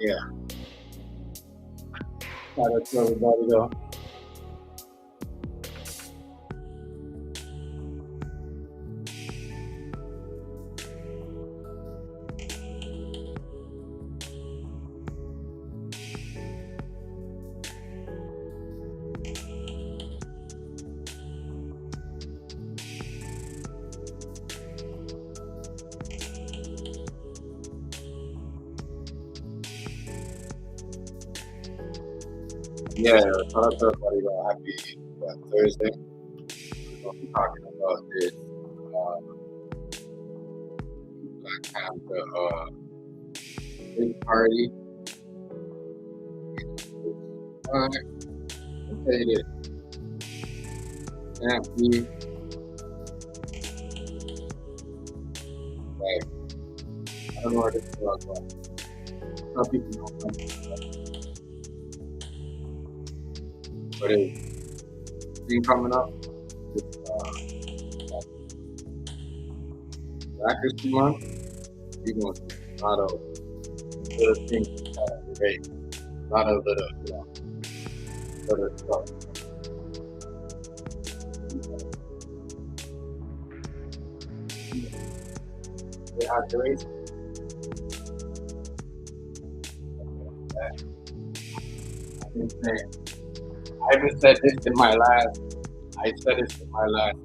Yeah. Shout out to everybody though. Yeah, shout out to everybody though. Happy Thursday. We're gonna be talking about this Black Panther big party. Alright, I'll tell you this. Can't be like I don't know where this is going. Some people don't come, but it's thing coming up. This Black History Month. You're gonna see a lot of little things relate. A lot of little, little stuff. They have the race. I even said this in my last. I said this in my last.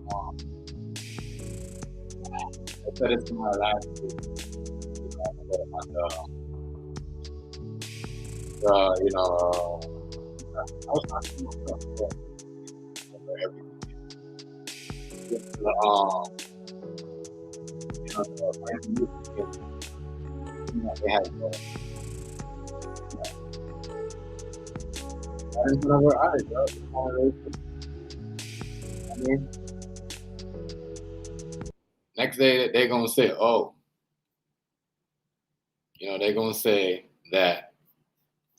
I said this in my last. I was talking about stuff. Everything. They had. That is whatever I do. I mean, next day they're gonna say, "Oh, they're gonna say that,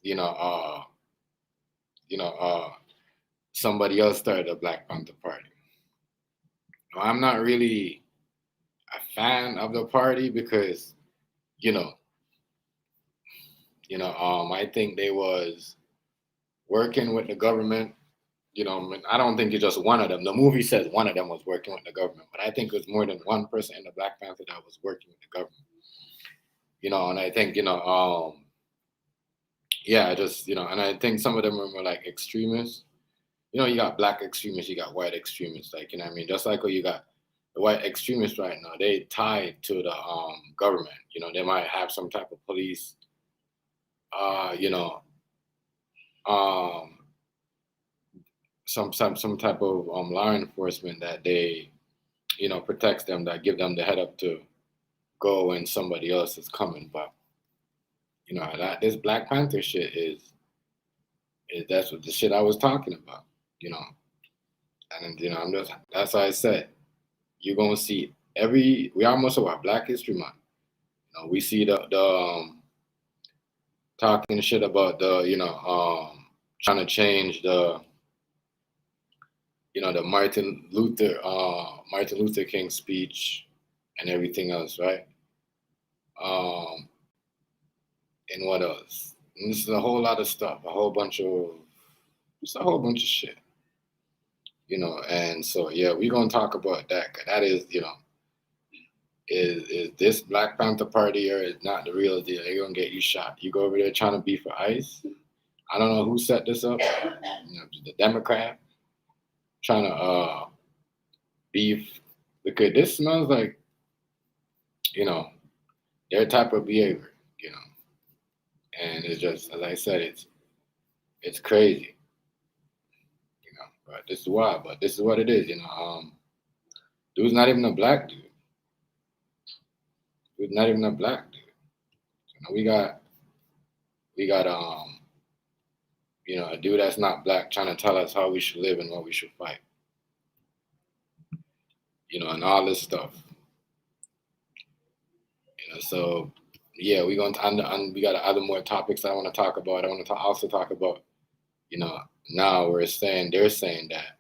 you know, uh, somebody else started a Black Panther Party." No, I'm not really a fan of the party because, you know, I think they was working with the government. I don't think it's just one of them. The movie says one of them was working with the government, but I think it was more than one person in the Black Panther that was working with the government. And I think, yeah, and I think some of them were more like extremists. You got black extremists, you got white extremists, like, what I mean? Just like what you got the white extremists right now, they tied to the government. They might have some type of police, um, some type of law enforcement that they, protects them, that give them the head up to go when somebody else is coming. But that this Black Panther shit is that's what the shit I was talking about. And I'm just that's why I said you're gonna see we almost about Black History Month. We see the talking shit about the trying to change the the Martin Luther King speech and everything else, right? And what else? And this is a whole lot of stuff, just a whole bunch of shit, And so yeah, we're gonna talk about that. 'Cause that is, is this Black Panther Party or is not the real deal? They're gonna get you shot. You go over there trying to beef for ICE. I don't know who set this up. The Democrat trying to beef because this smells like their type of behavior. And it's just, as I said, it's crazy. But this is why. But this is what it is. Dude's not even a black dude. Dude's not even a black dude. We got a dude that's not black trying to tell us how we should live and what we should fight. And all this stuff. So yeah, we got other more topics I want to talk about. I want to also talk about, now they're saying that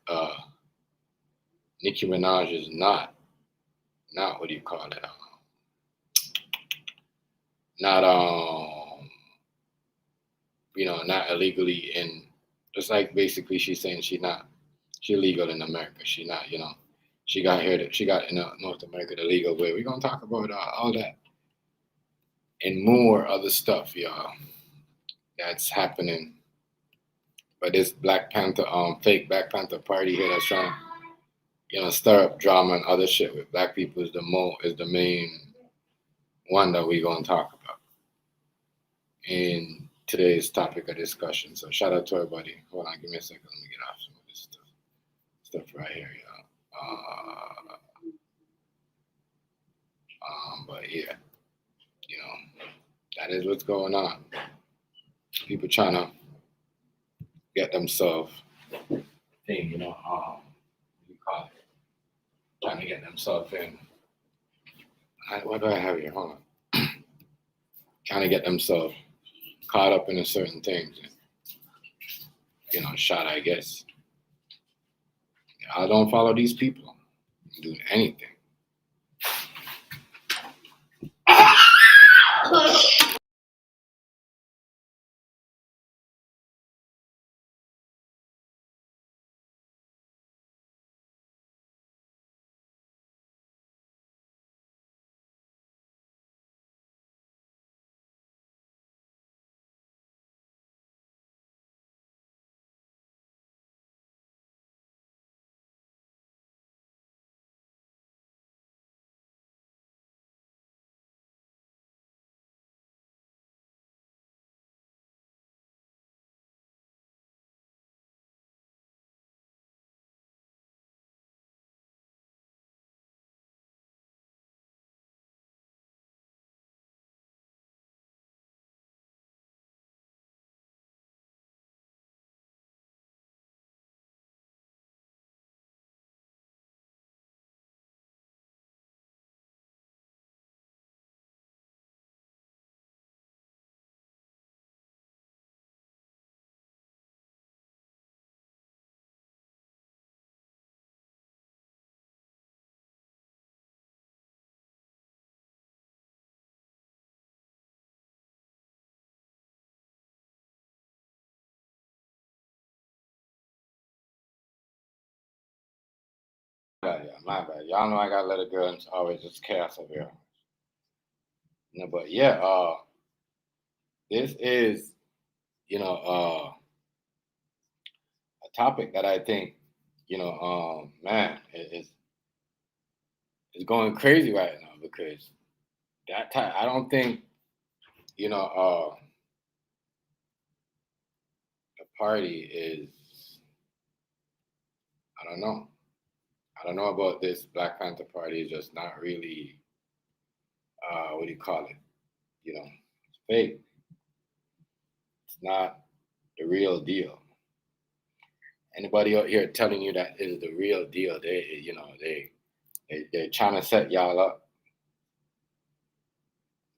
Nicki Minaj is not what do you call it? Not not illegally in. Just like basically she's saying she legal in America. She not, she got here. She got in North America the legal way. We're gonna talk about all that and more other stuff, y'all, that's happening. But this Black Panther, fake Black Panther party here that's trying to, stir up drama and other shit with black people is the main one that we're gonna talk about in today's topic of discussion. So shout out to everybody. Hold on, give me a second. Let me get off some of this stuff right here, y'all. But yeah, that is what's going on. People trying to get themselves thing, what do you call it? Trying to get themselves in. What do I have here? Hold on. Trying to get themselves caught up in a certain things. Shot, I guess. I don't follow these people doing anything. Yeah, my bad. Y'all know I gotta let it go. It's always just chaos over here. No, but yeah, this is, a topic that I think, man, is going crazy right now because that time I don't think, the party is. I don't know. I don't know about this Black Panther party. It's just not really. What do you call it? It's fake. It's not the real deal. Anybody out here telling you that is the real deal? They're trying to set y'all up.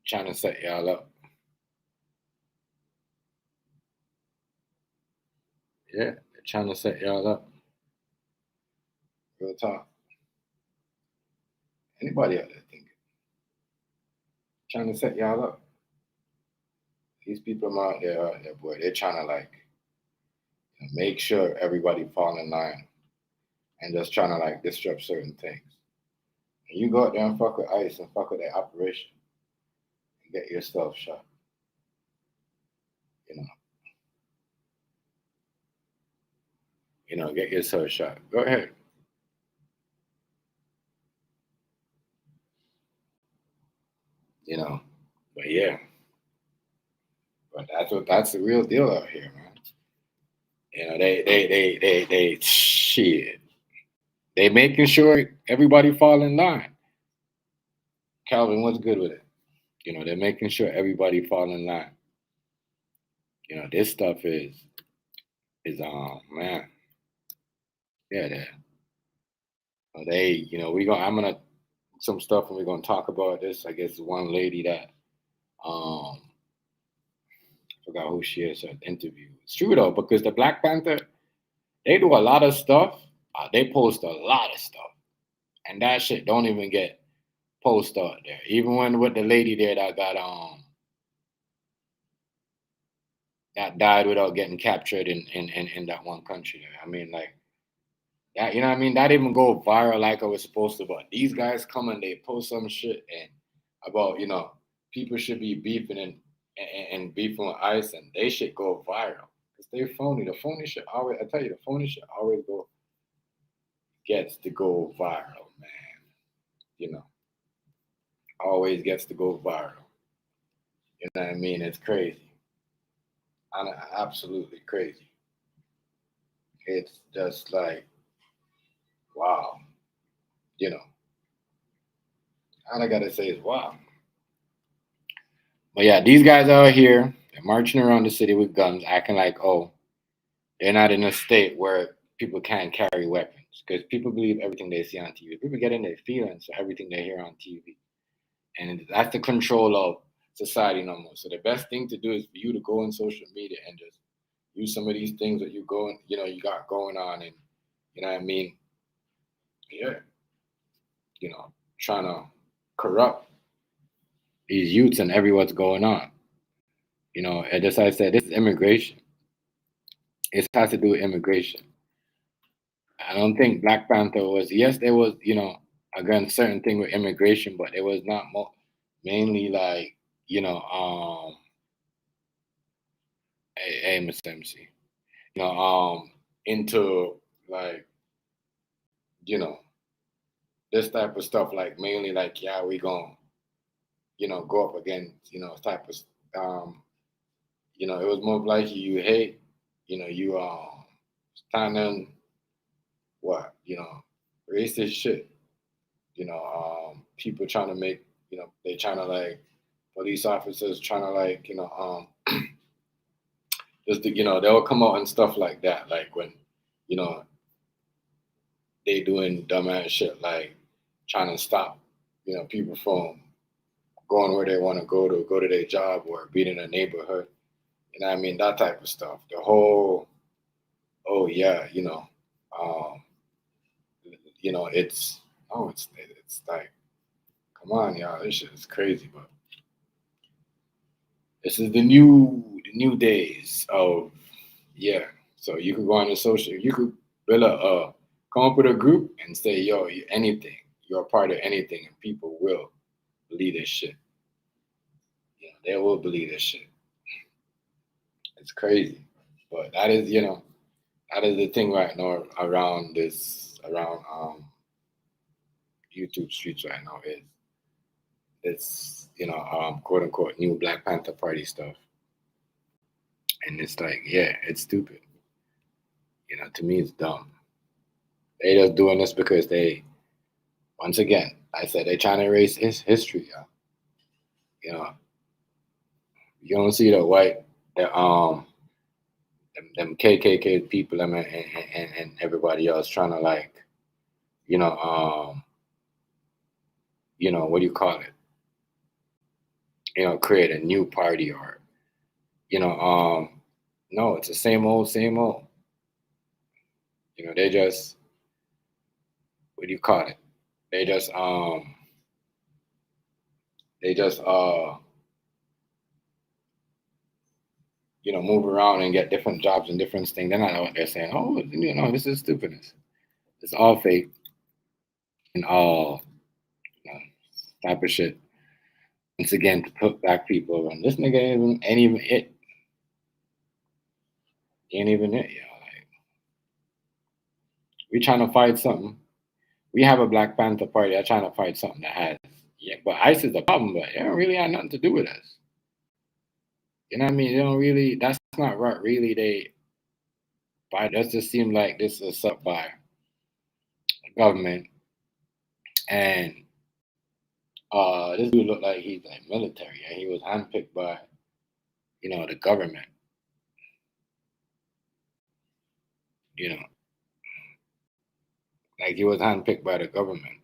Trying to set y'all up. Yeah, they're trying to set y'all up. Real talk. Anybody out there thinking? Trying to set y'all up. These people out there, boy, they're trying to like make sure everybody fall in line and just trying to like disrupt certain things. And you go out there and fuck with ICE and fuck with their operation and get yourself shot. You know, get yourself shot. Go ahead. You know, but yeah, but that's the real deal out here, man. They shit. They making sure everybody fall in line. Calvin, what's good with it? They're making sure everybody fall in line. This stuff is man, yeah, I'm gonna some stuff and we're gonna talk about this. I guess one lady that I forgot who she is at interview. It's true though, because the Black Panther, they do a lot of stuff. They post a lot of stuff. And that shit don't even get posted out there. Even when with the lady there that got that died without getting captured in that one country. I mean, like that, you know what I mean? That didn't even go viral like I was supposed to, but these guys come and they post some shit and about, people should be beefing and beefing with ICE and they should go viral. Because they phony. The phony shit always, I tell you, the phony shit always gets to go viral, man. You know, always gets to go viral. You know what I mean? It's crazy. Absolutely crazy. It's just like, wow. You know, all I gotta say is wow. But yeah, these guys out here, they're marching around the city with guns, acting like, oh, they're not in a state where people can't carry weapons. Because people believe everything they see on TV. People get in their feelings for everything they hear on TV. And that's the control of society no more. So the best thing to do is for you to go on social media and just use some of these things that you got going on, and you know what I mean, yeah, trying to corrupt these youths and every what's going on. And just like I said, this is immigration. It has to do with immigration. I don't think Black Panther was. Yes, there was, again, certain thing with immigration, but it was not mainly like, Miss MC, into like, you know, this type of stuff, like mainly like, yeah, we gonna, go up against, type of, it was more like you hate, you standing what, racist shit, people trying to make, they trying to like police officers trying to like, just they'll come out and stuff like that, like when, you know, they doing dumbass shit like trying to stop, people from going where they want to go to their job or being in a neighborhood. You know what I mean? That type of stuff. The whole, oh yeah, um, it's like, come on, y'all, this shit is crazy, but this is the new days of, yeah. So you could go on the social, you could build come up with a group and say, yo, anything, you're a part of anything, and people will believe this shit. They will believe this shit. It's crazy, but that is the thing right now around YouTube streets right now is this quote unquote new Black Panther Party stuff, and it's like, yeah, it's stupid. To me it's dumb. They just doing this because they, once again, I said they trying to erase history. You know you don't see them KKK people and everybody else trying to like you know what do you call it, create a new party or no, it's the same old. They just, what do you call it, they just they just move around and get different jobs and different things. They're not out there saying, oh, this is stupidness. It's all fake and all you know, type of shit. Once again, to put back people, and this nigga ain't even it. He ain't even it, yo. Like, we trying to fight something. We have a Black Panther Party. They're trying to fight something that has, yeah, but ICE is the problem, but it don't really have nothing to do with us. You know what I mean? They don't really. That's not what really they. By that just seem like this is up by the government, and this dude looked like he's like military, and he was handpicked by the government. You know, like he was handpicked by the government.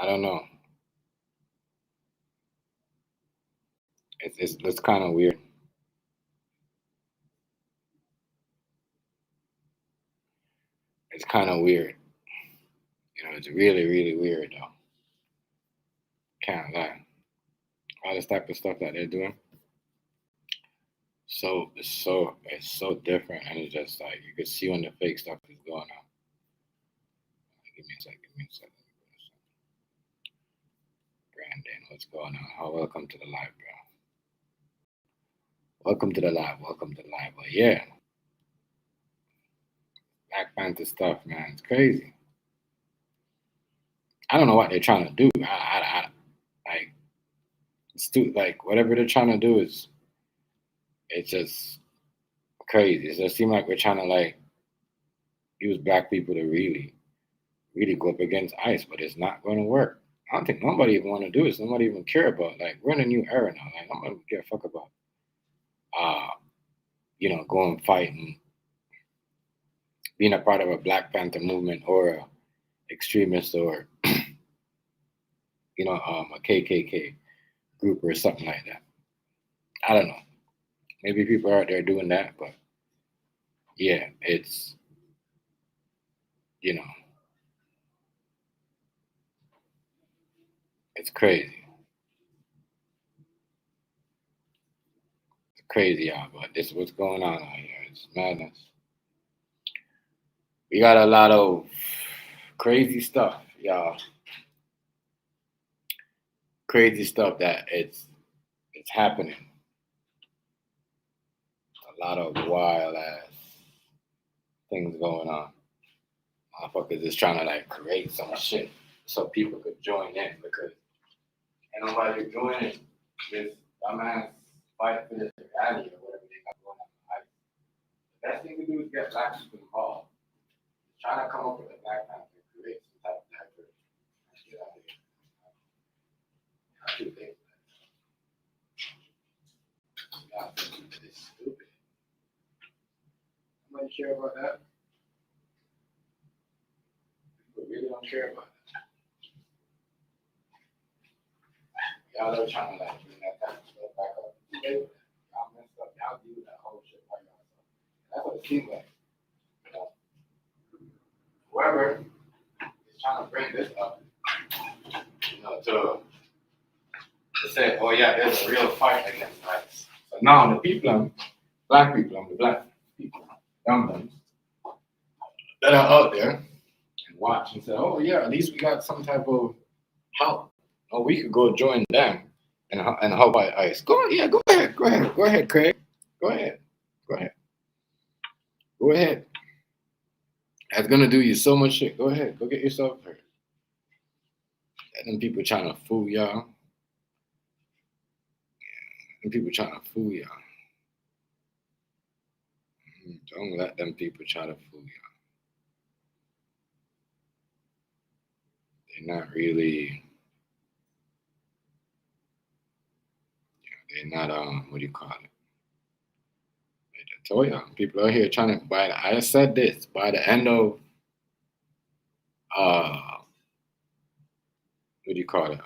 I don't know. It's kind of weird. It's kind of weird. It's really really weird though. Can't lie. All this type of stuff that they're doing. it's so different, and it's just like you can see when the fake stuff is going on. Give me a second. Give me a second. Brandon, what's going on? Oh, welcome to the live, bro. Welcome to the live. Welcome to the live. But yeah, Black Panther stuff, man, it's crazy. I don't know what they're trying to do. Like it's too like whatever they're trying to do is it's just crazy. It just seems like we're trying to like use black people to really go up against ICE, but it's not going to work. I don't think nobody even want to do this. Nobody even care about like we're in a new era now. Like nobody give a fuck about uh going fight and being a part of a Black Panther movement or a extremist or a KKK group or something like that. I don't know. Maybe people are out there doing that, but yeah, it's you know it's crazy. It's crazy out, but this is what's going on out here. It's madness. We got a lot of crazy stuff, y'all. Crazy stuff that it's happening. A lot of wild ass things going on. Motherfuckers is trying to like create some shit so people could join in because ain't nobody joining this dumbass fight for this reality or whatever they got going on in life. The best thing to do is get black people involved. Trying to come up with a black panther and create some type of diversion. Get out of here. I do think that. It's stupid. Nobody care about that. People really don't care about that. Y'all are trying to like bring that type of stuff back up. Y'all messed up. Y'all do that whole shit by yourself. That's what it seems like. You know, whoever is trying to bring this up, to say, oh yeah, there's a real fight against ICE. So now the people, black people, the black people, young ones that are out there and watch and say, oh yeah, at least we got some type of help. Oh, we could go join them and help ICE. Yeah, go ahead, Craig, go ahead, go ahead, go ahead. That's gonna do you so much shit. Go ahead, go get yourself hurt. And then people trying to fool y'all. And people trying to fool y'all. Don't let them people try to fool y'all. They're not really. They're not. What do you call it? I told y'all, people are here trying to buy. I just said this by the end of what do you call it?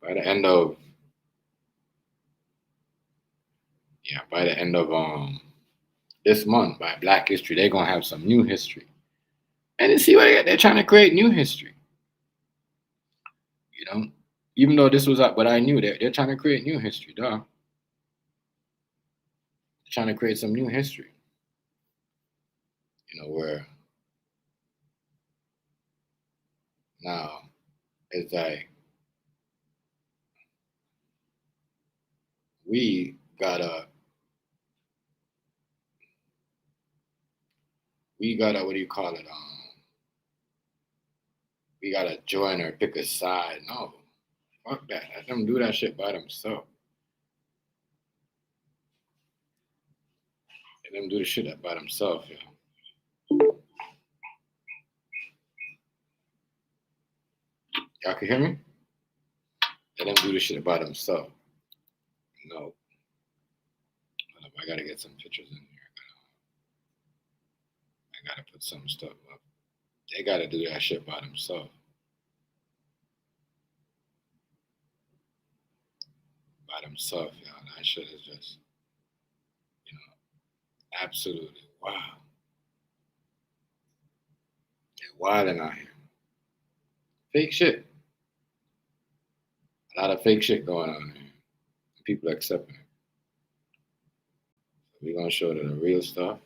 By the end of by the end of this month, by Black History, they're gonna have some new history. And you see what they're trying to create new history. You know, even though this was up, but I knew they're trying to create new history, dog. They're trying to create some new history. Where now it's like we gotta what do you call it? We gotta join or pick a side. No, fuck that. Let them do that shit by themselves. Let them do the shit by themselves, Y'all can hear me? Let them do the shit by themselves. No. I gotta get some pictures in here. I gotta put some stuff up. They gotta do that shit by themselves. By themselves, y'all. That shit is just, absolutely wow. They're wilding out here. Fake shit. A lot of fake shit going on here. people accepting it. We're gonna show them the real stuff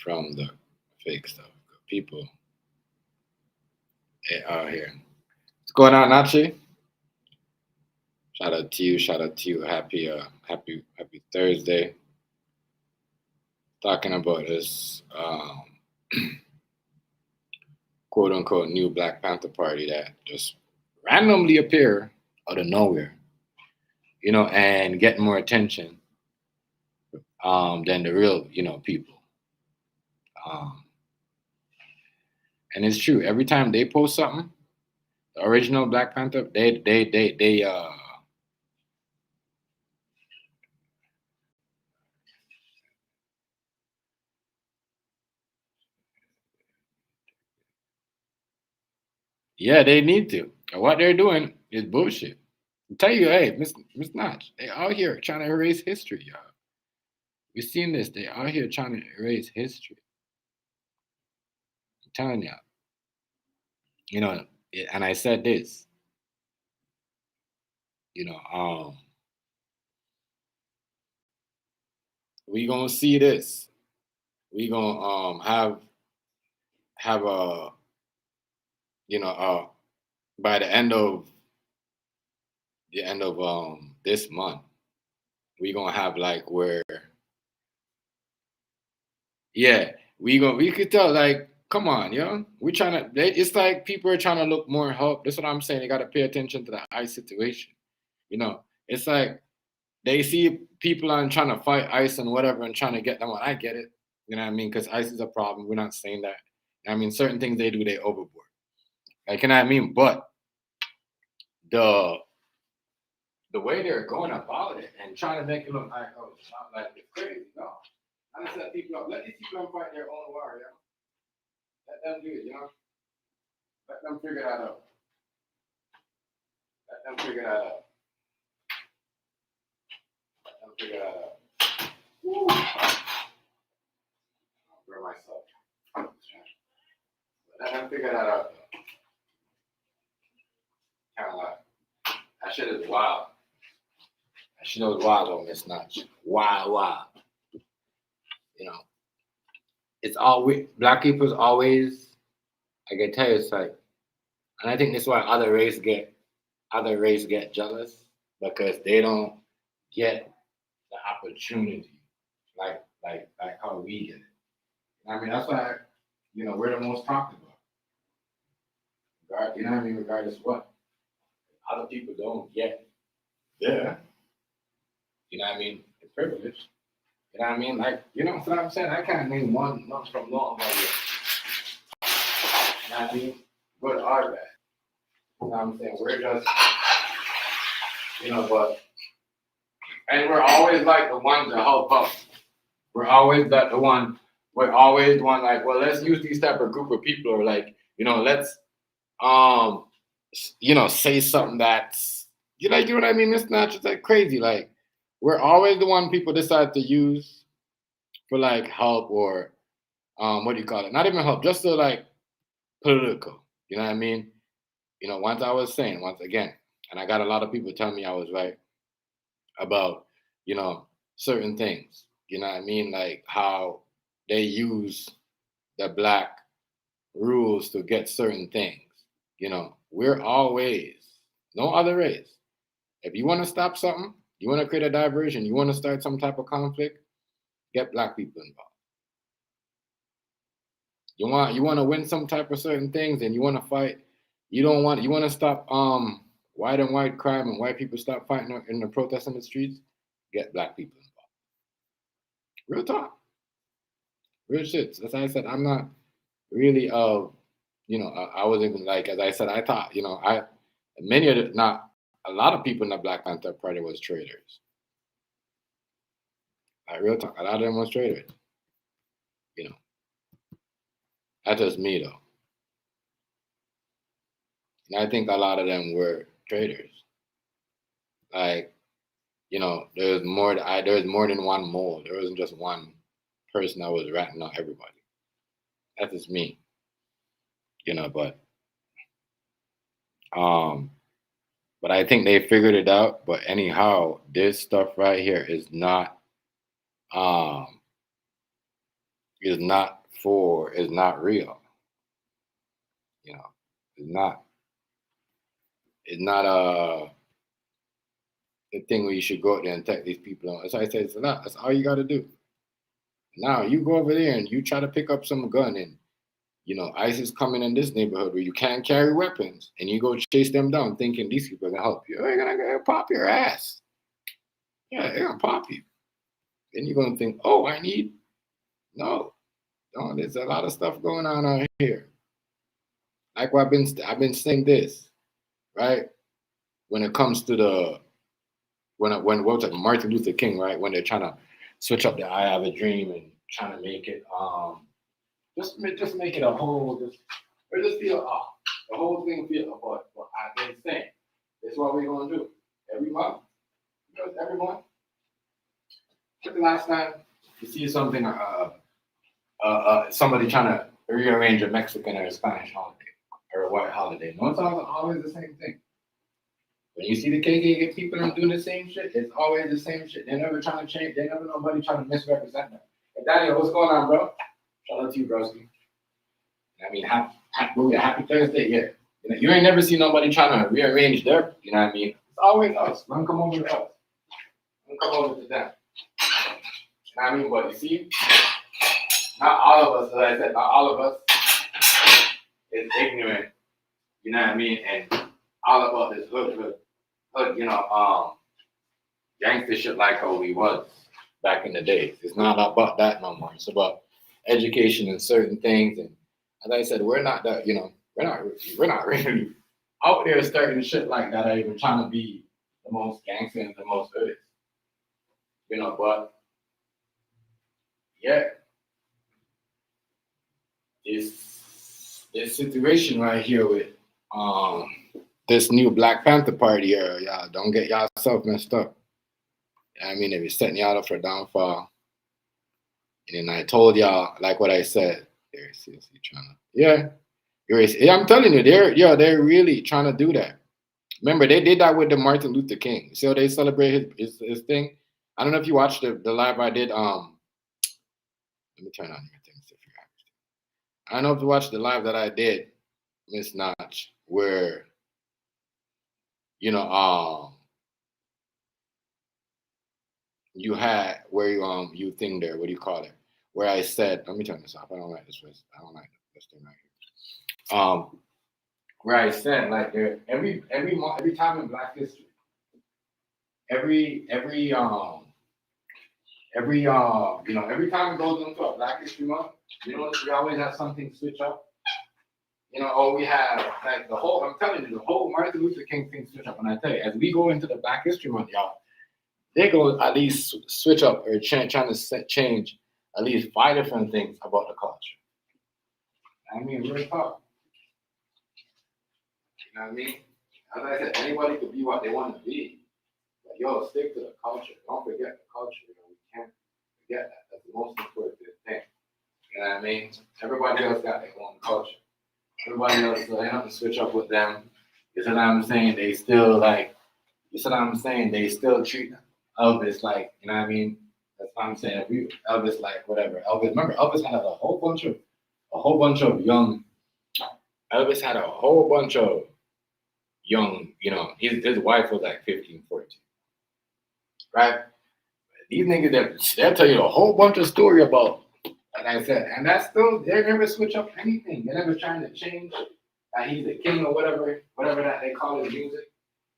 from the fake stuff. People out here. What's going on, Nachi? Shout out to you. Shout out to you. Happy Thursday. Talking about this quote unquote new Black Panther party that just randomly appear out of nowhere, and get more attention than the real, people. Um, and it's true. Every time they post something, the original Black Panther, they yeah, they need to. And what they're doing is bullshit. I tell you, hey, Miss Notch, they out here trying to erase history, y'all. We've seen this. They out here trying to erase history. I'm telling y'all, and I said this, you know, um, we gonna see this. We gonna have a by the end of this month, we gonna have like where yeah, we could tell like come on, we trying to it's like people are trying to look more help. That's what I'm saying. They gotta pay attention to the ICE situation. It's like they see people on trying to fight ICE and whatever and trying to get them on. I get it. You know what I mean? Because ICE is a problem. We're not saying that. I mean, certain things they do, they overboard. Like, you know what I mean? But the the way they're going about it and trying to make it look like, oh, it's not like it's crazy. No. I just set people up. Let these people fight their own war, Let them do it, Let them figure that out. Let them figure that out. Let them figure that out. Woo. I'll burn myself. Let them figure that out. Kind of like, that shit is wild. That shit was wild on Miss Notch. Wild. It's always, black people's always, I can tell you, it's like, and I think this is why other races get jealous because they don't get the opportunity like how we get it. I mean, that's why, we're the most talked about. You know what I mean? Regardless of what. Other people don't get there. You know what I mean? The privilege. You know what I mean? Like, what I'm saying? I can't name one month from long about it. You know what I mean? Good or bad. You know what I'm saying? We're just, but, and we're always like the ones that help us. We're always we're always the one like, well, let's use these type of group of people or like, let's, say something that's, you know what I mean? It's not just like crazy. Like, we're always the one people decide to use for like help or what do you call it? Not even help, just to like political. You know what I mean? Once I was saying once again, and I got a lot of people telling me I was right about certain things. You know what I mean? Like how they use the black rules to get certain things. We're always no other race. If you want to stop something, you want to create a diversion, you want to start some type of conflict, get black people involved. You want to win some type of certain things and you want to fight. You want to stop white and white crime and white people stop fighting in the protests in the streets, get black people involved. Real talk. Real shit. As I said, I'm not really I wasn't even like, as I said, I thought, not a lot of people in the Black Panther Party was traitors. Like real talk, a lot of them was traitors. That's just me though. And I think a lot of them were traitors. Like, there's more than one mold. There wasn't just one person that was ratting out everybody. That's just me. But But I think they figured it out. But anyhow, this stuff right here um is not real. You know, it's not it's not the thing where you should go out there and take these people on. As I said, it's not. That's all you got to do. Now you go over there and you try to pick up some gun and ISIS coming in this neighborhood where you can't carry weapons and you go chase them down thinking these people are gonna help you. They're gonna pop your ass. Yeah, they're gonna pop you. Then you're gonna think, oh, I need no. No, there's a lot of stuff going on out here. Like what I've been saying this, right? When it comes to the when what was it, Martin Luther King, right? When they're trying to switch up the I have a dream and trying to make it just make it a whole just feel the whole thing feel what I've been saying. That's what we're gonna do every month. Because every month. When's the last time you see something somebody trying to rearrange a Mexican or a Spanish holiday or a white holiday? No, it's always the same thing. When you see the KKK people doing the same shit, it's always the same shit. They're never trying to change. They never nobody trying to misrepresent them. Hey, Daniel, what's going on, bro? Shout out to you, broski. I mean, happy Thursday, yeah. You ain't never seen nobody trying to rearrange their, you know what I mean? It's always us. Let them come over to us. Let them come over to them. You know what I mean? But you see, not all of us, as I said, not all of us is ignorant, you know what I mean? And all about this hood, gangster shit like how we was back in the days. It's not about that no more. It's about education and certain things. And as I said, we're not that, we're not really out there starting shit like that or even trying to be the most gangster and the most hooded. But yeah. This situation right here with this new Black Panther party here, y'all don't get yourself messed up. I mean, they be setting y'all up for downfall. And then I told y'all, like what I said, they're seriously trying to, yeah, I'm telling you, they're really trying to do that. Remember, they did that with the Martin Luther King. So they celebrate his thing. I don't know if you watched the live I did. Let me turn on your things if you have. I don't know if you watched the live that I did, Miss Notch, where you had where you thing there. What do you call it? Where I said, let me turn this off. I don't like this. I don't like this thing right here. Where I said like there every time in Black history, every time it goes into a Black History Month, we always have something switch up. We have like I'm telling you, the whole Martin Luther King thing switch up. And I tell you, as we go into the Black History Month, y'all, they go at least switch up or trying to change at least 5 different things about the culture. I mean, real talk. You know what I mean? As I said, anybody could be what they want to be. But stick to the culture. Don't forget the culture. We can't forget that. That's the most important thing. You know what I mean? Everybody else got their own culture. Everybody else, so they have to switch up with them. You see what I'm saying? They still they still treat Elvis like, you know what I mean? That's what I'm saying. Elvis like whatever. Remember, Elvis had a whole bunch of young. Elvis had a whole bunch of young, his wife was like 15, 14. Right? These niggas, they'll tell you a whole bunch of story about, like I said, and that's still, they never switch up anything. They're never trying to change that he's a king or whatever that they call his music.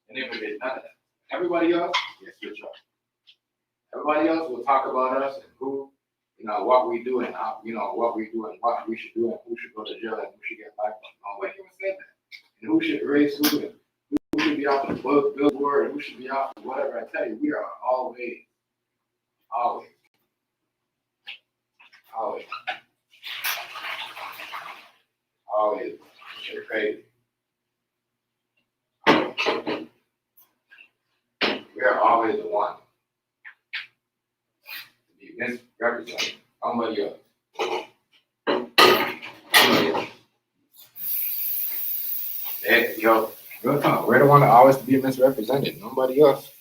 They never did none of that. Everybody else, switch up. Everybody else will talk about us and who, what we do and how, what we do and what we should do and who should go to jail and who should get locked up. Nobody even said that. And who should raise who and who should be off the billboard and who should be off whatever. I tell you, we are always you're crazy. We are always the one to be misrepresented. Somebody else. Real talk. We're the one that always be misrepresented. Nobody else.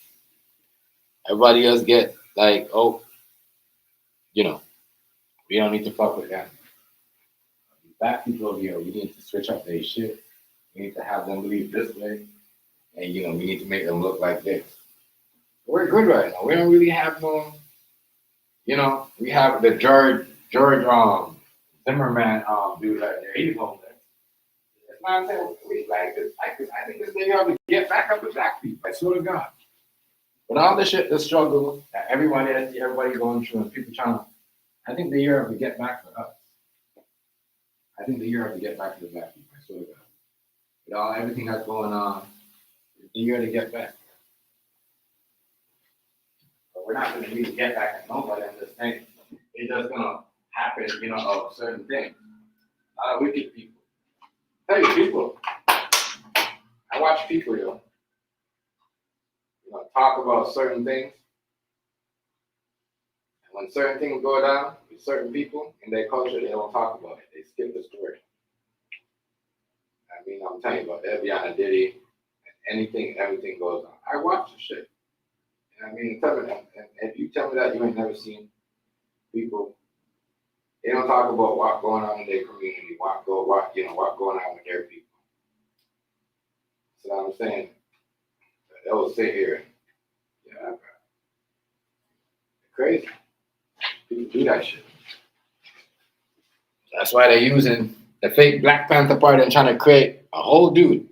Everybody else get like, oh, you know, we don't need to fuck with them. Black people over here, we need to switch up their shit. We need to have them believe this way, and we need to make them look like this. We're good right now. We don't really have no, we have the George Zimmerman dude right there. He's homeless. That's why I'm saying we like this. I think this nigga ought to get back up with black people. I swear to God. But all the shit, the struggle that everybody going through, and people trying to, I think the year of to get back for us. I think the year of to get back to the black people. I swear to God. With all everything that's going on, it's the year to get back. But we're not going to really get back at nobody. I'm just saying it's just going to happen, of certain things. A lot of wicked people. Tell you, people. I watch people, talk about certain things. And when certain things go down with certain people in their culture, they don't talk about it. They skip the story. I mean, I'm telling you about they'll be on a Diddy, and everything goes on. I watch the shit. And I mean, tell me that. And if you tell me that you ain't never seen people, they don't talk about what's going on in their community, what's going on with their people. So I'm saying, they'll sit here. Yeah, crazy. People do that shit. That's why they're using the fake Black Panther Party and trying to create a whole dude.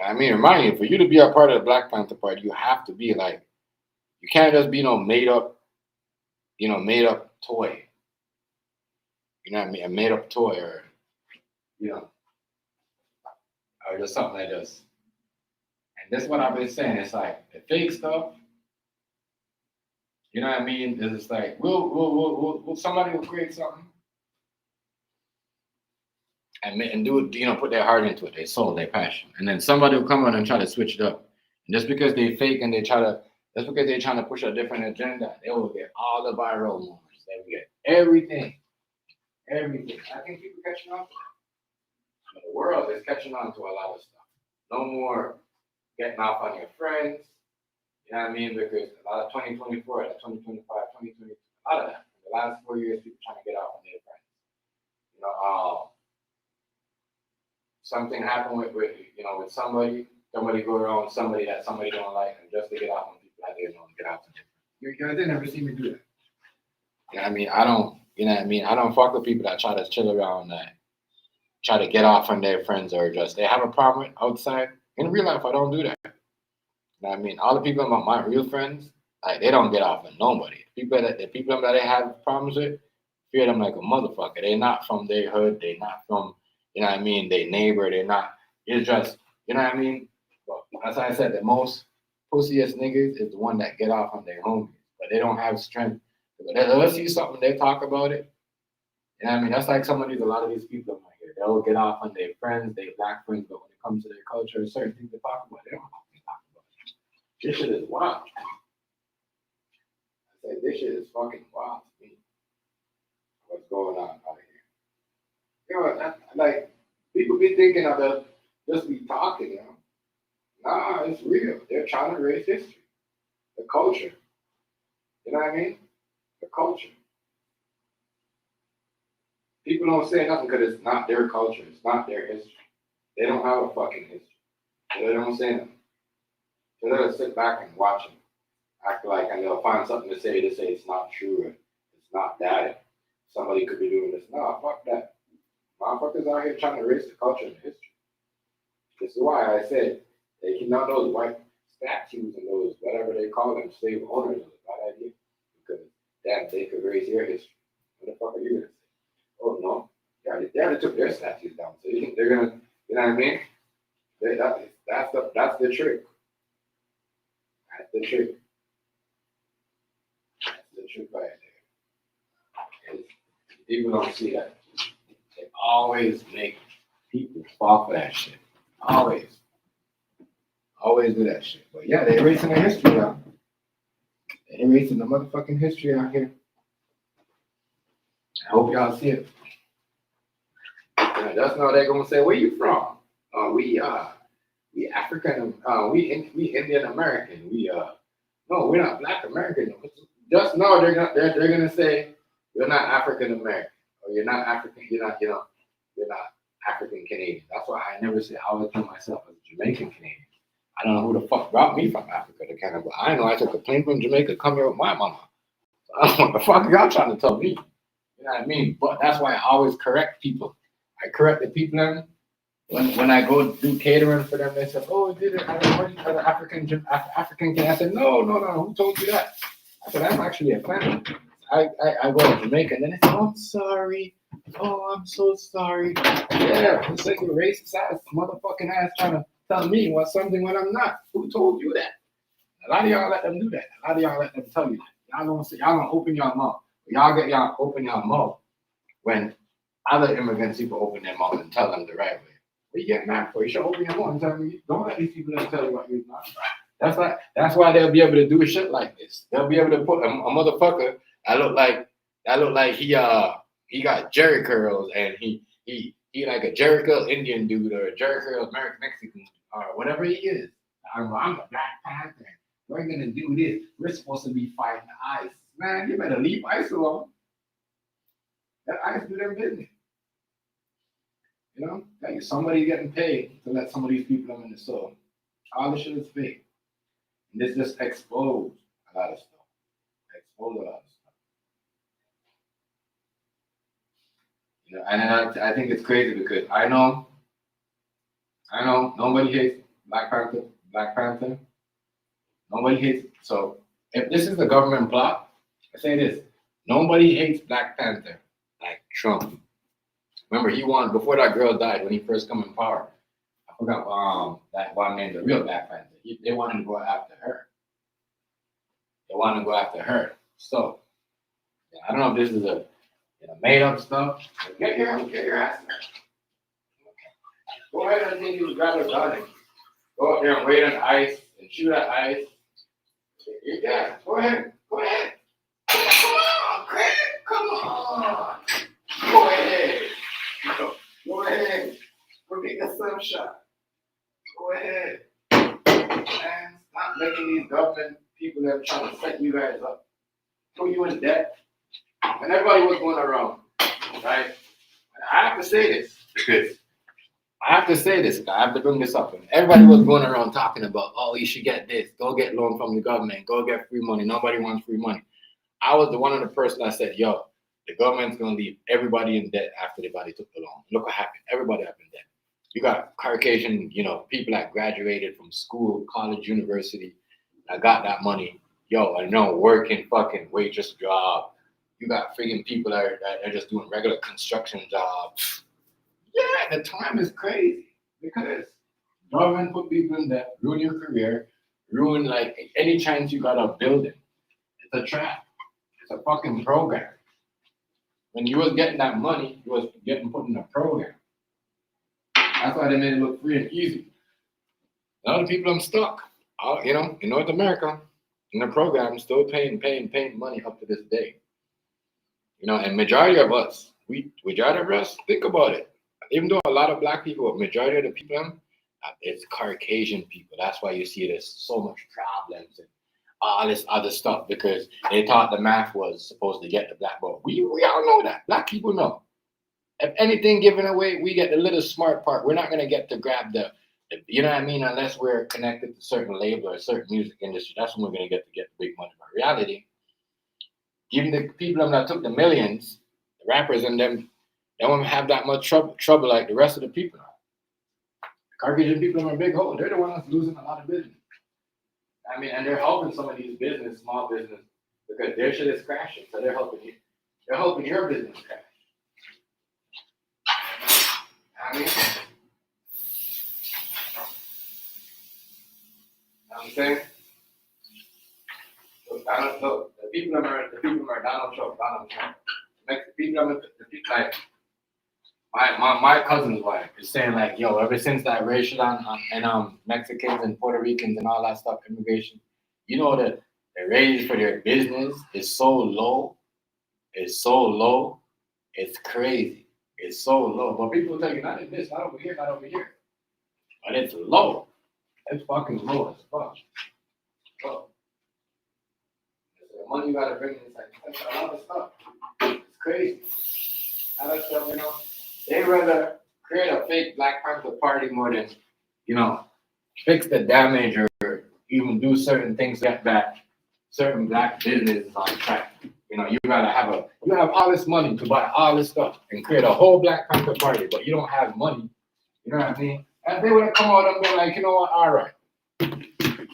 I mean, remind you, for you to be a part of the Black Panther Party, you have to be like, you can't just be made up toy. You know what I mean? A made up toy or just something like this. And that's what I've been saying. It's like the fake stuff. You know what I mean? It's like we'll somebody will create something and do it, put their heart into it, their soul, their passion, and then somebody will come on and try to switch it up. And just because they fake and just because they're trying to push a different agenda, they will get all the viral moments. They will get everything. I think people catching on to that. The world is catching on to a lot of stuff. No more getting off on your friends. You know what I mean? Because a lot of 2024, 2025, 2020, a lot of that. In the last 4 years, people trying to get off on their friends. Something happened with somebody go around with somebody that somebody don't like, and just to get off on people that they don't get off on. You guys didn't ever see me do that. You know what I mean? I don't fuck with people that try to chill around that try to get off on their friends or just they have a problem with outside. In real life, I don't do that. You know what I mean? All the people about my real friends, like they don't get off on nobody. The people that I have problems with, fear them like a motherfucker. They're not from their hood. They're not from, their neighbor. They're not. It's just, you know what I mean? But as I said, the most pussiest niggas is the one that get off on their homies, but they don't have strength. But they'll see something, they talk about it. You know what I mean? That's like a lot of these people right here. They'll get off on their friends, their black friends, but when it comes to their culture, certain things they talk about, they don't know what they talk about. This shit is wild. I said, this shit is fucking wild to me. What's going on out here? Like, people be thinking of it, just be talking, Nah, it's real. They're trying to erase history. The culture. You know what I mean? The culture. People don't say nothing because it's not their culture. It's not their history. They don't have a fucking history. So they don't say nothing. So they'll sit back and watch them. Act like, and they'll find something to say it's not true. Or it's not that. Somebody could be doing this. No, fuck that. Motherfuckers out here trying to erase the culture and the history. This is why I said they cannot those white statues and those whatever they call them slave owners is a bad idea. Because that they could erase your history. What the fuck are you gonna say? Oh no. They already took their statues down. So you think they're gonna, you know what I mean? That's the trick. That's the trick. That's the trick right there. People don't see that. They always make people fall for that shit. Always do that shit. But yeah, they're erasing the history out. They're erasing the motherfucking history out here. I hope y'all see it. That's not they're gonna say, where you from? We We African, we Indian American. No, we're not Black American. Just know they're gonna say you're not African American or you're not African. You're not African Canadian. That's why I never say I always tell myself as Jamaican Canadian. I don't know who the fuck brought me from Africa to Canada, but I know I took a plane from Jamaica, come here with my mama. So I don't know what the fuck y'all trying to tell me. You know what I mean? But that's why I always correct people. I correct the people and when I go do catering for them, they said, "Oh, did it? African Canadian." I said, "No. Who told you that?" I said, "I'm actually a fan." I go to Jamaica and then they say, "Oh, I'm sorry. Oh, I'm so sorry." Yeah, it's like a racist ass, motherfucking ass trying to tell me what something when I'm not. Who told you that? A lot of y'all let them do that. A lot of y'all let them tell you that. Y'all don't open your mouth. Y'all open your mouth when other immigrants people open their mouth and tell them the right way. What you get mad for? You should open your mouth and tell me. Don't let these people tell you what you're not. That's why they'll be able to do shit like this. They'll be able to put a motherfucker that look like he got Jerry curls and he like a Jerry curl Indian dude or a Jerry curl American Mexican or whatever he is. I'm a Black Panther. We're gonna do this. We're supposed to be fighting ICE. Man, you better leave ICE alone. Let ICE do their business. You know, like somebody getting paid to let some of these people in the soul. All this shit is fake. And this just exposed a lot of stuff. Exposed a lot of stuff. You know, and I think it's crazy because I know nobody hates Black Panther. Black Panther. Nobody hates. So if this is the government plot, I say this: nobody hates Black Panther like Trump. Remember, he won before that girl died when he first come in power. I forgot that one named the real Black Panther. They wanted to go after her. They wanted to go after her. So I don't know if this is a made up stuff. Get your ass there. Go ahead and think you grab a gun and go up there and wait on ICE and shoot at ICE. Yeah, go ahead. Come on, Craig. Come on. Go ahead. Go ahead. Go get the sun shot. Go ahead. And stop making these government people that are trying to set you guys up. Put you in debt. And everybody was going around. Right? And I have to say this because I have to bring this up. And everybody was going around talking about, oh, you should get this. Go get loan from the government. Go get free money. Nobody wants free money. I was the one of the person that said, yo, the government's going to leave everybody in debt after everybody took the loan. Look what happened. Everybody up in debt. You got Caucasian, people that graduated from school, college, university, that got that money. Yo, I know, working fucking waitress job. You got freaking people that are just doing regular construction jobs. Yeah, the time is crazy because government put people in debt, ruin your career, ruin like any chance you got of building. It's a trap. It's a fucking program. When you was getting that money, you was getting put in a program. That's why they made it look free and easy. A lot of people I'm stuck. In North America, in the program, still paying money up to this day. And majority of us, think about it. Even though a lot of Black people, majority of the people, it's Caucasian people. That's why you see there's so much problems and all this other stuff because they thought the math was supposed to get the Black vote. We all know that. Black people know. If anything given away, we get the little smart part. We're not going to get to grab the, you know what I mean? Unless we're connected to certain label or certain music industry. That's when we're going to get the big money. But reality, even the people that took the millions, the rappers and them, they won't have that much trouble like the rest of the people. The Caucasian people are a big hole. They're the ones losing a lot of business. I mean, and they're helping some of these small business, because their shit is crashing. So they're helping you. They're helping your business crash. I mean, I'm saying, I don't know. The people are Donald Trump. Like the people like my cousin's wife is saying like, yo, ever since that racial and Mexicans and Puerto Ricans and all that stuff, immigration, the rate for their business is so low. It's so low. It's crazy. It's so low. But people tell you not in this, not over here, not over here. But it's low. It's fucking low as fuck. Bro. The money you gotta bring in is like that's a lot of stuff. It's crazy. A lot of stuff, you know. They rather create a fake Black Panther party more than, you know, fix the damage or even do certain things to get back certain black businesses on track. You know, you have all this money to buy all this stuff and create a whole Black Panther party, but you don't have money. You know what I mean? And they would have come out and been like, you know what, all right.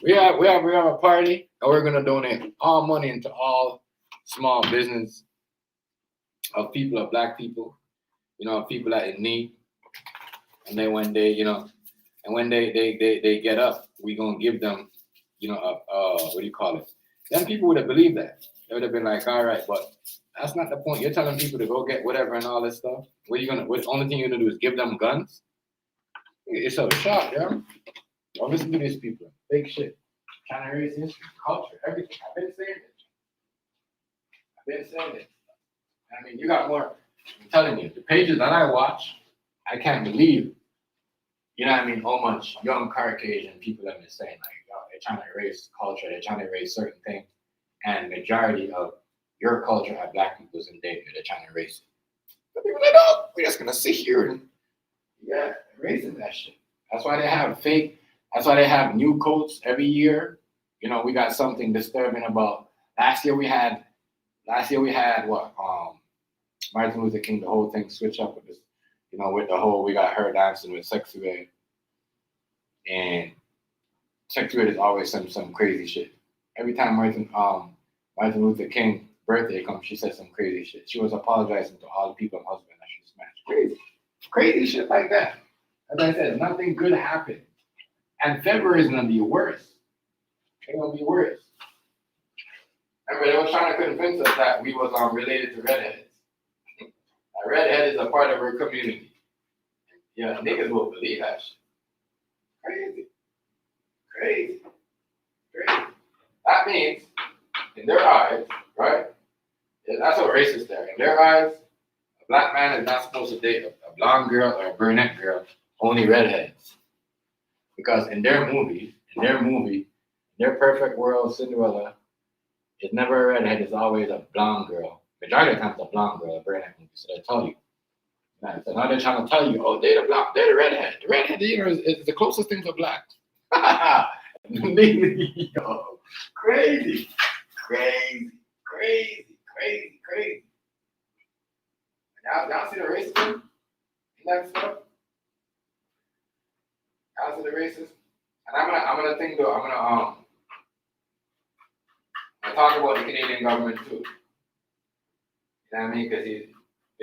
We have a party and we're gonna donate all money into all small business of people, of black people, you know, people that in need. And then when they, you know, and when they get up, we gonna give them, you know, what do you call it? Then people would have believed that. They would have been like, all right, but that's not the point. You're telling people to go get whatever and all this stuff. What the only thing you're gonna do is give them guns? It's a shot, yeah. Don't listen to these people. Fake shit. China race history, culture, everything. I've been saying it. I mean, you got more. I'm telling you, the pages that I watch, I can't believe, you know what I mean, how much young Caucasian people have been saying, like, oh, they're trying to erase culture, they're trying to erase certain things, and majority of your culture have black people's in danger, they're trying to erase it. But people are like, oh, we're just going to sit here and, yeah, erasing that shit. That's why they have new coats every year. You know, we got something disturbing about, last year we had what, Martin Luther King, the whole thing switch up with this, you know, with the whole, we got her dancing with Sexy Red. And Sexy Red is always some crazy shit. Every time Martin Luther King birthday comes, she says some crazy shit. She was apologizing to all the people and husband that she smashed. Crazy shit like that. As I said, nothing good happened. And February is gonna be worse. It's gonna be worse. Remember, they were trying to convince us that we was related to redheads. A redhead is a part of our community. Yeah, niggas will believe that shit. Crazy. That means, in their eyes, right? That's what racist there. In their eyes, a black man is not supposed to date a blonde girl or a brunette girl, only redheads. Because in their movie, their perfect world, Cinderella, it's never a redhead, it's always a blonde girl. Majority of the time it's a blonde girl, a brunette movie. So they tell you. So now they're trying to tell you, oh, they're the redhead. The redhead, you know, is the closest thing to black. Yo, crazy. Y'all see the racism in that stuff? Y'all see the racism? And I'm gonna think though, I'm gonna talk about the Canadian government too. You know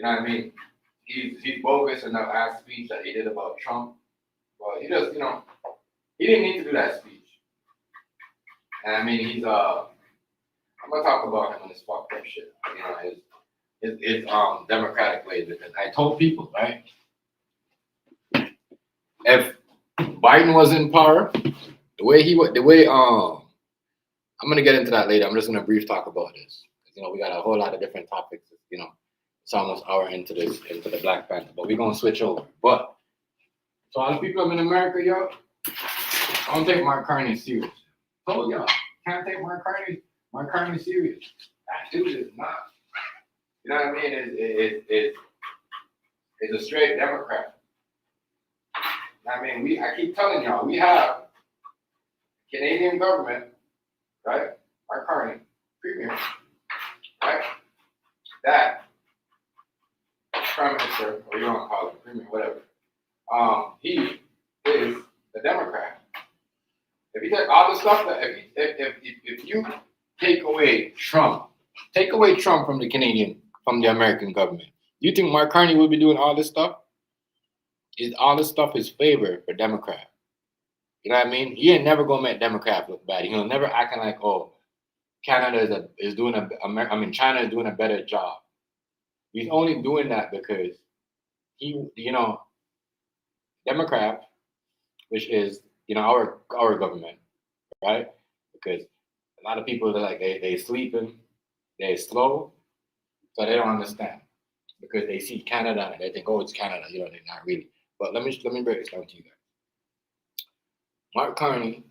what I mean? Because he's bogus in that last speech that he did about Trump. Well, he just, you know, he didn't need to do that speech. And I mean, I'm gonna talk about him and his fucked up shit. You know, his democratic ways. Because I told people, right? If Biden was in power, I'm gonna get into that later. I'm just gonna brief talk about this. You know, we got a whole lot of different topics. You know, it's almost an hour into the Black Panther, but we're gonna switch over. But so all the people in America, yo, I don't take Mark Carney serious. Told y'all, can't take Mark Carney serious. That dude is not. You know what I mean? It's a straight Democrat. I mean, I keep telling y'all, we have Canadian government, right? Mark Carney, premier, right? That prime minister, or you want to call it premier, whatever. He is a Democrat. If you take all the stuff that if you take away Trump from the American government, you think Mark Carney will be doing all this stuff? All this stuff is favor for Democrat. You know what I mean? He ain't never gonna make Democrats look bad. He'll never acting like, oh, China is doing China is doing a better job. He's only doing that because he, you know, Democrat, which is, you know, our government, right? Because a lot of people are like they sleeping, they're slow, so they don't understand because they see Canada and they think, oh, it's Canada. You know, they're not really. But let me break this down to you guys. Mark Carney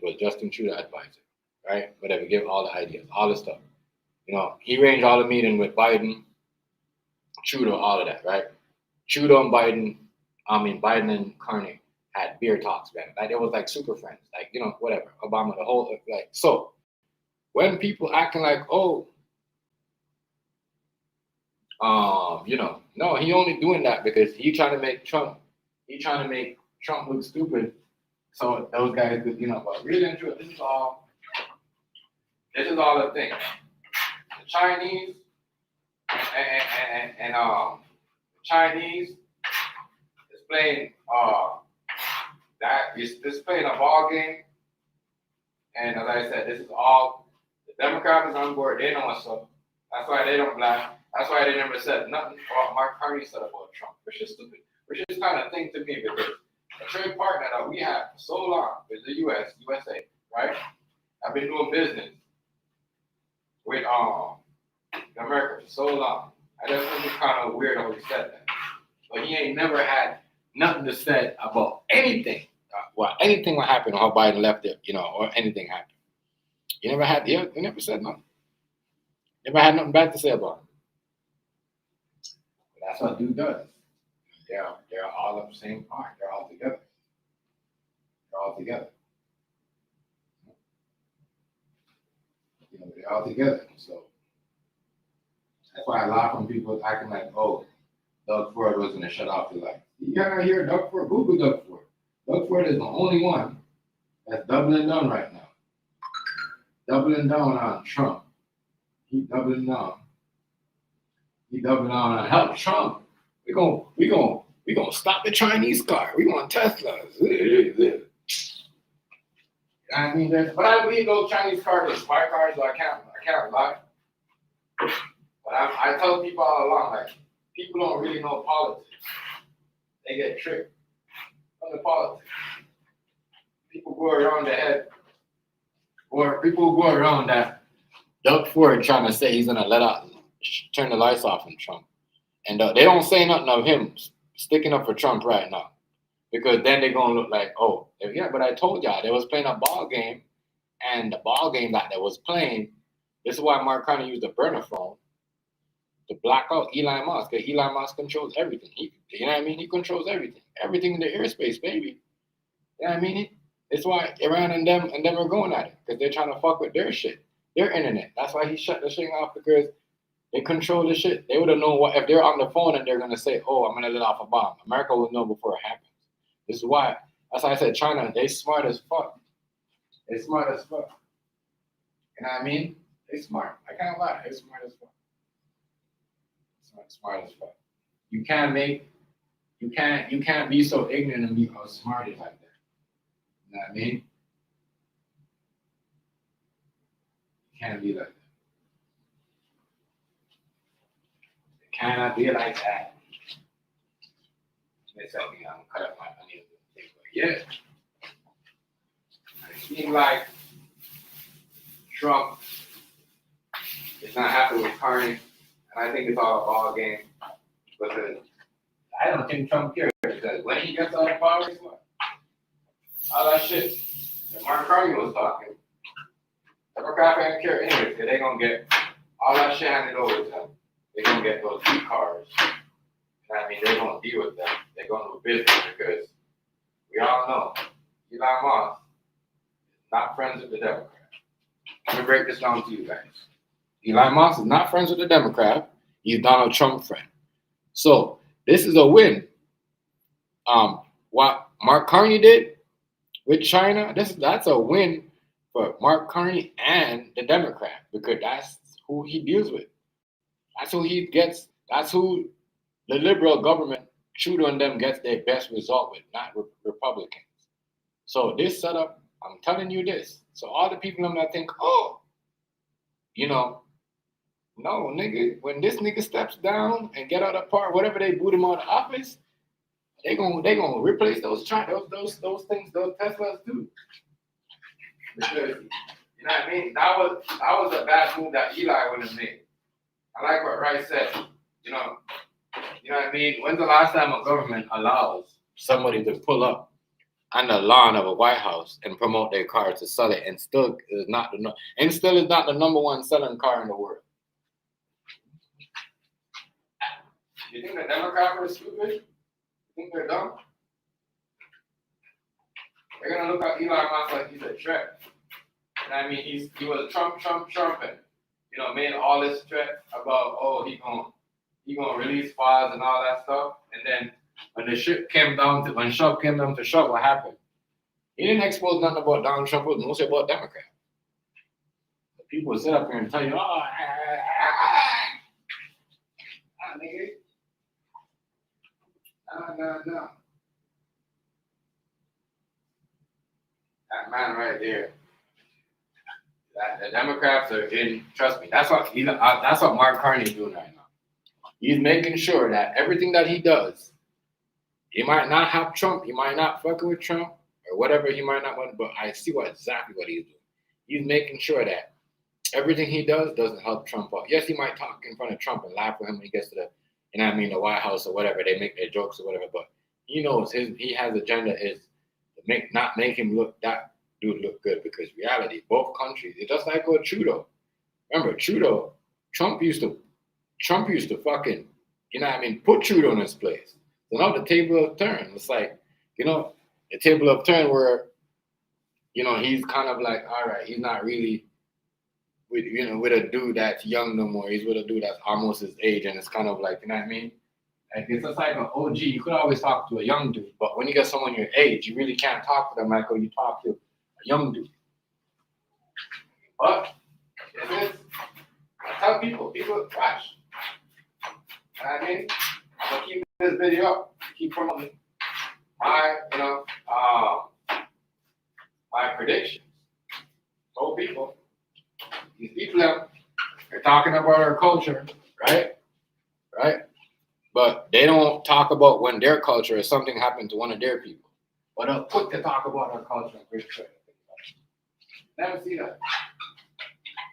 was Justin Trudeau advisor, right? Whatever, give all the ideas, all the stuff. He arranged all the meeting with Biden, Trudeau, all of that, right? Trudeau and Biden and Carney had beer talks, man. Like it was like super friends, like whatever. Obama, the whole like so. When people acting like, oh, no, he only doing that because he trying to make Trump look stupid. So those guys could, but really and truly, this is all the thing. The Chinese and Chinese is playing this playing a ball game, and as I said, this is all the Democrats on board. They know what's up. That's why they don't black. That's why they never said nothing about Mark Carney said about Trump, which is stupid. Which is kind of thing to me because a trade partner that we have for so long is the USA, right? I've been doing business with America for so long. I just think it's kind of weird how he said that. But he ain't never had nothing to say about anything. Anything will happen, or how Biden left it, or anything happened. He never said nothing. Never had nothing bad to say about him. But that's what dude does. They're all of the same part. They're all together. They're all together. They're all together. So that's why a lot of people acting like, oh, Doug Ford was going to shut off the light. You gotta hear Doug Ford. Google Doug Ford. Doug Ford is the only one that's doubling down right now. Doubling down on Trump. He doubling down. He doubling down on help Trump. We gonna stop the Chinese car. We want Teslas. I mean, but I believe those Chinese cars are spy cars, so I can't lie. But I tell people all along, like, people don't really know politics. They get tricked from the politics. People go around the head, or people go around that Doug Ford trying to say he's gonna turn the lights off on Trump, and they don't say nothing of him sticking up for Trump right now, because then they're gonna look like, oh, yeah, but I told y'all they was playing a ball game, and the ball game that they was playing. This is why Mark Carney used a burner phone to block out Elon Musk, because Elon Musk controls everything. You know what I mean? He controls everything in the airspace, baby. You know what I mean? It's why Iran and them are going at it, because they're trying to fuck with their shit, their internet. That's why he shut the thing off, because they control the shit. They would have known what if they're on the phone and they're gonna say, "Oh, I'm gonna let off a bomb." America will know before it happens. This is why. That's why I said China. They smart as fuck. They smart as fuck. You know what I mean? They smart. I can't lie. They smart as fuck. Smart as fuck. You can't be so ignorant and be smart like that. You know what I mean? You can't be like that. It cannot be like that. They tell me I'm gonna cut up my onions and things, but yeah. It seems like Trump is not happy with Carney. And I think it's all a ball game, because I don't think Trump cares, because when he gets out of power, guess what? All that shit that Mark Carney was talking, Democrats don't care anyway, because they're going to get all that shit handed over to them. They're going to get those new cars. And I mean, they're going to deal with them. They're going to do business, because we all know Elon Musk is not friends with the Democrats. Let me break this down to you guys. Elon Musk is not friends with the Democrat. He's Donald Trump friend. So this is a win. What Mark Carney did with China, that's a win for Mark Carney and the Democrat, because that's who he deals with. That's who he gets. That's who the liberal government, Trudeau and them, gets their best result with, not Republicans. So this setup, I'm telling you this. So all the people that think, oh, no, nigga, when this nigga steps down and get out of part, whatever they boot him out of office, they gonna replace those things, those Teslas too. Because you know what I mean? That was a bad move that Eli would have made. I like what Rice said. You know what I mean? When's the last time a government allows somebody to pull up on the lawn of a White House and promote their car to sell it, and still is not the number one selling car in the world. You think the Democrats are stupid? You think they're dumb? They're gonna look at Elon Musk like he's a threat. And I mean, he was trumping, made all this threat about he gonna release files and all that stuff. And then when shove came down to shove, what happened? He didn't expose nothing about Donald Trump. It was mostly about Democrats. The people sit up here and tell you, nigga. No. That man right there. The Democrats are in. Trust me. That's what Mark Carney's doing right now. He's making sure that everything that he does, he might not have Trump, he might not fucking with Trump or whatever, he might not want. But I see exactly what he's doing. He's making sure that everything he does doesn't help Trump out. Yes, he might talk in front of Trump and laugh with him when he gets to the White House or whatever. They make their jokes or whatever. But he knows he has agenda is to not make him look that dude look good, because reality, both countries, it's just like with Trudeau. Remember, Trump used to fucking, put Trudeau in his place. So now the table of turn. It's like, the table of turn where, he's kind of like, all right, he's not really with a dude that's young no more. He's with a dude that's almost his age, and it's kind of like, you know what I mean? Like, it's just like an OG. You could always talk to a young dude, but when you get someone your age, you really can't talk to them like you talk to a young dude. But it is. I tell people watch. You know what I mean? I'm gonna keep this video up, keep promoting my, my predictions. So these people are talking about our culture, right? But they don't talk about when their culture or something happened to one of their people. But they'll quick to talk about our culture. Never see that.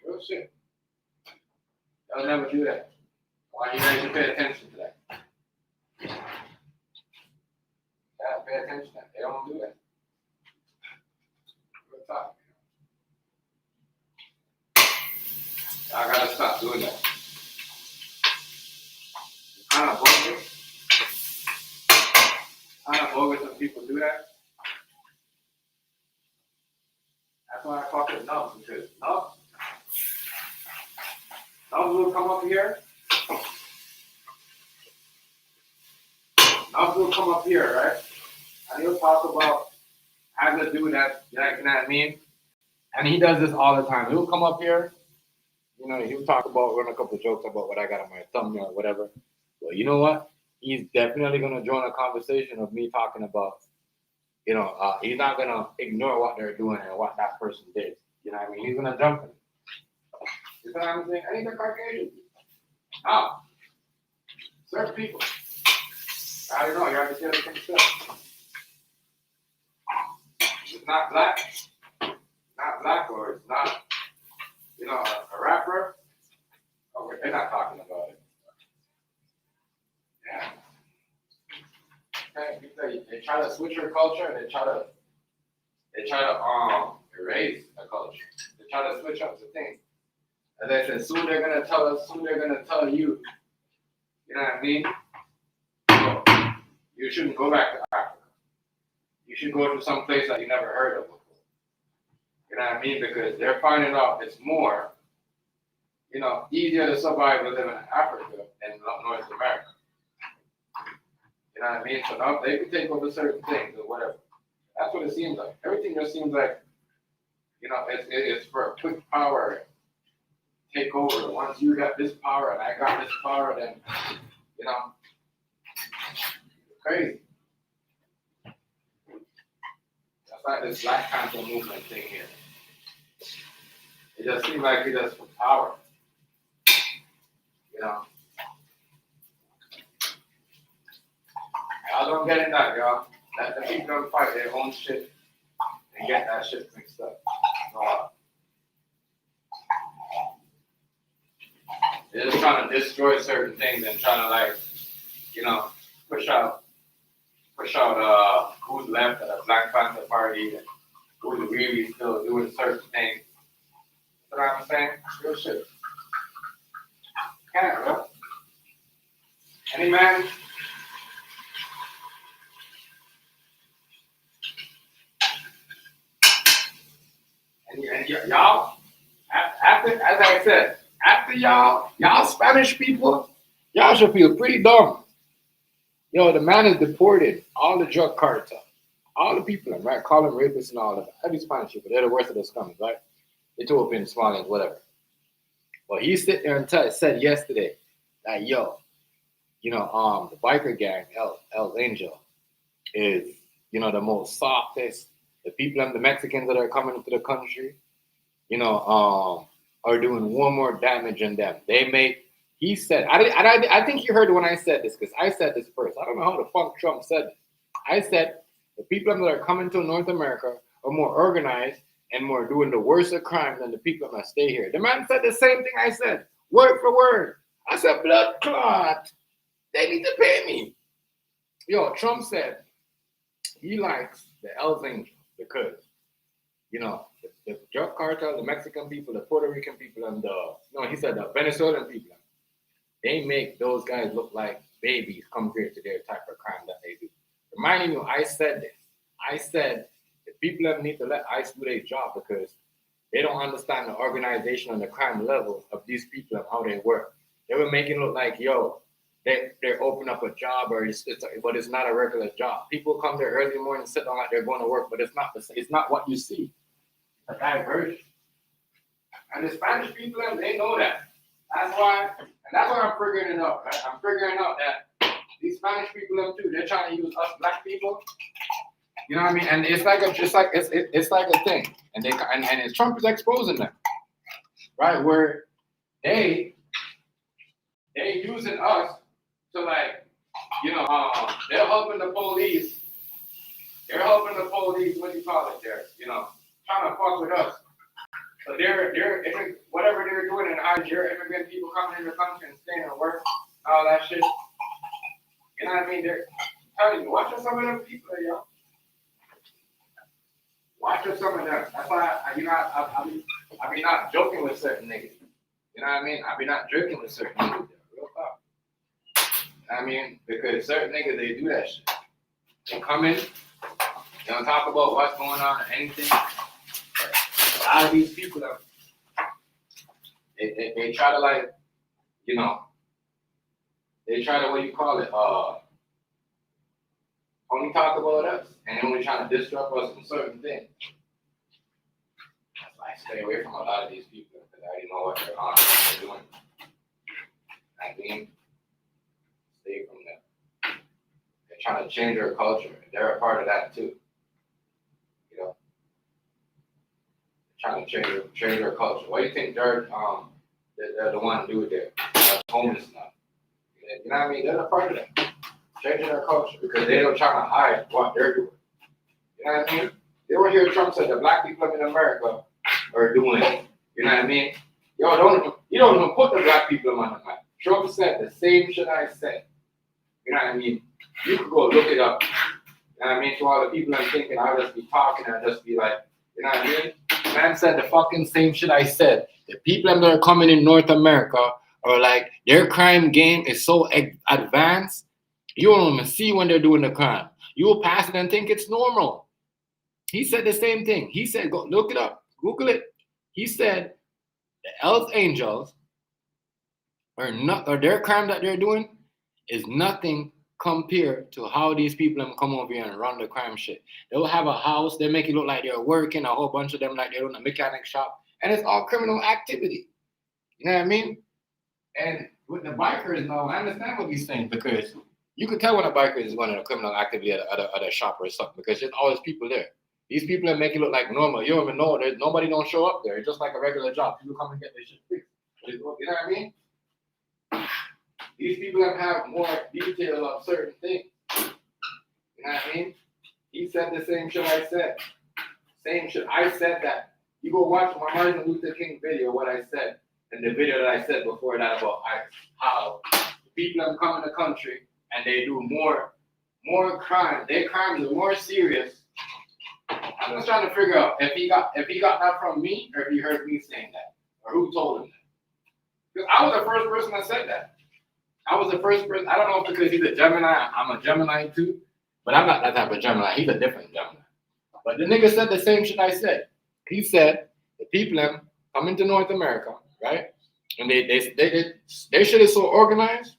Real shit. They'll never do that. Why you guys should pay attention to that? Yeah, pay attention to that. They don't do that. Real talk. I gotta stop doing that. It's kind of bogus when people do that. That's why I call it nubs, because nubs will come up here. Nubs will come up here, right? And he'll talk about as a dude that, you know what I mean? And he does this all the time. He'll come up here, he'll talk about, run a couple of jokes about what I got on my thumbnail or whatever. Well, you know what? He's definitely going to join a conversation of me talking about, he's not going to ignore what they're doing and what that person did. You know what I mean? He's going to jump in. You know what I'm saying? I need a Caucasian. Now, certain people. I don't know. You have to say the same stuff. It's not black. Or it's not, a rapper. Okay, they're not talking about it. Yeah. Okay, they try to switch your culture, and they try to erase a culture. They try to switch up the things. As I said, soon they're gonna tell us. Soon they're gonna tell you. You know what I mean? So you shouldn't go back to Africa. You should go to some place that you never heard of before. You know what I mean? Because they're finding out it's more, easier to survive living in Africa than North America. You know what I mean? So now they can take over certain things or whatever. That's what it seems like. Everything just seems like, it's for a quick power take over. Once you got this power and I got this power, then, crazy. That's like this Black Panther movement thing here. It just seems like it's just for power. Y'all don't get in that, y'all. Let the people fight their own shit and get that shit mixed up. They're just trying to destroy certain things and trying to push out who's left at the Black Panther Party and who's really still doing certain things. You know what I'm saying? Real shit. Can't, bro. Any man? And y'all, after, as I said, after y'all Spanish people, y'all should feel pretty dumb. The man is deported all the drug cartel, all the people, right? Call them rapists and all of that. Every Spanish people, they're the worst of those scummies, right? They threw up in Somalians, whatever. Well, he sit there and said yesterday that, the biker gang, El Angel, is, the most softest. The people and the Mexicans that are coming into the country, are doing one more damage than them. He said, I think you heard when I said this, because I said this first. I don't know how the fuck Trump said it. I said, the people that are coming to North America are more organized and more doing the worst of crime than the people that stay here. The man said the same thing I said, word for word. I said, blood clot. They need to pay me. Trump said he likes the Hells Angels because, the drug cartel, the Mexican people, the Puerto Rican people, and he said the Venezuelan people, they make those guys look like babies compared to their type of crime that they do. Reminding you, I said this. I said the people that need to let ICE do their job because they don't understand the organization and the crime level of these people and how they work. They were making it look like, they're opening up a job, but it's not a regular job. People come there early in the morning, sit down like they're going to work, but it's not the same. It's not what you see. It's a diversion. And the Spanish people, they know that. That's why I'm figuring it out. Right? I'm figuring out that these Spanish people, too, they're trying to use us black people. You know what I mean? And it's like a thing. And Trump is exposing them, right? Where they using us to they're helping the police. They're helping the police. What do you call it? There, trying to fuck with us. So they're whatever they're doing in Nigeria, immigrant people coming in the country and staying and work, all that shit. You know what I mean? They're telling you, watch some of them people, yo. Watch some of them. That's why I be not joking with certain niggas. You know what I mean? I be not joking with certain niggas. Real talk. I mean, because certain niggas, they do that shit. They come in, they don't talk about what's going on or anything. A lot of these people, they try to they try to, what you call it, only talk about us and only trying to disrupt us in certain things. That's why I stay away from a lot of these people because I already know what they're on, what they're doing. I mean, stay from them. They're trying to change their culture. They're a part of that too. They're trying to change their culture. What do you think they're the one to do it there? That's homeless now. You know what I mean? They're a part of that. Changing their culture because they don't try to hide what they're doing. You know what I mean? They were here. Trump said the black people in America are doing it. You know what I mean? You don't even put the black people on the map. Trump said the same shit I said. You know what I mean? You could go look it up. You know what I mean? To all the people I'm thinking, I'll just be talking and just be like, you know what I mean? Man said the fucking same shit I said. The people that are coming in North America are like, their crime game is so advanced, you don't even see when they're doing the crime. You will pass it and think it's normal. He said the same thing. He said, go look it up, Google it. He said the Hells Angels or their crime that they're doing is nothing compared to how these people come over here and run the crime shit. They'll have a house, they make it look like they're working, a whole bunch of them like they're in a mechanic shop, and it's all criminal activity. You know what I mean? And with the bikers, no, I understand what he's saying because you could tell when a biker is running a criminal activity at a shop or something because there's always people there. These people that make it look like normal. You don't even know. Nobody don't show up there. It's just like a regular job. People come and get their shit fixed. You know what I mean? These people have more detail of certain things. You know what I mean? He said the same shit I said. Same shit. I said that. You go watch my Martin Luther King video, what I said, and the video that I said before that about how people come in the country and they do more more crime. Their crimes are more serious. I'm just trying to figure out if he got that from me or if he heard me saying that or who told him that. Because I was the first person that said that. I was the first person. I don't know if because he's a Gemini. I'm a Gemini too, but I'm not that type of Gemini. He's a different Gemini. But the nigga said the same shit I said. He said the people them coming to North America, right? And they shit is so organized.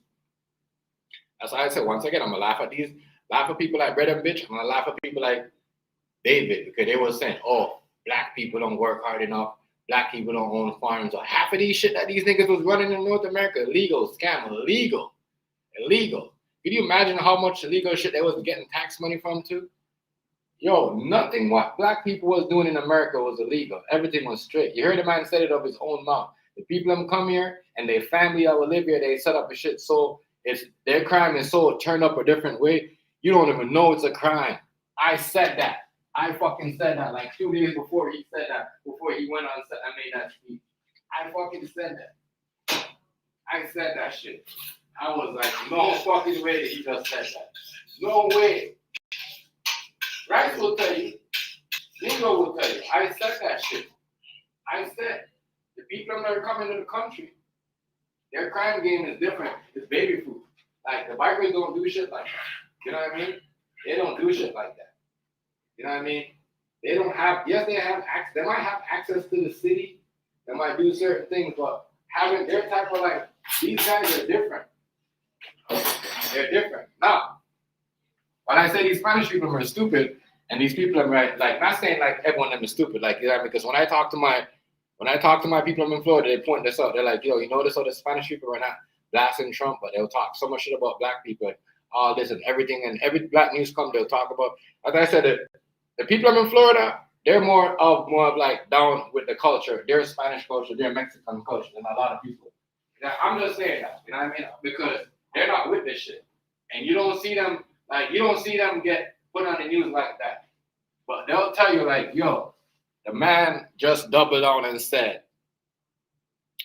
That's why I said once again, I'm gonna laugh at people like Red and Bitch. I'm gonna laugh at people like David because they were saying, oh, black people don't work hard enough. Black people don't own farms. Or half of these shit that these niggas was running in North America, illegal, scam, illegal. Can you imagine how much illegal shit they was getting tax money from too? Yo, nothing what black people was doing in America was illegal. Everything was straight. You heard the man said it of his own mouth. The people them come here and their family that will live here, they set up a shit so it's their crime is so turned up a different way. You don't even know it's a crime. I said that. I fucking said that like 2 days before he said that, before he went on set and made that speech. I fucking said that. I said that shit. I was like, no fucking way that he just said that. No way. Rice will tell you. Negro will tell you. I said that shit. I said the people that are coming to the country, their crime game is different. It's baby food. Like the bikers don't do shit like that. You know what I mean? They don't do shit like that. You know what I mean? They don't have, yes, they have access. They might have access to the city. They might do certain things, but having their type of like, these guys are different. They're different. Now, when I say these Spanish people are stupid, and these people are right, like not saying like everyone of them is stupid, like you know, because when I talk to my people in Florida, they point this out. They're like, yo, you notice how the Spanish people are not blasting Trump, but they'll talk so much shit about black people, all this and everything, and every black news come, they'll talk about. Like I said, the people in Florida, they're more of like down with the culture, their Spanish culture, their Mexican culture, than a lot of people. Yeah, I'm just saying that, you know what I mean? Because they're not with this shit, and you don't see them get put on the news like that. But they'll tell you like, yo, the man just doubled down and said,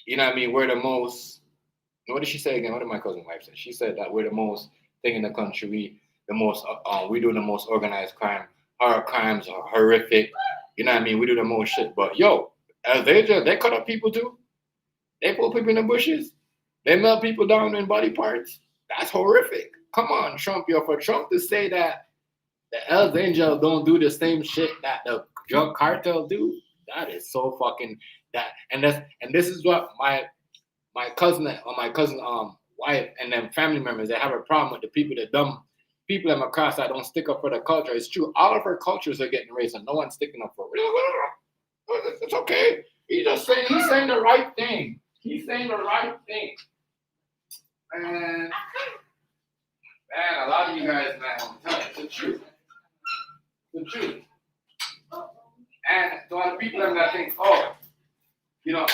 you know what I mean? We're the most. What did she say again? What did my cousin wife say? She said that we're the most thing in the country. We do the most organized crime. Our crimes are horrific. You know what I mean? We do the most shit. But yo, as they cut up people too. They put people in the bushes. They melt people down in body parts. That's horrific. Come on, Trump. Yo, for Trump to say that the Hells Angels don't do the same shit that the drug cartel do, that is so fucking that. And this is what my cousin wife and them family members, they have a problem with the people that dumb people in across that don't stick up for the culture. It's true. All of our cultures are getting raised and no one's sticking up for it. It's okay. He's saying the right thing. He's saying the right thing. Man, a lot of you guys, man, I'm telling you, it's the truth. The truth. And to all the people that think, oh, you know,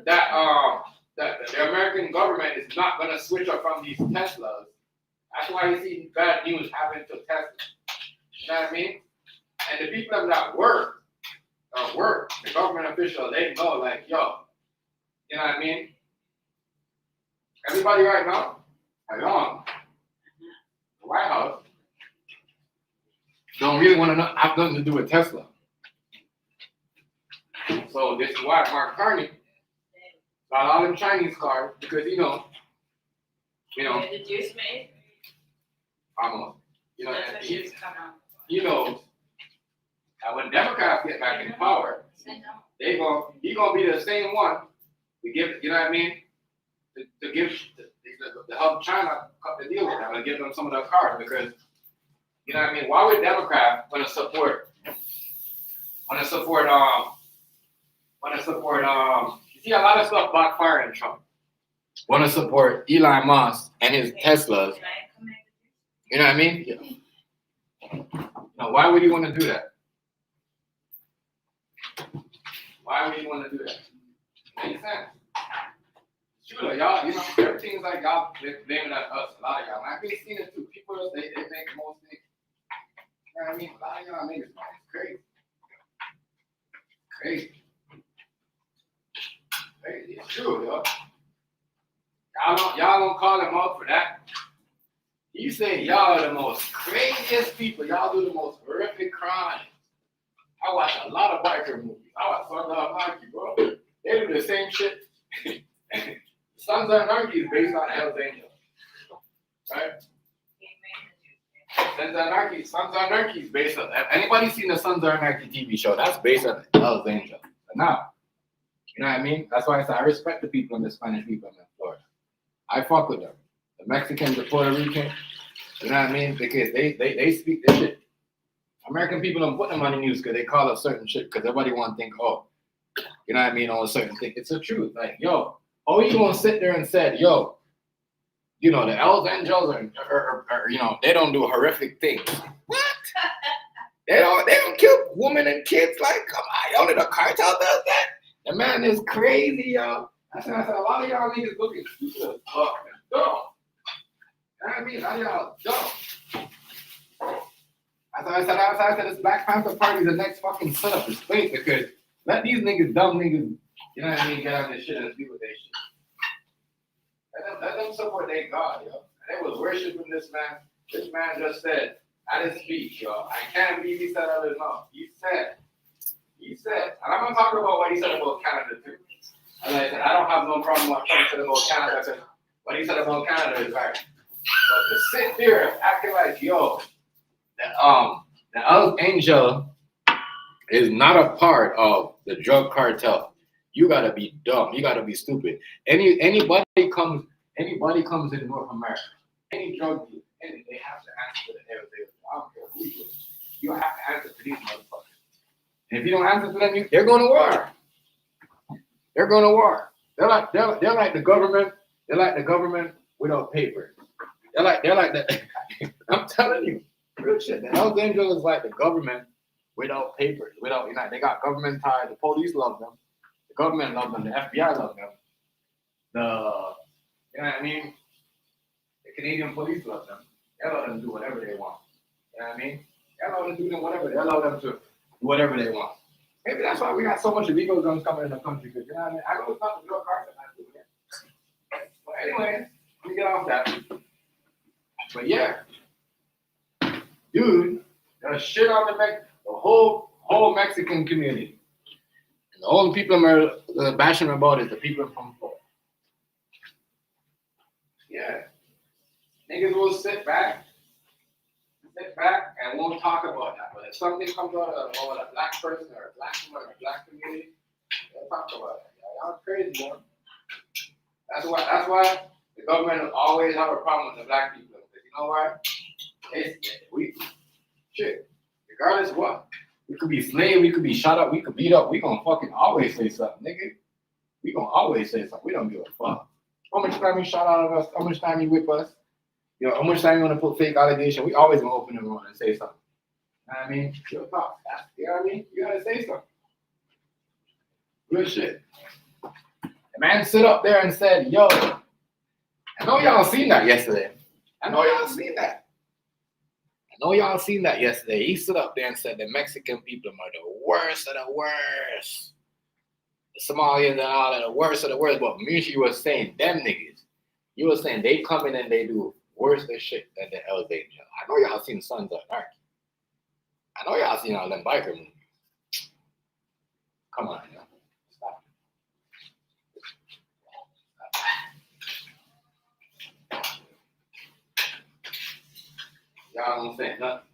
that the American government is not gonna switch up from these Teslas. That's why you see bad news happen to Tesla. You know what I mean? And the people that work, the government officials, they know, like, yo, you know what I mean? Everybody right now, the White House don't really want to have nothing to do with Tesla. So this is why Mark Carney got all them Chinese cars because you know. The juice made. Almost. You know, he knows that when Democrats get back in power, he gonna be the same one to give. You know what I mean? To give to help China cut the deal with them and give them some of their cars because. You know what I mean? Why would Democrats want to support you see a lot of stuff backfiring Trump. Want to support Elon Musk and his Teslas. You know what I mean? Yeah. Now, why would you want to do that? Why would you want to do that? Makes sense. Sure, y'all, you know, everything's like y'all blaming at us. A lot of y'all. I've been seeing it too. People, they make most things. You know what I mean? A lot of y'all niggas, man, it's crazy. Crazy. It's true, yo. Y'all don't call him out for that. You say y'all are the most craziest people. Y'all do the most horrific crimes. I watch a lot of biker movies. I watch Sons of Anarchy, bro. They do the same shit. Sons of Anarchy is based on Hell's Angels, right? Sons of Anarchy is based on. Anybody seen the Sons of Anarchy TV show? That's based on Hell's Angels. But now, you know what I mean? That's why I say I respect the people and the Spanish people in Florida. I fuck with them. The Mexicans, the Puerto Ricans, you know what I mean? Because they speak this shit. American people don't put them on the news because they call up certain shit because everybody want to think, oh, you know what I mean, on a certain thing. It's the truth. Like, yo, how you gonna sit there and say, yo, you know, the Hells Angels are, you know, they don't do horrific things. What? They don't kill women and kids. Like, come on, only the cartel does that. The man is crazy, yo. I said, a lot of y'all niggas looking stupid as fuck and dumb. You know what I mean? A lot of y'all dumb. I said this Black Panther party is the next fucking setup is fake because let these niggas, dumb niggas, you know what I mean, get on this shit and do what they shit. Let them support their God, yo. They was worshiping this man. This man just said at his speech, yo, I can't believe he said other no. He said, and I'm gonna talk about what he said about Canada too. As I said, I don't have no problem with what Trump said about Canada because what he said about Canada is right. But to sit there acting like, yo, the Hells Angel is not a part of the drug cartel. You gotta be dumb. You gotta be stupid. Anybody comes in North America, any drug dealer, they have to answer to the Hells Angels. I don't care who you are. You have to answer to these motherfuckers. And if you don't answer to them, they're going to war. They're going to war. They're like the government. They're like the government without papers. They're like the. I'm telling you, real shit. The Hells Angels is like the government without papers. Without, you know, they got government ties. The police love them. The government loves them. The FBI loves them. You know what I mean? The Canadian police love them. They allow them to do whatever they want. You know what I mean? They allow them to do them whatever. They allow them to do whatever they want. Maybe that's why we got so much illegal guns coming in the country. Because, you know what I mean? I know it's not the drug cartel. But anyway, let me get off that. But yeah, dude, there's shit on the whole Mexican community. And the only people I'm bashing about is the people from Florida. Yeah. Niggas will sit back and won't talk about that. But if something comes out of a black person or a black woman or a black community, they'll talk about it. Y'all crazy, man. That's why the government will always have a problem with the black people. Because you know why? Regardless of what. We could be slaved, we could be shot up, we could beat up, we gonna fucking always say something, nigga. We gonna always say something. We don't give a fuck. How much time you shot out of us, how much time you whip us, you know, how much time you wanna put fake allegation, we always gonna open the door and say something. You know what I mean? Real talk. You know what I mean? You gotta say something. Real shit. The man stood up there and said, yo, I know y'all seen that yesterday. He stood up there and said the Mexican people are the worst of the worst. The Somalians and all are the worst of the worst. But Michi was saying, them niggas, you were saying they come in and they do worse than shit than the Hells Angels. I know y'all seen Sons of Anarchy. I know y'all seen all them biker movies. Come on, y'all. Stop. Y'all don't say nothing.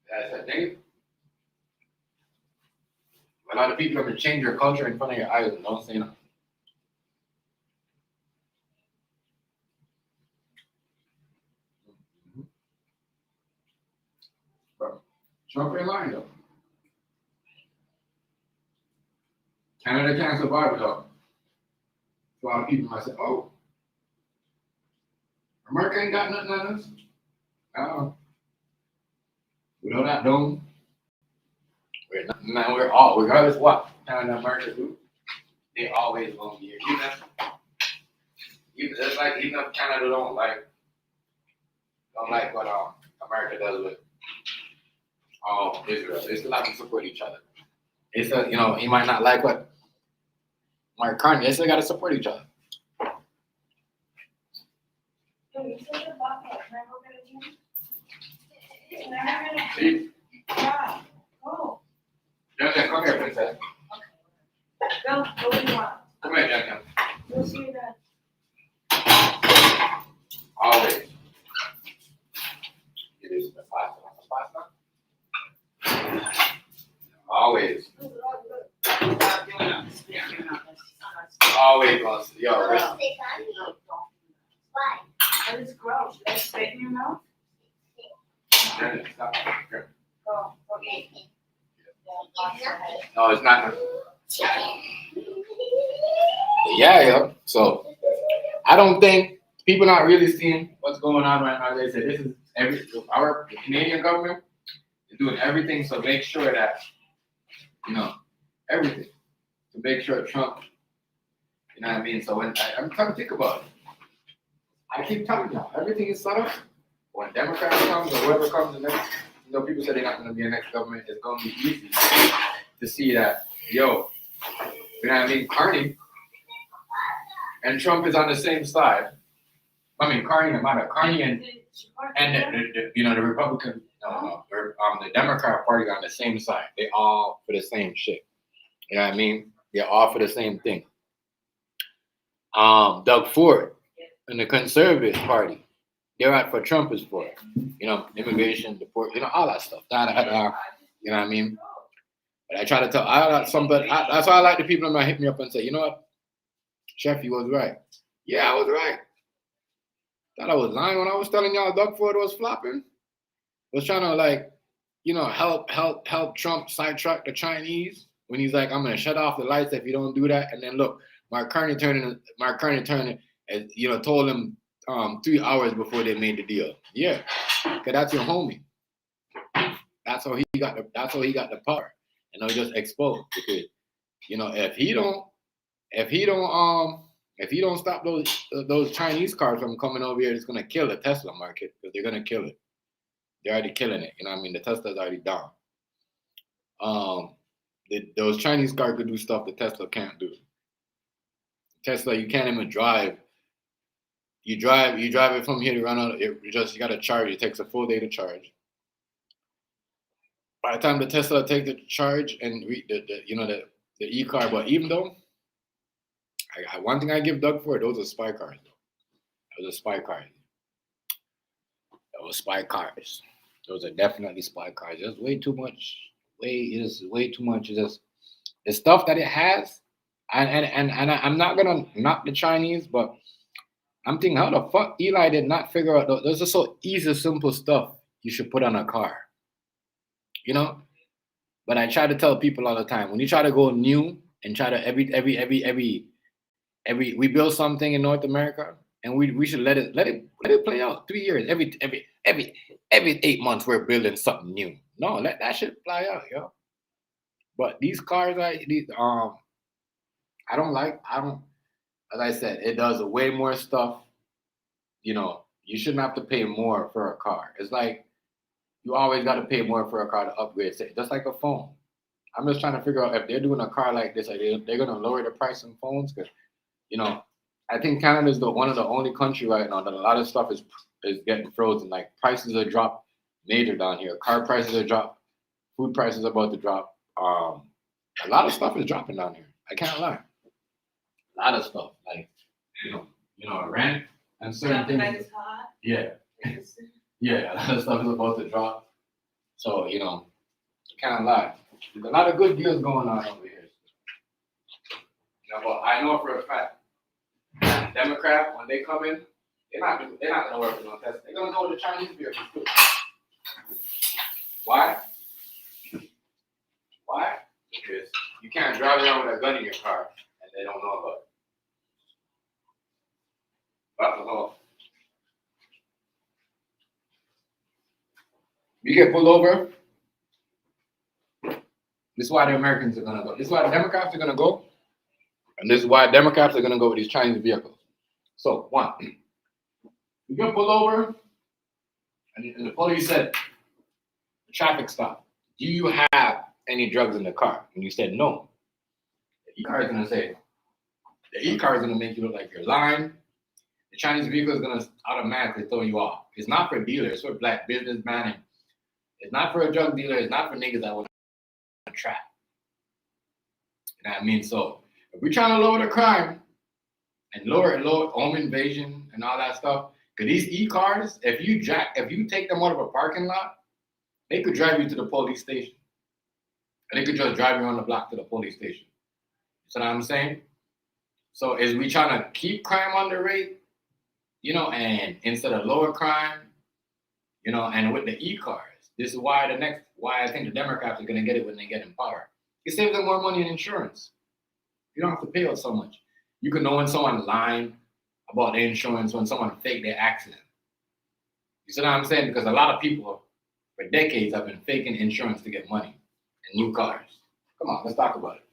That's a thing. A lot of people are going to change your culture in front of your eyes and don't say nothing. Bro, Trump ain't lying though. Canada can't survive without. A lot of people might say, oh, America ain't got nothing on us. Without that dome, we're all, regardless what Canada and America do, they always gonna be here. Even if Canada don't like what America does with Israel, they still have to support each other. It's a, he might not like what Mark Carney. They still got to support each other. See? Jen, come here, princess. Go, what do you want? Come here, Jen. We'll see you then. Always. It is the pasta. Always. Always wants yo. That is gross. Should I spit in your mouth? Jen, stop. Here. Go, okay. No, it's not. Yeah. So I don't think people not really seeing what's going on right now. They say this is our Canadian government is doing everything, so make sure that everything to make sure Trump. You know what I mean? So when I'm trying to think about it, I keep telling y'all everything is set up. When Democrats comes or whoever comes the next, people say they're not going to be a next government. It's going to be easy to see that, you know what I mean? Carney and Trump is on the same side. I mean, Carney and the Republican, the Democrat Party on the same side. They all for the same shit. You know what I mean? They're all for the same thing. Doug Ford and the Conservative Party, they're out for Trump is for, immigration, deport, all that stuff. You know what I mean? But I try to tell, that's why I like the people that hit me up and say, you know what, Chef, you was right. Yeah, I was right. Thought I was lying when I was telling y'all Doug Ford was flopping. Was trying to help Trump sidetrack the Chinese when he's like, I'm gonna shut off the lights if you don't do that. And then look, Mark Carney turned and told him 3 hours before they made the deal. Yeah, because that's your homie. That's how he got the power. And he just exposed because if he don't stop those Chinese cars from coming over here, it's gonna kill the Tesla market because they're gonna kill it. They're already killing it. You know what I mean? The Tesla's already down. Those Chinese cars could do stuff the Tesla can't do. Tesla, you can't even drive. You drive it from here to run out. You gotta charge. It takes a full day to charge. By the time the Tesla take the charge and the e-car, but even though, one thing I give Doug Ford, those are spy cars. Those are spy cars. Those spy cars. Those are definitely spy cars. There's way too much. Way too much. Just the stuff that it has, and I'm not gonna knock the Chinese, but I'm thinking, how the fuck Eli did not figure out those are so easy, simple stuff you should put on a car. But I try to tell people all the time, when you try to go new and try to we build something in North America and we should let it play out 3 years. Every 8 months we're building something new. No, let that shit play out, yo. But these cars, as I said, it does way more stuff. You shouldn't have to pay more for a car. It's like you always got to pay more for a car to upgrade. Just like a phone. I'm just trying to figure out if they're doing a car like this, they're going to lower the price on phones. Because, I think Canada is one of the only country right now that a lot of stuff is getting frozen. Like prices are dropped major down here. Car prices are dropped. Food prices are about to drop. A lot of stuff is dropping down here. I can't lie. A lot of stuff, like rent and certain things. Yeah, yeah, a lot of stuff is about to drop. So I can't lie. There's a lot of good deals going on over here. But I know for a fact, Democrat when they come in, they're not gonna work with no Tesla. They're gonna go with the Chinese vehicles too. Why? Because you can't drive around with a gun in your car and they don't know about it. That's the whole. You get pulled over. This is why the Americans are gonna go. This is why the Democrats are gonna go. And this is why Democrats are gonna go with these Chinese vehicles. So one, you get pulled over, and the police said, traffic stop. Do you have any drugs in the car? And you said no. The e-car is gonna say, the e-car is gonna make you look like you're lying. The Chinese vehicle is gonna automatically throw you off. It's not for dealers, it's for black businessmen. And it's not for a drug dealer. It's not for niggas that want to trap. You know what I mean? So if we're trying to lower the crime and lower home invasion and all that stuff, because these e-cars, if you take them out of a parking lot, they could drive you to the police station. And they could just drive you on the block to the police station. You know what I'm saying? So is we trying to keep crime under rate, and instead of lower crime, and with the e-cars, this is why I think the Democrats are gonna get it when they get in power. It saves them more money in insurance. You don't have to pay out so much. You can know when someone's lying about their insurance, when someone faked their accident. You see what I'm saying? Because a lot of people for decades have been faking insurance to get money and new cars. Come on, let's talk about it.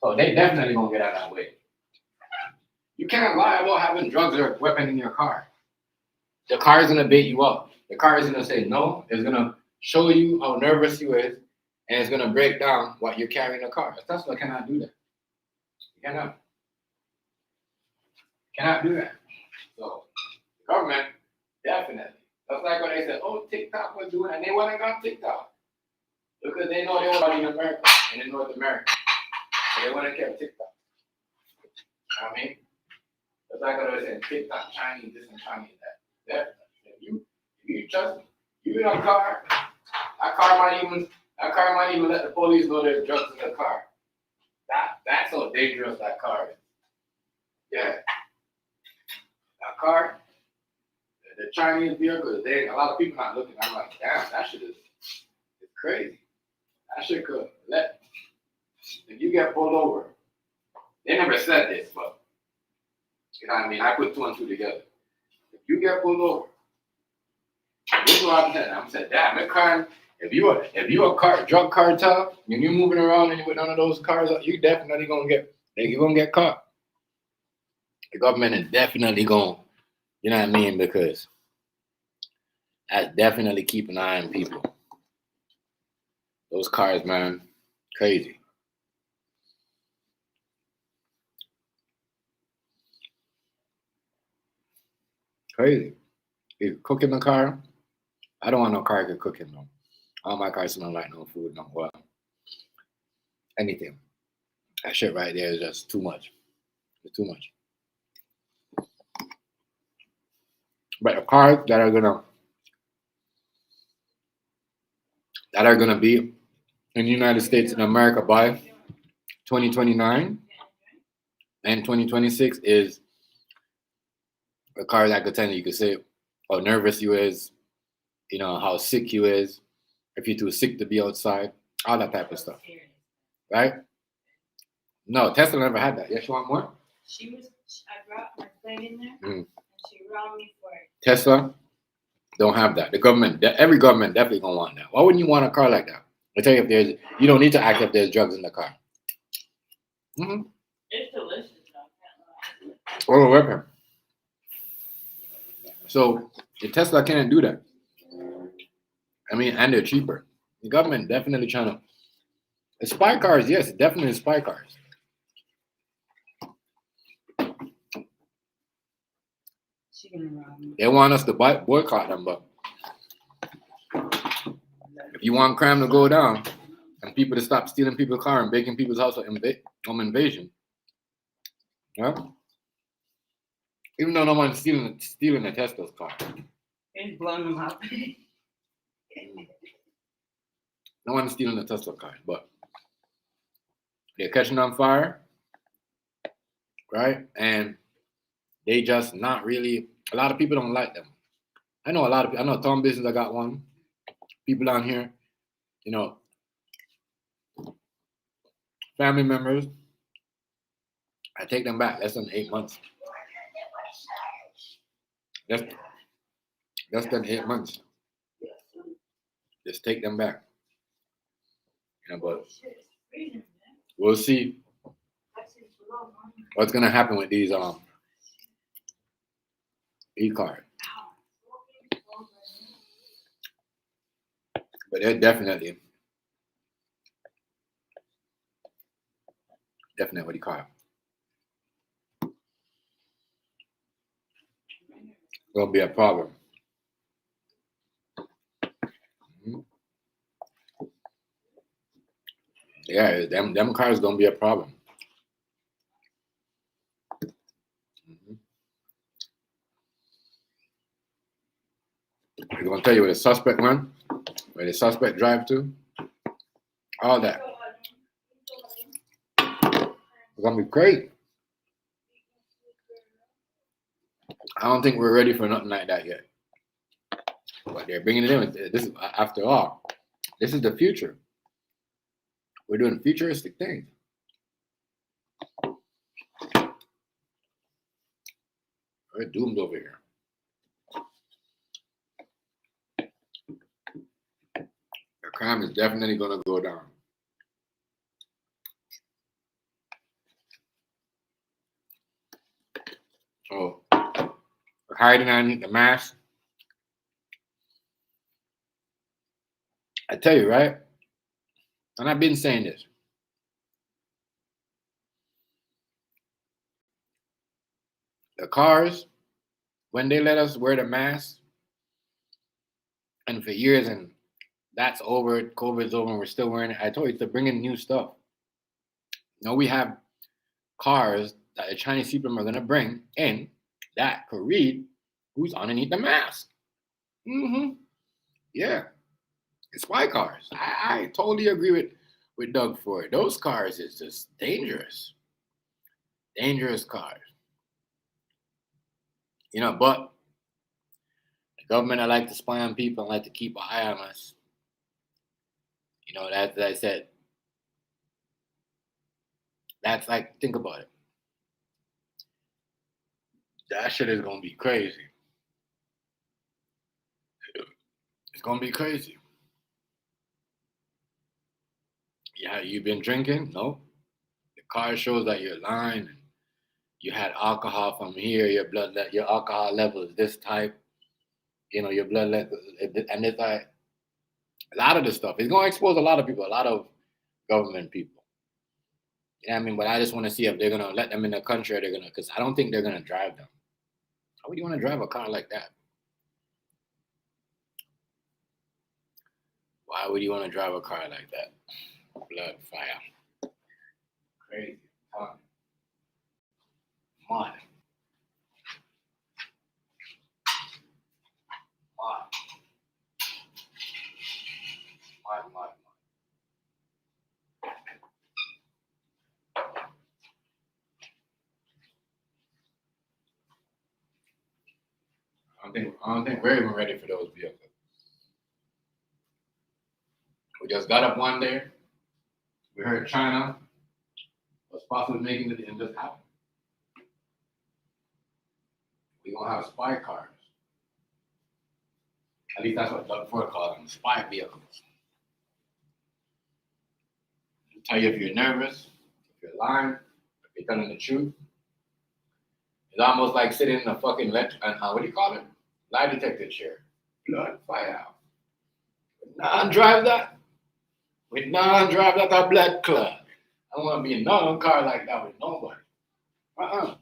So they definitely gonna get out of that way. You can't lie about having drugs or a weapon in your car. The car is gonna bait you up. The car is gonna say no. It's gonna show you how nervous you is, and it's gonna break down what you're carrying in the car. Tesla cannot do that. You cannot do that. So the government definitely. That's like when they said, "Oh, TikTok was doing," and they went and got TikTok because they know they want in America and in North America, so they want to keep TikTok. You know what I mean? That's like when they said TikTok Chinese this and Chinese that. Definitely. If you trust me, you in a car, that car might even let the police know there's drugs in the car. That's how dangerous that car is. Yeah. That car, the Chinese vehicles, a lot of people not looking. I'm like, damn, that shit is crazy. That shit could if you get pulled over, they never said this, but you know what I mean? I put two and two together. If you get pulled over, this is what I'm saying. I'm saying, damn, that crime. If you a drug cartel and you're moving around and you're with none of those cars, you definitely you're gonna get caught. The government is definitely gonna, you know what I mean, because I definitely keep an eye on people. Those cars, man, crazy. Crazy. You cook in the car. I don't want no car to cook in though. All my cars don't like no food, no oil, anything. That shit right there is just too much. It's too much. But the cars that are gonna be in the United States and America by 2029 and 2026 is a car that could tell you could say how nervous you is, how sick you is, if you're too sick to be outside, all that type of stuff. Right? No, Tesla never had that. Yes, you want more? I brought my plate in there, and she robbed me for it. Tesla don't have that. The government, every government definitely gonna want that. Why wouldn't you want a car like that? I tell you, you don't need to act if there's drugs in the car. Mm-hmm. It's delicious, though. Or a weapon. So the Tesla can't do that. I mean, and they're cheaper. The government definitely trying to. Spy cars, yes, definitely spy cars. They want us to boycott them, but if you want crime to go down and people to stop stealing people's car and breaking people's house home invasion, well, even though no one's stealing a Tesla's car, It's blowing them up. no one's stealing a Tesla car, but they're catching on fire, right? And they just not really. A lot of people don't like them. I know Tom Business. I got one. People down here, family members. I take them back less than 8 months. Less than 8 months. Just take them back. But we'll see what's gonna happen with these e-cards. But they're definitely Definitely car. Gonna be a problem. Mhm. Yeah, them cars gonna be a problem. Mhm. They're gonna tell you where the suspect went, where the suspect drive to, all that. It's gonna be crazy. I don't think we're ready for nothing like that yet. But they're bringing it in. This is, after all, this is the future. We're doing futuristic things. We're doomed over here. The crime is definitely gonna go down. So we're hiding underneath the mask. I tell you, right? And I've been saying this. The cars, when they let us wear the mask, and for years, and that's over, COVID's over, and we're still wearing it. I told you to bring in new stuff. Now we have cars that the Chinese people are gonna bring in that could read who's underneath the mask. Mm-hmm. Yeah. It's spy cars. I totally agree with Doug Ford. Those cars is just dangerous. Dangerous cars. But the government, I like to spy on people and like to keep an eye on us. That I said, that's like, think about it. That shit is gonna be crazy. It's gonna be crazy. Yeah, you've been drinking? No. The car shows that you're lying. You had alcohol from here. Your alcohol level is this type. Your blood level, and it's like a lot of this stuff. It's gonna expose a lot of people, a lot of government people. You know what I mean? But I just want to see if they're gonna let them in the country or they're gonna, because I don't think they're gonna drive them. How would you want to drive a car like that? Why would you want to drive a car like that? Blood, fire, crazy, fun, mud, mud, mud, mud. I don't think we're even ready for those vehicles. We just got up one day. We heard China was possibly making it, and just happened. We're gonna have spy cars. At least that's what Doug Ford calls them, spy vehicles. To tell you if you're nervous, if you're lying, if you're telling the truth. It's almost like sitting in a fucking what do you call it? Lie detector chair. Blood, fire. Non-drive that. With non-drive that a blood clot. I don't want to be in no car like that with nobody. You know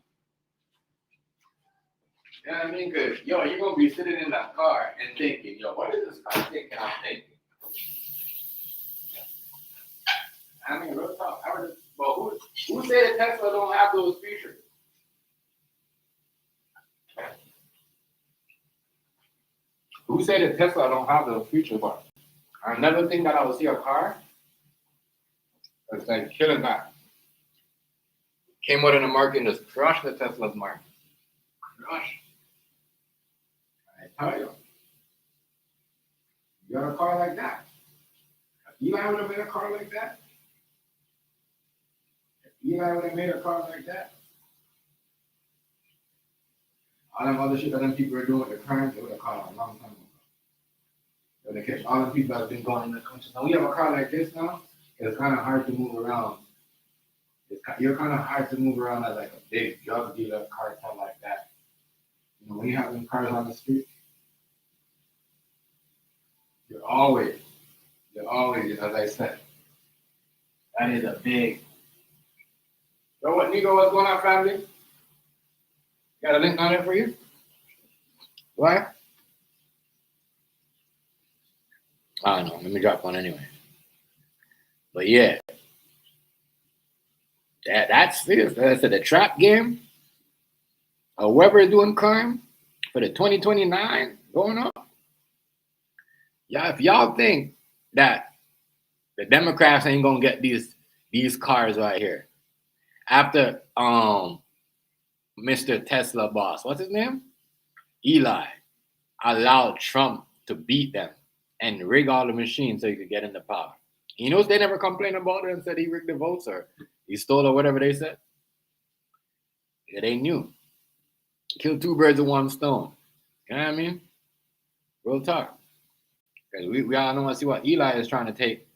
what I mean? Because, you're going to be sitting in that car and thinking, what is this car thinking I'm thinking? I mean, real talk. But who said that Tesla don't have those features? Who said that Tesla don't have those features? But I never think that I would see a car that's like killing that. Came out in the market and just crushed the Tesla's market. Crush. I tell you. You got a car like that? If Eli would have made a car like that? If Eli would have made a car like that? All them other shit that them people are doing with the current, they would have caught a long time ago. They would have catch all the people that have been going in the country. Now we have a car like this now, it's kind of hard to move around. You're kind of hard to move around as like a big drug dealer cartel like that. When you have them cars on the street, you're always, as I said, that is a big So what, Nico, what's going on, family? Got a link on there for you? Why? I don't know. Let me drop one anyway. But yeah, that's it. That's the trap game. Whoever is doing crime for the 2029 going up. Yeah, if y'all think that the Democrats ain't gonna get these cars right here after Mr. Tesla boss, what's his name? Eli allowed Trump to beat them and rig all the machines so he could get into power. You know, they never complained about it and said he rigged the votes or he stole or whatever they said. Yeah, they knew. Kill two birds with one stone. You know what I mean? Real talk. Because we all know and see what Eli is trying to take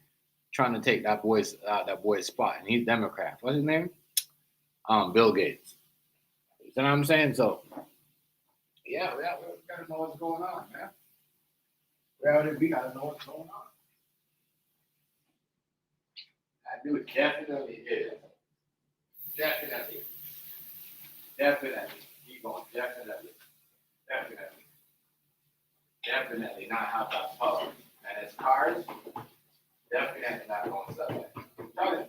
that boy's spot, and he's Democrat. What's his name? Bill Gates. You know what I'm saying? So yeah, we gotta know what's going on, man. We gotta know what's going on. That dude definitely is. Definitely. Keep going. Definitely not have that power. And his cars, definitely not going to sell that. Tell him,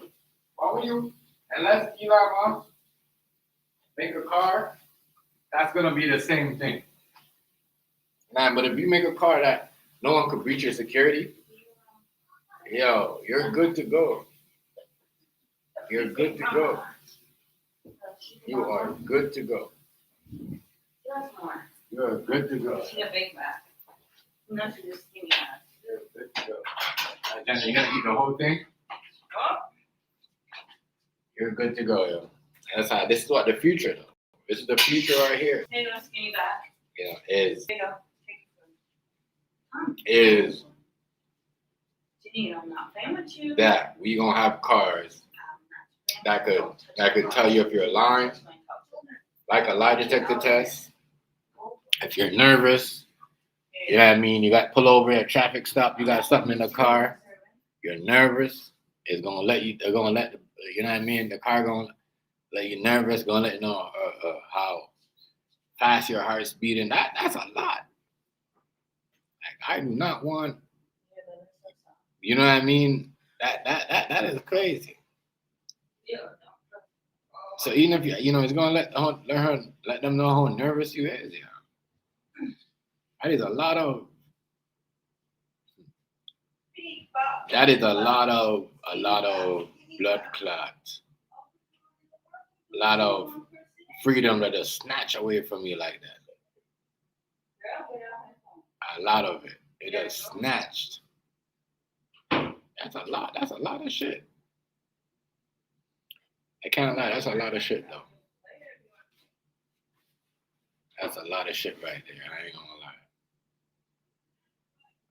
why would you, unless Elon Musk make a car, that's going to be the same thing. Man, but if you make a car that no one could breach your security, yo, you're good to go. You're good to go. You are good to go. You're good to go. She's a big bag. No, she's just skinny. You're good to go. Jenna, you gonna eat the whole thing? Oh. You're good to go, yo. That's how. This is what the future, though. This is the future right here. There you go, skinny bag. You know, is There you go. Janine, I'm not playing with you. that we gonna have cars that could tell you if you're lying, like a lie detector test. If you're nervous, you know what I mean? You got pull over at a traffic stop, you got something in the car, you're nervous, it's gonna let you, they're gonna let, you know what I mean? The car gonna let you nervous, gonna let you know how fast your heart's beating. That's a lot. Like, I do not want, you know what I mean? That is crazy. So even if you know, it's gonna let them know how nervous you is, you know. That is a lot of blood clots. A lot of freedom that just snatch away from you like that. A lot of it. It just snatched. That's a lot. That's a lot of shit. I can't lie. That's a lot of shit, though. That's a lot of shit right there. I ain't gonna lie.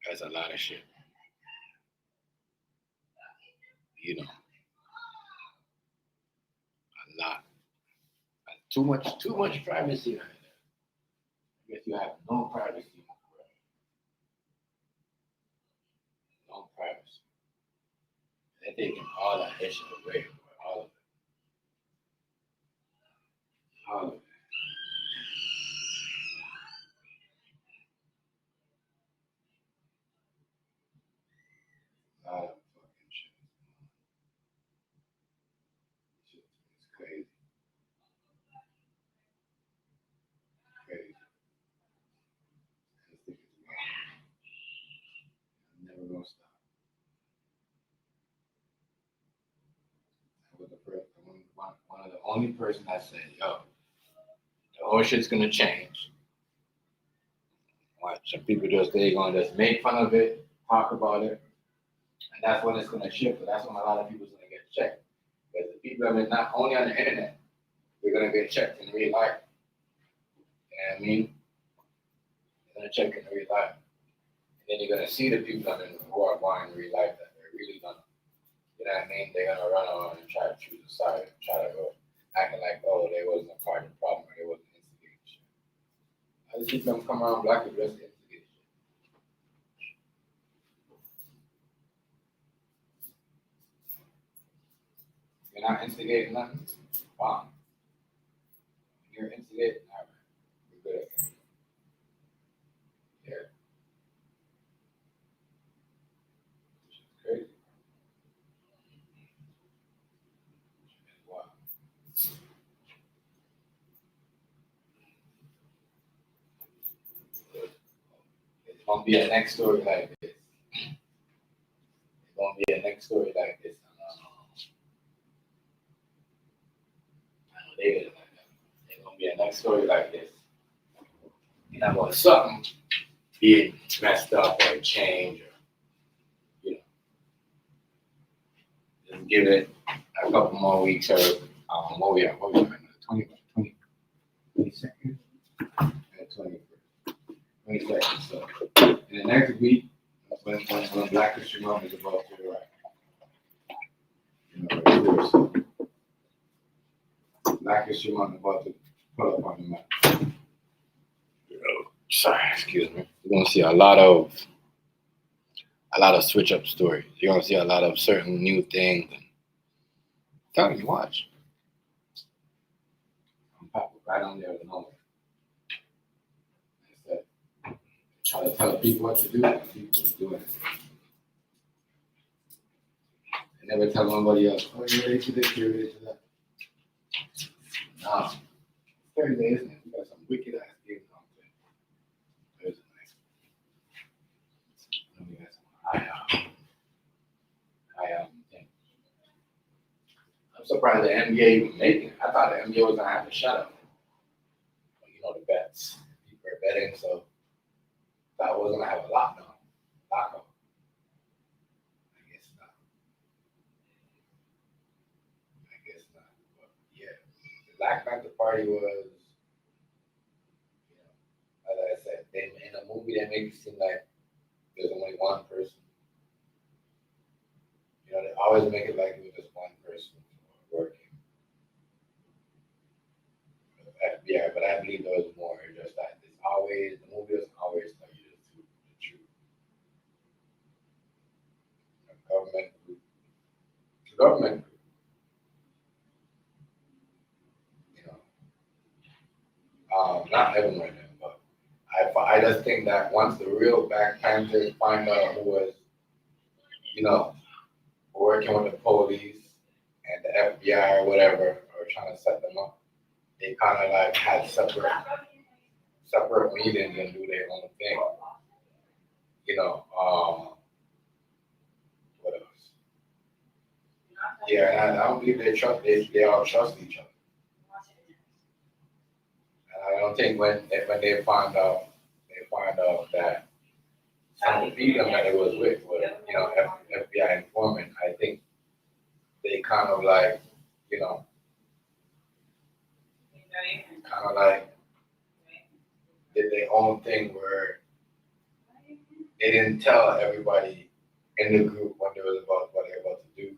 That's a lot of shit. You know, a lot. Too much privacy right there. I guess you have no privacy. No privacy. They're taking all that shit away. All of it. All of it. A lot of fucking shit. It's crazy. Crazy. This thing is wild. I'm never gonna stop. I was one of the only person that said, yo, the whole shit's gonna change. Watch. Some people they gonna just make fun of it, talk about it, and that's when it's gonna shift. But that's when a lot of people's gonna get checked. Because the people, I mean, not only on the internet, they're gonna get checked in real life. You know what I mean? They're gonna check in real life. And then you're gonna see the people, I mean, who are going in real life that they're really gonna, you know what I mean? They're gonna run around and try to choose a side, try to go acting like, oh, they wasn't a part of the problem or they wasn't instigating shit. I just see them come around black and just instigate shit. You're not instigating nothing. Wow. You're insulated. All right. We're good. Yeah. It's crazy. Wow. It's gonna be a next story like this. It's gonna be a next story like this. I know they did it like that. It's gonna be a next story like this. You know, about something being messed up or change, or you know, just give it a couple more weeks or what we at? 20, 20 seconds? Yeah, 20 seconds. So in the next week, when Black History Month is about to arrive, so Black History Month is about to put up on the map. Sorry, excuse me. You're gonna see a lot of switch up stories. You're gonna see a lot of certain new things. Tell you, watch. I'm popping right on there at the moment. Instead, try to tell people what to do, and people are doing it. I never tell nobody else, oh, you're ready to this, you're ready to that. Nah, 30 days, isn't it? We got some wicked ass games on today. There's a nice one. We got some thing. I'm surprised the NBA even making it. I thought the NBA was gonna have to shut up. You know, the bets. People are betting, so that was gonna have a lockdown. Lockout. I guess not. But yeah, the Black Panther Party was, you know, as I said, in a movie they make it seem like there's only one person. You know, they always make it like it was just one person working. Yeah, but I believe there was more. Just that it's always the movie doesn't always tell you the truth. The government, you know, not everyone, but I just think that once the real Black Panthers find out who was, you know, working with the police and the FBI or whatever, or trying to set them up, they kind of like had separate meetings and do their own thing. You know, what else? Yeah, and I don't believe they all trust each other. And I don't think when they find out that some of the people that it was with was, you know, FBI informant, I think they kind of like, you know, kind of like did their own thing where they didn't tell everybody in the group what they was about, what they were about to do.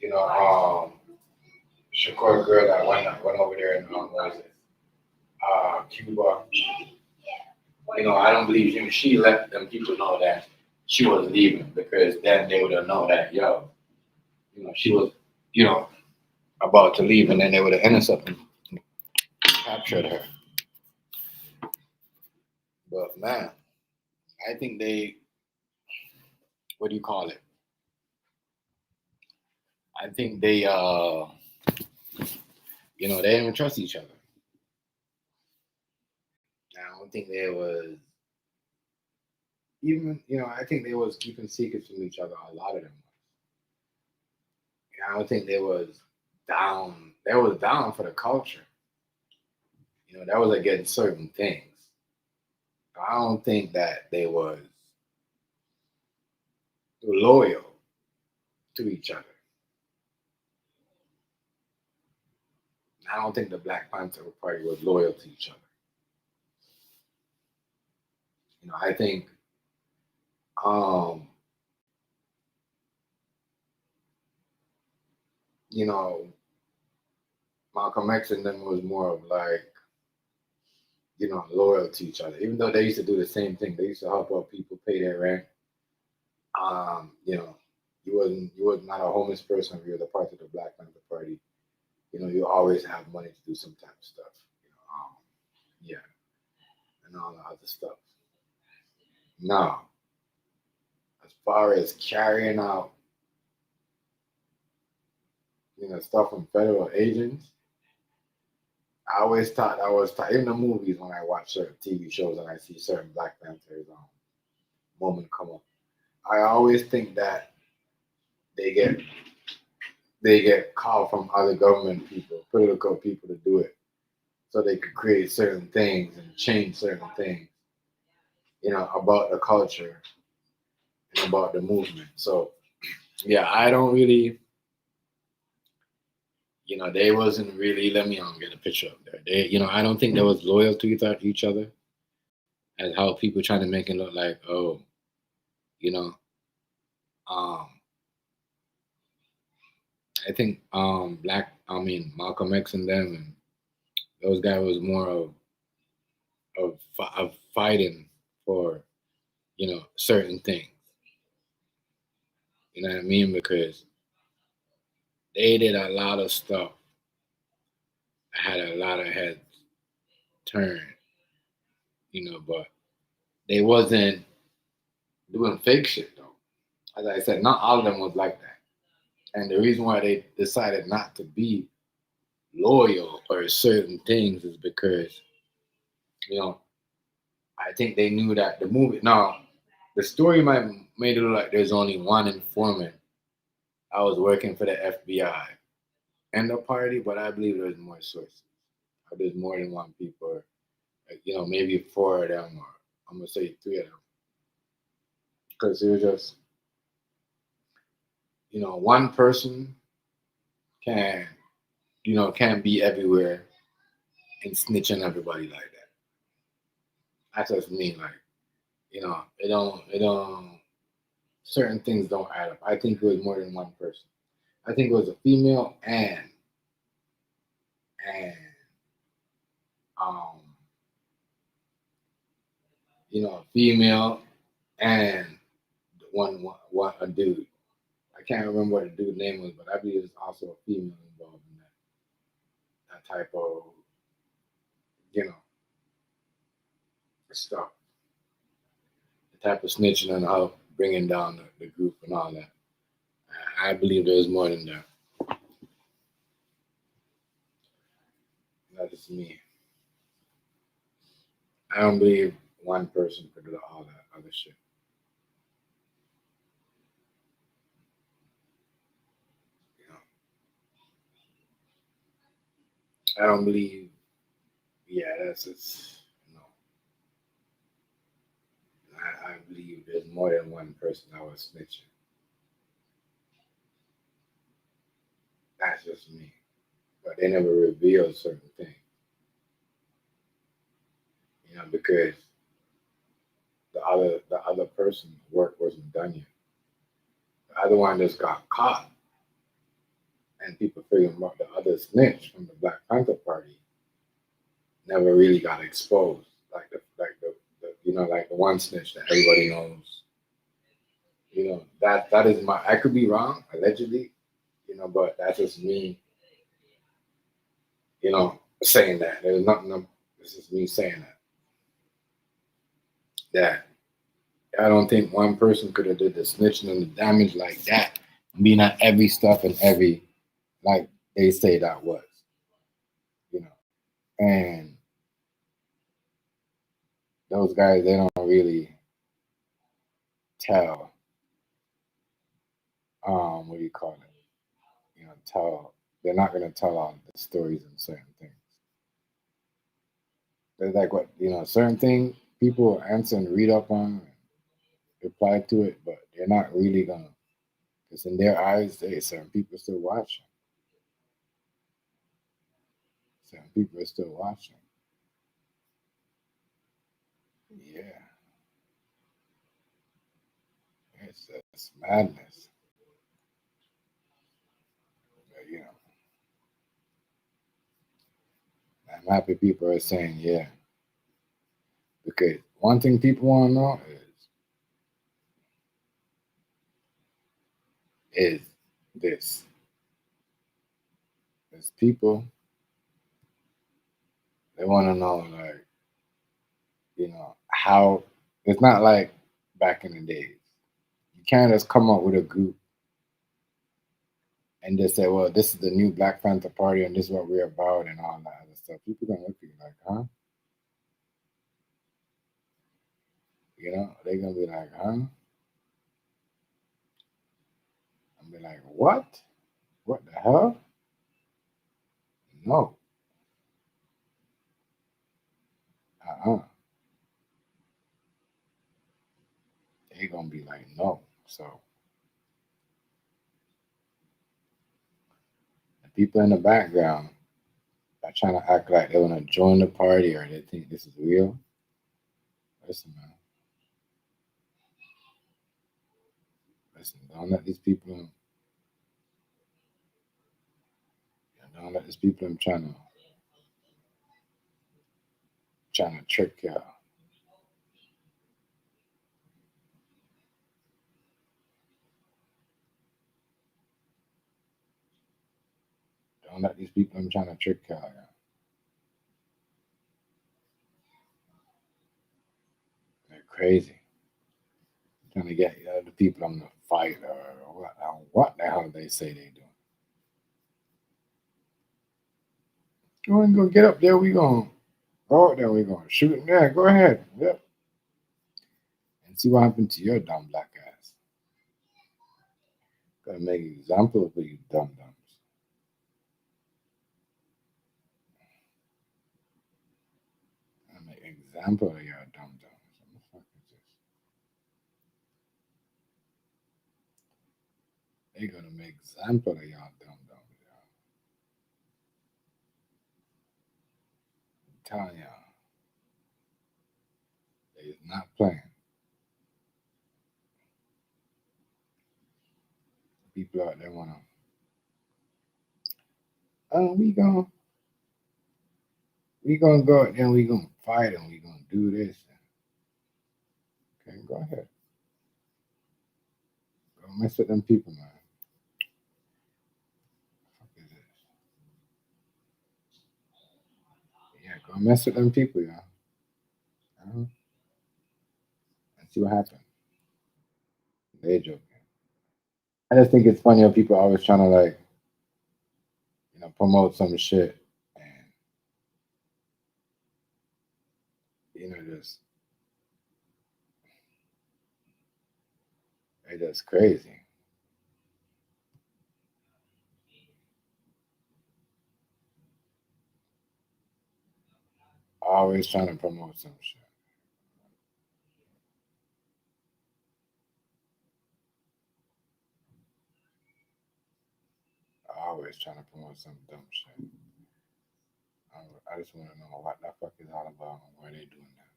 You know, Shakur girl that went over there and what is it? Cuba. You know, I don't believe she let them people know that she was leaving, because then they would have known that, yo, you know, she was, you know, about to leave, and then they would have intercepted and captured her. But man, I think they, what do you call it? I think they, you know, they didn't even trust each other. I don't think they was even, you know, I think they was keeping secrets from each other. A lot of them. I don't think they was down. They was down for the culture. You know, that was against certain things. I don't think that they was loyal to each other. I don't think the Black Panther Party was loyal to each other. You know, I think um, you know, Malcolm X and them was more of like, you know, loyal to each other. Even though they used to do the same thing, they used to help out people pay their rent. You know, you was not a homeless person if you're the part of the Black Panther Party. You always have money to do some type of stuff. Yeah, and all the other stuff. Now, as far as carrying out, stuff from federal agents, I always thought in the movies when I watch certain TV shows and I see certain Black Panthers moment come up. I always think that they get they get called from other government people, political people to do it, so they could create certain things and change certain things, about the culture and about the movement. So yeah, I don't really, they wasn't really. Let me get a picture up there. I don't think they was loyal to each other, as how people trying to make it look like, oh, you know, um, I think Malcolm X and them and those guys was more of fighting for certain things. You know what I mean? Because they did a lot of stuff. I had a lot of heads turn, but they wasn't doing fake shit though. As I said, not all of them was like that. And the reason why they decided not to be loyal or certain things is because, you know, I think they knew that the movie. Now, the story might made it look like there's only one informant. I was working for the FBI and the party, but I believe there's more sources. There's more than one people. Maybe four of them, or I'm gonna say three of them, because it was just, one person can, can't be everywhere and snitch on everybody like that. That's just me. Like, it don't. Certain things don't add up. I think it was more than one person. I think it was a female and um, a female and one a dude. I can't remember what the dude's name was, but I believe there's also a female involved in that type of you know stuff, the type of snitching and how bringing down the group and all that. I believe there's more than that. That is me. I don't believe one person could do all that other shit. You know, I don't believe. Yeah, that's just no. I believe there's more than one person that was snitching. That's just me. But they never revealed certain things. Because the other person's work wasn't done yet. The other one just got caught, and people figuring out the other snitch from the Black Panther Party never really got exposed, like the one snitch that everybody knows. That is my. I could be wrong, allegedly, but that's just me, saying that. There's nothing. This is me saying that I don't think one person could have did the snitching and the damage like that, being at every stuff and every like they say that was, you know. And those guys, they don't really tell. What do you call it? Tell. They're not gonna tell all the stories and certain things. They're like what certain things people answer and read up on, and reply to it, but they're not really gonna. Because in their eyes, certain people are still watching. Certain people are still watching. Yeah, it's madness. But, I'm happy people are saying yeah. Because one thing people want to know is is this: there's people, they want to know, like, how it's not like back in the days. You can't just come up with a group and just say, well, this is the new Black Panther Party and this is what we're about and all that other stuff. People gonna look at you like, huh? They're gonna be like, huh? And be like, what? What the hell? No. Uh-uh. They're gonna be like, no. So the people in the background are trying to act like they wanna join the party or they think this is real. Listen, man. Listen, don't let these people trying to trick y'all. Don't let these people trying to trick y'all. They're crazy. Trying to get the people on the fight or what the hell they say they do. Go and go get up there. We going go up there. We going to shoot him there. Go ahead. Yep. And see what happened to your dumb black ass. Gotta make an example of you dumb dumbs. Gotta make an example of your dumb dumbs. What the fuck is this? They gonna make example of y'all dumb dumbs, y'all. I'm telling y'all, they is not playing. People out there wanna, oh, we gonna go out there and we gonna fight and we gonna do this. Okay, go ahead. Go mess with them people, man. What the fuck is this? Yeah, go mess with them people, y'all. Uh-huh. And see what happens. They joking. I just think it's funny how people are always trying to like, promote some shit and just they just crazy. Always trying to promote some shit. Always trying to promote some dumb shit. I just want to know what the fuck is all about and why they doing that.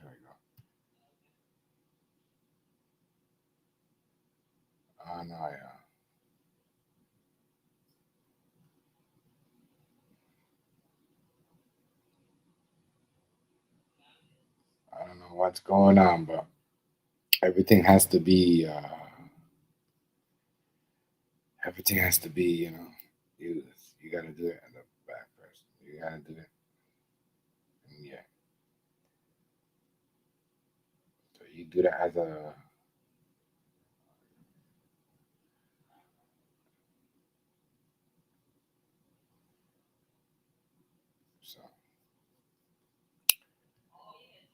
There we go. Oh no, yeah. I don't know what's going on, but everything has to be. Everything has to be. You got to do it in the back person. You got to do it. And yeah. So you do that as a. So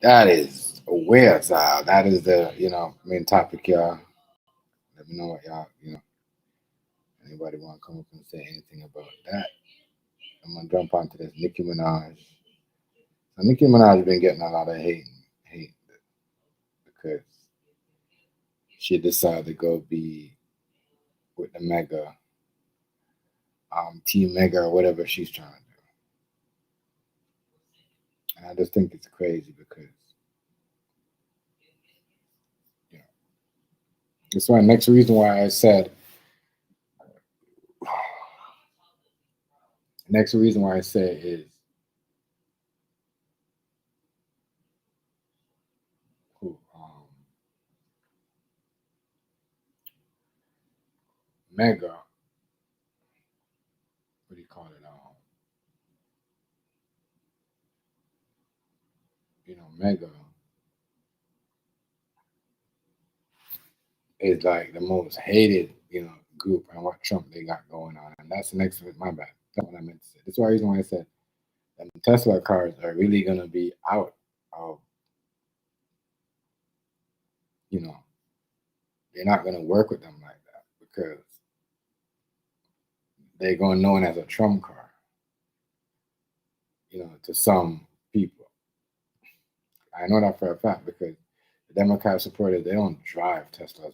that is where that is the main topic, y'all. Let me know what y'all anybody want to come up and say anything about that. I'm gonna jump onto this Nicki Minaj. So Nicki Minaj been getting a lot of hate because she decided to go be with the Mega, Team Mega or whatever she's trying to do. And I just think it's crazy because you know that's why next reason why I said next reason why I say is who mega, what do you call it? Mega is like the most hated, group and what Trump they got going on. And that's the next my bad. That's what I meant to say. That's why reason why I said the Tesla cars are really gonna be out of, you know, they're not gonna work with them like that because they're going known as a Trump car, to some people. I know that for a fact because the Democrat supporters they don't drive Teslas over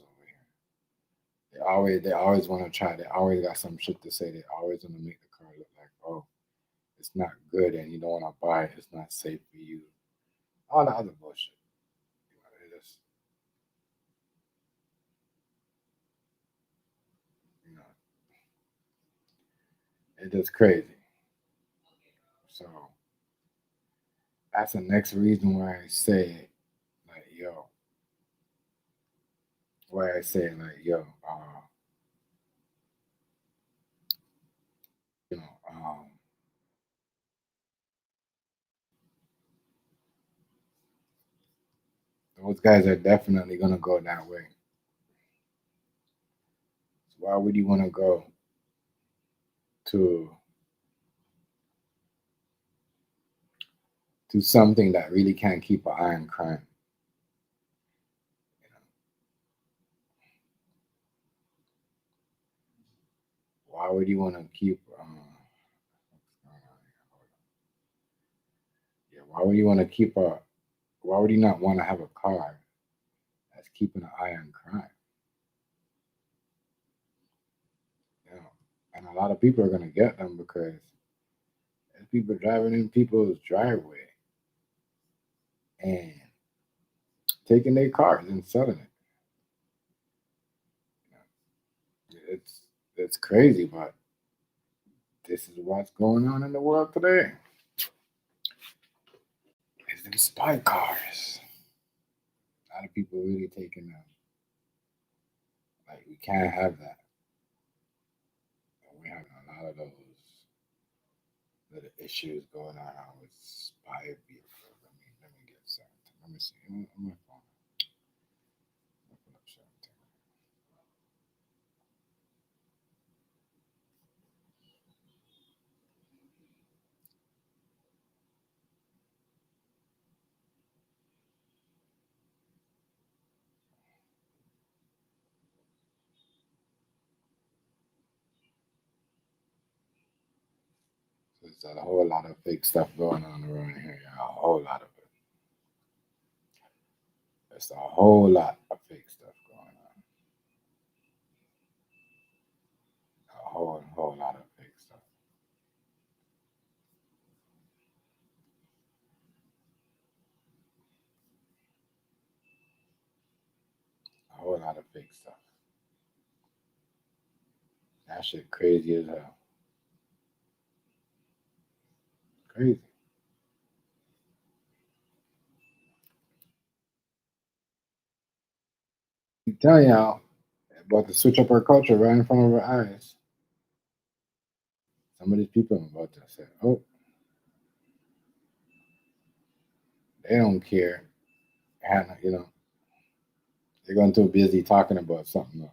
here. They always want to try. They always got some shit to say. They always want to make the car look like, oh, it's not good and you don't want to buy it. It's not safe for you. All the other bullshit. It just, you know, it's just crazy. So that's the next reason why I say, like, yo, you know, those guys are definitely gonna go that way. So why would you want to go to something that really can't keep an eye on crime? You know, why would you want to keep? Yeah, why would you want to keep a? Why would you not want to have a car that's keeping an eye on crime? You know, and a lot of people are gonna get them because there's people driving in people's driveway and taking their cars and selling it. It's crazy, but this is what's going on in the world today. It's them spy cars. A lot of people really taking them. Like we can't have that. And we have a lot of those little issues going on with spy vehicles. Let me get something. Let me see. On my phone. Open up something. So there's a whole lot of fake stuff going on around here. A whole lot of it. There's a whole lot of fake stuff going on. A whole lot of fake stuff. A whole lot of fake stuff. That shit crazy as hell. Crazy. I'm telling y'all about to switch up our culture right in front of our eyes. Some of these people are about to say, oh, they don't care. And, they're going too busy talking about something else.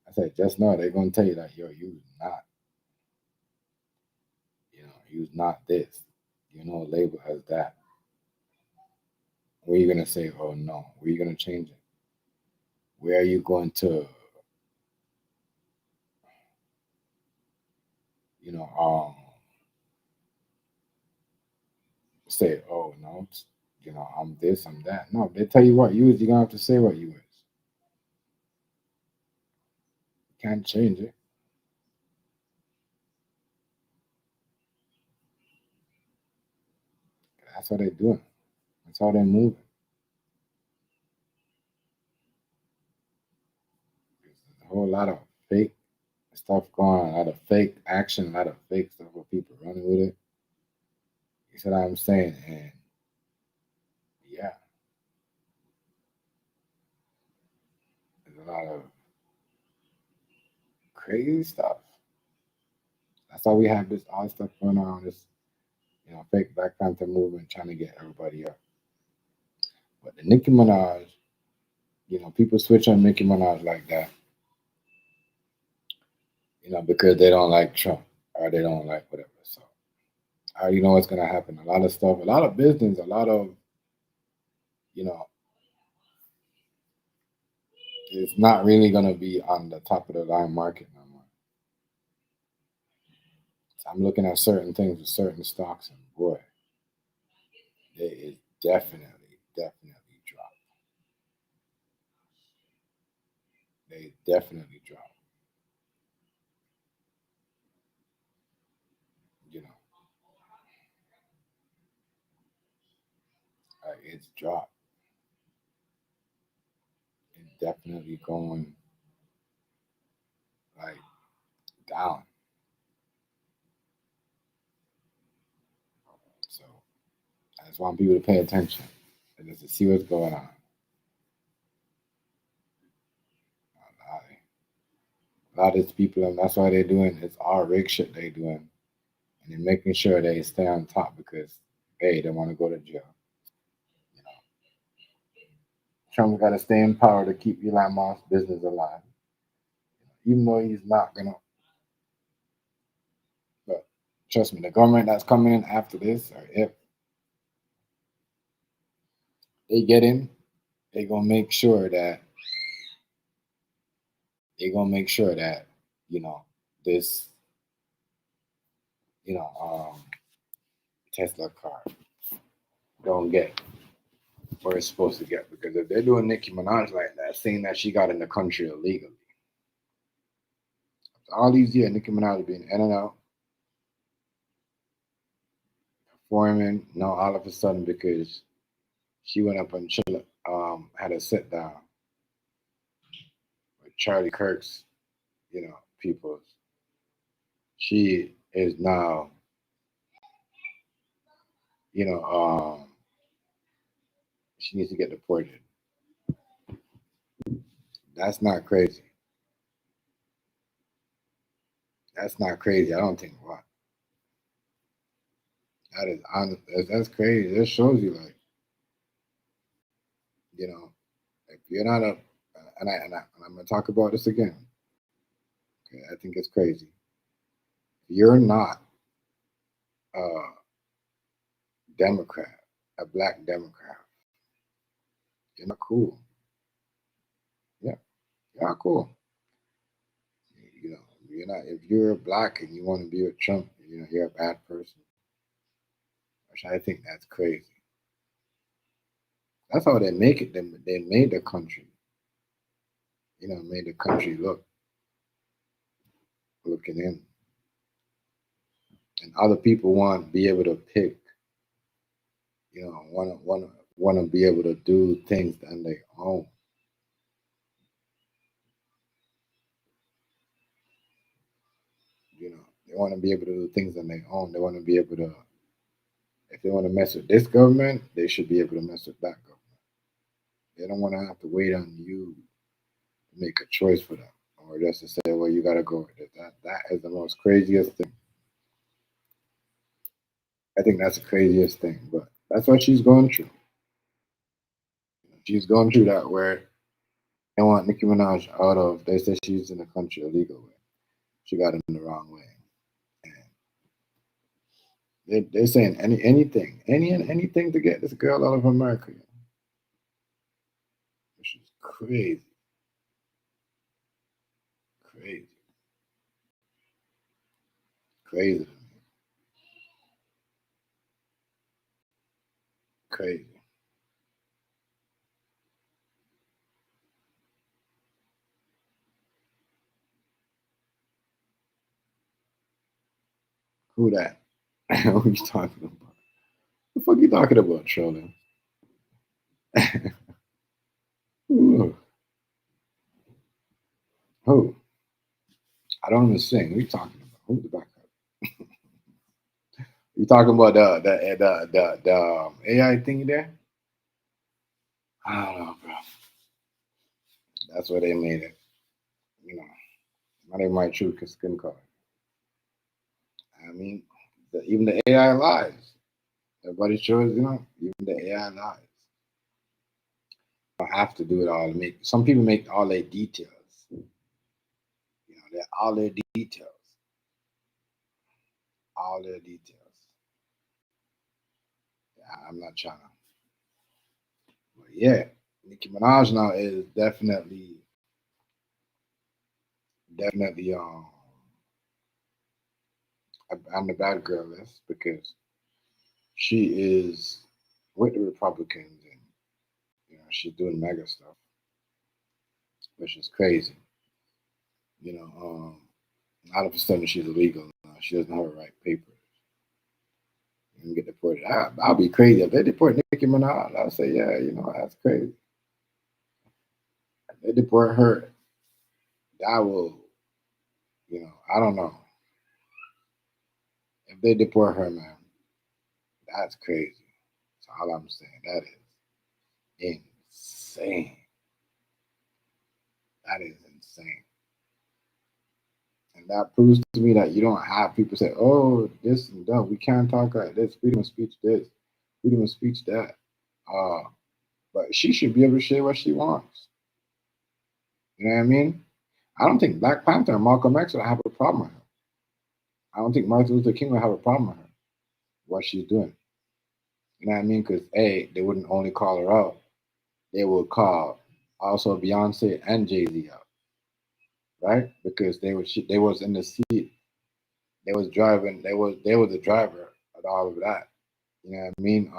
I said, just know they're going to tell you that, yo, you's not this. Label as that. Where are you going to say, oh, no? Where are you going to change it? Where are you going to, you know, say, oh, no, I'm this, I'm that. No, they tell you what you is, you're going to have to say what you is. You can't change it. That's how they're doing. That's how they're moving. There's a whole lot of fake stuff going on, a lot of fake action, a lot of fake stuff with people running with it. You see what I'm saying? And yeah, there's a lot of crazy stuff. That's why we have this all this stuff going on. This fake Black Panther movement trying to get everybody up. But the Nicki Minaj, people switch on Nicki Minaj like that, because they don't like Trump or they don't like whatever. So I already know what's gonna happen. A lot of stuff, a lot of business, a lot of you know, it's not really gonna be on the top of the line market no more. So I'm looking at certain things with certain stocks, and boy, it definitely dropped. They definitely dropped. You know, it's dropped. It's definitely going like down. So I just want people to pay attention and just to see what's going on. A lot of these people, and that's why they're doing it's all rig shit they doing, and they're making sure they stay on top because hey, they want to go to jail. You know, Trump's got to stay in power to keep Elon Musk's business alive, even though he's not gonna. But trust me, the government that's coming in after this, or if they get in, they're gonna make sure that they're gonna make sure that you know this you know um, Tesla car don't get where it's supposed to get because if they're doing Nicki Minaj like that, saying that she got in the country illegally, all these years Nicki Minaj has been in and out, performing. Now all of a sudden because she went up and had a sit down with Charlie Kirk's, people. She is now, you know, she needs to get deported. That's not crazy. That's not crazy. I don't think what. That is honest. That's crazy. That shows you like, you know, if you're not a, and I'm gonna talk about this again. Okay, I think it's crazy. You're not a Democrat, a black Democrat. You're not cool. Yeah, you're not cool. You're not. If you're black and you want to be with Trump, you're a bad person. Which I think that's crazy. That's how they make it. They made the country. Made the country looking in, and other people want to be able to pick. Want to be able to do things on their own. They want to be able to do things on their own. They want to be able to. If they want to mess with this government, they should be able to mess with that government. They don't want to have to wait on you to make a choice for them, or just to say, "Well, you got to go with it." That is the most craziest thing. I think that's the craziest thing, but that's what she's going through. She's going through that where they want Nicki Minaj out of. They say she's in the country illegal way. She got in the wrong way, and they're saying anything to get this girl out of America, which is crazy, crazy, crazy, crazy. Who that? What are you talking about? The fuck you talking about, trolling? Who? Who? I don't understand. What are you talking about? Who's the backup? You talking about the AI thing there? I don't know, bro. That's where they made it. You know, My name might true skin color. I mean, even the AI lies. Everybody shows, even the AI lies. You don't have to do it all. Make some people make all their details. They're all their details, all their details. I'm not trying to, but yeah, Nicki Minaj now is definitely on the bad girl list because she is with the Republicans and she's doing mega stuff, which is crazy. All of a sudden she's illegal now. She doesn't have the right papers and get deported. I'll be crazy if they deport Nicki Minaj. I'll say, yeah, that's crazy. If they deport her, that will, I don't know. If they deport her, man, that's crazy. That's all I'm saying. That is insane. That is insane. And that proves to me that you don't have people say, oh, this and that. We can't talk like this. Freedom of speech this. Freedom of speech that. But she should be able to say what she wants. You know what I mean? I don't think Black Panther and Malcolm X would have a problem with her. I don't think Martin Luther King would have a problem with her, what she's doing. You know what I mean? Because they wouldn't only call her out, they would call also Beyonce and Jay-Z out, right? Because they was in the seat, they was driving, they were the driver of all of that. You know what I mean?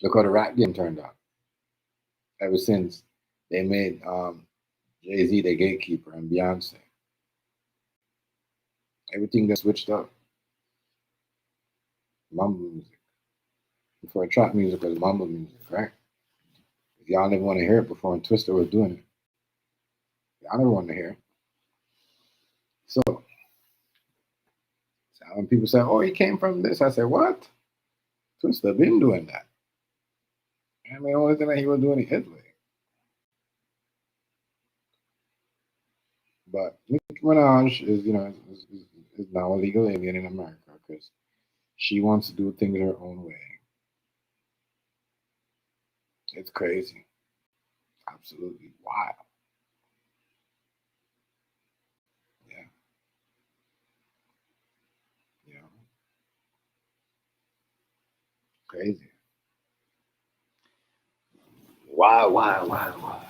Look how the rap game turned out. Ever since they made Jay-Z the gatekeeper and Beyonce, everything got switched up. Mumble music. Before trap music was mumble music, right? Y'all never want to hear it before, and Twister was doing it. Y'all never want to hear it. So when people say, "Oh, he came from this," I say, "What?" Twister been doing that. I mean, the only thing that he was doing it his way. But Nicki Minaj is now a legal alien in America because she wants to do things her own way. It's crazy, absolutely wild. Yeah, you know, crazy. Wild, wild, wild, wild.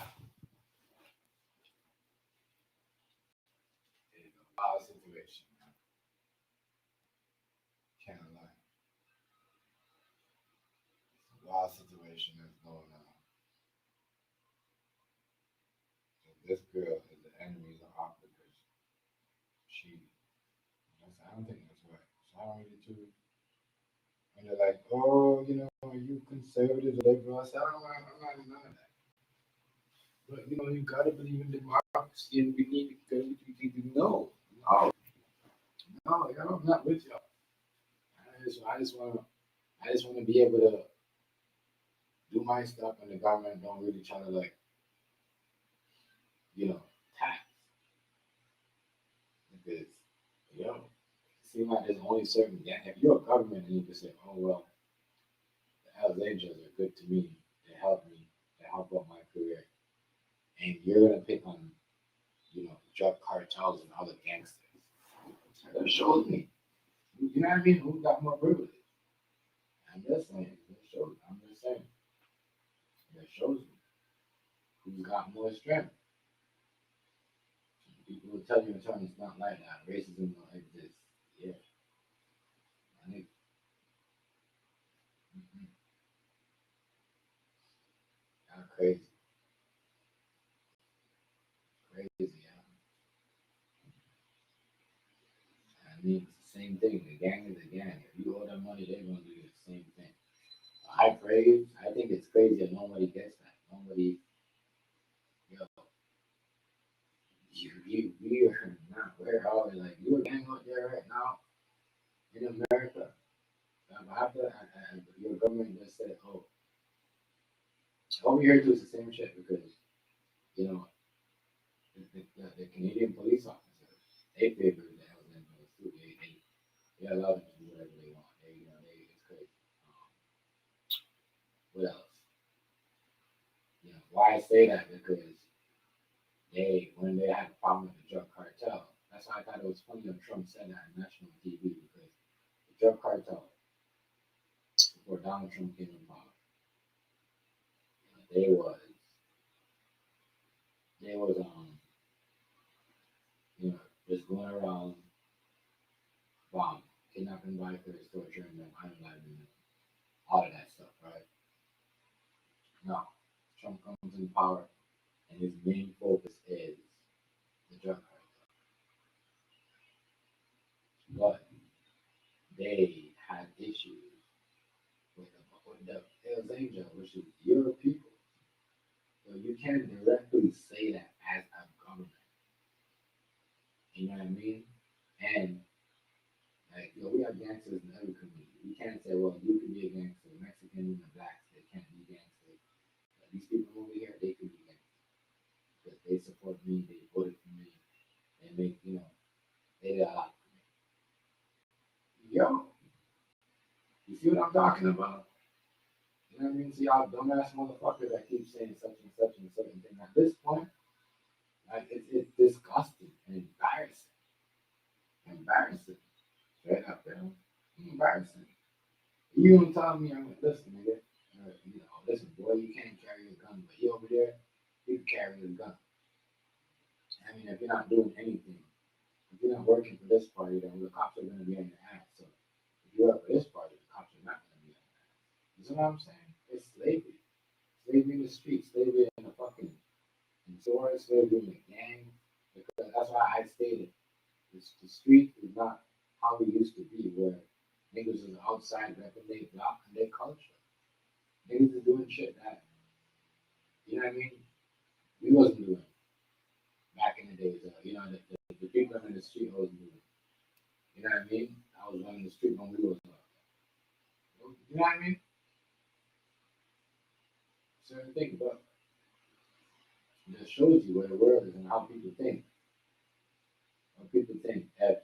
It's a wild situation. Can't lie. It's a wild situation that's going on. So this girl is the enemy of art because she. I don't think that's right. So I don't really too. And they're like, oh, you conservatives, liberal. I said, I'm not none of that. But you gotta believe in democracy, and we need to know. No, no, I'm not with y'all. I just wanna be able to do my stuff, and the government don't really try to you know, tax because it seems like there's only certain. Yeah, if you're a government and you can say, oh well, the Hells Angels are good to me, they help out my career, and you're gonna pick on drug cartels and other gangsters. That shows me. You know what I mean? Who got more privilege? I'm just saying. I'm just saying. That shows me who's got more strength. People will tell you in turn it's not like that. Racism don't exist. Yeah. I think that's crazy. Crazy. Yeah. I mean, it's the same thing. The gang is a gang. If you owe them money, they're gonna do the same thing. I pray. I think it's crazy that nobody gets that. Nobody. Yo, we are not. We're always like you're a gang out there right now in America. After your government just said, "Oh, all we here do is the same shit," because you know the Canadian police officers, they favor the Hells Angels too. They allow them to do whatever they want. It's crazy. What else? Why I say that because when they had a problem with the drug cartel, that's why I thought it was funny when Trump said that on national TV because the drug cartel before Donald Trump came in power, they was just going around bombing, kidnapping bikers, torturing them, unaliving them, all of that stuff, right? Now, Trump comes in power, and his main focus is the drug cartel. But they had issues with the Hells Angel, which is your people. So you can't directly say that as a government. You know what I mean? And we have gangsters in every community. We can't say, well, you can be a gangster. Mexicans and the blacks, they can't be gangsters. But these people over here, they can be gangsters because they support me, they voted for me, they make, they did a lot for me. Yo, you see what I'm talking about? You know what I mean? See y'all dumbass motherfuckers that keep saying such and such and certain thing. At this point, it's disgusting and embarrassing. Embarrassing. Straight up, man. Embarrassing. You don't tell me, I'm like, listen, nigga. Listen, boy, you can't carry a gun, but you over there, you can carry a gun. I mean, if you're not doing anything, if you're not working for this party, then the cops are going to be on your ass. So if you're up for this party, the cops are not going to be on your ass. You see what I'm saying? It's slavery. Slavery in the streets, slavery in the fucking stores, slavery in the gang. Because that's why I stated the street is not how we used to be, where niggas is outside repping their block and their culture. Niggas is doing shit that, you know what I mean? We wasn't doing back in the days. The people in the street wasn't doing. You know what I mean? I was running the street when we was. You know what I mean? So think about it just shows you where the world is and how people think. How people think. If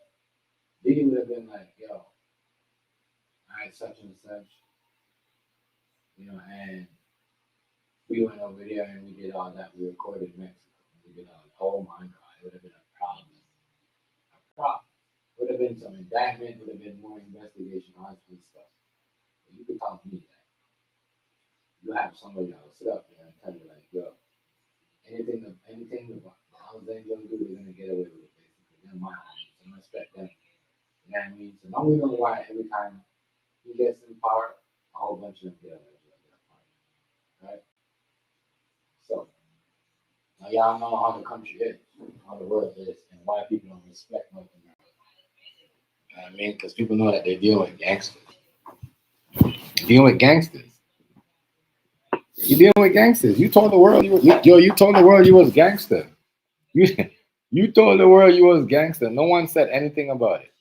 Diddy would have been like, yo, I had such and such, and we went over there and we did all that. We recorded Mexico. We did all that. Oh my God, it would have been a problem. A problem. Would have been some indictment, would have been more investigation, all that stuff. But you could talk to me that. You have somebody that will sit up there and tell you like, yo, anything the Hells Angels do, they're gonna get away with it basically. They're my homies. I respect them. You know what I mean? So now we know why every time he gets in power, a whole bunch of them get away with it. Right? So now y'all know how the country is, how the world is, and why people don't respect North America. You know what I mean? Because people know that they're dealing with gangsters. Dealing with gangsters. You dealing with gangsters. You told the world you told the world you was gangster. You you told the world you was gangster. No one said anything about it.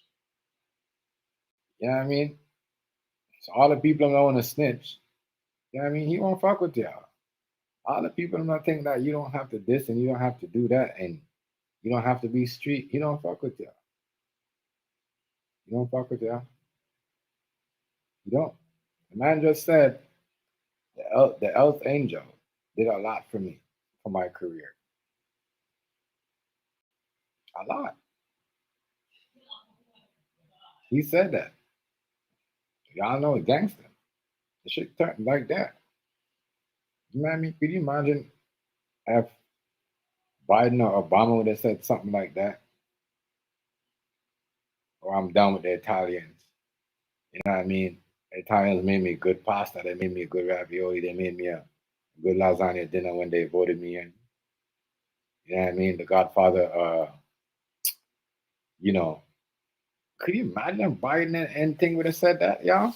You know what I mean? So all the people that want to snitch, you know what I mean? He won't fuck with y'all. All the people that think that you don't have to this and you don't have to do that and you don't have to be street. He don't fuck with y'all. You don't fuck with y'all. You don't. The man just said the Elf Angel did a lot for me for my career. A lot. He said that. Y'all know a gangster. The shit turned like that. You know what I mean? Could you imagine if Biden or Obama would have said something like that? Or I'm done with the Italians. You know what I mean? The Italians made me good pasta. They made me a good ravioli. They made me a good lasagna dinner when they voted me in. You know what I mean? The Godfather, you know, could you imagine if Biden and anything would have said that, y'all?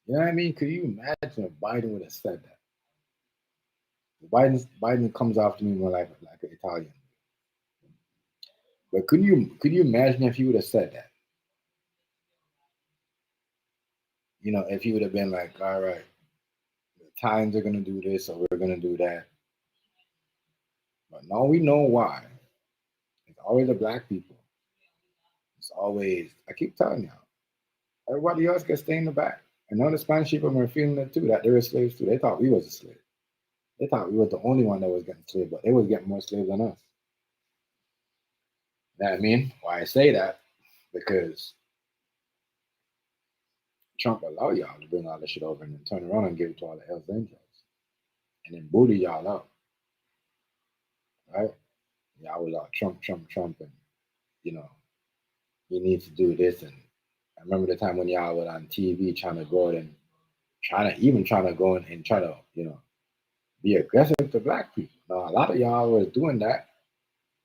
You know what I mean? Could you imagine if Biden would have said that? Biden comes after me more like an Italian. But could you imagine if he would have said that? If he would have been like, all right, the Italians are gonna do this or we're gonna do that. But now we know why. It's always the black people. It's always, I keep telling y'all, everybody else can stay in the back. And now the Spanish people were feeling it too, that they were slaves too. They thought we was a slave. They thought we was the only one that was getting slaves, but they was getting more slaves than us. You know what I mean? Why I say that? Because Trump allowed y'all to bring all this shit over and then turn around and give it to all the Hells Angels. And then booty y'all out. Right? Y'all was all Trump, and you know, he needs to do this. And I remember the time when y'all were on TV trying to go and trying to go in and try to, be aggressive to black people. Now a lot of y'all was doing that.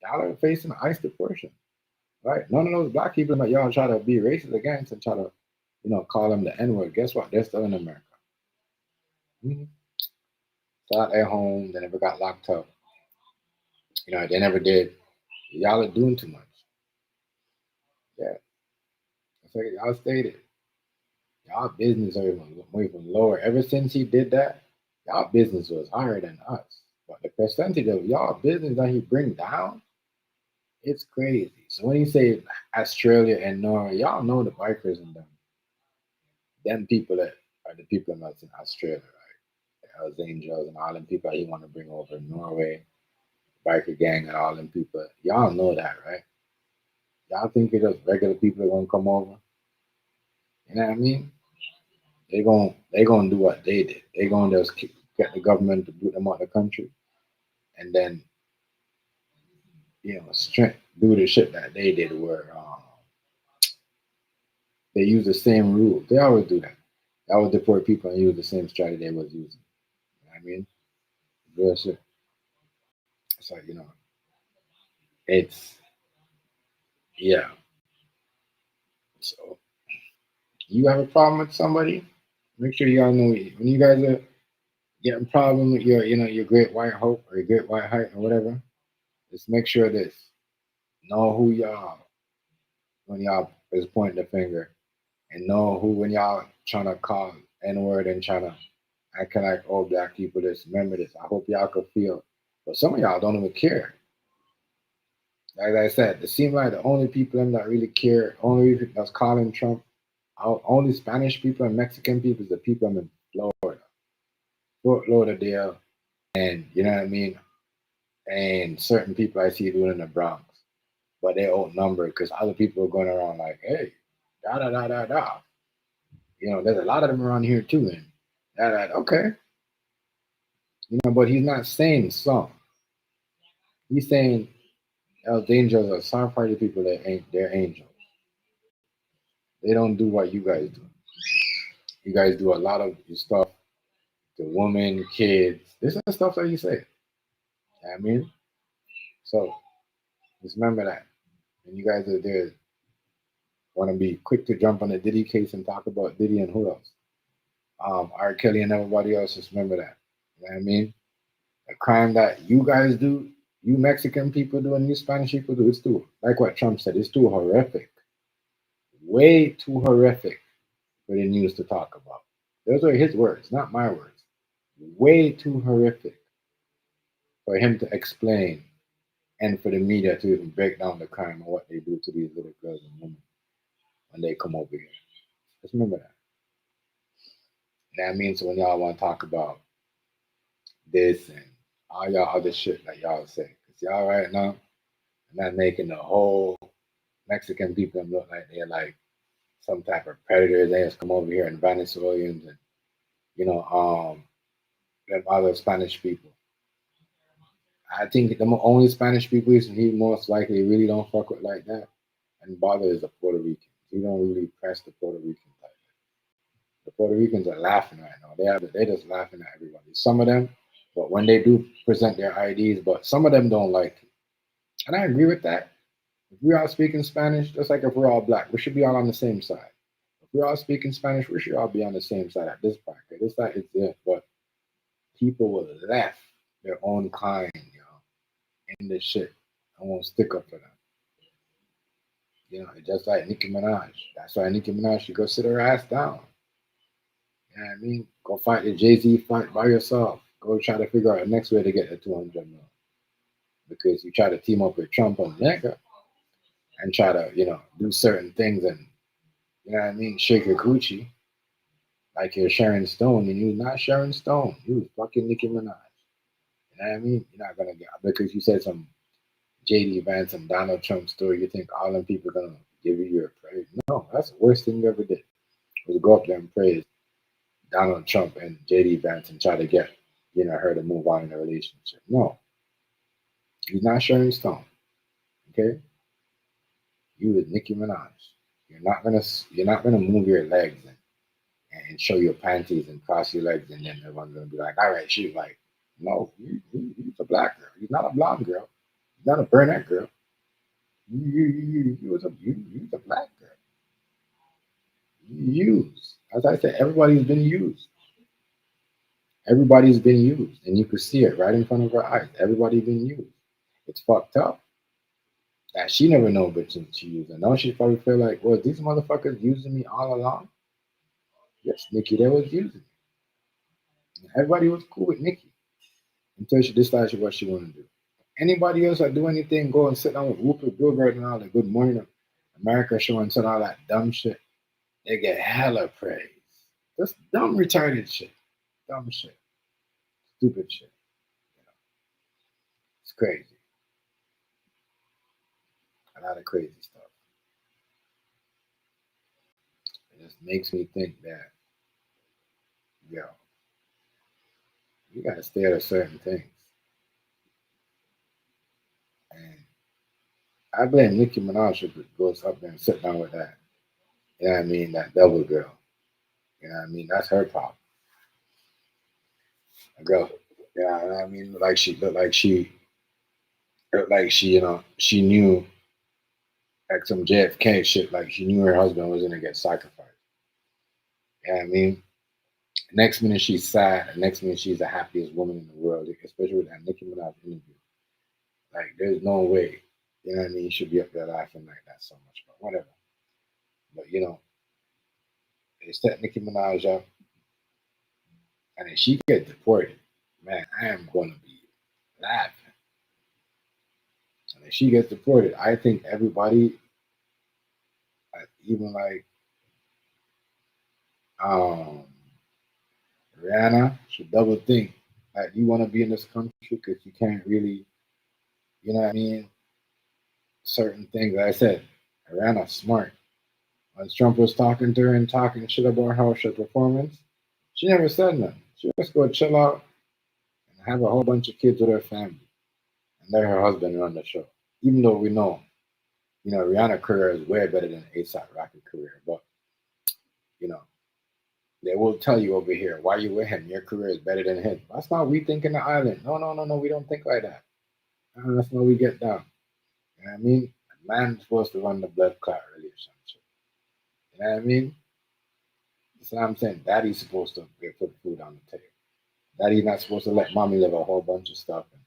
Y'all are facing ICE deportation. Right? None of those black people that y'all try to be racist against and try to, call them the N-word. Guess what? They're still in America. Mm-hmm. Still at their home. They never got locked up. They never did. Y'all are doing too much. Yeah. That's like y'all stated. Y'all business are even lower. Ever since he did that, y'all business was higher than us. But the percentage of y'all business that he bring down, it's crazy. So when he say Australia and Norway, y'all know the bikers and them people that are the people that's in Australia, right? The Hells Angels and all them people that he want to bring over in Norway, biker gang and all them people. Y'all know that, right? Y'all think it's just regular people that gonna come over? You know what I mean? They gonna do what they did. They gonna just get the government to boot them out of the country, and then do the shit that they did, where they use the same rules. They always do that. They always deport people and use the same strategy they was using. You know what I mean? Real shit. It's like it's yeah. So you have a problem with somebody, make sure y'all know when you guys are getting a problem with your great white hope or your great white height or whatever. Just make sure this. Know who y'all when y'all is pointing the finger, and know who when y'all trying to call N word and trying to acting like black people. This remember this. I hope y'all could feel, but some of y'all don't even care. Like I said, it seems like the only people that really care, only people that's calling Trump, only Spanish people and Mexican people is the people in Florida, Fort Lauderdale, and you know what I mean, and certain people I see doing in the Bronx. But they outnumbered because other people are going around like, hey, da da da da da. There's a lot of them around here too, and that okay. But he's not saying some. He's saying angels are some party people that ain't they're angels. They don't do what you guys do. You guys do a lot of stuff to women, kids. This is the stuff that you say. You know what I mean? So just remember that. And you guys are there want to be quick to jump on the Diddy case and talk about Diddy and who else? R. Kelly and everybody else, just remember that. You know what I mean? The crime that you guys do, you Mexican people do, and you Spanish people do, it's too, like what Trump said, it's too horrific. Way too horrific for the news to talk about. Those are his words, not my words. Way too horrific for him to explain and for the media to even break down the crime and what they do to these little girls and women when they come over here. Just remember that. And that means when y'all want to talk about this and all y'all other shit that y'all say. Because y'all right now are not making the whole Mexican people look like they're like some type of predators. They just come over here and Venezuelans and, them other Spanish people. I think the only Spanish people he most likely really don't fuck with like that and bother is the Puerto Ricans. He don't really press the Puerto Ricans like that. The Puerto Ricans are laughing right now. They're just laughing at everybody. Some of them, but when they do present their IDs, but some of them don't like it. And I agree with that. If we're all speaking Spanish, just like if we're all black, we should be all on the same side. If we're all speaking Spanish, we should all be on the same side at this point. Okay? This side is there, but people will left their own kind, in this shit. I won't stick up for them. Just like Nicki Minaj. That's why Nicki Minaj should go sit her ass down. You know what I mean? Go fight the Jay-Z fight by yourself. Go try to figure out the next way to get the 200 mil. because you try to team up with Trump and Mega and try to, do certain things and, shake your coochie like you're Sharon Stone and you're not Sharon Stone. You fucking Nicki Minaj. You know what I mean? You're not gonna get because you said some JD Vance and Donald Trump story. You think all them people are gonna give you your praise? No, that's the worst thing you ever did. Was go up there and praise Donald Trump and JD Vance and try to get her to move on in a relationship. No, he's not Sharon Stone. Okay, you with Nicki Minaj. You're not gonna move your legs and show your panties and cross your legs, and then everyone's gonna be like, all right, she's like, no, he's a black girl. He's not a blonde girl. He's not a brunette girl. You was a black girl. You used. As I said, everybody's been used. Everybody's been used, and you could see it right in front of her eyes. Everybody's been used. It's fucked up that she never know, but she used. And now she probably feel like, well, these motherfuckers using me all along. Yes, Nikki, they was using me. Everybody was cool with Nikki until she decides what she want to do. Anybody else that do anything, go and sit down with Rupert Gilbert and all that Good Morning America show and all that dumb shit. They get hella praise. Just dumb retarded shit. Dumb shit. Stupid shit. It's crazy. A lot of crazy stuff. It just makes me think that, yo, you gotta stay out of certain things. And I blame Nicki Minaj should go up there and sit down with that. You know what I mean? That double girl. You know what I mean? That's her problem. A girl. You know what I mean? Like she looked like she, she knew like some JFK shit, like she knew her husband was gonna get sacrificed. You know what I mean? Next minute she's sad, and next minute she's the happiest woman in the world, especially with that Nicki Minaj interview. Like there's no way, you know what I mean, you should be up there laughing like that so much, but whatever. But they set Nicki Minaj up and if she gets deported, man, I am gonna be laughing. And if she gets deported, I think everybody, even like um Rihanna, should double think that you want to be in this country because you can't really, you know what I mean, certain things. Like I said, Rihanna's smart. When Trump was talking to her and talking shit about her performance, she never said nothing. She just go chill out and have a whole bunch of kids with her family and let her husband run the show. Even though we know, Rihanna's career is way better than ASAP Rocky career, but you know, they will tell you over here, why you with him? Your career is better than his. That's not we think in the island. No, no, no, no. We don't think like that. That's not we get down. You know what I mean? A man's supposed to run the blood clot relationship. You know what I mean? That's what I'm saying. Daddy's supposed to put food on the table. Daddy's not supposed to let mommy live a whole bunch of stuff and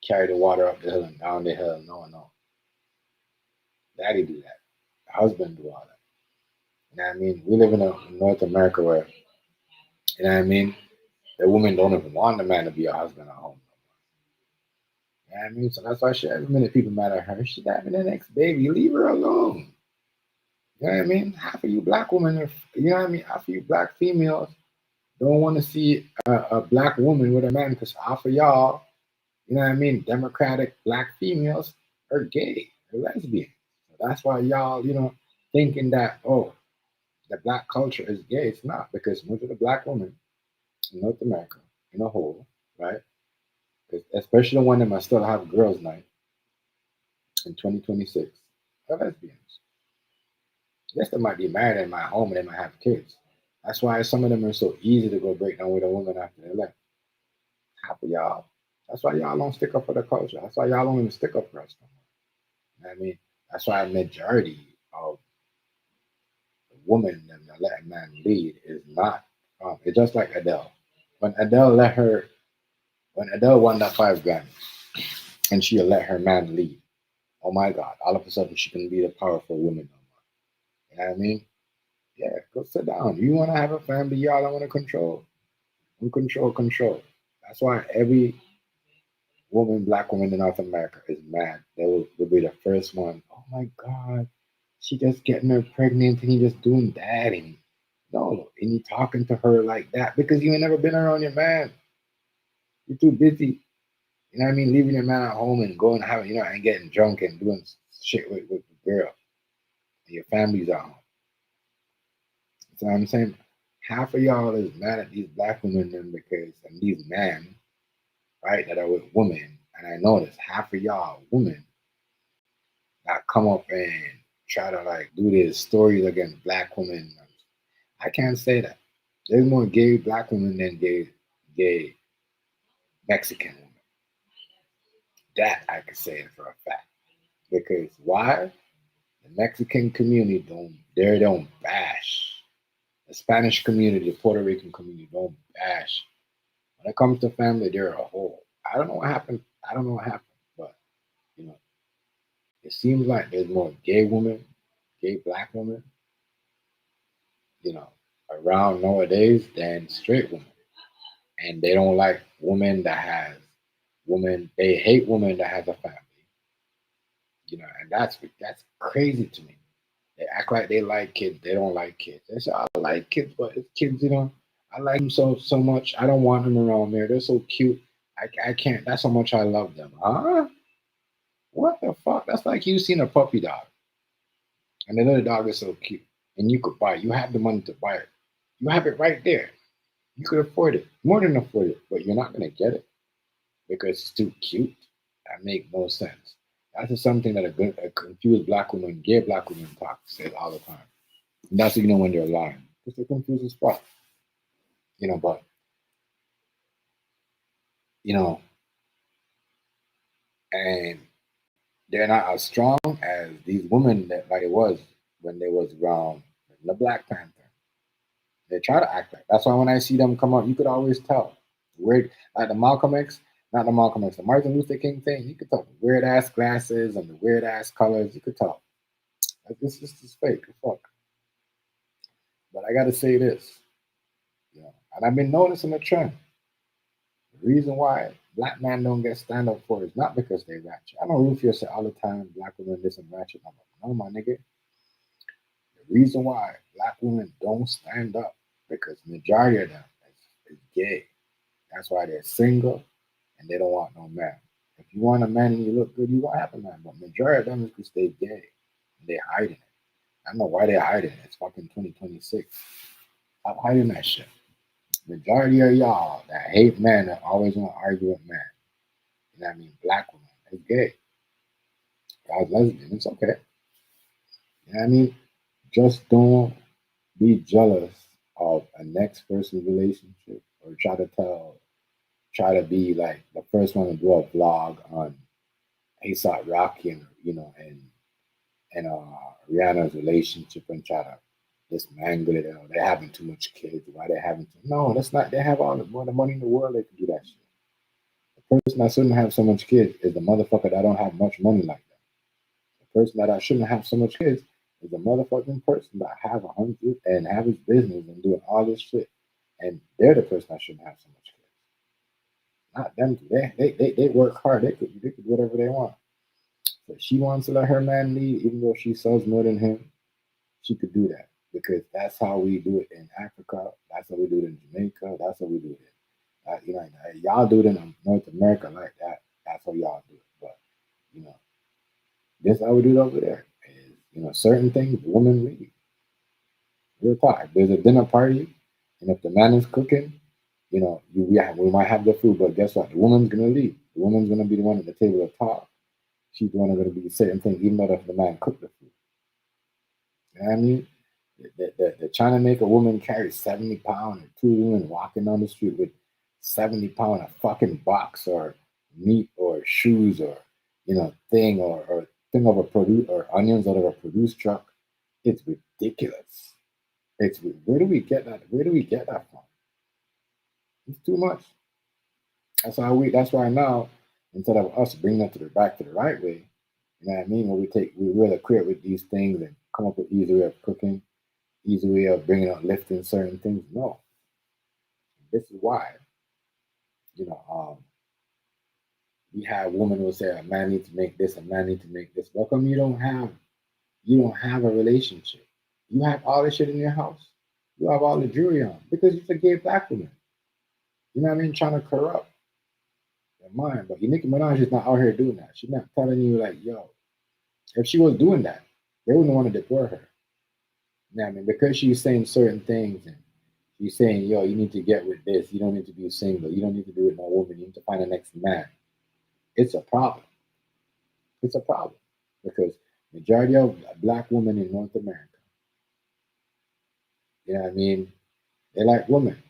carry the water up the hill and down the hill. No, no. Daddy do that. The husband do all that. You know what I mean? We live in North America where, you know what I mean? The women don't even want the man to be a husband at home. You know what I mean? So that's why every minute people mad at her, she's having the next baby. Leave her alone. You know what I mean? Half of you black women, you know what I mean? Half of you black females don't want to see a black woman with a man because half of y'all, you know what I mean? Democratic black females are gay, they're lesbian. So that's why y'all, thinking that, oh, the black culture is gay. It's not because most of the black women in North America, in a whole, right? Especially the one that might still have girls' night in 2026, are lesbians. Yes, they might be married in my home and they might have kids. That's why some of them are so easy to go break down with a woman after they left. Half of y'all. That's why y'all don't stick up for the culture. That's why y'all don't even stick up for us no more. You know what I mean? That's why a majority of the women that let a man lead is not. It's just like Adele. When Adele let her, when Adele won that 5 Grammys, and she let her man lead. Oh my God! All of a sudden, she can be the powerful woman no more. You know what I mean? Yeah, go sit down. You want to have a family, y'all don't want to control. You control. That's why every black woman in North America is mad. They will be the first one. Oh my God, she just getting her pregnant and he just doing that and no, and you talking to her like that because you ain't never been around your man. You're too busy. You know what I mean? Leaving your man at home and going having, and getting drunk and doing shit with the girl. And your family's at home. So I'm saying half of y'all is mad at these black women then because and these men, right, that are with women. And I notice half of y'all women that come up and try to like do these stories against black women. I can't say that. There's more gay black women than gay Mexican women. That I can say it for a fact. Because why? The Mexican community don't bash. The Spanish community, the Puerto Rican community don't bash. When it comes to family, they're a whole. I don't know what happened. I don't know what happened, but you know, it seems like there's more gay women, gay black women, you know, around nowadays than straight women. And they don't like women that has women. They hate women that has a family. And that's crazy to me. They act like they like kids. They don't like kids. They say, I like kids, but it's kids, I like them so much. I don't want them around me. They're so cute. I can't. That's how much I love them. Huh? What the fuck? That's like you seen a puppy dog. And the little dog is so cute. And you could buy it. You have the money to buy it. You have it right there. You could afford it. More than afford it. But you're not gonna get it because it's too cute. That makes no sense. That's just something that a confused black woman, gay black woman talk says all the time. And that's when they're lying. Because they're confused as fuck. But you know, and they're not as strong as these women that like it was when they was around the Black Panther. They try to act like that's why when I see them come out, you could always tell. Weird like the Malcolm X, not the Malcolm X, the Martin Luther King thing, you could tell the weird ass glasses and the weird ass colors, you could tell. Like, this is fake. Fuck. But I gotta say this, and I've been noticing a trend. The reason why black men don't get stand up for is not because they ratchet. I know Rufio say all the time black women listen ratchet. No, my nigga. The reason why black women don't stand up because majority of them is gay. That's why they're single and they don't want no man. If you want a man and you look good, you gonna have a man. But majority of them is because they gay and they hiding it. I don't know why they're hiding it. It's fucking 2026. Stop hiding that shit. Majority of y'all that hate men that always want to argue with men. You know what I mean? Black women. It's gay. Y'all lesbian. It's okay. You know what I mean? Just don't be jealous of a next person's relationship or try to be like the first one to do a vlog on ASAP Rocky and Rihanna's relationship and try to dismangle it. They're having too much kids. Why they having too? No, that's not. They have all the money in the world. They can do that shit. The person that shouldn't have so much kids is the motherfucker that don't have much money like that. The person that I shouldn't have so much kids is a motherfucking person that have 100 and have his business and doing all this shit. And they're the person that shouldn't have so much kids. Not them. They work hard. They could do whatever they want. But she wants to let her man lead, even though she sells more than him. She could do that because that's how we do it in Africa. That's how we do it in Jamaica. That's how we do it. Y'all do it in North America like that. That's how y'all do it. But you know, this how we do it over there. Is certain things women lead. Real talk. If there's a dinner party, and if the man is cooking, we might have the food, but guess what? The woman's gonna lead. The woman's gonna be the one at the table to talk. She's the one that's gonna be certain things, even though the man cooked the food. You know what I mean? They're trying to make a woman carry 70 pounds and two women walking down the street with 70 pound of fucking box or meat or shoes or thing or thing of a produce or onions out of a produce truck. It's ridiculous. Where do we get that? Where do we get that from? It's too much. That's why now, instead of us bringing it back to the right way, you know what I mean? When we really create with these things and come up with easy way of cooking, easy way of bringing out lifting certain things. No, this is why, you know, um, We have women who say a man needs to make this, a man needs to make this. How come you don't have a relationship? You have all the shit in your house. You have all the jewelry on because it's a gay black woman. You know what I mean? Trying to corrupt your mind. But Nicki Minaj is not out here doing that. She's not telling you like, yo, if she was doing that, they wouldn't want to deport her. You know what I mean? Because she's saying certain things and she's saying, yo, you need to get with this. You don't need to be single. You don't need to be with no woman. You need to find the next man. It's a problem. It's a problem because majority of black women in North America, you know what I mean? They like women.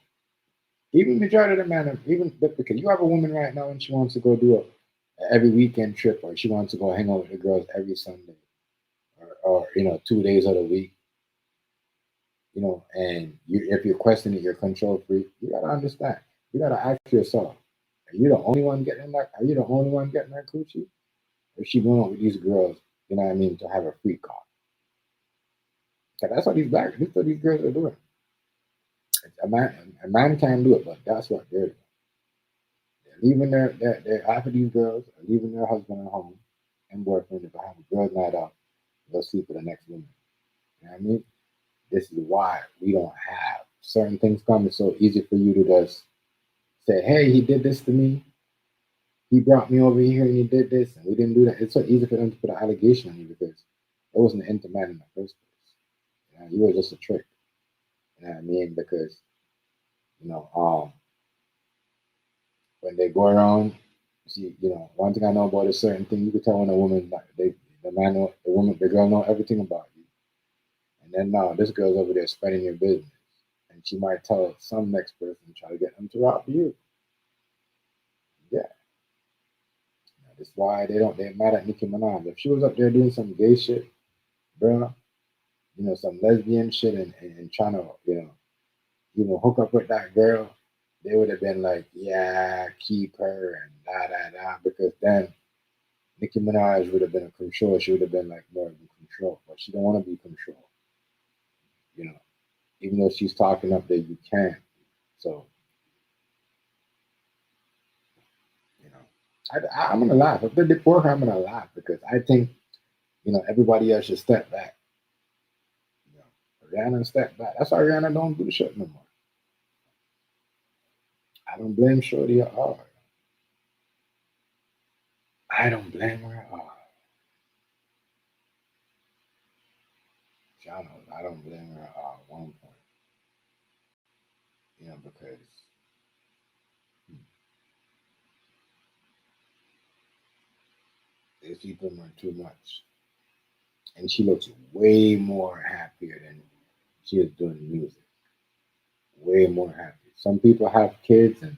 Even majority of the men, even because you have a woman right now and she wants to go do a every weekend trip or she wants to go hang out with the girls every Sunday or 2 days of the week, and if you're questioning your control freak, you gotta understand. You gotta ask yourself, are you the only one getting that? Are you the only one getting that coochie? Or is she going out with these girls, you know what I mean, to have a free call? 'Cause that's what these girls are doing. A man can't do it, but that's what they're doing. They're leaving half of these girls are leaving their husband at home and boyfriend to have a girls' night out, go sleep with the next woman. You know what I mean? This is why we don't have certain things come. It's so easy for you to just say, hey, he did this to me. He brought me over here and he did this, and we didn't do that. It's so easy for them to put an allegation on you because it wasn't into man in the first place. You were just a trick. You know what I mean? Because you know, um, when they go around, see, one thing I know about a certain thing, you can tell when a woman, like, the man, the girl know everything about you, and then now this girl's over there spreading your business, and she might tell some next person, try to get them to rob you. Yeah, that's why they're mad at Nicki Minaj. If she was up there doing some gay shit, bro, some lesbian shit and trying to, hook up with that girl, they would have been like, yeah, keep her and da da da, because then Nicki Minaj would have been in control. She would have been like more in control, but she don't want to be controlled. You know, even though she's talking up there, you can't. So, you know, I'm gonna laugh if they deport her. I'm gonna laugh because I think everybody else should step back. You Rihanna step back. That's why Rihanna don't do shit no more. I don't blame Shorty at all. I don't blame her at all. Y'all know I don't blame her at all. At one point, because hmm, these people are too much, and she looks way more happier than she is doing music. Way more happy. Some people have kids and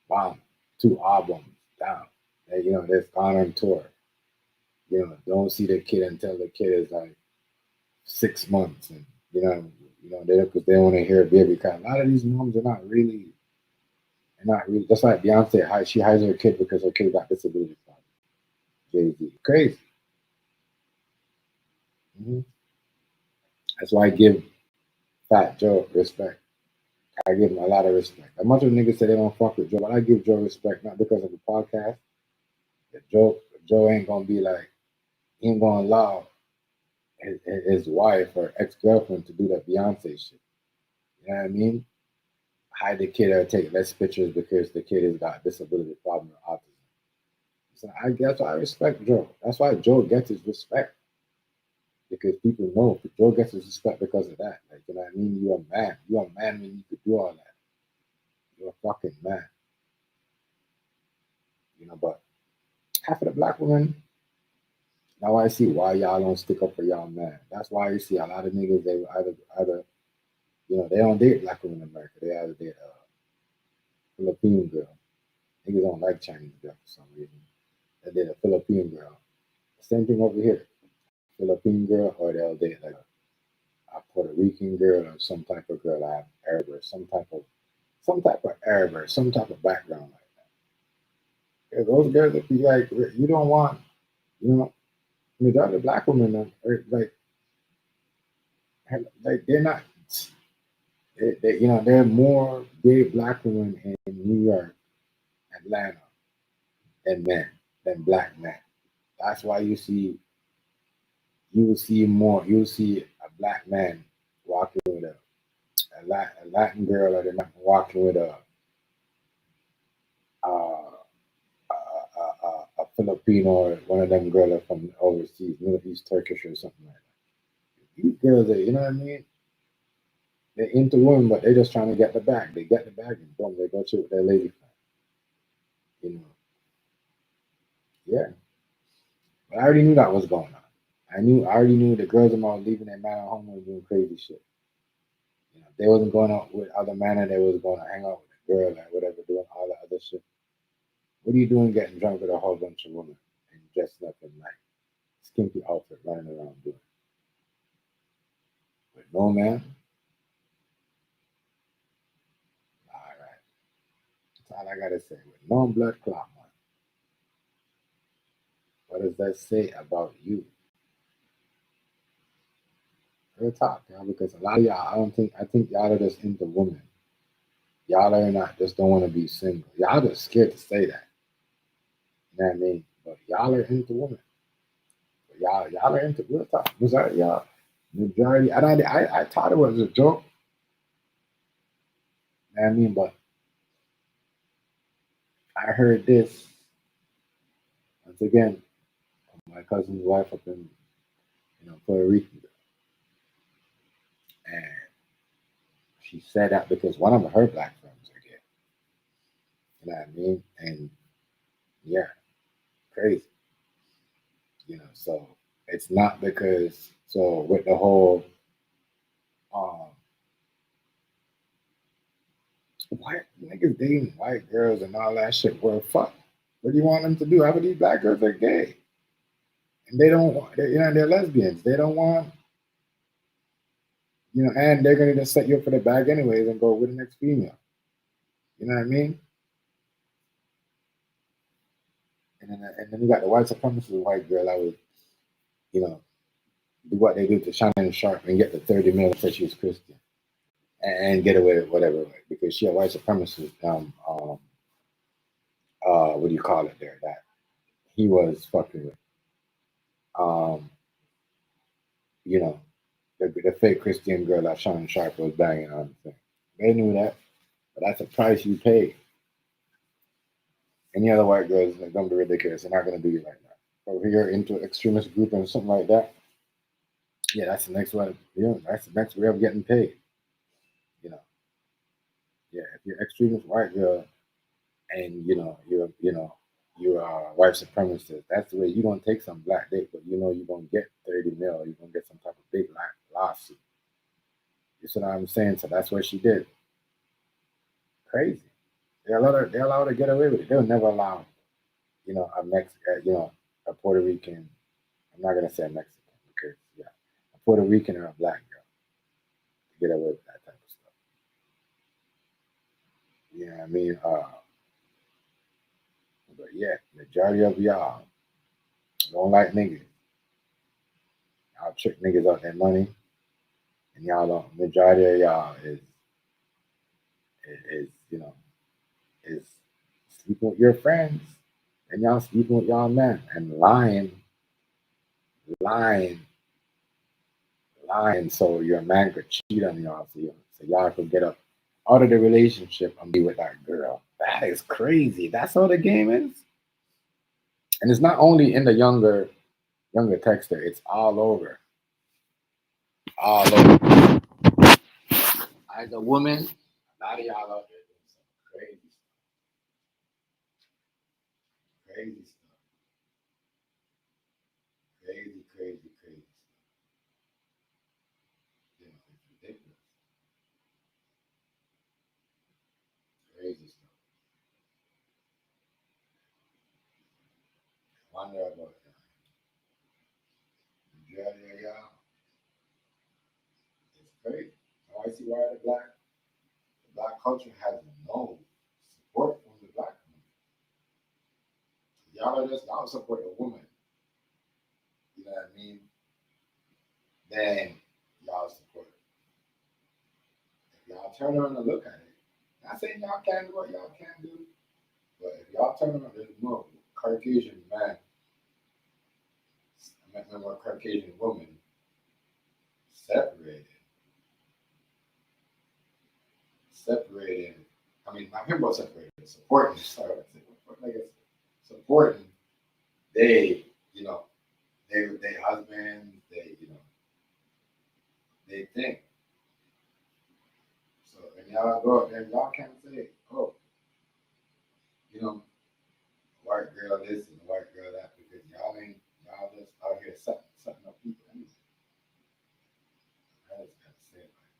wow, 2 albums down. They've gone on tour. Don't see the kid until the kid is like 6 months, and they because they want to hear a baby cry. A lot of these moms are not really. Just like Beyonce, she hides her kid because her kid got disability problem. Jay Z, crazy. hmm That's why I give Fat Joe respect. I give him a lot of respect. A bunch of niggas say they don't fuck with Joe, but I give Joe respect not because of the podcast. That Joe ain't gonna be like he ain't gonna allow his wife or ex girlfriend to do that Beyonce shit. You know what I mean? Hide the kid or take less pictures because the kid has got disability problem or autism. So I guess I respect Joe. That's why Joe gets his respect because people know Joe gets his respect because of that. Like you know what I mean? You're a man. You're a man when you could do all that. You're a fucking man. But half of the black women now I see why y'all don't stick up for y'all man. That's why you see a lot of niggas they either they don't date black women in America. They either date a Filipino girl. Niggas don't like Chinese girl for some reason. They date a Filipino girl. Same thing over here. Filipino girl or they'll date like a Puerto Rican girl or some type of girl that have Arab or some type of Arab or some type of background like that. Yeah, those girls that be like you don't want, you know, majority of black women are like they're not there are more gay black women in New York, Atlanta, than men. than black men. That's why you will see a black man walking with a Latin girl, or they're not walking with a Filipino, or one of them girls from overseas, Middle East, Turkish, or something like that. These girls are, you know what I mean? They're into women, but they're just trying to get the bag. They get the bag and boom, they go to with their lady friend. You know, yeah. But I already knew that was going on. I already knew the girls are leaving their man at home and doing crazy shit. You know, they wasn't going out with other men, and they was going to hang out with a girl and whatever, doing all that other shit. What are you doing getting drunk with a whole bunch of women and dressed up in like skimpy outfit running around doing? With no man? All right. That's all I gotta say. With no blood clot, man. What does that say about you? Real talk, y'all, because a lot of y'all, I think y'all are just into women. Y'all are not just don't want to be single. Y'all just scared to say that. You know what I mean? But y'all are into women. But y'all are into real talk. Majority y'all. Majority. And I thought it was a joke. You know what I mean? But I heard this once again from my cousin's wife up in Puerto Rico, and she said that because one of her black friends are gay. You know what I mean? And yeah, crazy. So it's not because so with the whole um white niggas dating white girls and all that shit. Well, fuck. What do you want them to do? Half of these black girls are gay, and they don't want. They're lesbians. They don't want. And they're gonna just set you up for the bag anyways and go with the next female. You know what I mean? And then you got the white supremacist white girl that would, you know, do what they do to Shannon Sharp and get the 30 mil and say she was Christian and get away with whatever because she a white supremacist. What do you call it there? That he was fucking with. Um, you know, the fake Christian girl that Shannon Sharp was banging on. The thing. They knew that, but that's a price you pay. Any other white girls are gonna be ridiculous. They're not gonna do you like that. But if you're into extremist group and something like that, yeah, that's the next one. That's the next way of getting paid. You know, yeah, if you're extremist white girl and you're a white supremacist, that's the way you're gonna take some black dick, but you're gonna get 30 mil, you're gonna get some type of big lawsuit. You see what I'm saying? So that's what she did. Crazy. They allow her to get away with it. They'll never allow, a Puerto Rican. I'm not gonna say a Mexican because yeah, a Puerto Rican or a black girl to get away with that type of stuff. You know what I mean? But yeah, majority of y'all don't like niggas. Y'all trick niggas out their money, and y'all don't. Majority of y'all is sleeping with your friends, and y'all sleeping with y'all men and lying, lying, so your man could cheat on y'all, so y'all could get up out of the relationship and be with that girl. That is crazy. That's how the game is, and it's not only in the younger texter. It's all over, all over. As a woman, a lot of y'all out there doing some crazy stuff, crazy, crazy, crazy stuff. It's ridiculous, crazy stuff. Wonder about that. Majority of y'all, it's crazy. Now I see why the black culture has no support from the black community. Y'all support a woman. You know what I mean? Then y'all support it. If y'all turn around and look at it, not saying y'all can't do what y'all can do, but if y'all turn around, there's more Caucasian man, I met a Caucasian woman separated. I mean, not him about separated, supporting. Sorry, like it's supporting. They, they husbands. They think. So, and y'all go up there, and y'all can't say, oh, you know, white girl this and white girl that, because y'all just out here setting up people anyway. I just gotta say it like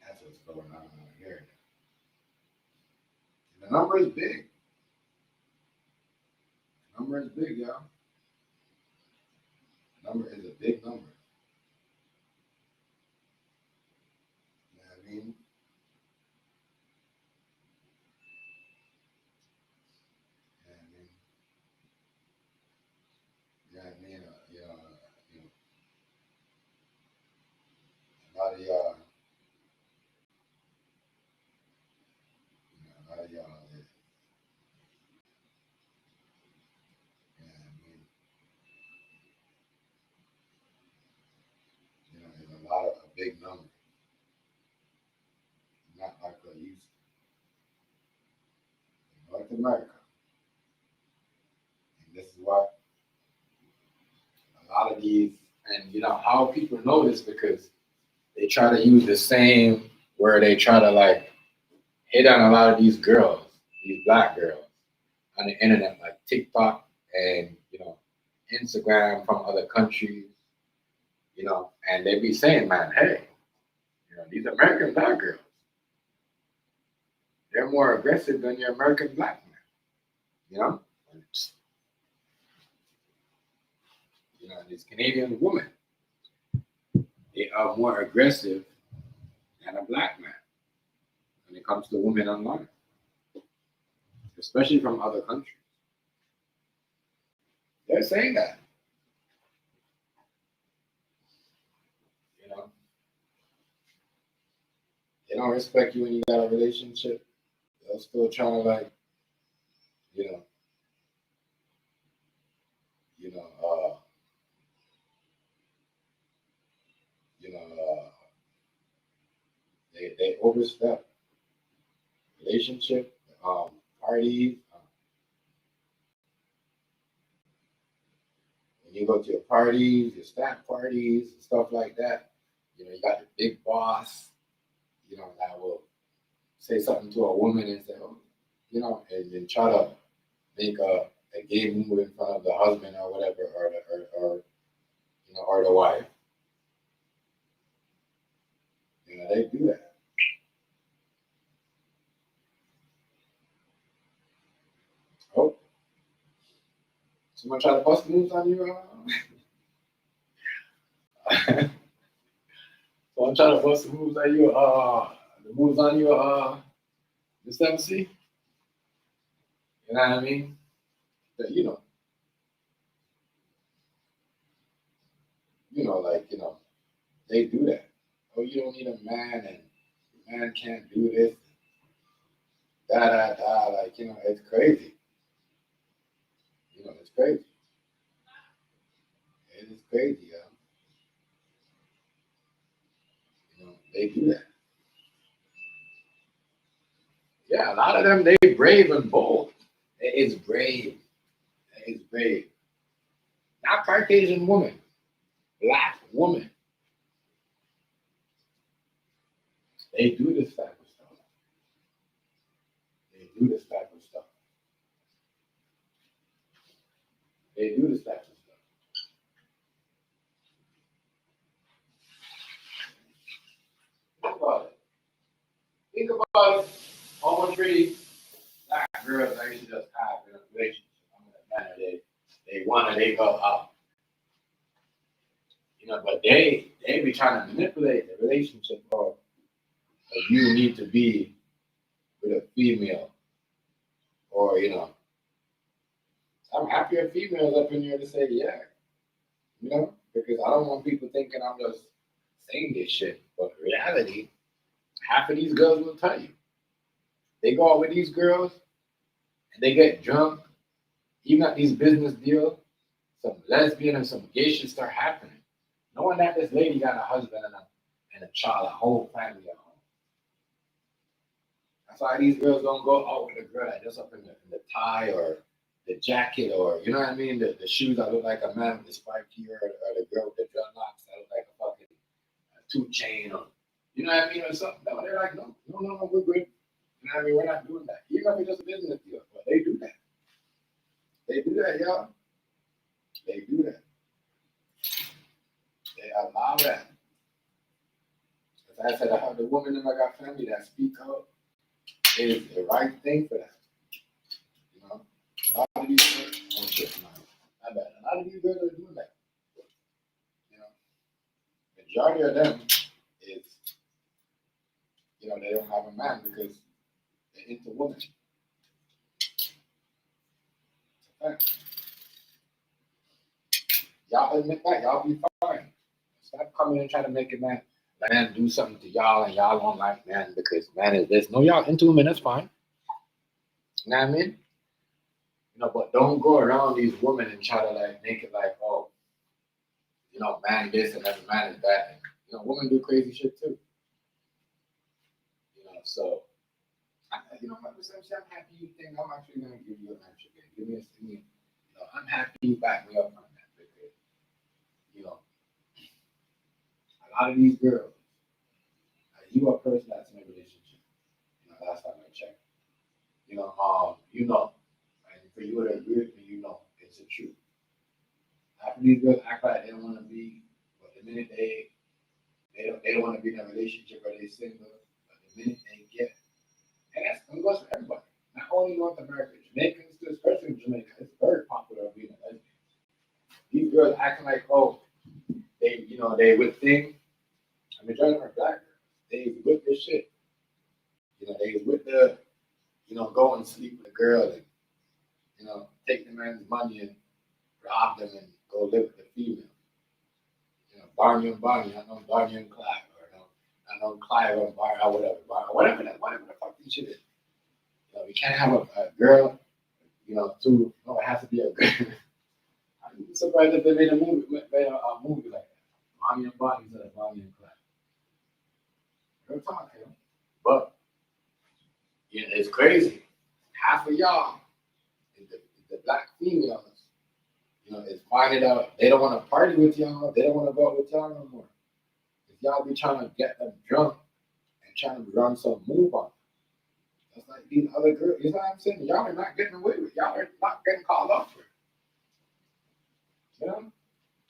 that's what's going on out here. And the number is big. The number is big, y'all. The number is a big number. You know what I mean? You know what I mean? A lot of y'all, a lot of y'all, you know what I mean? There's a big number, not like I used to. North America. And this is what a lot of these, and how people know this, because they try to use the same where they try to like hit on a lot of these girls, these black girls on the internet, like TikTok and Instagram from other countries, and they be saying, man, hey, these American black girls, they're more aggressive than your American black men, these Canadian women, they are more aggressive than a black man when it comes to women online, especially from other countries. They're saying that. They don't respect you when you got a relationship. They're still trying to like, you know, you know, uh, they overstep relationship, parties. When you go to your parties, your staff parties, and stuff like that, you got the big boss, that will say something to a woman and say, oh, and then try to make a gay move in front of the husband or whatever, or the wife. They do that. Oh, someone try to bust moves on you. Someone try to bust moves on you. The moves on you. The 7C. You know what I mean? That they do that. Oh, you don't need a man, and a man can't do this. Da da da. Like it's crazy. It's crazy. It is crazy, they do that. Yeah, a lot of them, they brave and bold. It's brave. It's brave. Not Caucasian woman, black woman. They do this type of stuff. They do this type of stuff. They do this type of stuff. Think about it. Think about it. How much really black girls I used to just have in a relationship. They want to, they go out. But they be trying to manipulate the relationship, or you need to be with a female, or I'm happier females up in here to say yeah, because I don't want people thinking I'm just saying this shit. But in reality, half of these girls will tell you. They go out with these girls, and they get drunk, even at these business deals, some lesbian and some gay shit start happening. Knowing that this lady got a husband and a child, a whole family at home. That's why these girls don't go out with a girl that just up in the tie or the jacket or, you know what I mean? The shoes that look like a man with the spiky or the girl with the dreadlocks that look like a fucking 2 Chain or, you know what I mean? Or something. No, they're like, no, we're good. You know what I mean? We're not doing that. Even if it's just a business deal, but they do that. They do that, y'all. They do that. They allow that. As I said, I have the woman in my family that speak out is the right thing for that. You know, a lot of these girls, oh shit, man. I bet a lot of these girls are doing that. You know, majority of them is, you know, they don't have a man because they're into women. Y'all admit that, y'all be fine. Stop coming and trying to make a man do something to y'all and y'all don't like man because man is this. No, y'all into him and that's fine. You know what I mean? You know, but don't go around these women and try to like make it like, oh, you know, man this and every man is that. And, you know, women do crazy shit too. You know, so you know, I'm happy you think I'm actually gonna give you an answer. Give me a you know, I'm happy you back me up on that because, you know, a lot of these girls, you are a person that's in a relationship. You know, last time I checked. You know, and for you to agree with me, you know, it's the truth. After these girls act like they don't want to be, but the minute they don't want to be in a relationship or they single, but the minute they get, and that's going goes for everybody. Not only North America, Jamaicans too, especially in Jamaica, it's very popular being a lesbian. These girls acting like, oh, they would think, I mean, majority of them are black girls. They with this shit. You know, they with the, you know, go and sleep with a girl and, you know, take the man's money and rob them and go live with the female. You know, Barney and Bonnie, I know Barney and Clyde, or I know Clyde and Barney, or whatever the fuck this shit is. You know, we can't have a girl, you know, it has to be a girl. I'm surprised if they made a movie like that. Bonnie and Bonnie instead of Bonnie and Clyde. Real talk, you know. But you know, it's crazy. Half of y'all, the black females, you know, is finding out they don't want to party with y'all. They don't want to go out with y'all no more. If y'all be trying to get them drunk and trying to run some move on, that's like these other girls. You know what I'm saying? Y'all are not getting away with it. Y'all are not getting called up for it. You know?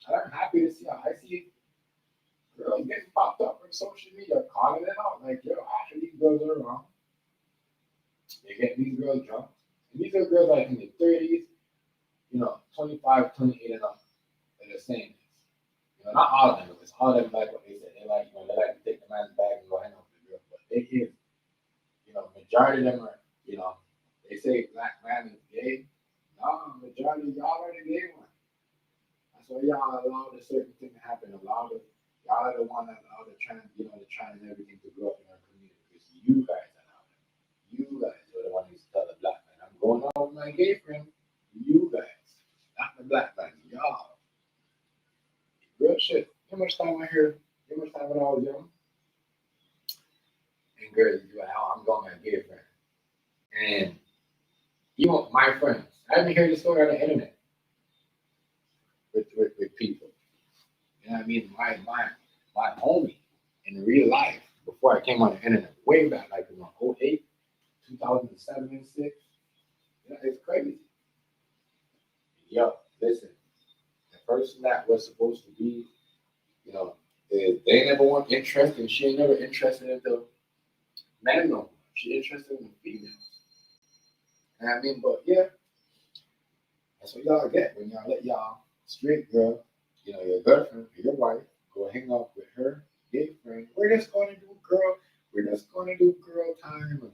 I'm happy to see how I see girls getting popped up on social media, calling it out. Like, yo, after these girls are wrong, they get these girls drunk. And these are girls like in their 30s, you know, 25, 28 and up. They're the same. You know, not all of them, because all of them like what they said. They like, you know, they like to take the man's bag and go hang out with the girl. But they is, you know, majority of them are, you know, they say black man is gay. No, majority of y'all are the gay one. That's why y'all allow a certain thing to happen. Y'all are the one that allow the trans, you know, the trans and everything to grow up in our community. Because you guys allow it. You guys are the one who's tell the black man, I'm going out with my gay friend. You guys, not the black man, y'all. Real shit. How much time I hear? How much time when I was young? And girls, you like, oh, I'm going with my gay friend. And you know, my friends, I haven't heard the story on the internet with people. You know what I mean? My homie in real life, before I came on the internet, way back, like in 2008, 2007 and 6. You know, it's crazy. Yo, listen, the person that was supposed to be, you know, they never want interest, and she ain't never interested in the men no more. She interested in the females. You know what I mean? But yeah, that's what y'all get when y'all let y'all straight girl, you know, your girlfriend or your wife, go hang out with her gay friend. We're just going to do girl time. And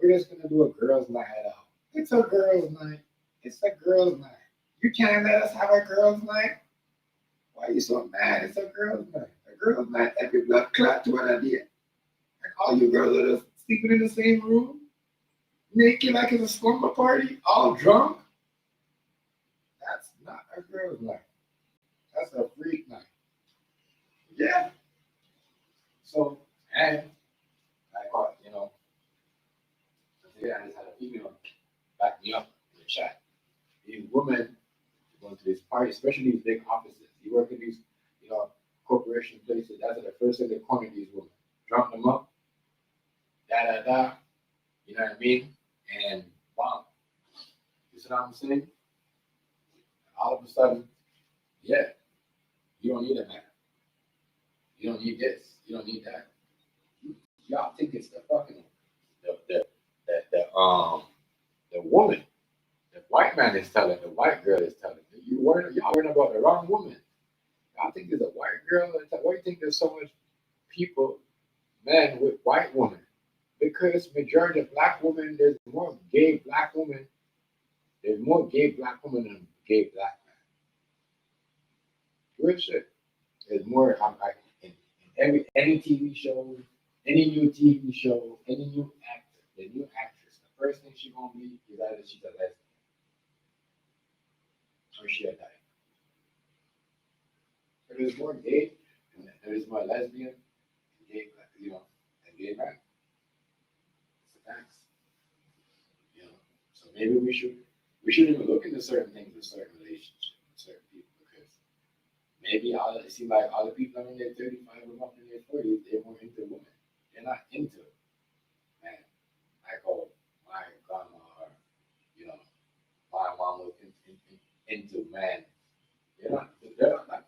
we're just going to do a girls' night out. It's a girls' night. It's a girls' night. You can't let us have a girls' night? Why are you so mad? It's a girls' night. A girls' night, every blood clot to an idea. And all you girls are just sleeping in the same room? naked like it's a slumber party, all drunk. That's not a girl's night. That's a freak night. Yeah. So, and I got, today I just had a female back me up in the chat. These women going to this party, especially these big offices. You work in these, corporation places. That's the first thing they corner these women. Drunk them up, da da da. You know what I mean? And bomb. You see what I'm saying? All of a sudden, yeah, you don't need a man. You don't need this. You don't need that. Y'all think it's the fucking the woman. The white man is telling, the white girl is telling. Y'all worrying about the wrong woman. Y'all think there's a white girl. Why do you think there's so much people, men with white women? Because majority of black women, there's more gay black women. There's more gay black women than gay black men. Real shit. There's more. In any TV show, any new TV show, any new actor, the new actress, the first thing she's gonna be is either she's a lesbian or she a dyke. But there's more gay, and there's more lesbian, and gay, and gay men. It's a fact. So maybe we should even look into certain things in certain relationships with certain people because maybe it seems like all the people in their 35 and up in their 40s, they're more into women. They're not into men. Like my grandma or my mom was into men. They're not like that.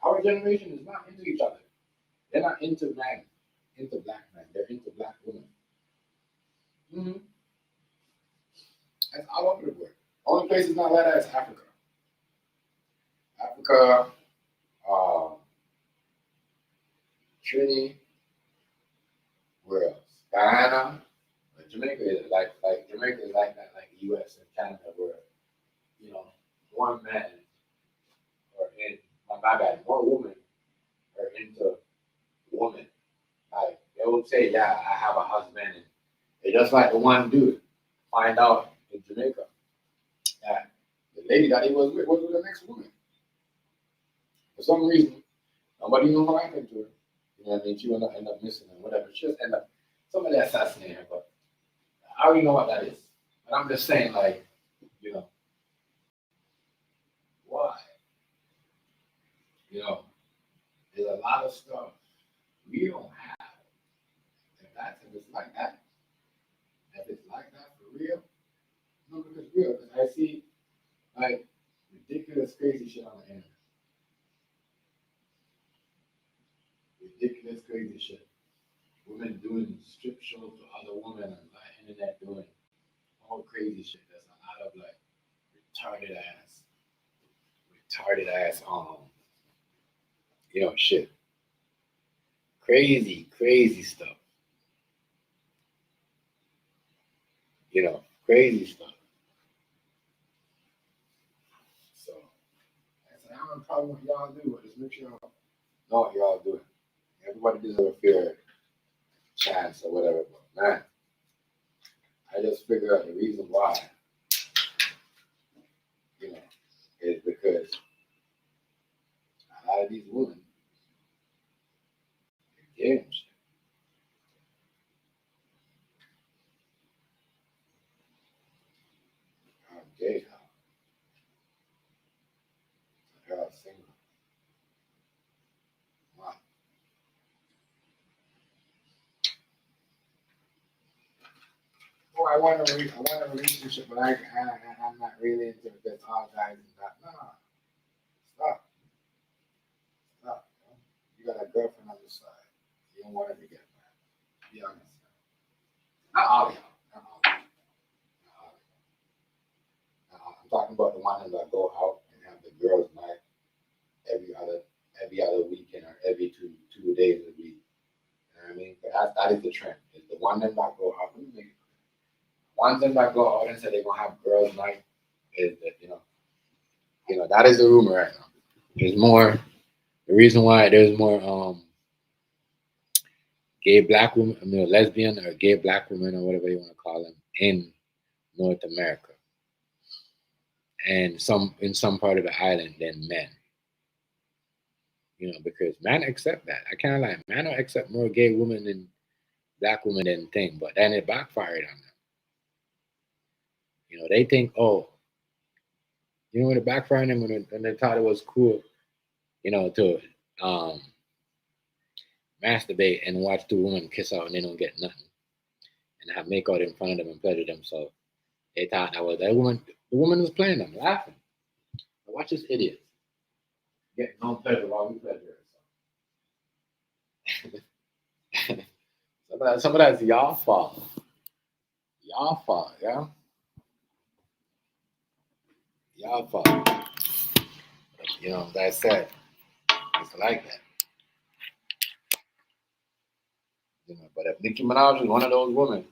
Our generation is not into each other. They're not into men, into black men. They're into black women. Mm-hmm. That's all over the world. Only place is not like that is Africa. Africa, Trinity, where else? Guyana, but Jamaica is like Jamaica is like that, like the U.S. and Canada, where one man or my bad, one woman are into woman. Like they would say, yeah, I have a husband, and they just like the one dude find out in Jamaica that the lady that he was with the next woman. For some reason, nobody knew what happened to her. You know what I mean? She would end up missing or whatever. She just end up somebody assassinated her, but I already know what that is. But I'm just saying, like, why? There's a lot of stuff we don't have. If it's like that, for real, no, because real. Because I see like ridiculous, crazy shit on the internet. Ridiculous, crazy shit. Women doing strip shows to other women on the internet doing all crazy shit. There's a lot of like retarded ass, shit. Crazy stuff. Crazy stuff. So I don't have a problem with y'all do, but just make sure y'all know what y'all doing. Everybody deserves a fair chance or whatever, but man, I just figured out the reason why, is because a lot of these women are gay and shit. I'm gay now. They're all single. Wow. Oh, I want a relationship, but I'm not really into this all guys and that. No. Stop. You got a girlfriend on the side. You don't want her to get mad. Be honest. Not all of y'all. Not all of y'all. I'm talking about the ones that go out and have the girls' night every other weekend or every two days a week. You know what I mean? But that is the trend. It's the one that not go out. Ones that not go out and say they're gonna have girls' night is that that is the rumor right now. There's more. The reason why there's more gay black women, lesbian or gay black women or whatever you want to call them, in North America and in some part of the island than men. Because men accept that. I can't lie. Men don't accept more gay women than black women than thing, but then it backfired on them. They think, oh, when it backfired on them when they thought it was cool, to masturbate and watch two women kiss out and they don't get nothing and have make out in front of them and pleasure themselves. They thought that was that woman. The woman was playing them, laughing. Watch this idiot get no pleasure while we pleasure ourselves. some of that's y'all fault. Y'all fault, yeah. Y'all fault. That said, it's like that. But if Nicki Minaj was one of those women, if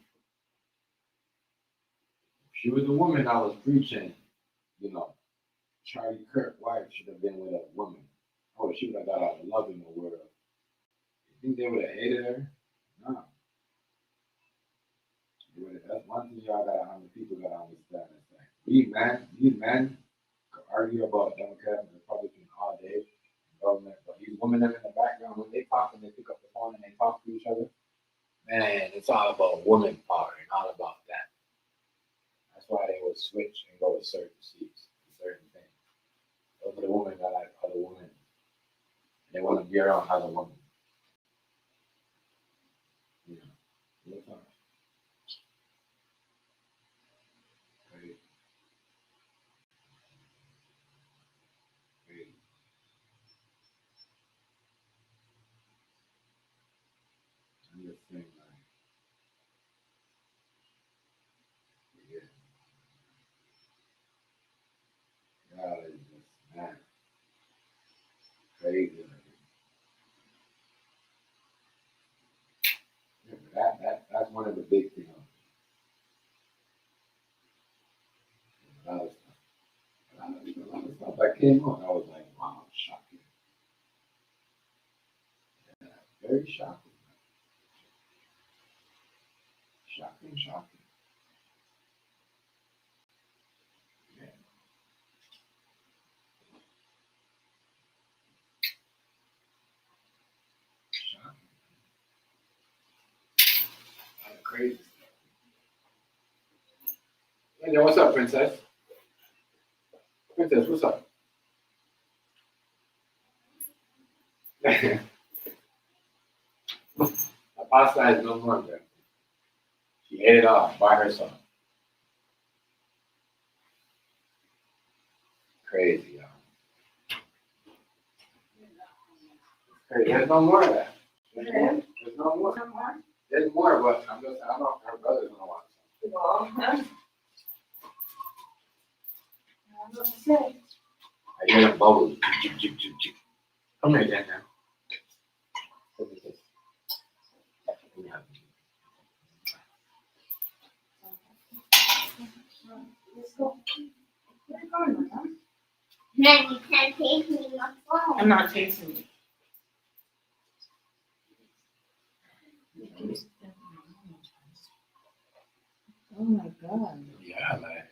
she was the woman that was preaching, Charlie Kirk's wife should have been with a woman. Oh, she would have got out of love in the world. You think they would have hated her? No. That's one thing people gotta understand. It's like these men could argue about Democrat and Republican all day, government, but these women in the background, when they talk and they pick up the phone and they talk to each other, man, it's all about woman power and all about that. That's why they will switch and go with certain seats, certain things. Those are the women that like other women. They want to be around other women. Crazy. I'm just saying, God is just, man, crazy. That's one of the big things. A lot of stuff that came on, I was like, wow, shocking. Yeah, very shocking. Shocking. Yeah. Shocking. Crazy stuff. Hey, what's up, Princess? Princess, what's up? The pasta is no more there. She ate it off by herself. Crazy, y'all. Crazy. There's no more of that. There's no more. There's more, but I don't know if her brother's gonna watch it. Well, I hear them bubbles. Come here, Dan. let's go. Where are you going, Mama? Man, you can't taste me in my phone. I'm not tasting it. Oh my God. Yeah, like.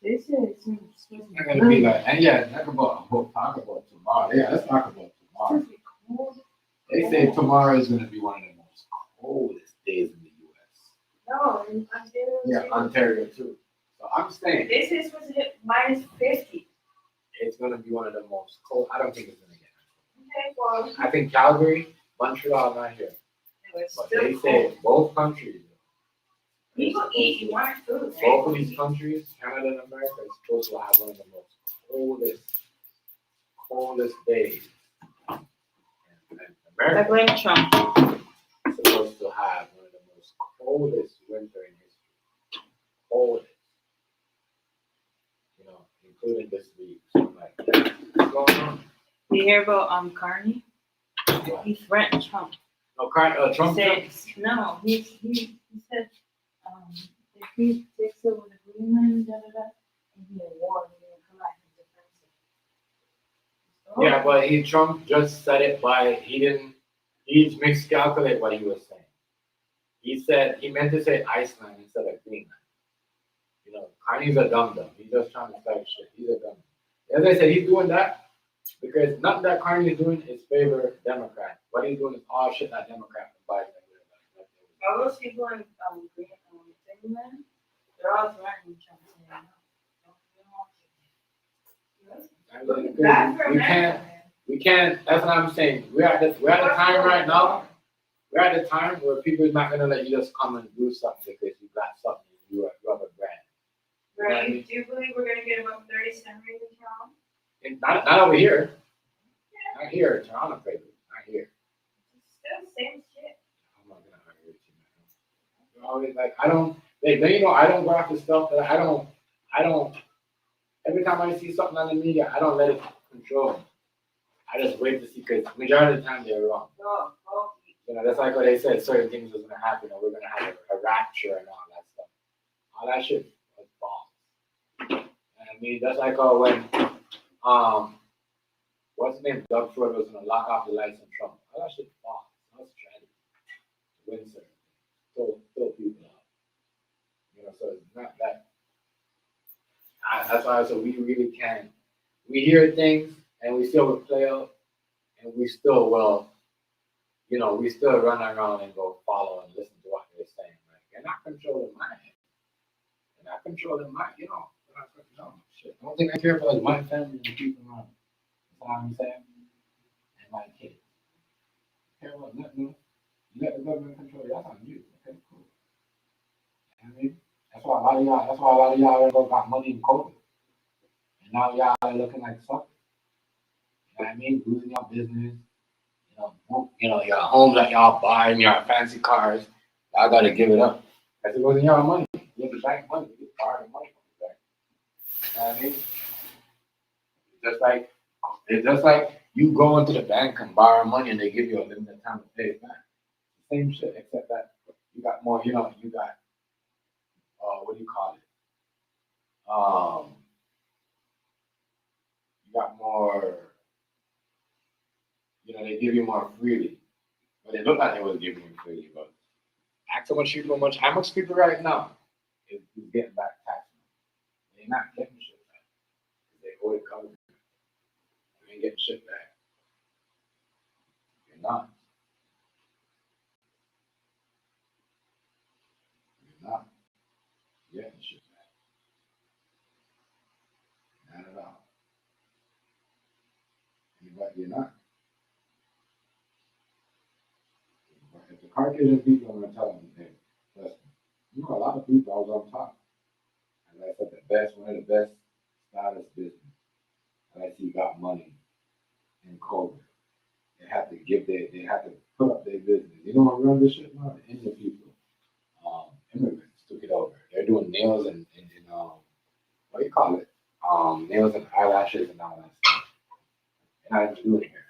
This is It's not gonna be like, and yeah, talk about tomorrow. Yeah, let's talk about tomorrow. They say tomorrow is gonna be one of the most coldest days in the U.S. No, in Ontario. Yeah, Ontario too. So I'm saying This is supposed to hit minus 50. it's gonna be one of the most cold. I don't think it's gonna get. Okay, well, I think Calgary, Montreal, not here, it's but still they cold. say both countries. People eat white food, right? Both of these countries, Canada and America, is supposed to have one of the most coldest days. And I America blame Trump. is supposed to have one of the most coldest winter in history. Coldest. Including this week. So I'm like, what's going on? You hear about Carney? He threatened Trump. No, Trump. He said, no, he said if he takes over the Greenland, it'll be a war. He's gonna come back and defend it. Yeah, but Trump just said it he miscalculated what he was saying. He meant to say Iceland instead of Greenland. know, Carney's a dum dum. He's just trying to start shit. He's a dum. As I said, he's doing that because nothing that Carney is doing is favor Democrat. What he's doing is all shit that Democrat and Biden are doing. All those people in Green, Finland, they're all threatening Trump saying no. We can't. That's what I'm saying. We're at the time right now. We're at the time where people are not gonna let you just come and do something because you got something. You have a brand. Right? Do you believe we're gonna get about 30 senators in Toronto? Not over here. Yeah. Not here, Toronto, baby. Not here. It's still the same shit. I'm not gonna argue with you, man. You're always like, I don't. You know, I don't go after stuff that I don't. Every time I see something on the media, I don't let it control me. I just wait to see, because majority of the time they're wrong. Oh. You know, that's like what they said, certain things was going to happen, or we're going to have a rapture and all that stuff. All that shit was false. And I mean, that's like when, what's his name, Doug Ford was going to lock off the lights on Trump. All that shit false. That was tragic. Win certain still people out. You know, so it's not that. That's why I said we really can. We hear things and we still will play out, and we still will, you know, we still run around and go follow and listen to what they're saying. Like, you're not controlling my head. You're not controlling my, you know, no, shit. The only thing I care about is my family and the people around me. That's all I'm saying. And my kids. I care about nothing. You let the government control you, that's on you. Okay, cool. You know what I mean? That's why a lot of y'all got money in COVID. And now y'all are looking like suckers. You know what I mean? Losing your business. You know, your homes that y'all buying, your fancy cars, y'all gotta give it up. Because it wasn't your money. You have to bank money. You borrow the money from the bank. You know what I mean? It's just like you go into the bank and borrow money and they give you a limited time to pay it back. Same shit, except that you got more, you got what do you call it? You got more, they give you more freely. But they look like they was giving you freely, but ask how much people right now is getting back tax money. They're not getting shit back. They owe the government. They ain't getting shit back. You're not. You're not getting shit back. Not at all. But you're not. But if the Caucasian people are going to tell them, hey, listen, a lot of people I was on top. And I said one of the best stylist business. And I see got money in COVID. They have to put up their business. You know what run this shit now? The Indian people, immigrants took it over. They're doing nails and what do you call it? Nails and eyelashes and all that stuff. They're not even doing it here.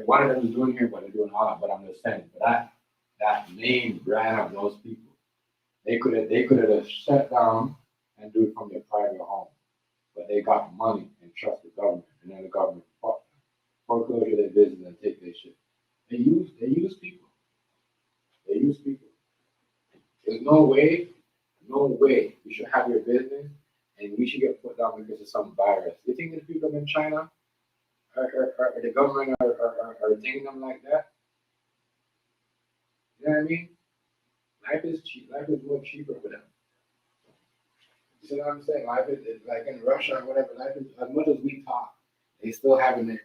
One of them is doing here, but they're doing all that. But I'm just saying, but that main brand of those people, they could have shut down and do it from their private home. But they got money and trust the government, and then the government foreclosure their business and take their shit. They use people. They use people. There's no way you should have your business and we should get put down because of some virus. You think the people in China or the government are thinking them like that? You know what I mean? Life is cheap. Life is more cheaper for them. You see what I'm saying? Life is like in Russia or whatever. Life is, as much as we talk, they still having their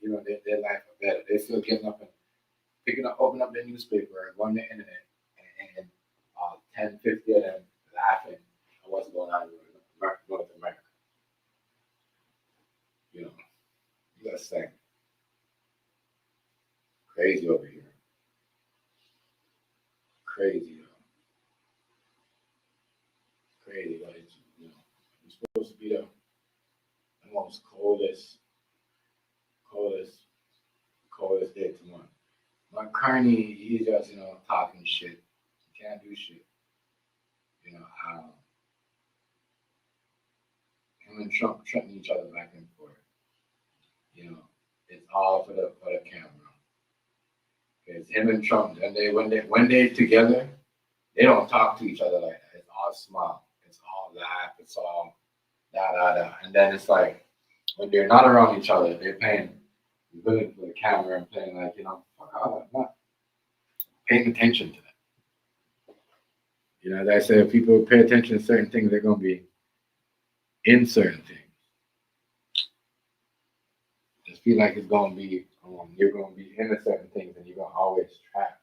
life better. They still getting up and open up their newspaper, going on the internet, and 10, 50 of them laughing at what's going on in North America. You gotta say, crazy over here. Crazy, crazy, but it's supposed to be the most coldest day tomorrow. But Carney, he's just, talking shit. He can't do shit. Him and Trump treating each other back and forth. It's all for the camera. Because him and Trump, and when they together, they don't talk to each other like that. It's all smile, it's all laugh, it's all da da da. And then it's like when they're not around each other, they're paying, looking for the camera and playing like, fuck all that, not paying attention to that. As I said, if people pay attention to certain things, they're gonna be in certain things. Just feel like it's gonna be, you're gonna be into certain things, and you're gonna always track,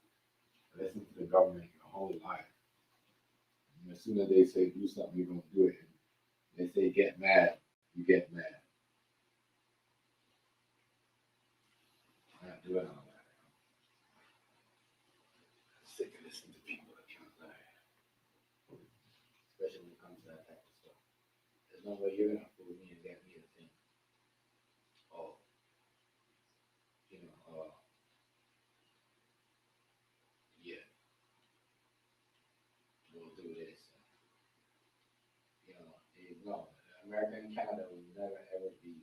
listen to the government your whole life. And as soon as they say do something, you're gonna do it. They say get mad, you get mad. I'm not doing all that. I'm sick of listening to people that can't lie, especially when it comes to that type of stuff. There's no way you're gonna fool me and get me to think, oh, yeah, we'll do this. No, America and Canada will never ever be.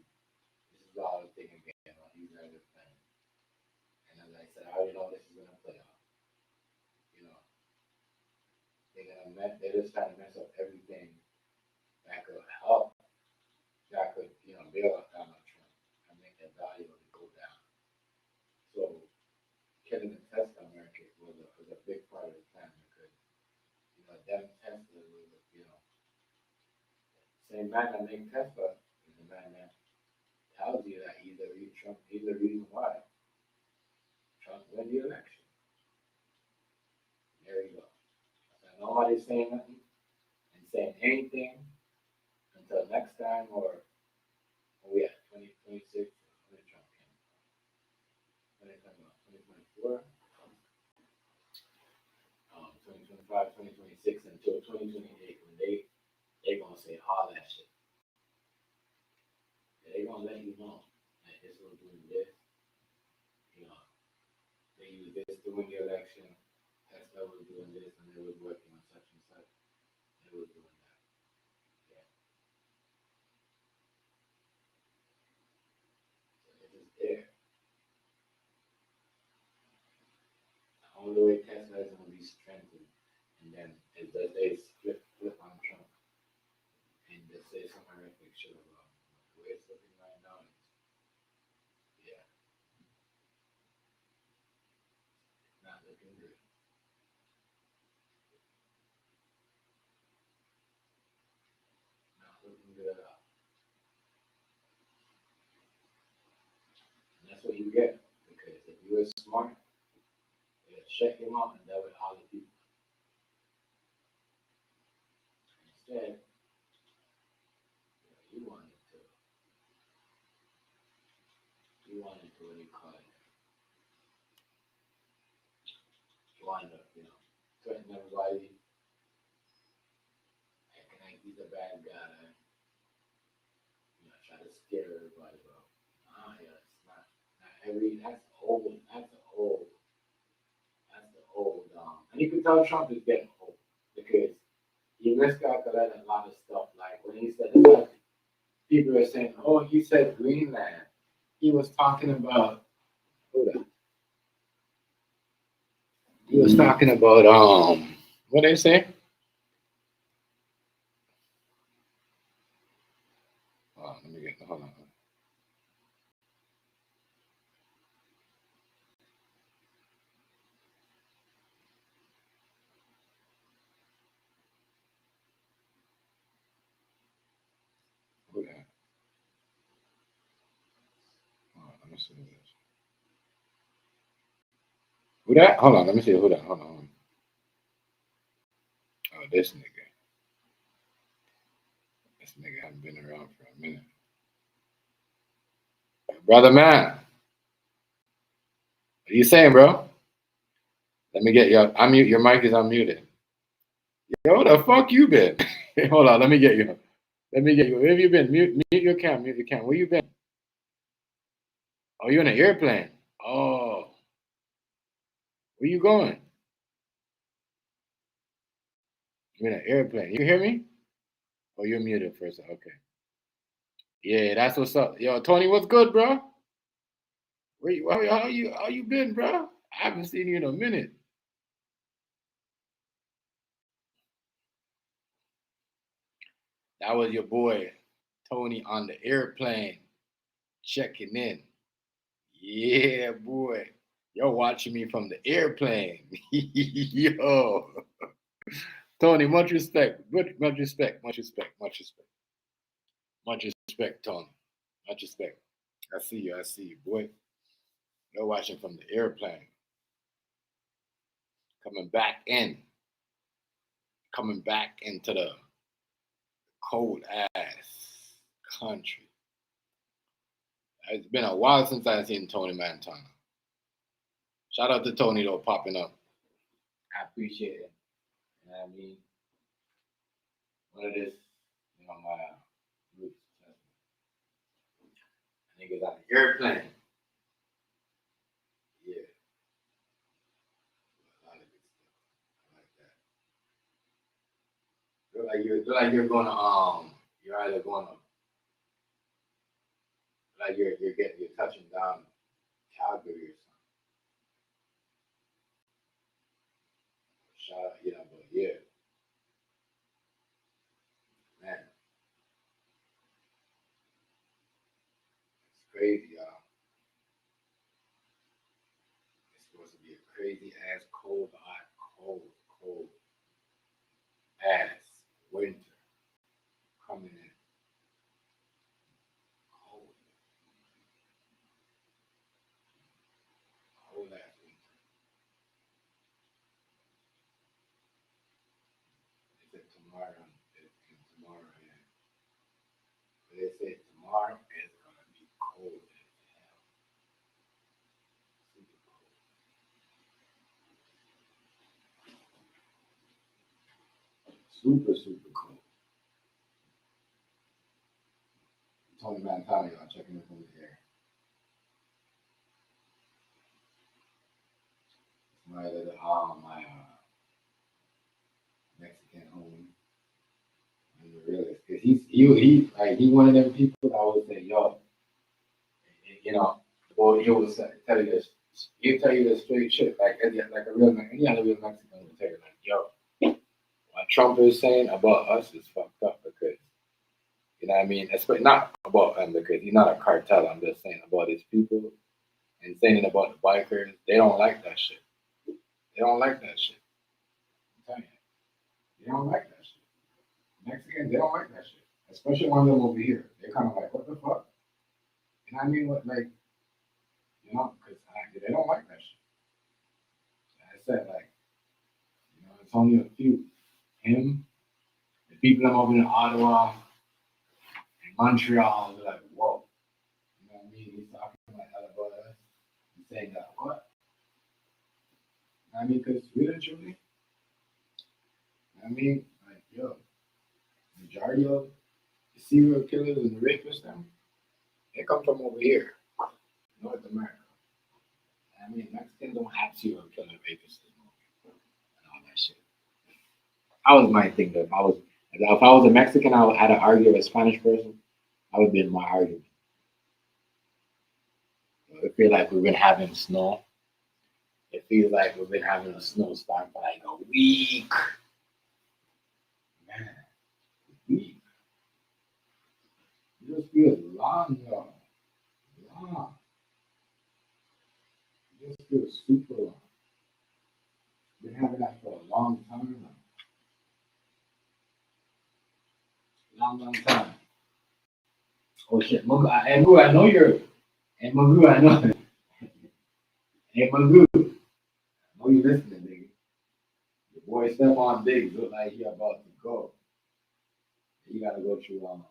This is all I was thinking again about these never thing. And as I said, I already know this is gonna play out. You know, they're just trying to mess up everything that could help, that could, bail out Donald Trump and make that value of it go down. So killing the Tesla market was a big part of the plan because, them Tesla was, same man that made Tesla is the man that tells you that he's the reason why Trump won the election. There you go. So nobody's saying nothing and saying anything until next time, or we at 2026, when Trump came, 2024, 2025, 2026, until 2028, when they gonna say all that shit. They gonna let you know that this was doing this. They used this during the election. Tesla was doing this, and they was working on such and such. They was doing that. Yeah. So it is there. The only way Tesla is gonna be strengthened, and then is that they flip on Trump and just say some horrific shit about him. The way it's looking right now, yeah, it's not looking good. Not looking good at all. And that's what you get. Because if you were smart, you'd check him out and that would all the people. Instead, you wanted to, what do you call it? You wanted to, threaten everybody, acting like he's a bad guy, try to scare everybody, bro. Yeah, it's not every, that's the old, and you can tell Trump is getting old because he miscalculated a lot of stuff. Like when he said, like, people are saying, oh, he said Greenland. He was talking about, hold on. He was talking about, what they say? Let me get, hold on. Who that? Let me see this. Who that? Hold on, let me see who that. Hold on. Oh, this nigga. This nigga hasn't been around for a minute. Brother man. What are you saying, bro? Let me get you. Unmute. Your mic is unmuted. Yo, the fuck you been? Hold on, let me get you. Where have you been? Mute your cam. Where you been? Oh, you in an airplane. Oh. Where you going? You're in an airplane. You hear me? Oh, you're muted for a second. Okay. Yeah, that's what's up. Yo, Tony, what's good, bro? How you been, bro? I haven't seen you in a minute. That was your boy Tony on the airplane checking in. Yeah, boy. You're watching me from the airplane. Yo. Tony, much respect. Much respect. Much respect. Much respect. Much respect, Tony. Much respect. I see you. I see you, boy. You're watching from the airplane. Coming back in. Coming back into the cold ass country. It's been a while since I've seen Tony Montana. Shout out to Tony though popping up. I appreciate it. You know what I mean? One of this, my roots. Niggas on the airplane. Yeah. A lot of good stuff. I like that. Feel like you're gonna you're either gonna like you're touching down Calgary or something. Shout out, but yeah, man, it's crazy, y'all. It's supposed to be a crazy ass cold ass winter coming in. Cold, cold ass winter. They said tomorrow, yeah. But they said tomorrow is gonna be cold as hell. Super cold. Super, super cold. Tony Montana, y'all checking in from the air. My little my Mexican home. I'm the realist. Cause he one of them people that always say, yo, well he always tell you this he'll tell you the straight shit, like a real any other real Mexican will tell you like, yo, what Trump is saying about us is fucked up because you know what I mean? Especially not about him because he's not a cartel, I'm just saying about his people and saying about the bikers, they don't like that shit. They don't like that shit. I'm telling you. They don't like that shit. Mexicans, they don't like that shit. Especially one of them over here. They're kind of like, what the fuck? You know what I mean? What, like, because they don't like that shit. I said, like, it's only a few. Him, the people that over in Ottawa, and Montreal, they're like, whoa. You know what I mean? He's talking like that about us. He's saying that, what? You know what I mean? Because really, truly, you know what I mean? Like, yo, majority of the serial killers and the rapists, them, they come from over here, North America. I mean, Mexicans don't have serial killer rapists and all that shit. That was my thing. Though. If I was a Mexican, I would had to argue with a Spanish person. That would be my argument. I feel like we've been having snow. It feels like we've been having a snowstorm for like a week. Man, a week. It just feels long, y'all. Long. It just feels super long. Been having that for a long time now. Long time. Oh shit, Magu, hey, Magu, I know you're. Hey, Magu, I know. Hey, Magu, I know you listening, nigga. Your boy Stephon Diggs look like he about to go. You gotta go through.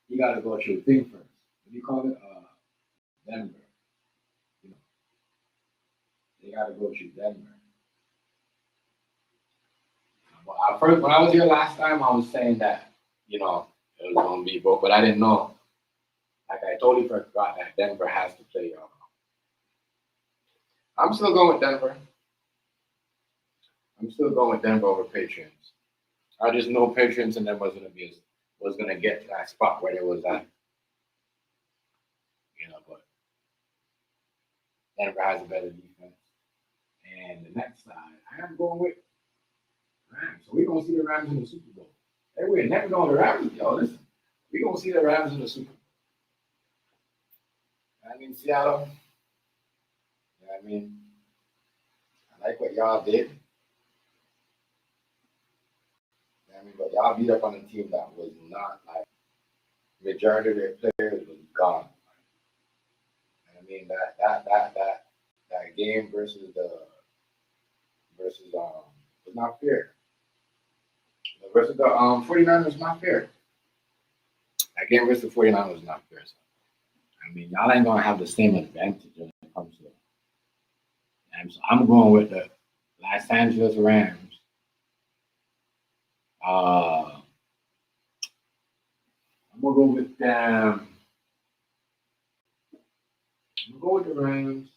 You gotta go through thing first. What do you call it? Denver. You know, they gotta go through Denver. But first, when I was here last time, I was saying that it was gonna be both, but I didn't know. Like I totally forgot that Denver has to play. I'm still going with Denver. I'm still going with Denver over Patriots. I just know Patriots and them was gonna get to that spot where they was at. But Denver has a better defense. And the next side, I am going with Rams. So we're gonna see the Rams in the Super Bowl. Hey, we're never going to the Rams. Yo, listen, we gonna see the Rams in the Super Bowl. I mean, Seattle. You know what I mean, I like what y'all did. You know what I mean, but y'all beat up on a team that was not like majority of their players was gone. You know what I mean, that game versus was not fair. Versus the 49ers was not fair. That game versus the 49ers was not fair. So, I mean, y'all ain't gonna have the same advantage when it comes to it. And so I'm going with the Los Angeles Rams. I'm gonna go with them. I'm gonna go with the Rams.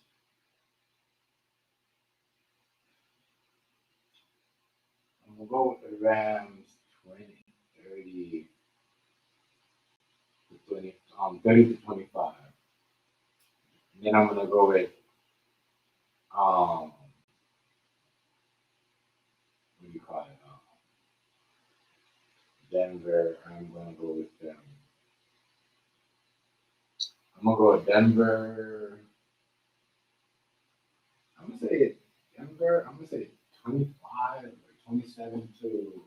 I'm gonna go with the Rams 20, 30 to 20, 30 to 25. And then I'm gonna go with what do you call it? Denver. I'm gonna go with them. I'm gonna go with Denver. I'm gonna say Denver. I'm gonna say 25 or 27 to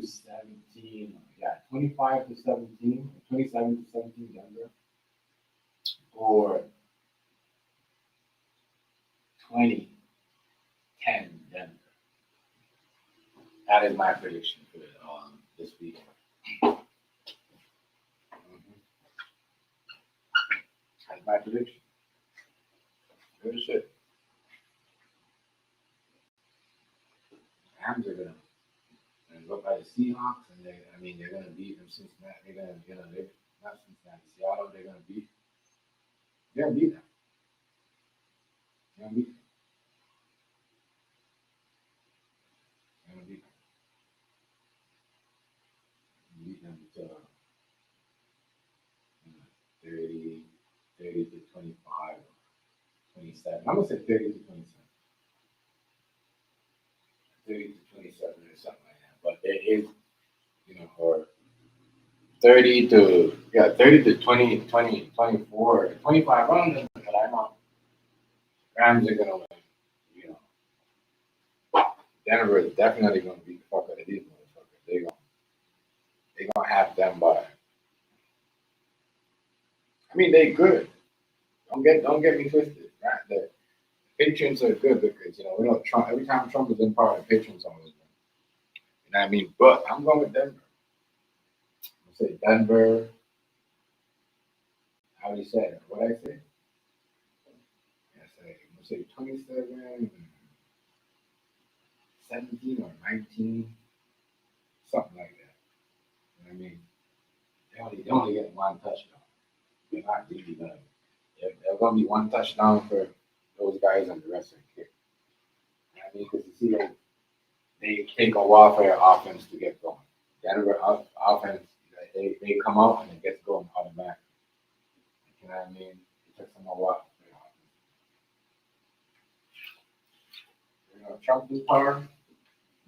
17. Yeah, 25 to 17, 27 to 17 Denver, or 20-10 Denver. That is my prediction for this weekend. That's my prediction. Good shit. Rams are gonna look like the Seahawks, and they're gonna beat them Cincinnati. They're not Cincinnati, Seattle. They're gonna beat them. They're gonna beat them. They're gonna beat them. Beat them to 30, 30 to 25, 27. I'm gonna say 30 to 27. 30 to 27 or something like that. But it is, or 30 to 20, 20, 24, 25 runs, but I know Rams are gonna win. You know, Denver is definitely gonna beat the fuck out of these motherfuckers. They gonna have them by. I mean, they good. Don't get me twisted. Right? The Patriots are good because we know Trump. Every time Trump is in power, the Patriots always win. You know what I mean? But I'm going with Denver. I'm gonna say Denver. How do you say it? What I say? I'm gonna say 27, 17 or 19, something like that. You know what I mean? They only get one touchdown. They're not really gonna. There's gonna be one touchdown for those guys and the rest of the kick. You know what I mean? Because you see, they take a while for their offense to get going. Denver offense, they come out and it gets going automatically. You know what I mean? It takes them a while. Trump in power.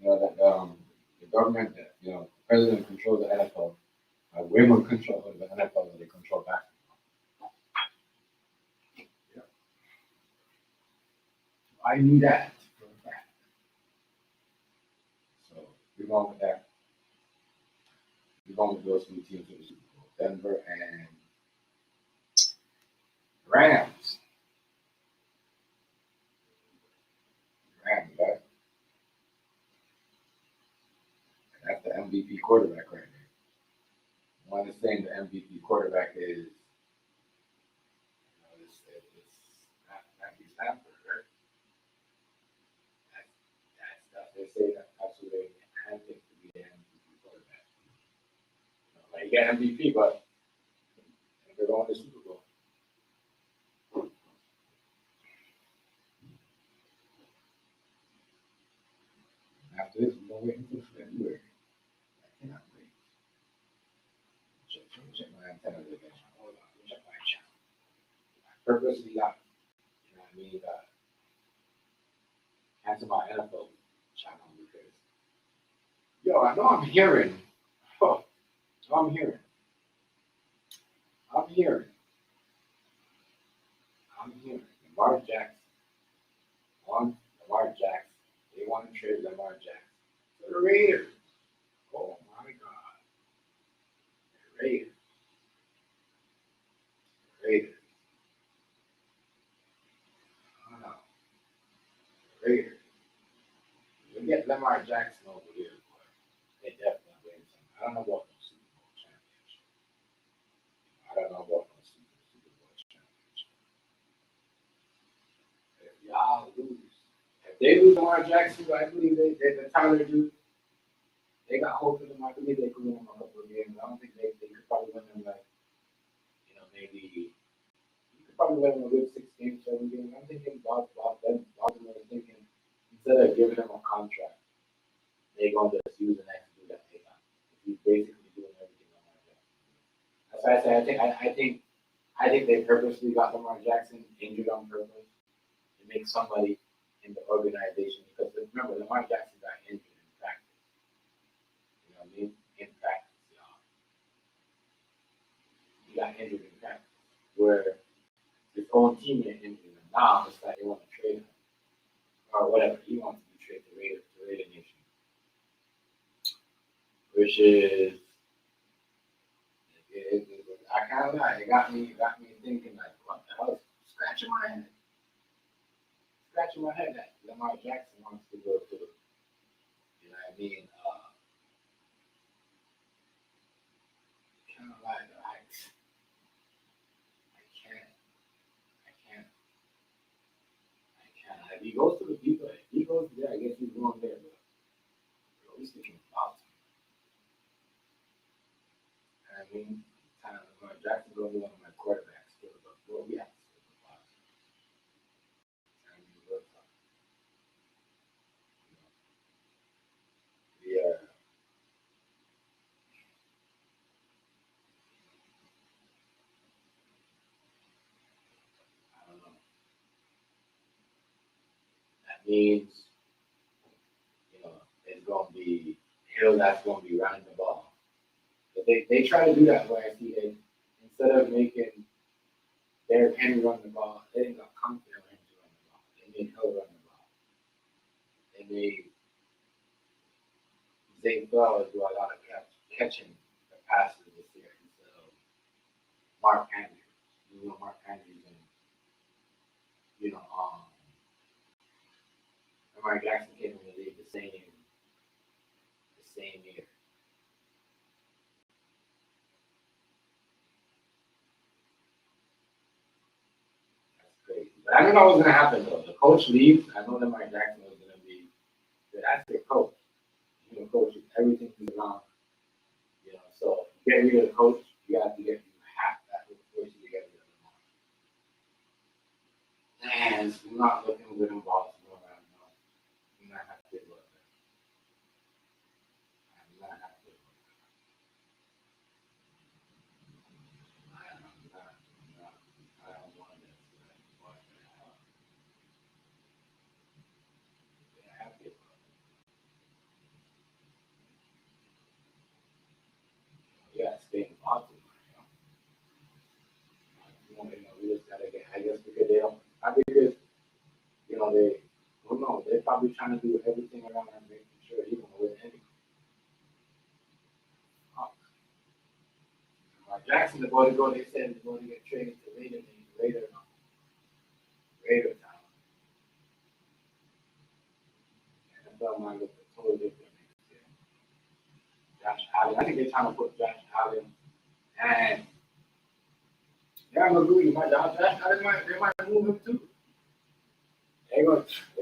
That the government, the president controls the NFL. Way more control of the NFL than they control basketball. Yeah. I knew that for a fact. So we're going with that. We're going with those two teams for the Super Bowl: Denver and Rams. Rams, right? That's the MVP quarterback right there. You understand the MVP quarterback is it's not his Panther, right? They say that's who they handpicked to be the MVP quarterback. Like, he got MVP, but they're going to the Super Bowl. After this, we're gonna wait until February. I cannot wait. Check my antennas again. Hold on, check my channel. I purposely got, cancel my NFL channel because Yo, I know I'm hearing. Oh, I'm hearing. I'm hearing. I'm hearing. Lamar Jackson. Lamar Jackson. They want to trade Lamar Jackson. To the Raiders. Oh my God. The Raiders. The Raiders. I don't know. The Raiders. We get Lamar Jackson over here, but they definitely win some. I don't know about the Super Bowl championship. I don't know about the Super Bowl championship. If y'all lose, if they lose Lamar Jackson, I believe the Tyler dude, they got hope in them. I believe they could win them a couple of games. I don't think they could probably win them like, maybe you could probably win them a good 6 games, 7 games. I'm thinking Baltimore is thinking instead of giving them a contract, they're gonna just use the next dude that they got. He's basically doing everything Lamar Jackson. That's why I say I think they purposely got Lamar Jackson injured on purpose to make somebody in the organization because remember Lamar Jackson got injured in practice. You know what I mean? In practice, y'all. He got injured in practice. Where his own teammate injured him. Now it's like they want to trade him. Or whatever. He wants to be traded to Raider Nation. Which is I kind of like it got me thinking like what the hell? Scratching my head that Lamar Jackson wants to go to, you know what I mean? Kind of like I can't. If he goes to the people, if he goes there, I guess he's going there, but at least he can bounce. I mean, kind of Jackson going to be one of my quarterbacks still, but well, yeah, still the boss. I mean, yeah, I don't know. That means it's going to be Hill that's going to be running the ball. But they try to do that where I see it instead of making Derrick Henry run the ball, they didn't got confident in him to run the ball. They made Hill run the ball. They made Zay Flowers do a lot of catching the passes this year instead of Mark Andrews. Mark Andrews and Lamar Jackson came in the league the same year. That's crazy. But I don't know what's gonna happen though. The coach leaves. I know Lamar Jackson was gonna be. That's their coach. Coach everything is around. So get rid of the coach. You have to get half that before you get rid of Lamar. And it's not looking good in Baltimore right now. I'm not happy about that. I'm not happy about that. I don't want that. But they're happy about it. Yeah, stay in Baltimore. We just gotta get. I guess because they don't. I because they. Who knows? They're probably trying to do everything around and making sure he's gonna win anyway. Jackson, the boy to go. They said he's going to get traded to Raider town. And NFL might look totally different next year. Josh Allen. I think they're trying to put Josh Allen and yeah, I'm agree. Josh Allen they might move him too. They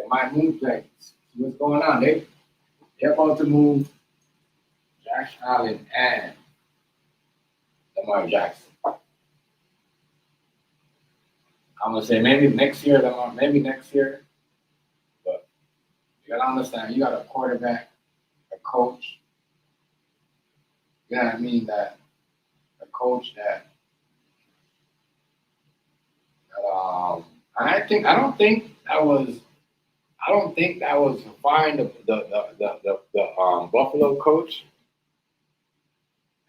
might move things. What's going on? They're about to move Josh Allen and Lamar Jackson. I'm gonna say maybe next year, but you gotta understand, you got a quarterback, a coach. You know what I mean? That a coach that and I don't think that was don't think that was firing the Buffalo coach.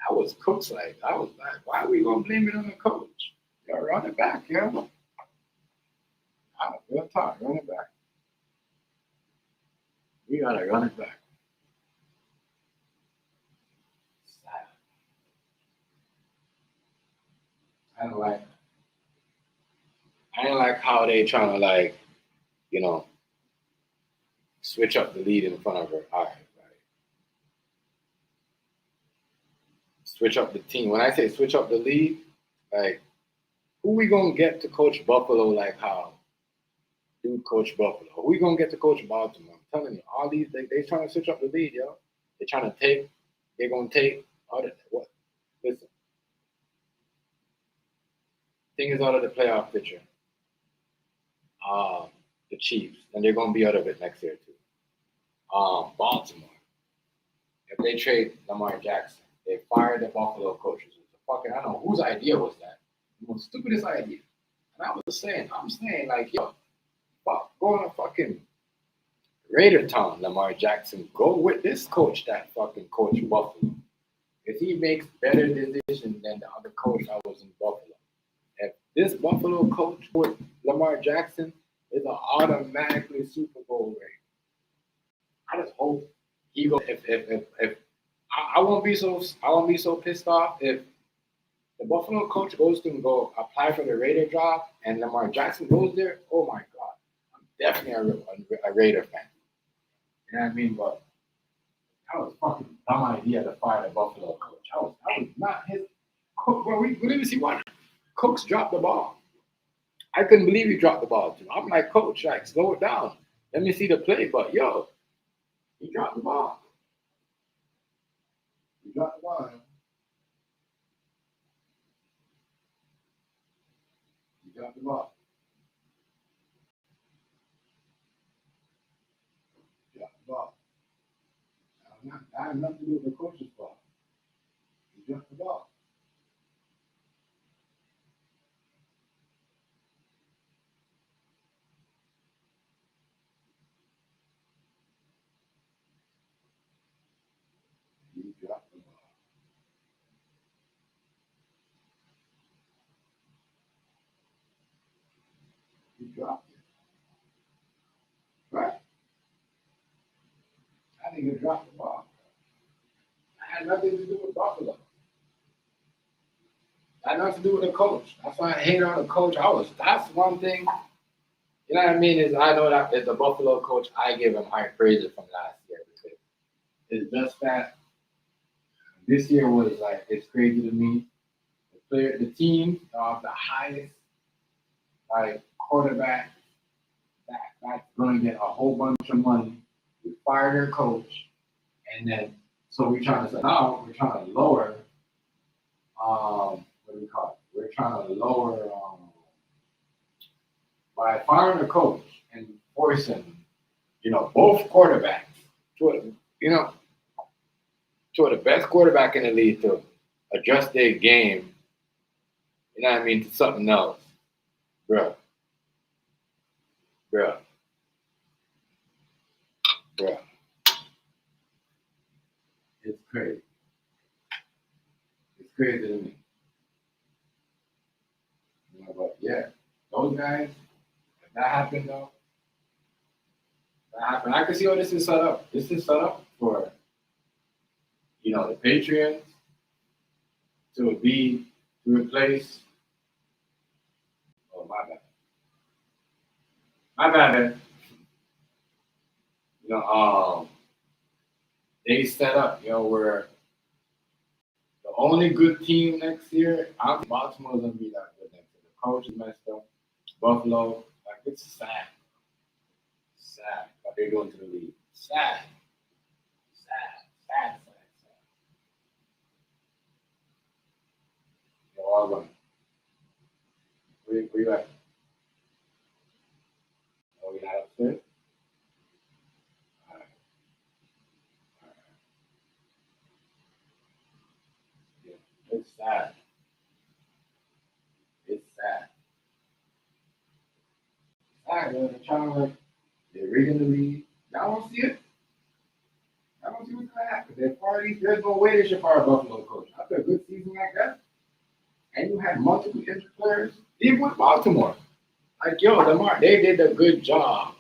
That was Cook's like. I was like, why are we gonna blame it on the coach? Yo, run it back, yo. Real talk, run it back. We gotta run it back. I don't like. I don't like how they trying to like, you know, switch up the lead in front of her eyes. Right? Switch up the team. When I say switch up the lead, like who we gonna get to coach Buffalo like how dude coach Buffalo? Who we gonna get to coach Baltimore? I'm telling you, all these they trying to switch up the lead, yo. They trying to take. They're gonna take out of what? Listen, thing is out of the playoff picture. The Chiefs, and they're gonna be out of it next year too. Baltimore. If they trade Lamar Jackson, they fire the Buffalo coaches. Fucking, I don't know whose idea was that. The most stupidest idea. And I'm saying like, yo, fuck, go on a fucking Raider town, Lamar Jackson. Go with this coach that fucking coach Buffalo. If he makes better decisions than the other coach that was in Buffalo. If this Buffalo coach with Lamar Jackson is an automatically Super Bowl ring. I just hope he goes. If I won't be so pissed off if the Buffalo coach goes to go apply for the Raider job and Lamar Jackson goes there. Oh my God, I'm definitely a Raider fan. You know what I mean? But that was a fucking dumb idea to fire the Buffalo coach. That was not his. Bro, we didn't see what Cooks dropped the ball. I couldn't believe he dropped the ball. Too. I'm like, coach, like slow it down. Let me see the play. But yo, he dropped the ball. He dropped the ball. He dropped the ball. He dropped the ball. I have nothing to do with the coach's fault. He dropped the ball. He dropped the ball. He dropped it. Right? I think he dropped the ball. I had nothing to do with Buffalo. It had nothing to do with the coach. That's why I hate on the coach. That's one thing. You know what I mean? Is I know that as a Buffalo coach, I give him high praises from last year because it's just that this year was like it's crazy to me. The team the highest like quarterback that's going to get a whole bunch of money. We fire their coach, and then so we're trying to say now we're trying to lower. What do we call it? We're trying to lower by firing the coach and forcing, both quarterbacks to, to the best quarterback in the league to adjust their game. You know what I mean? To something else, bro. Bruh. It's crazy. It's crazy to me. But yeah, those guys, if that happened though, that happened. I can see how this is set up. This is set up for, the Patriots to replace. Oh, my bad. My bad, man. They set up, where the only good team next year, I don't think Baltimore's gonna be that good next year. The coach is messed up. Buffalo, like it's sad. Sad what they're doing to the league. Sad. They're all running. Where you at? Oh, you're not upstairs? All right. Yeah. It's sad. It's sad. Sad, man. They're trying to like, they're rigging the league. Y'all don't see it. I don't see what's gonna happen. There's no way they should fire a Buffalo coach after a good season like that. And you had multiple injured players, even with Baltimore. Like, yo, Lamar, they did a good job.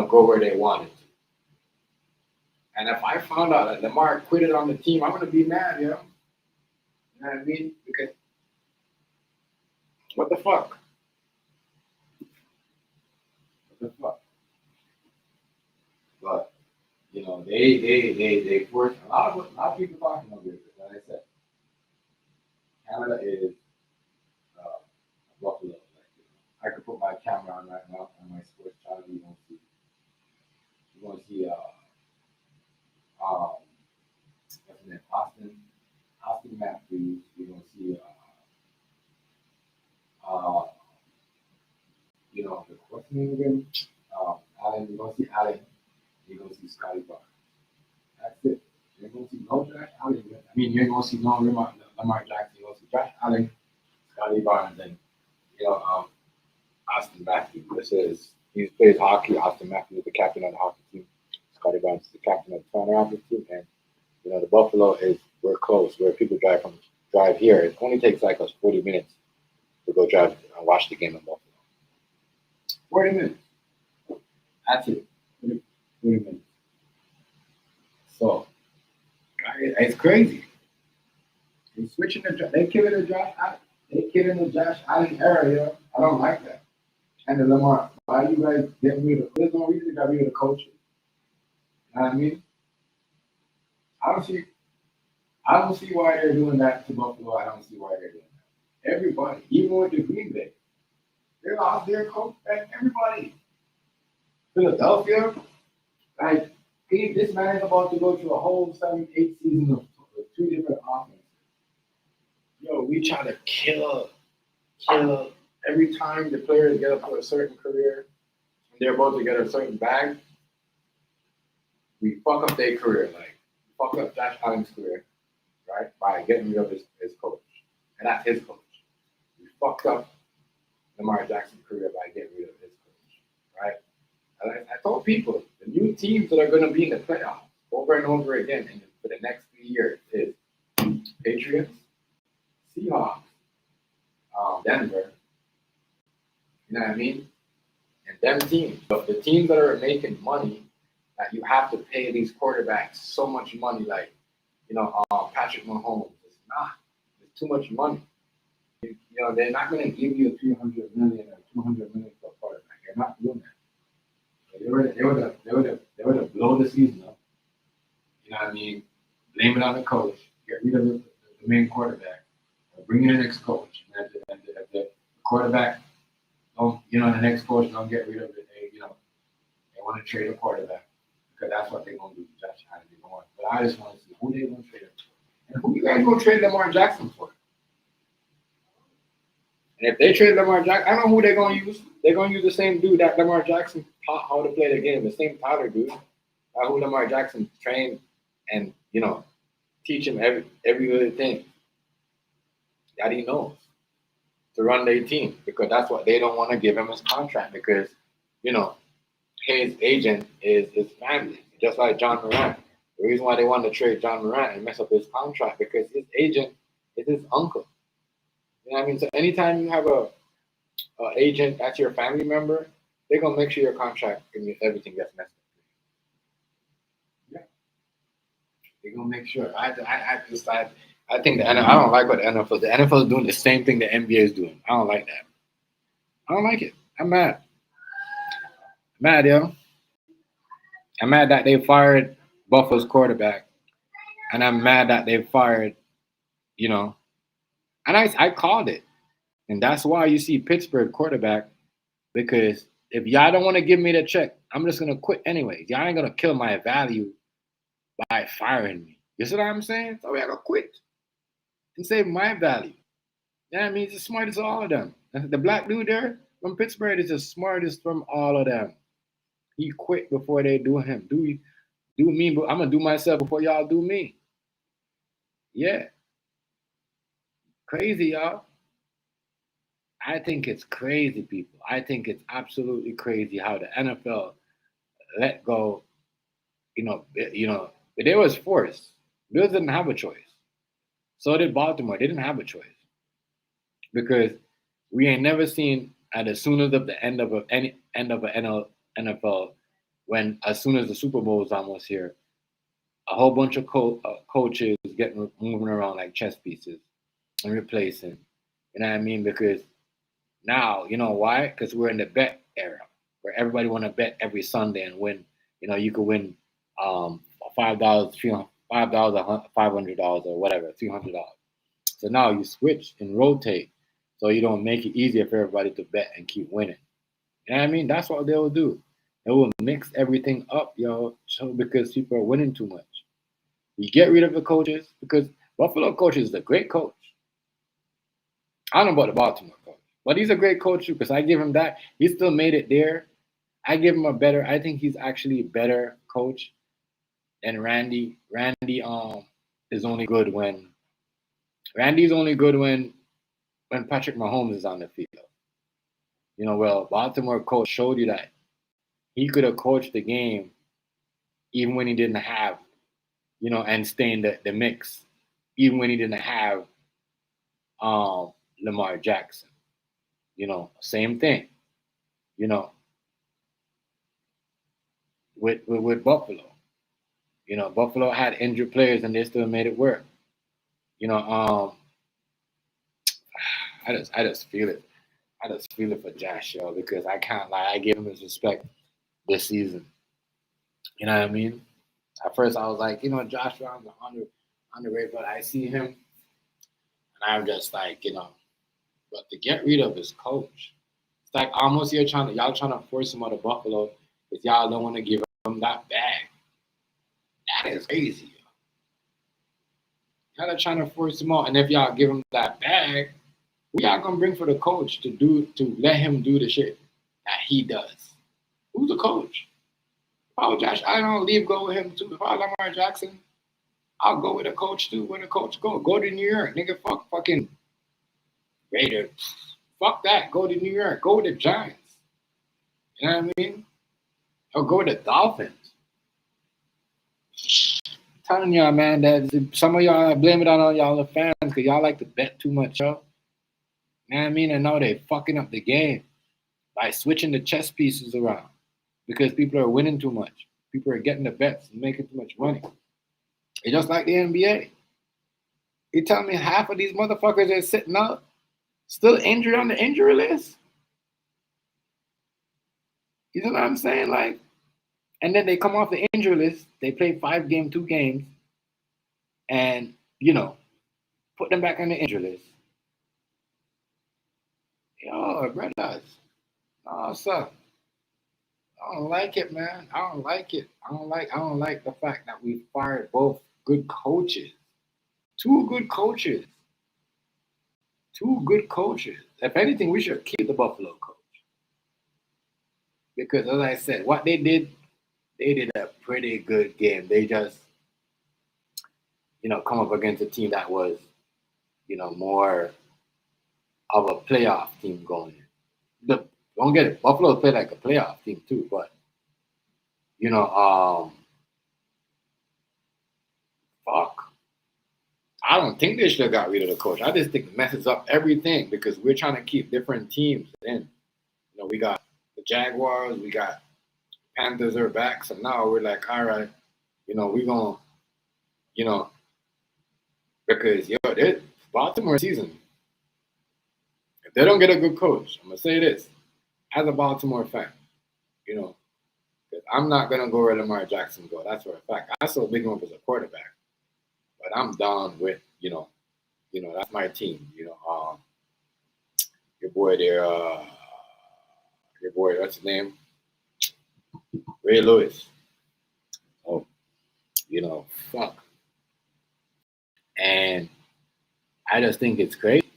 Go where they wanted to. And if I found out that Lamar quitted on the team, I'm gonna be mad, yo. You know what I mean? Because what the fuck? What the fuck? But they forced a lot of people talking over it. Like I said, Canada is Buffalo. I could put my camera on right now on my sports channel. You won't see what's his name? Austin Matthews. You're gonna see what's his name again? Allen. You're gonna see Allen. You're gonna see Scotty Barnes. That's it. You're gonna see no Josh Allen. I mean, you're gonna see no Lamar Jackson. You're gonna see Josh Allen, Scotty Barnes, and Austin Matthews. He plays hockey. Austin Matthews is the captain of the hockey team. Scotty Barnes is the captain of the Toronto Raptors team, and the Buffalo we're close. Where people drive here, it only takes like us 40 minutes to go drive and watch the game in Buffalo. 40 minutes. That's it. 40 minutes. So it's crazy. They're switching they killing the Josh Allen. They killing the Josh Allen era, yo. I don't like that. And the Lamar, why you guys getting rid of? There's no reason to get rid of the coaches. You know what I mean? I don't see why they're doing that to Buffalo. I don't see why they're doing that. Everybody, even with the Green Bay, they lost their coach. Everybody. Philadelphia, like this man is about to go through a whole 7-8 seasons of 2 different offenses. Yo, we try to kill every time the players get up to a certain career, and they're about to get a certain bag. We fuck up their career, like fuck up Josh Allen's career, right? By getting rid of his coach, and that's his coach. We fucked up Lamar Jackson's career by getting rid of his coach, right? And I told people the new teams that are going to be in the playoffs over and over again for the next 3 years is Patriots, Seahawks, Denver. You know what I mean? And them teams, but the teams that are making money, that you have to pay these quarterbacks so much money, like Patrick Mahomes. It's too much money. They're not going to give you $300 million or $200 million for a quarterback. They're not doing that. They would have blown the season up. You know what I mean? Blame it on the coach. Get rid of the main quarterback. Or bring in the next coach. And if the quarterback the next coach don't get rid of it, they want to trade a quarterback. Because that's what they're going to do to Josh Allen. But I just want to see who they're going to trade him for. And who you guys going to trade Lamar Jackson for? And if they trade Lamar Jackson, I know who they're going to use. They're going to use the same dude that Lamar Jackson taught how to play the game, the same Tyler dude. Who Lamar Jackson trained and, teach him every little thing that he knows to run their team, because that's what they don't want to give him his contract, because, his agent is his family, just like John Morant. The reason why they want to trade John Morant and mess up his contract, because his agent is his uncle. You know what I mean? So anytime you have a agent that's your family member, they're gonna make sure your contract and everything gets messed up. Yeah, they're gonna make sure. I think I don't like what the NFL is doing the same thing the NBA is doing. I don't like that. I don't like it. I'm mad. Mad, yo. I'm mad that they fired Buffalo's quarterback, and I'm mad that they fired, and I called it, and that's why you see Pittsburgh quarterback, because if y'all don't want to give me the check, I'm just gonna quit anyways. Y'all ain't gonna kill my value by firing me. You see what I'm saying? So we gotta quit and save my value. Yeah, I mean, he's the smartest of all of them. The black dude there from Pittsburgh is the smartest from all of them. He quit before they do him. Do me, but I'm gonna do myself before y'all do me. Yeah. Crazy, y'all. I think it's crazy, people. I think it's absolutely crazy how the NFL let go. But they was forced. Bills didn't have a choice. So did Baltimore. They didn't have a choice because we ain't never seen at as soon as of the end of a NFL when as soon as the Super Bowl is almost here, a whole bunch of coaches getting moving around like chess pieces and replacing. You know what I mean? Because now, you know why? Because we're in the bet era where everybody want to bet every Sunday and win. You could win $5, $5, $500 or whatever, $300. So now you switch and rotate, so you don't make it easier for everybody to bet and keep winning. You know what I mean? That's what they will do. They will mix everything up, so because people are winning too much. You get rid of the coaches because Buffalo coach is a great coach. I don't know about the Baltimore coach, but he's a great coach too because I give him that. He still made it there. I give him a better. I think he's actually a better coach than Randy. Randy is only good when Randy's only good when Patrick Mahomes is on the field. Well, Baltimore coach showed you that he could have coached the game even when he didn't have, and stay in the mix, even when he didn't have Lamar Jackson. Same thing. You know, with Buffalo. Buffalo had injured players and they still made it work. You know, um, I just feel it. I just feel it for Josh, because I can't lie. I gave him his respect this season. You know what I mean? At first, I was like, Josh Brown's underrated, but I see him, and I'm just like, but to get rid of his coach, it's like almost y'all trying to force him out of Buffalo because y'all don't want to give him that bag. That is crazy. Y'all are trying to force him out, and if y'all give him that bag, who y'all gonna bring for the coach to let him do the shit that he does? Who's the coach? If I was Josh, I don't leave go with him too. If I was Lamar Jackson, I'll go with the coach too. Where the coach go? Go to New York, nigga. Fuck fucking Raiders. Fuck that. Go to New York. Go with the Giants. You know what I mean? Or go with the Dolphins. I'm telling y'all, man, that some of y'all blame it on all y'all the fans because y'all like to bet too much, yo. You know what I mean? And now they fucking up the game by switching the chess pieces around because people are winning too much. People are getting the bets and making too much money. It's just like the NBA. You tell me half of these motherfuckers are sitting out, still injured on the injury list? You know what I'm saying? Like, and then they come off the injury list, they play 2 games, and, put them back on the injury list. Yo, brothers. Oh, sir. I don't like it, man. I don't like it. I don't like the fact that we fired both good coaches. 2 good coaches. 2 good coaches. If anything, we should keep the Buffalo coach. Because as I said, what they did a pretty good game. They just, come up against a team that was, more of a playoff team going in. Don't get it. Buffalo played like a playoff team too, but fuck. I don't think they should have got rid of the coach. I just think it messes up everything because we're trying to keep different teams in. We got the Jaguars, we got Panthers are back, so now we're like, all right, we're gonna, because this Baltimore season, if they don't get a good coach, I'm gonna say this as a Baltimore fan, because I'm not gonna go where Lamar Jackson go. That's for a fact. I still big him up as a quarterback, but I'm down with that's my team. Your boy there, what's his name? Ray Lewis. Oh, fuck. And I just think it's crazy.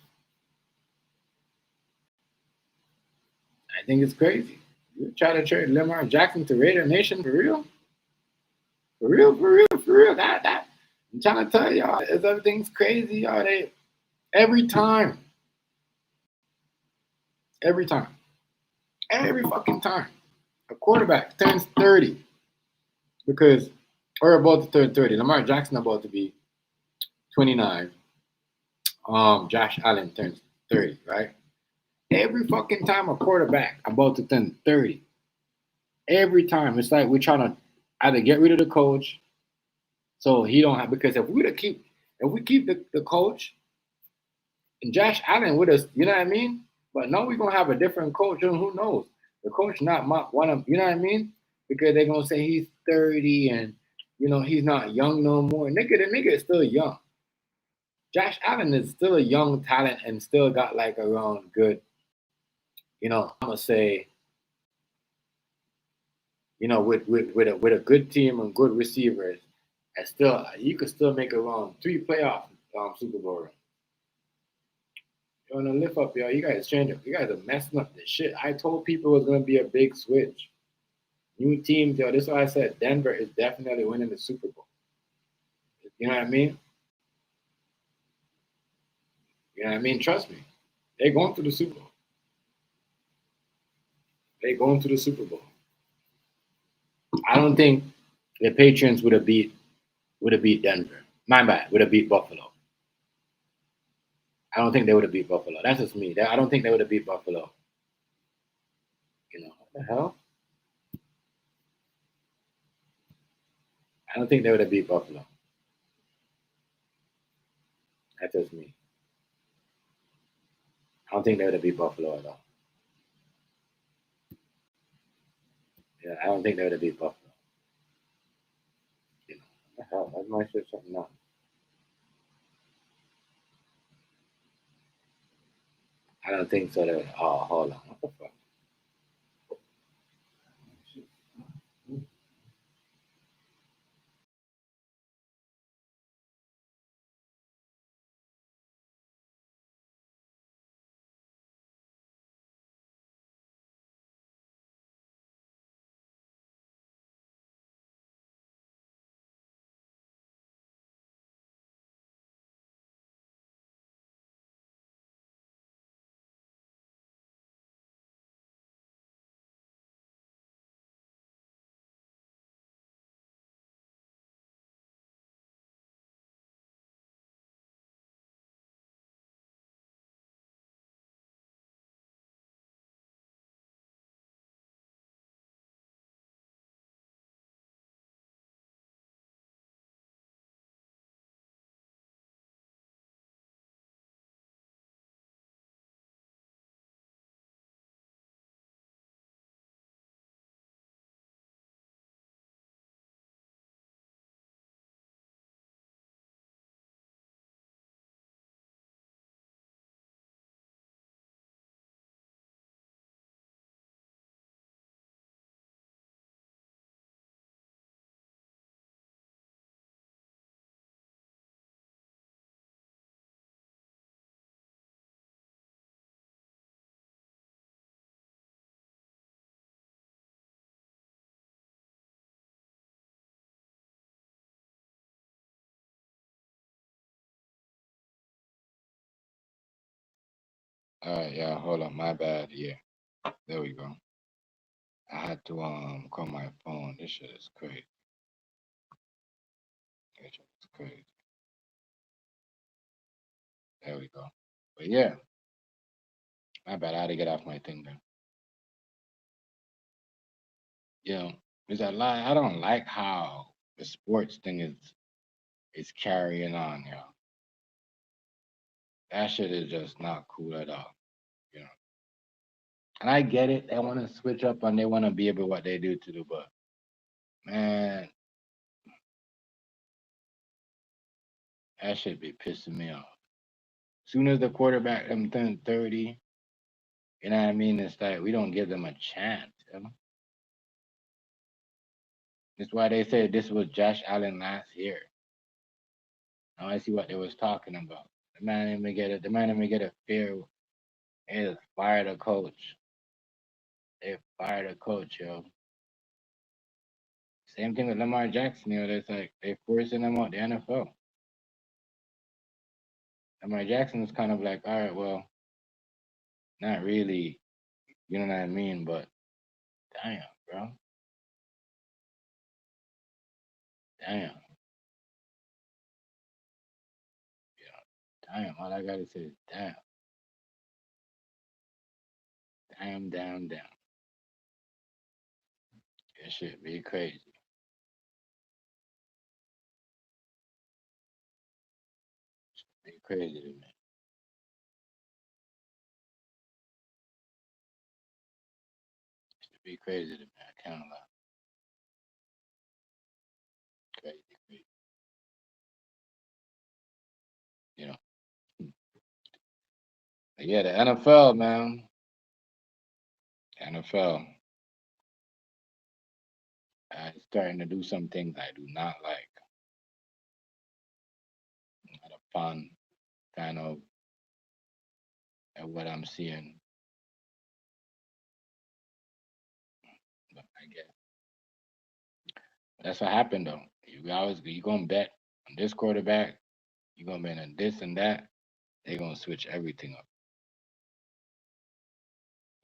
I think it's crazy. You try to trade Lamar Jackson to Raider Nation for real? For real, for real, for real. That I'm trying to tell y'all, everything's crazy, y'all. Every time Every time. Every fucking time. A quarterback turns 30 because, or about to turn 30. Lamar Jackson about to be 29. Josh Allen turns 30, right? Every fucking time a quarterback about to turn 30, every time it's like we're trying to either get rid of the coach so he don't have, because if we keep the coach and Josh Allen with us, you know what I mean? But no, we're gonna have a different coach, and who knows? The coach not one of, you know what I mean? Because they're gonna say he's 30 and he's not young no more. The nigga is still young. Josh Allen is still a young talent and still got like around good, I'm gonna say, with a good team and good receivers, and still you could still make around 3 playoff Super Bowl runs. You wanna lift up, y'all. You guys change up. You guys are messing up this shit. I told people it was gonna be a big switch. New teams, yo. This is why I said Denver is definitely winning the Super Bowl. You know what I mean? You know what I mean? Trust me. They're going to the Super Bowl. They're going to the Super Bowl. I don't think the Patriots would have beat Denver. My bad, would have beat Buffalo. I don't think they would have beat Buffalo. That's just me. I don't think they would have beat Buffalo. What the hell? I don't think they would have beat Buffalo. That's just me. I don't think they would have beat Buffalo at all. Yeah, I don't think they would have beat Buffalo. What the hell? That's my shit something else. I don't think so. They would. Oh, hold on. What the fuck? All right, yeah, hold on. My bad. Yeah, there we go. I had to call my phone. This shit is crazy. This shit is crazy. There we go. But yeah, my bad. I had to get off my thing there. There's a lot. I don't like how the sports thing is carrying on. That shit is just not cool at all. You know, and I get it. They want to switch up and they want to be able what they do to do, but man, that should be pissing me off. Soon as the quarterback them turn 30, you know what I mean? It's like we don't give them a chance. That's why they said this was Josh Allen last year. Now I see what they was talking about. The man didn't even get a fair. They just fired a coach. They fired a coach, yo. Same thing with Lamar Jackson, It's like they forcing him out the NFL. Lamar Jackson was kind of like, all right, well, not really. You know what I mean? But damn, bro. Damn. Damn. All I gotta say is damn. Damn, damn, damn. That shit be crazy. Be crazy to me. Shit be crazy to me. I can't lie. Crazy, crazy. You know. But yeah, the NFL, man. NFL. It's starting to do some things I do not like. I'm not a fan of what I'm seeing. But I guess that's what happened though. You gonna bet on this quarterback, you gonna bet on this and that, they're gonna switch everything up.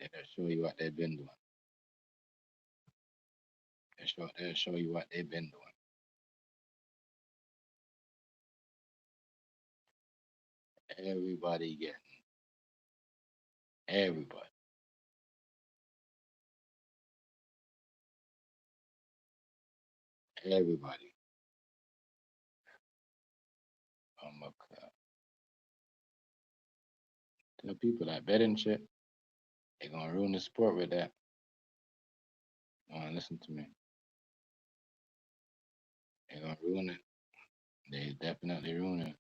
They'll show you what they've been doing. They'll show you what they've been doing. Everybody getting everybody. Everybody. Oh my god. Tell people that betting shit, they're gonna ruin the sport with that. Listen to me. They're gonna ruin it. They definitely ruin it.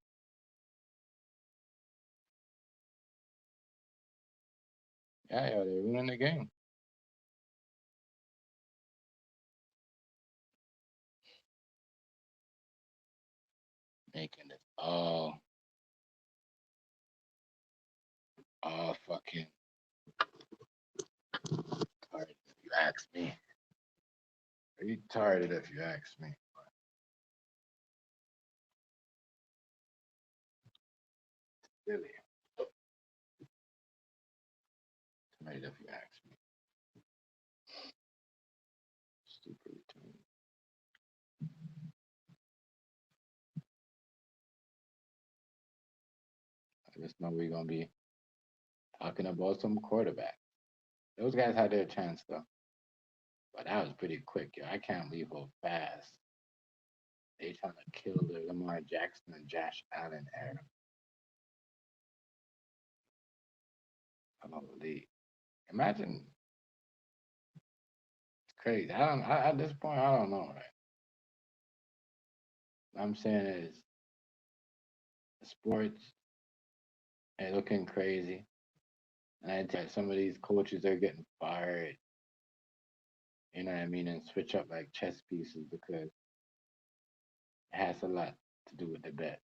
Yeah, they're ruining the game. Making this all fucking retarded if you ask me. Retarded if you ask me. Really. Retarded if you ask me. Super retarded. I just know we're gonna be talking about some quarterback. Those guys had their chance though. But that was pretty quick, yo. I can't believe how fast they trying to kill the Lamar Jackson and Josh Allen era. I don't believe. Imagine it's crazy. At this point I don't know, right? What I'm saying is sports are looking crazy. And I tell you, some of these coaches are getting fired, you know what I mean, and switch up like chess pieces because it has a lot to do with the bets.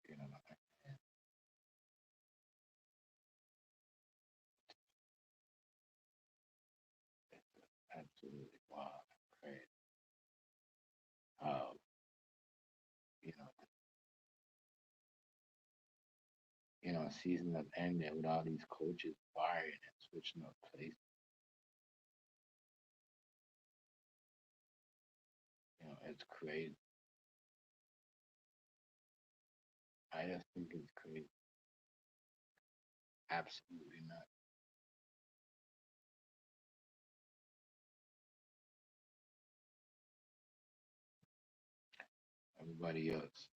You know, absolutely wild, crazy. How you know, season of ended with all these coaches fired and switching up places. It's crazy. I just think it's crazy. Absolutely not. Everybody else,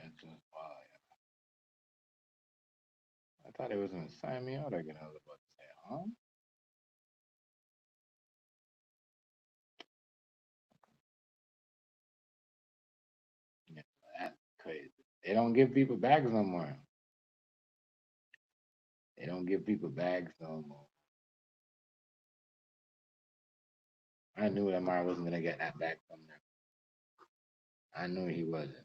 it's just wow. I thought it was gonna sign me out again. I was about to say, huh? Yeah, that's crazy. They don't give people bags no more. They don't give people bags no more. I knew Lamar wasn't gonna get that back from them. I knew he wasn't.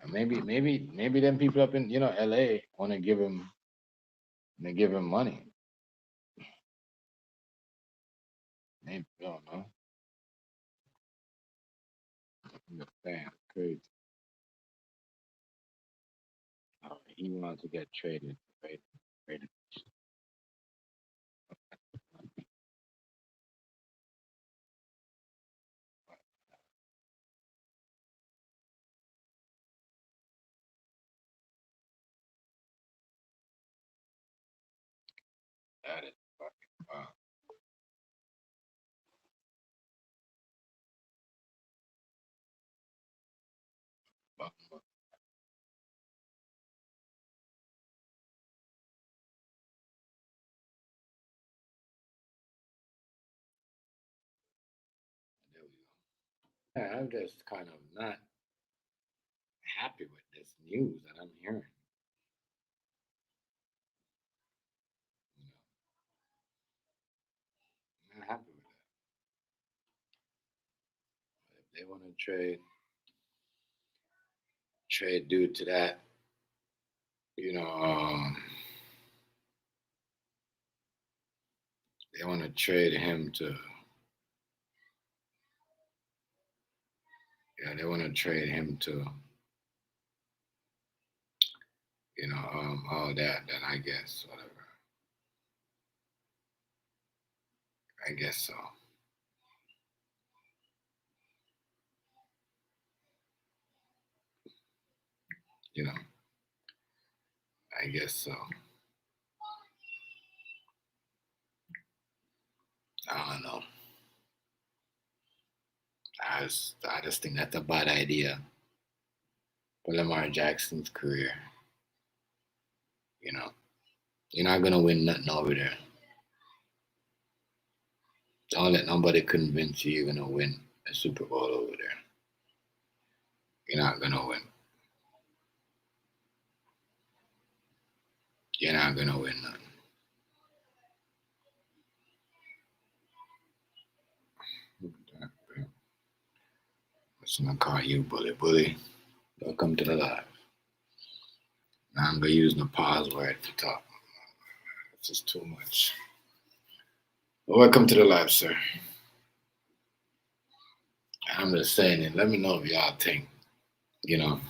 Maybe them people up in LA want to give him money. Maybe I don't know. Damn, crazy. He wants to get traded. Right? Traded. That is fucking wow. Fucking there we go. Yeah, I'm just kind of not happy with this news that I'm hearing. You know, I'm not happy with that. If they want to trade due to that, you know, they want to trade him to, yeah, they want to trade him to, all that. Then I guess whatever. I guess so. You know, I guess so. I don't know. I just think that's a bad idea for Lamar Jackson's career. You know, you're not gonna win nothing over there. Don't let nobody convince you you're gonna win a Super Bowl over there. You're not gonna win. You're not gonna win nothing. I'm gonna call you bully bully. Welcome to the live. Now I'm gonna use the pause word to talk. It's just too much. Well, welcome to the live, sir. I'm just saying it. Let me know if y'all think, you know,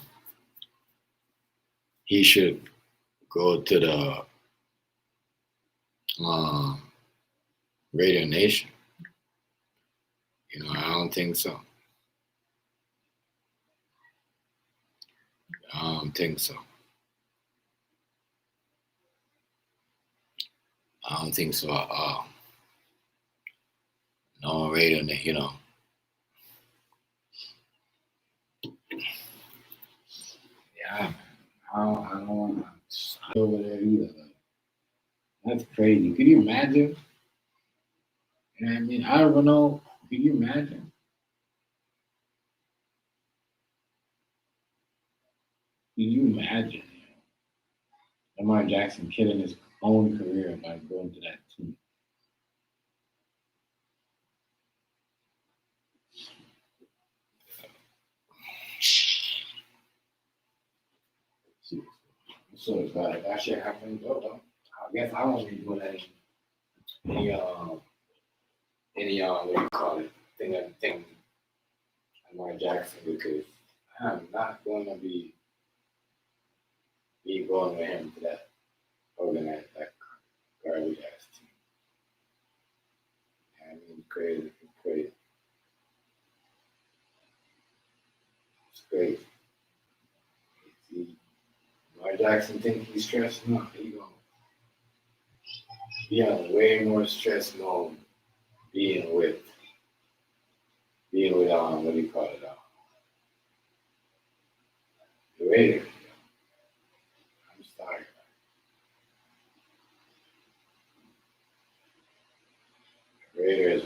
he should go to the Radio Nation. You know, I don't think so. I don't think so. I don't think so at all. No radio, you know. Yeah, I don't want to over there either. Like, that's crazy. Can you imagine? You know what I mean? I don't know. Can you imagine? Can you imagine? Lamar Jackson killing his own career by going to that team. So if that shit happens, I guess I won't be doing any what do you call it? Thing Lamar Jackson because I'm not going to be going with him to that organized that garbage ass team. I mean, crazy, crazy, it's crazy. See, Lamar Jackson think he's stressed? No, he gonna be on way more stress mode being with what do you call it the Raiders. I'm sorry. The Raiders.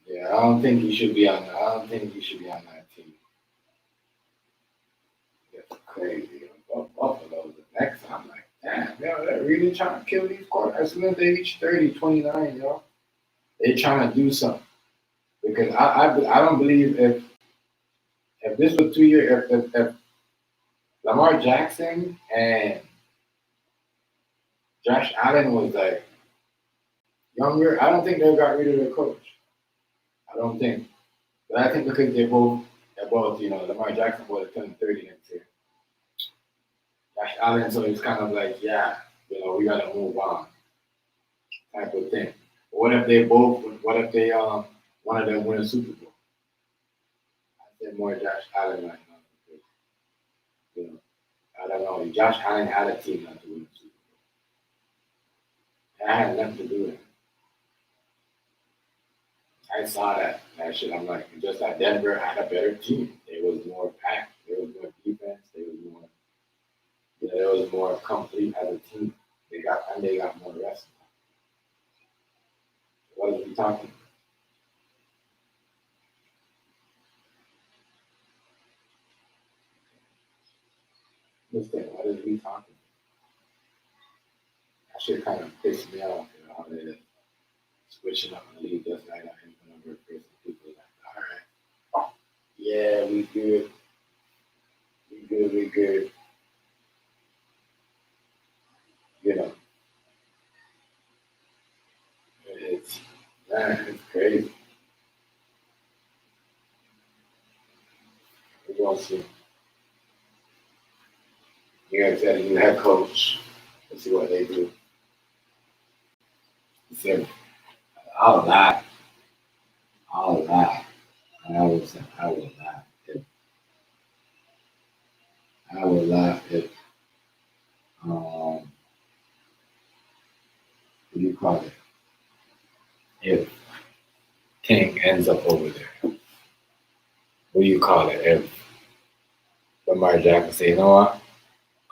Yeah, I don't think he should be on. I don't think he should be on that team. That's crazy. Buffalo the next time, like, damn, they're really trying to kill these quarterbacks. As soon as they reach 30, 29, they trying to do something. Because I don't believe if this was 2 years, if Lamar Jackson and Josh Allen was like younger, I don't think they got rid of their coach. I don't think. But I think because they're both, Lamar Jackson will turn 30 next year. Josh Allen, so it's kind of like, yeah, we gotta move on, type of thing. But what if they one of them win a Super Bowl? I say more Josh Allen right now because, you know, I don't know. Josh Allen had a team not to win a Super Bowl. That had nothing to do with it. I saw that shit. I'm like, just like Denver had a better team. It was more packed. There was more defense. There was more complete as a team. They got more rest. What are we talking about? Listen, what are we talking about? That shit kind of pissed me off, how they're switching up the league just like that in front of your face. People are like, all right, yeah, we good. We good. You know, it's, man, it's crazy. We're going to see. New York got a new head coach. Let's see what they do. So, I'll laugh. I'll laugh. I will laugh. I will laugh if what do you call it? If Tank ends up over there. What do you call it? If Lamar Jackson say, you know what?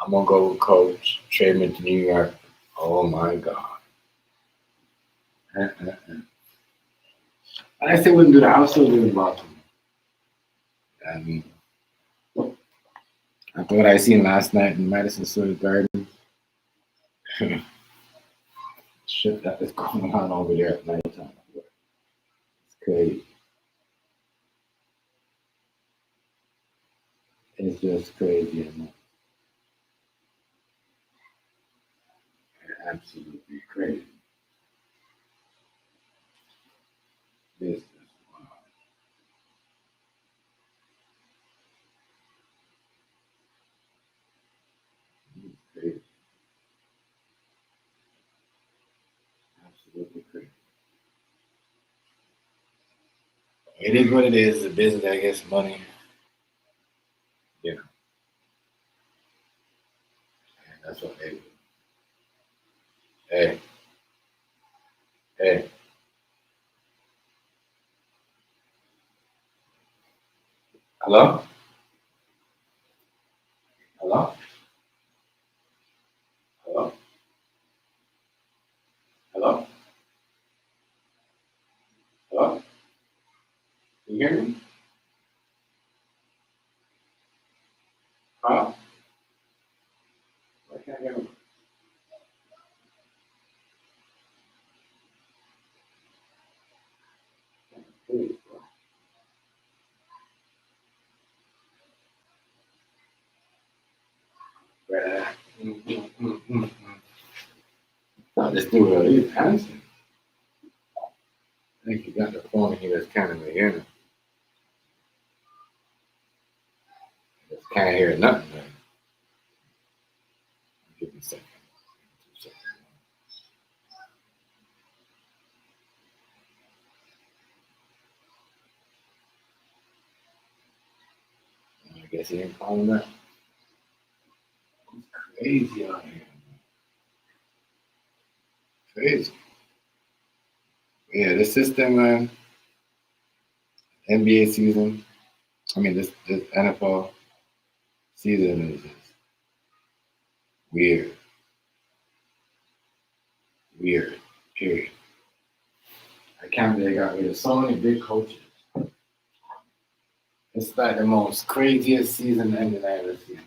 I'm gonna go with coach, trade me to New York. Oh my God. I still wouldn't do that. I would still live in Baltimore. I mean, after what I seen last night in Madison Square Garden, shit that is going on over there at nighttime. It's crazy. It's just crazy. Absolutely crazy. Business. Wow. It's crazy. Absolutely crazy. It is what it is. The business, I guess, money. You know, and that's what they do. Hey, hey, hello? Hello? Hello? Hello? Hello? Can you hear me? Huh? Why can't I hear me? Please, bro. Right. Not this dude really answering. I think you got the phone here that's kind of hearing. Just can't hear nothing. Man. Give me a second. 2 seconds. I guess he ain't calling that. It's crazy out here. Crazy. Yeah, the system, man. NBA season. I mean, this NFL season is just weird. Weird. Period. I can't believe they got rid of so many big coaches. It's like the most craziest season ending I ever seen.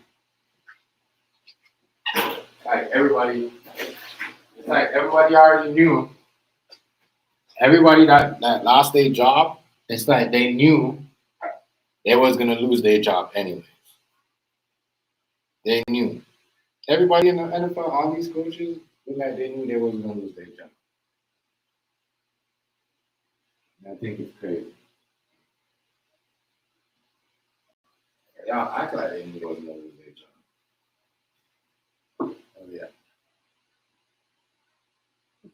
Like everybody, it's like everybody already knew. Everybody that lost their job, it's like they knew they was gonna lose their job anyway. They knew. Everybody in the NFL, all these coaches, look like they knew they wasn't gonna lose their job. And I think it's crazy. Y'all act like they knew it wasn't gonna lose their job. Oh yeah.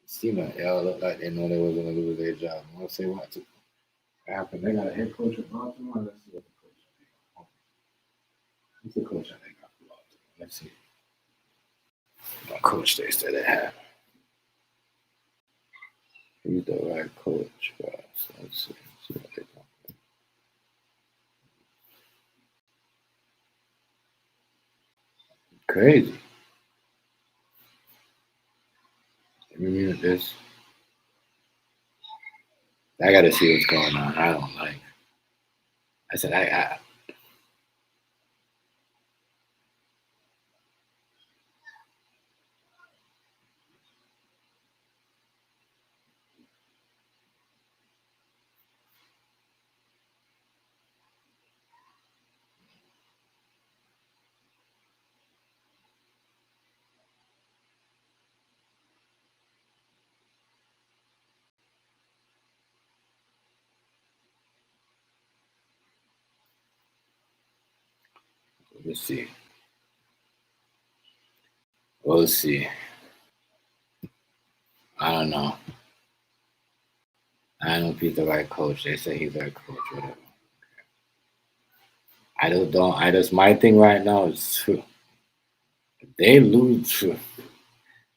Seem like y'all look like they know they was gonna lose their job. I want to say what happened. They got a head coach at Baltimore. Let's see what the coach they got. Who's the coach that they got for Baltimore? Let's see. What coach they said they had. He's the right coach for us. Let's see what they got. Crazy. Let me mute this. I gotta see what's going on. I don't like. I said I let's see. We'll see. I don't know. I don't know if he's the right coach. They say he's the right coach, whatever. I just my thing right now is they lose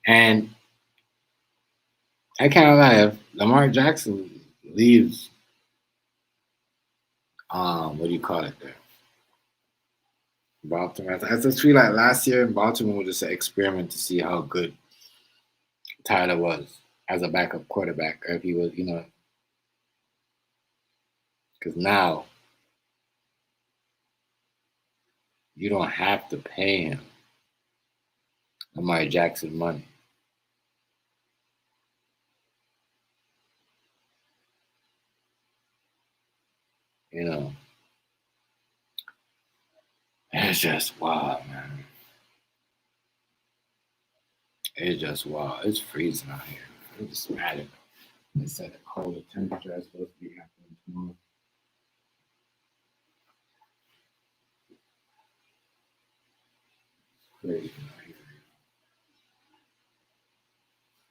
and I can't lie, if Lamar Jackson leaves what do you call it there? Baltimore. I just feel like last year in Baltimore was just an experiment to see how good Tyler was as a backup quarterback, or if he was, because now you don't have to pay him Lamar Jackson money. You know, it's just wild, man. It's just wild. It's freezing out here. I'm just mad at they said the colder temperature is supposed to be happening tomorrow. It's crazy out here.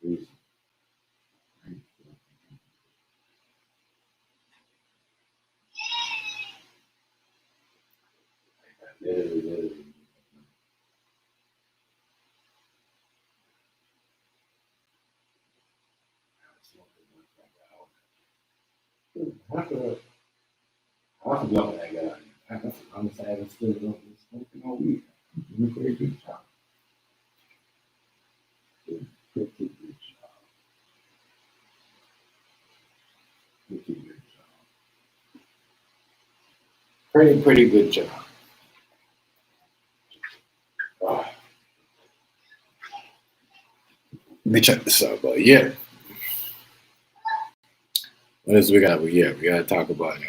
Freezing. Literally. Half of y'all that got I'm sad and still smoking all week. Doing a pretty good job. Doing a pretty good job. Pretty good job. Pretty good job. Oh, let me check this out, but yeah. What else we got? Yeah, we gotta talk about it.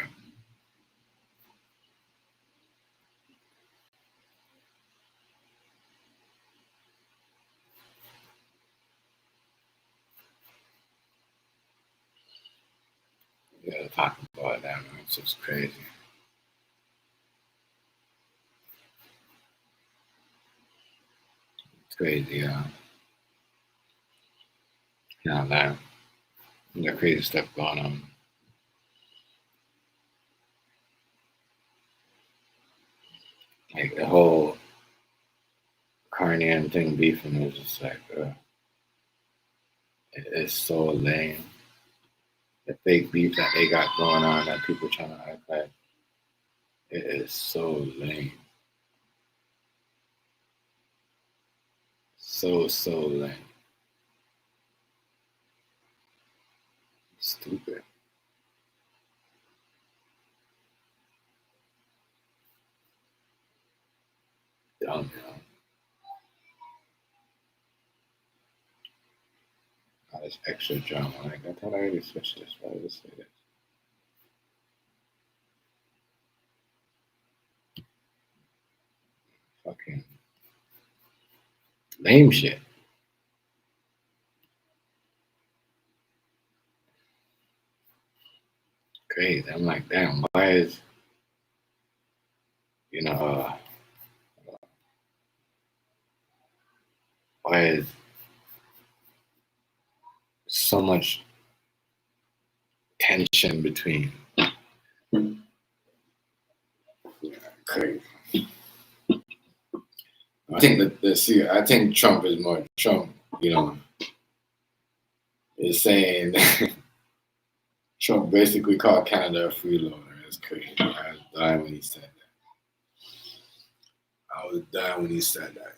We gotta talk about that, man. It's just crazy. It's crazy, that we got crazy stuff going on. Like the whole Carney thing beefing is just like it's so lame. The fake beef that they got going on that people trying to act like it is so lame. So lame. Stupid. Dumb, All this extra drama. Like I thought I already switched this. Why did it say this? Fucking lame shit. Crazy. I'm like, damn, why is you know, why is so much tension between? Crazy. I think I think Trump is more Trump. Is saying Trump basically called Canada a freeloader. It's crazy. I was dying when he said that. I was dying when he said that.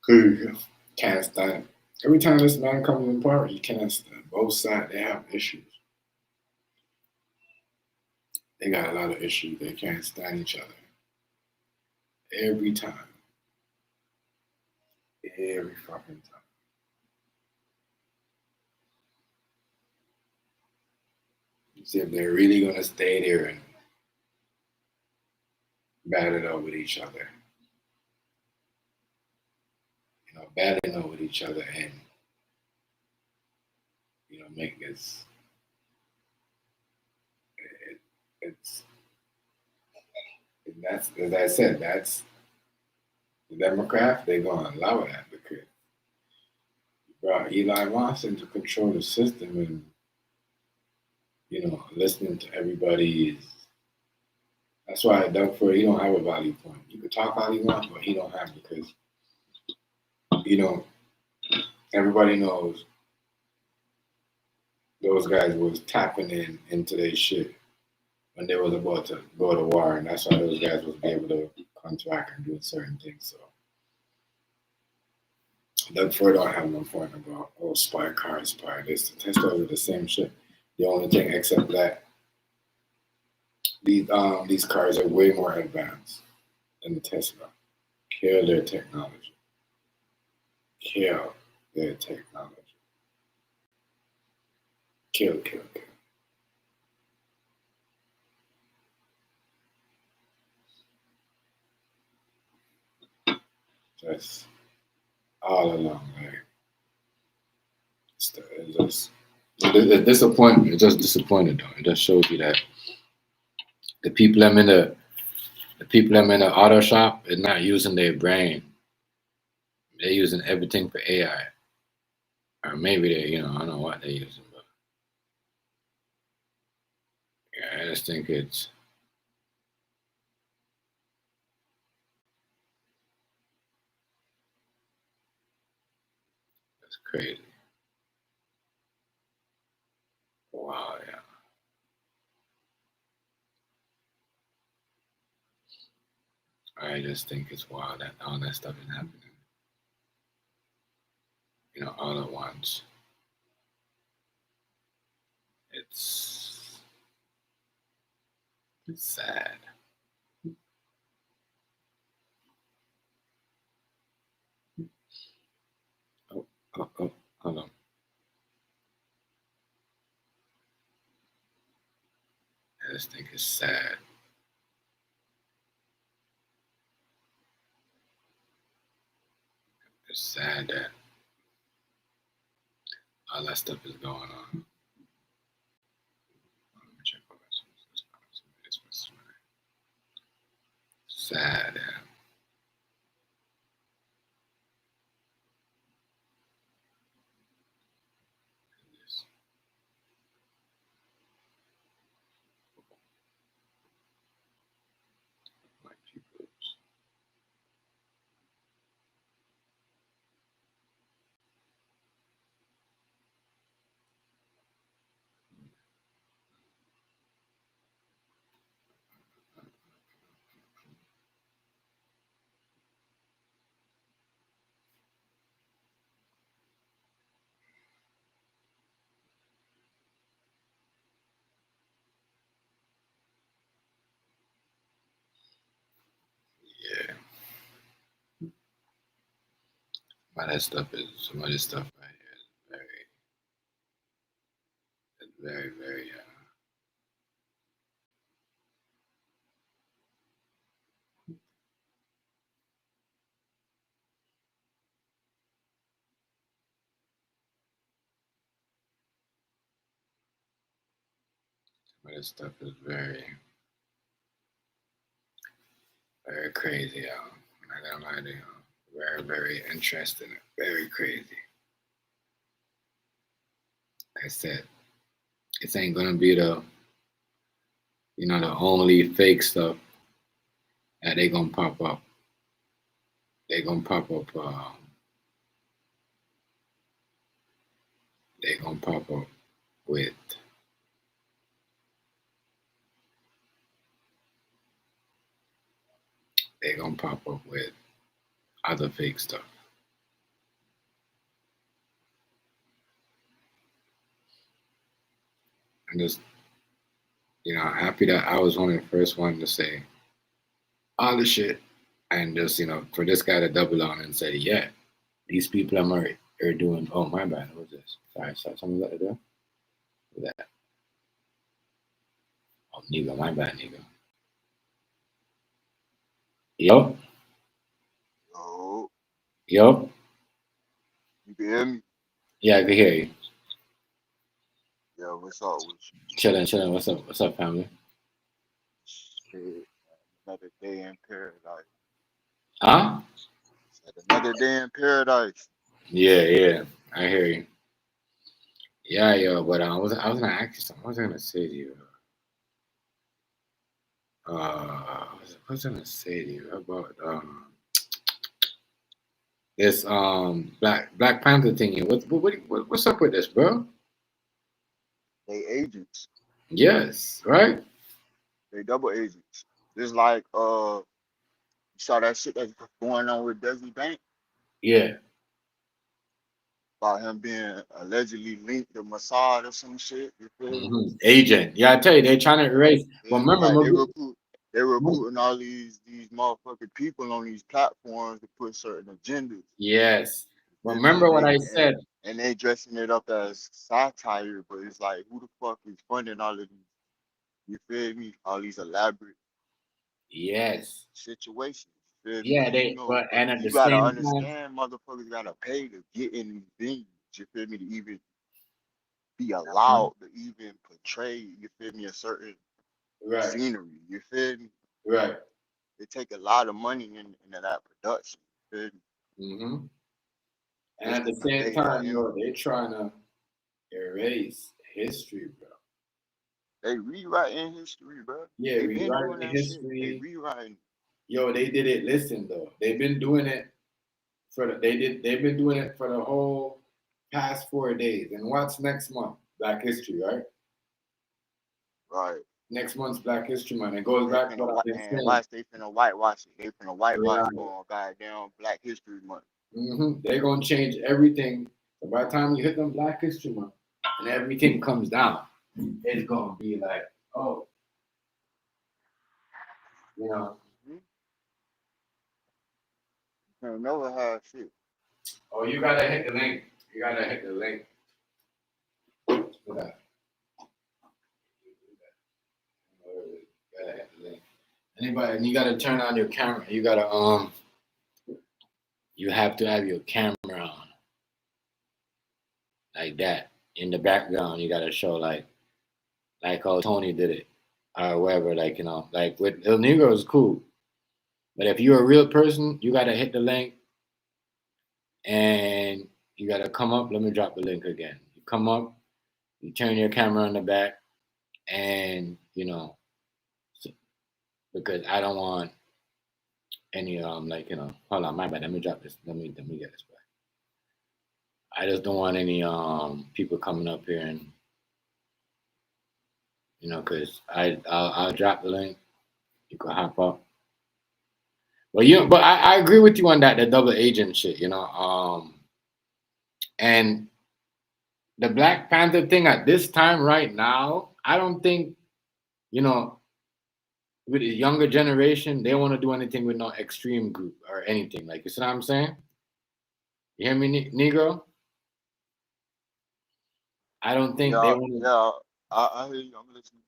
Crazy. Can't stand. Every time this man comes in power, you can't stand. Both sides, they have issues. They got a lot of issues. They can't stand each other. Every time. Every fucking time. You see if they're really gonna stay there and battle it out with each other. Battling out with each other and make this. It's that's as I said. That's the Democrats. They're gonna allow that because you brought Elon Musk in to control the system and listening to everybody is. That's why Doug Ford, he don't have a value point. You could talk all you want, but he don't have because everybody knows those guys was tapping into their shit when they was about to go to war, and that's why those guys was able to contract and do certain things. So Doug Ford don't have no point about spy car, spy this. The Teslas are the same shit. The only thing except that these cars are way more advanced than the Tesla. Kill their technology. Kill their technology. Kill. That's all along. Like, it's disappointment. It's just disappointed though. It just shows you that the people I'm in the auto shop is not using their brain. They're using everything for AI. Or maybe they, I don't know what they're using, but yeah, I just think it's crazy. Wow, yeah. I just think it's wild that all that stuff is happening. All at once. It's sad. Oh, hold on. I just think it's sad. It's sad that all that stuff is going on. Let me check what sad. Like people. Yeah. Some of this stuff right here is very. But this stuff is very, very crazy, y'all. I got no idea. Very, very interesting. Very crazy. Like I said, this ain't gonna be the only fake stuff that they gonna pop up. They gonna pop up. They gonna pop up with. They gonna pop up with other fake stuff. I'm just, happy that I was one of the first ones to say all the shit, and just, for this guy to double on and say, yeah, these people are doing. Oh my bad, what was this? Sorry, something like that. With that. Oh, nigga, my bad, nigga. Yo, Oh, yo, you can hear me? yeah, I can hear you. Yeah, what's up with Chilling, chilling. What's up, family? you? Shit, another day in paradise. Huh? Said another day in paradise. Yeah, I hear you. Yeah, yo, but I was gonna ask you something. What was I gonna say to you? What was I gonna say to you about this Black Panther thing? What's up with this, bro? They agents. Yes, right? They double agents. Just like you saw that shit that's going on with Desi Bank Yeah. about him being allegedly linked to Mossad or some shit. You feel me? Agent. Yeah, I tell you, they're trying to erase. But Yeah, remember, like they're recruiting all these motherfucking people on these platforms to put certain agendas. yes. Feel me? Remember what I said. And they dressing it up as satire, but it's like who the fuck is funding all of these? You feel me? All these elaborate Yes. situations. You feel me? Yeah, Cause but and at the you gotta same time, understand, motherfuckers gotta pay to get in these venues. You feel me? To even be allowed to even portray. You feel me? A certain right, scenery. You feel me? right. They take a lot of money into that production. You feel me? hmm And Just at to the same convey that time, image. they're trying to erase history, bro. They rewriting history, bro. Yeah, They been rewriting doing the that shit. They history. rewriting. Yo, they did it. Listen, though, they've been doing it They've been doing it for the whole past 4 days. And what's next month? Black History, right? Right. Next month's Black History Month. It goes They back to finna what I've white been and saying. watch. They finna whitewash it. They finna whitewash Right. on goddamn Black History Month. They're gonna change everything. So by the time you hit them Black History Month and everything comes down, it's gonna be like, oh, you know, Mm-hmm. You never have shit. oh, you gotta hit the link. You gotta hit the link for that. You gotta hit the link. Anybody, and you gotta turn on your camera. You have to have your camera on like that. In the background, you gotta show like how Tony did it or whatever. Like like with El Negro is cool, but if you're a real person, you gotta hit the link and you gotta come up. Let me drop the link again. You come up, you turn your camera on the back, and because I don't want any hold on, my bad. Let me drop this. Let me get this back. I just don't want any people coming up here and because I'll drop the link. You can hop up. But I agree with you on that, the double agent shit, and the Black Panther thing at this time right now, I don't think, you know, with the younger generation, they want to do anything with no extreme group or anything. Like, you see what I'm saying? You hear me, Negro? I don't think they Yeah, want to, yeah. I hear you. I'm listening.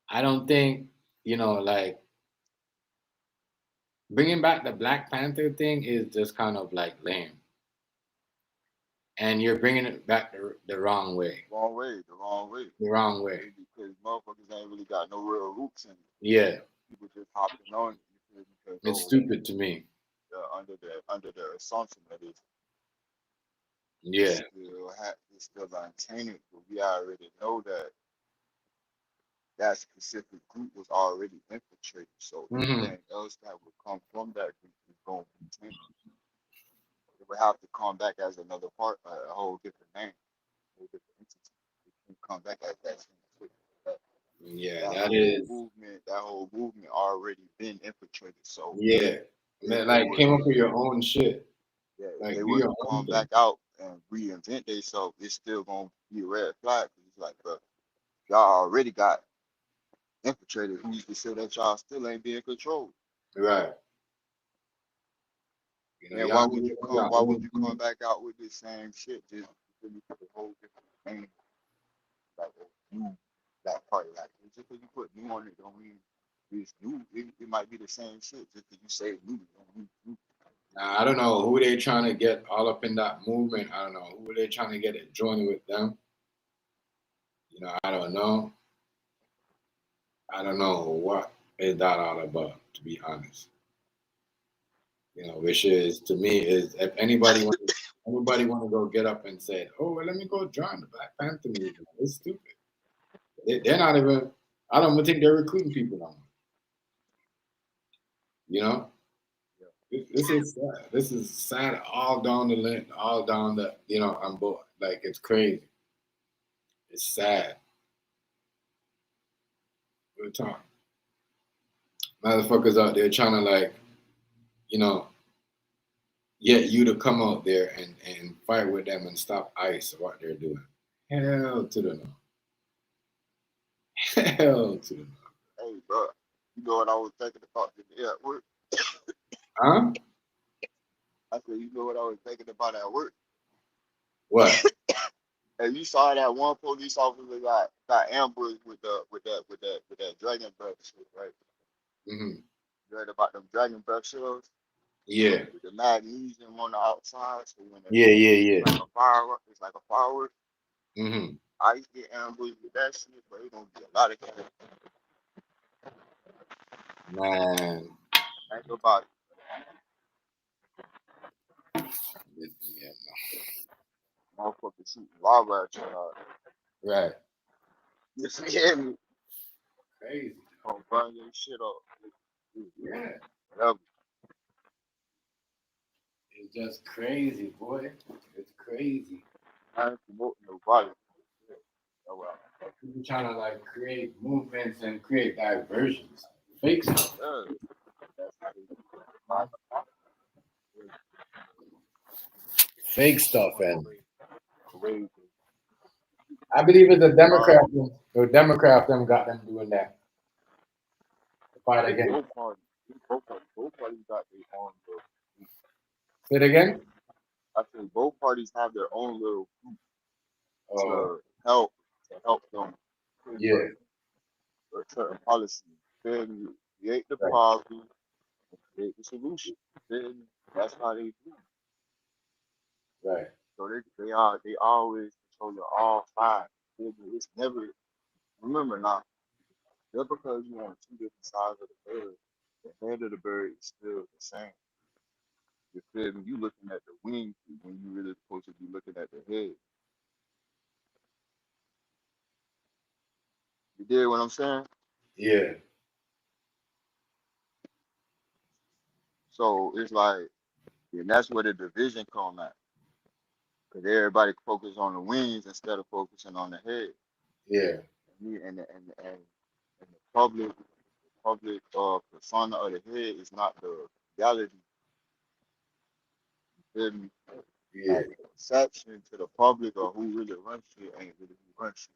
I don't think, like bringing back the Black Panther thing is just kind of like lame. and you're bringing it back the wrong way. Wrong way, the wrong way. The wrong way. Because motherfuckers ain't really got no real roots in it. Yeah, People just hopping on it, you feel me? Because it's stupid to me. under the assumption that Yeah. it's still untainted, but we already know that that specific group was already infiltrated. So Hmm. anything else that would come from that group is going to be tainted. It would have to come back as another part, a whole different name, a whole different entity. It can come back as that same shit. Yeah, That that whole is. movement, that whole movement already been infiltrated. So Yeah, if man, they like was came up with to, your own shit. yeah, if Like they do was your to own come thing. back out and reinvent themselves, it's still gonna be a red flag. 'Cause it's like, bro, y'all already got infiltrated. Who's to say that y'all still ain't being controlled? Right. And Y'all do your why would own you come thing. back out with the same shit just to be put a whole different name, like a new that part, like just because you put new on it don't mean it's new. It might be the same shit just because you say new. Don't mean new. Now, I don't know who they trying to get all up in that movement. I don't know who they trying to get it joining with them. I don't know. I don't know what is that all about, to be honest. Which is to me is if anybody want to go get up and say, oh, well, let me go join the Black Panther movement. It's stupid. They're not even. I don't even think they're recruiting people no more. You know, this is sad. This is sad all down the lane, all down the. I'm both like it's crazy. It's sad. We're talking motherfuckers out there trying to you know, get you to come out there and fight with them and stop ICE or what they're doing. Hell to the no. Hell to the no. Hey, bro, you know what I was thinking about today at work? Huh? I said, you know what I was thinking about at work? What? And you saw that one police officer got ambushed with that dragon breath shit, right? Hmm. You heard about them dragon breath shells Yeah. with the magnesium on the outside, so when Yeah. Yeah. it's like a firework, it's like a firework. Yeah. Hmm. I used to get ambushed with that shit, but it's gonna be a lot of cash. Man. Think about it. Yeah. Motherfucker shooting lava at you. Right. You see me? Crazy. Gonna burn your shit up. Yeah. Whatever. It's just crazy, boy. It's crazy. I ain't promoting nobody. Oh well. People trying to create movements and create diversions. Fake stuff. Yeah. That's how they do it. Fake stuff. Going And crazy. I believe it's a Uh, Democrat. The Democrat them got them doing that to fight they against. both parties. Both parties got their own little. Say it again. I think both parties have their own little group Oh, to help them push yeah. a certain policy. Then create the Right. problem, create the solution. Then that's how they do. Right. So they always control all five. It's never remember now. Just because you on two different sides of the head of the bird is still the same. You feel me? You looking at the wing when you really supposed to be looking at the head. You did what I'm saying? Yeah. So it's like, and that's where the division come at. Because everybody focus on the wings instead of focusing on the head. Yeah. And the public persona of the head is not the reality. You feel me? Yeah. Like the perception to the public of who really runs shit ain't really who runs shit.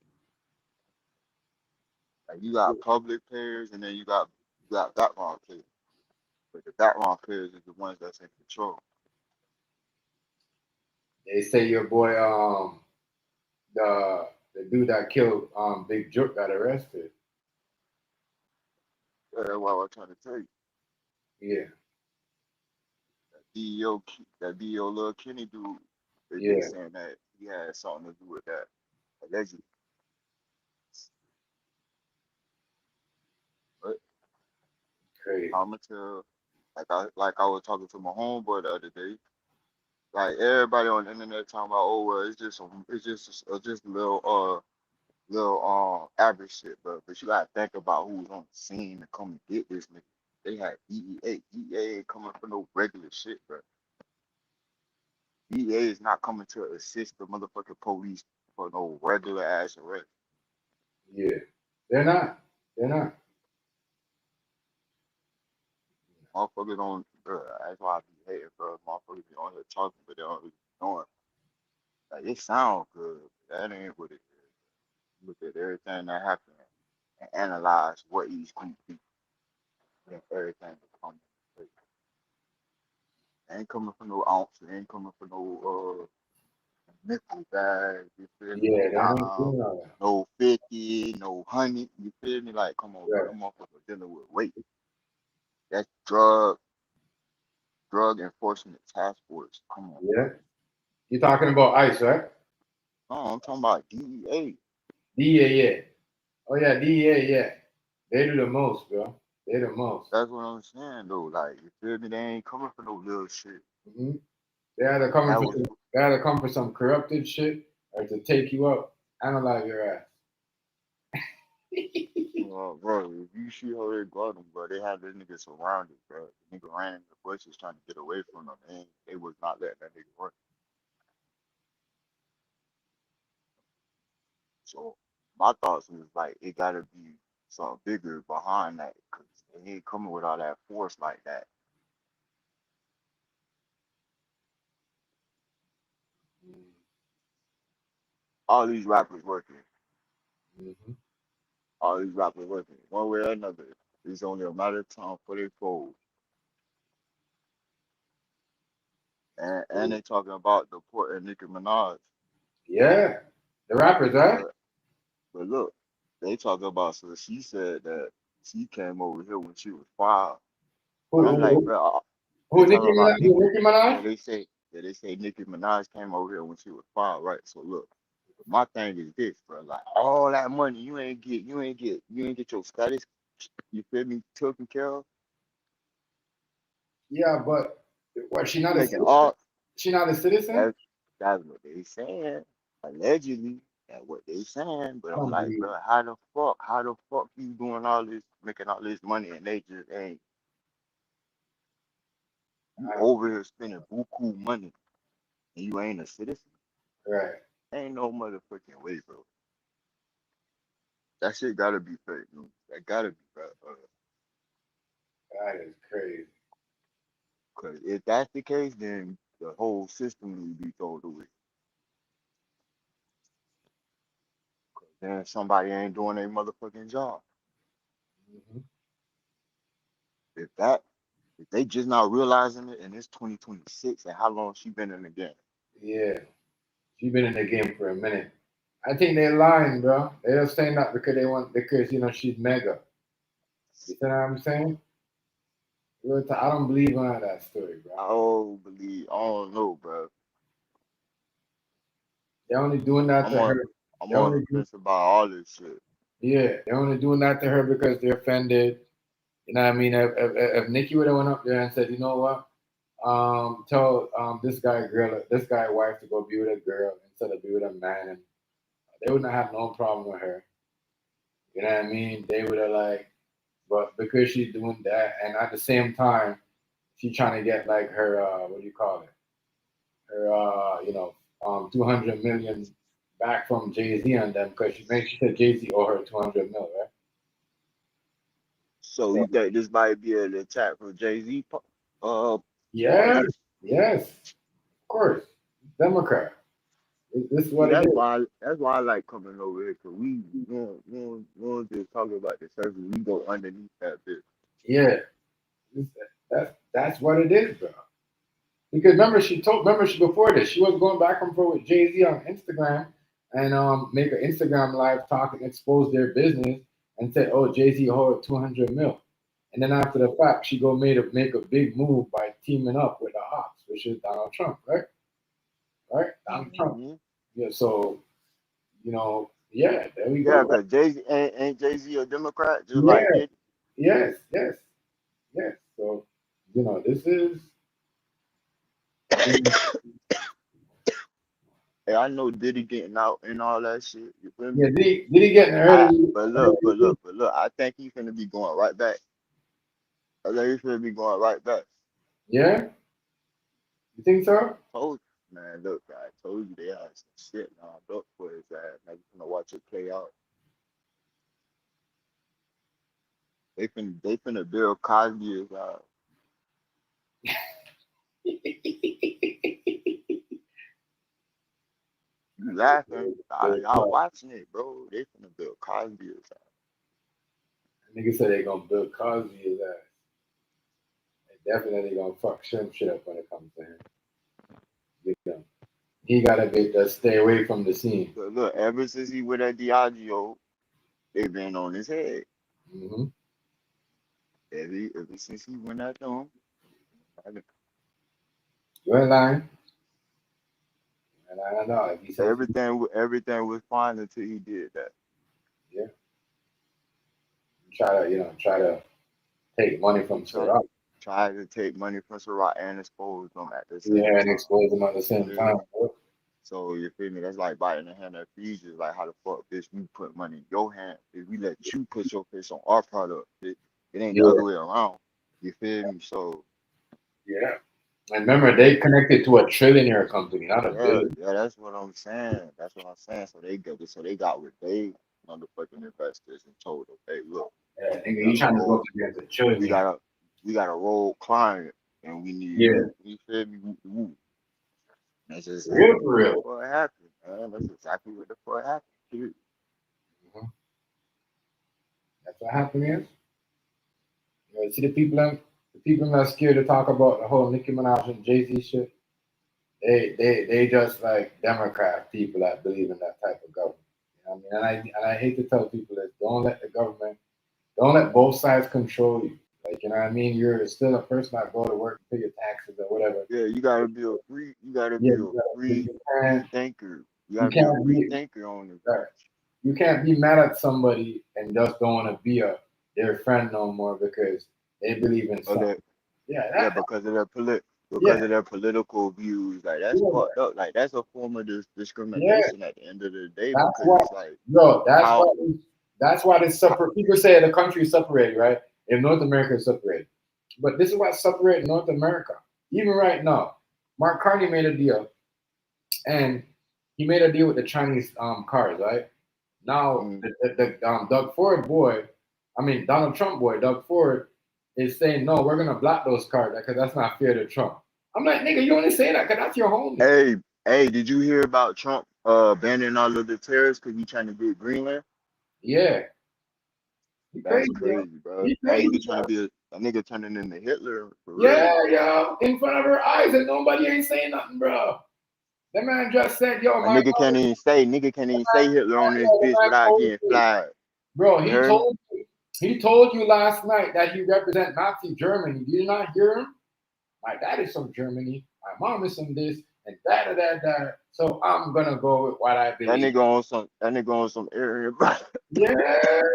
Like you got public players and then you got background players. But the background players is the ones that's in control. They say your boy, the dude that killed Big Joke got arrested. Yeah, that's what I was trying to tell you. Yeah. That DEO little Kenny dude, They Yeah, saying that he had something to do with that. Allegedly. But crazy. I'ma tell like I was talking to my homeboy the other day. Like everybody on the internet talking about, oh well, it's just little average shit, but you gotta think about who was on the scene to come and get this nigga. They had DEA. DEA ain't coming for no regular shit, bro. DEA is not coming to assist the motherfucking police for no regular ass arrest. Yeah, they're not. They're not. Motherfuckers don't, bro. That's why I be hating, bro. Motherfuckers be on here talking, but they don't really be doing. Like it sounds good, but that ain't what it is. Look at everything that happened and analyze what he's going to be and everything that comes. Ain't coming for no ounce. Ain't coming for no nickel bag. You feel me? Yeah, they're not Down. doing all that. No 50, no 100. You feel me? Like, come on, bro. Right. Them motherfuckers dealing with weight. That's drug enforcement task force. Come on, bro. Yeah. You're talking about ICE, right? No, I'm talking about DEA. DEA, yeah. Oh yeah, DEA, yeah. They do the most, bro. They the most. That's what I'm saying, though. Like, you feel me? They ain't coming for no little shit. Hmm. They either coming That for was, some, they either come for some corrupted shit or to take you out, analyze your ass. bro, if you see how they got him, bro, they had this nigga surrounded, bro. The nigga ran in the bushes trying to get away from them, and they was not letting that nigga run. So my thoughts was like, it gotta be something bigger behind that, cause they ain't coming with all that force like that. All these rappers working, Mm-hmm. all these rappers working, one way or another. It's only a matter of time for they fold. And they talking about deporting Nicki Minaj. Yeah, the rappers, right? But but look, they talking about, so she said that she came over here when she was 5. Who, But I'm like, who, bro, who they Nicki talking about Minaj? Nicki. Who Nicki Yeah, Minaj? they say Nicki Minaj came over here when she was 5, right? So look, my thing is this, bro. Like all that money you ain't get your status, you feel me, taken care of. Yeah, but what? She You not a making citizen? all She not a citizen? that that's what they saying. Allegedly, that's what they saying. But I I'm don't like, believe bro, how the fuck you doing all this, making all this money and they just ain't it. you I don't, over here spending buku money and you ain't a citizen? right. Ain't no motherfucking way, bro. That shit gotta be fake news. That gotta be fake. That is crazy. Because if that's the case, then the whole system will be thrown away. Then somebody ain't doing their motherfucking job. Hmm. If that, if they just not realizing it, and it's 2026, and how long she been in the game? Yeah, she been in the game for a minute. I think they're lying, bro. They're saying that because they want because she's mega. You see what I'm saying? I don't believe in that story, bro. I don't know, bro. They're only doing that I'm to on, her. I'm They're on the only do, fence about all this shit. yeah, they're only doing that to her because they're offended. You know what I mean? If Nikki would have went up there and said, you know what, tell this guy wife to go be with a girl instead of be with a man, and they wouldn't have no problem with her. You know what I mean? They would have like, but because she's doing that, and at the same time, she's trying to get like her what do you call it? Her 200 million back from Jay Z on them because she said Jay Z owe her 200 mil, right? So So you think this might be an attack from Jay-Z yeah, party? yes, of course, Democrat. This is See, what it that's is. why that's why I like coming over here, because we don't just talk about the surface. We go underneath that bit. Yeah, that's what it is, bro. Because remember she before this she was going back and forth with Jay Z on Instagram and make an Instagram live talk and expose their business and said, oh, Jay Z owed 200 mil. And then after the fact, she go make a big move by teaming up with the Hawks, which is Donald Trump, right? right? Donald Trump. Mhm. Yeah, so yeah, there we Yeah, go. cause Jay ain't Jay Z a Democrat just Yeah, like Diddy? yes, yes, yes. So this is you Hey, I know Diddy getting out and all that shit. You feel me? yeah. Did he get an But look, I think he's gonna be going right back. I think he's gonna be going right back. Yeah, you think so? Told you, man. Look, I told you they had some shit now built for his ass. Now you gonna watch it play out. They finna build Cosby as you laughing. Y'all watching it, bro. They finna build Cosby as Niggas said they gonna build Cosby his ass. They definitely gonna fuck shrimp shit up when it comes to him. You know, he gotta just stay away from the scene. But look, ever since he went at Diageo, they been on his head. Hmm. Ever since he went at them, You ain't lying, and I don't know if he says everything was fine until he did that. yeah, try to take money from He Ciroc. tried to take money from Ciroc and expose them at the same Yeah, and time. expose them at the You same feel time. me? So you feel me? That's like biting the hand that feeds you. Like how the fuck, bitch, we put money in your hand. If we let you put your face on our product, it ain't the Yeah, other way around. You feel me? So yeah. And remember, they connected to a trillionaire company, not a yeah, billion. yeah, that's what I'm saying. That's what I'm saying. So they got with they motherfucking investors and told them, hey, look, Yeah, nigga, we you got a trying to go up role, against a we trillionaire? got a we got a role client, and we need Yeah, you. You feel me? Woo, woo. That's real exactly for what the real. fuck happened, man. That's exactly what the fuck happened. Period. Mhm. That's what happened is. See the people that scared to talk about the whole Nicki Minaj and Jay Z shit. They just like Democrat people that believe in that type of government. You know what I mean? And I hate to tell people this: don't let both sides control you. Like what I mean? You're still a person that go to work, pay your taxes or whatever. Yeah, you gotta be a free. You gotta Yeah, be a free you free can't thinker. You you gotta be a can't free be thinker on this uh, bitch. you can't be mad at somebody and just don't want to be their friend no more because they believe in Or something. that, Yeah, yeah, that yeah, because of their political views. Like that's yeah, fucked up. Like that's a form of yeah. discrimination at the end of the day. That's Because why, it's like bro. how, That's why this how separate. People say the country is separated, right? If North America is separated, but this is what separates North America. Even right now, Mark Carney made a deal, and he made a deal with the Chinese cars, right? Now mm, the Doug Ford boy, I mean Donald Trump boy, Doug Ford is saying no, we're gonna block those cars because that's not fair to Trump. I'm like, nigga, you only say that because that's your homie. hey hey, did you hear about Trump banning all of the tariffs because he trying to get Greenland? Yeah, he That's crazy, yo. crazy, bro. He That crazy, nigga bro. trying to be a nigga turning into Hitler for real. Yeah, yo, in front of her eyes, and nobody ain't saying nothing, bro. The man just said, "Yo, A my nigga can't even say Hitler on this yo, the bitch man without told getting you, flagged. bro. You heard me? He told you last night that he represent Nazi Germany. Did you not hear him? My dad is from Germany. My mom is from this, and da. So I'm gonna go with what I believe. That nigga on some area, bro. Yeah,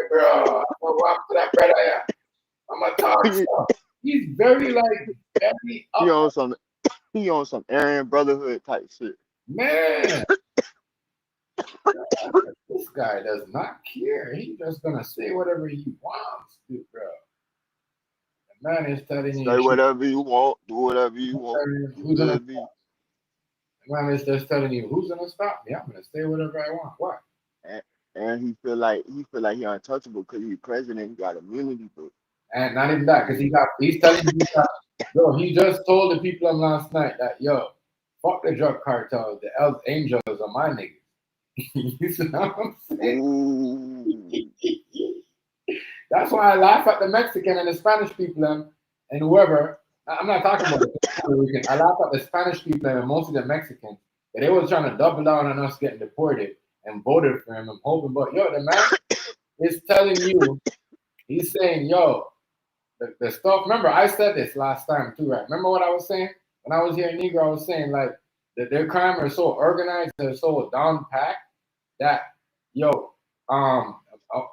bro. I'm gonna walk to that brother. Yeah. I'm gonna talk he, stuff. He's very like very he up, on some he on some Aryan Brotherhood type shit. man. This guy does not care. He's just gonna say whatever he wants to, bro. The man is telling you Say shit. whatever you want, do whatever you want. You Who's gonna feel me? stop? The man is just telling you who's gonna stop me. I'm gonna say whatever I want. What? And, and he feel like he untouchable because he president. He got immunity, but And not even that, because he's telling you that, bro. He just told the people on last night that yo, fuck the drug cartels. The angels are my niggas. You see what I'm saying? ooh, That's why I laugh at the Mexican and the Spanish people and whoever. I'm not talking about the Puerto Rican. I laugh at the Spanish people and mostly the Mexicans. That they was trying to double down on us getting deported and voted for him and hoping. But yo, the man is telling you, he's saying, yo, the stuff. Remember, I said this last time too, right? Remember what I was saying when I was here in Negro? I was saying like their crime are so organized, they're so down packed that yo,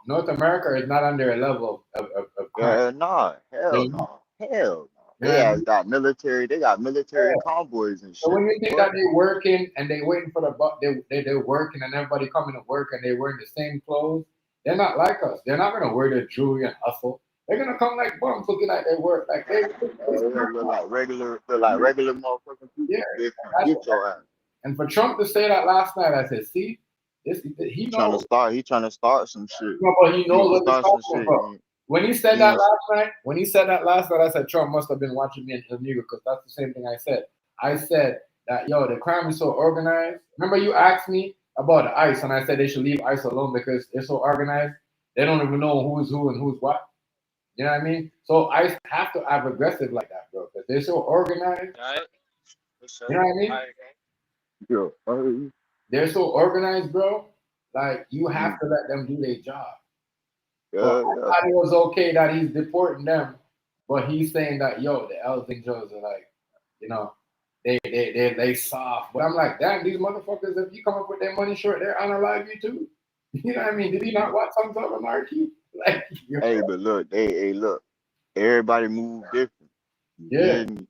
North America is not on their level of crime. Yeah, nah, You hell know no, hell no. what They I has mean? got military. They got military Yeah. convoys and So shit. when you think What? that they working and they waiting for the they're working and everybody coming to work and they wearing the same clothes, they're not like us. They're not gonna wear their jewelry and hustle. They're gonna come like bums looking like they work. Like they Yeah, look like regular motherfucking yeah, people. They that's forget your ass. and for Trump to say that last night, I said, see, this he knows. He trying to start some shit. No, but he He knows gonna what he's start some talking shit. about. When he said He that ain't, last night, I said Trump must have been watching me in illegal because that's the same thing I said. I said that yo, the crime is so organized. Remember you asked me about the ICE, and I said they should leave ICE alone because they're so organized. They don't even know who's who and who's what. You know what I mean? So ICE have to have aggressive like that, bro, because they're so organized. You know what I mean? yo, They're so organized, bro. Like you have mm, to let them do their job. But I yeah. thought it was okay that he's deporting them, but he's saying that yo, the Hells Angels are like, you know, they soft. But I'm like, damn, these motherfuckers, if you come up with their money short, they're unalive you too. You know what I mean? Did he not watch some sort of anarchy? Like, Hey, but look, look. Everybody move different. You yeah, feel me?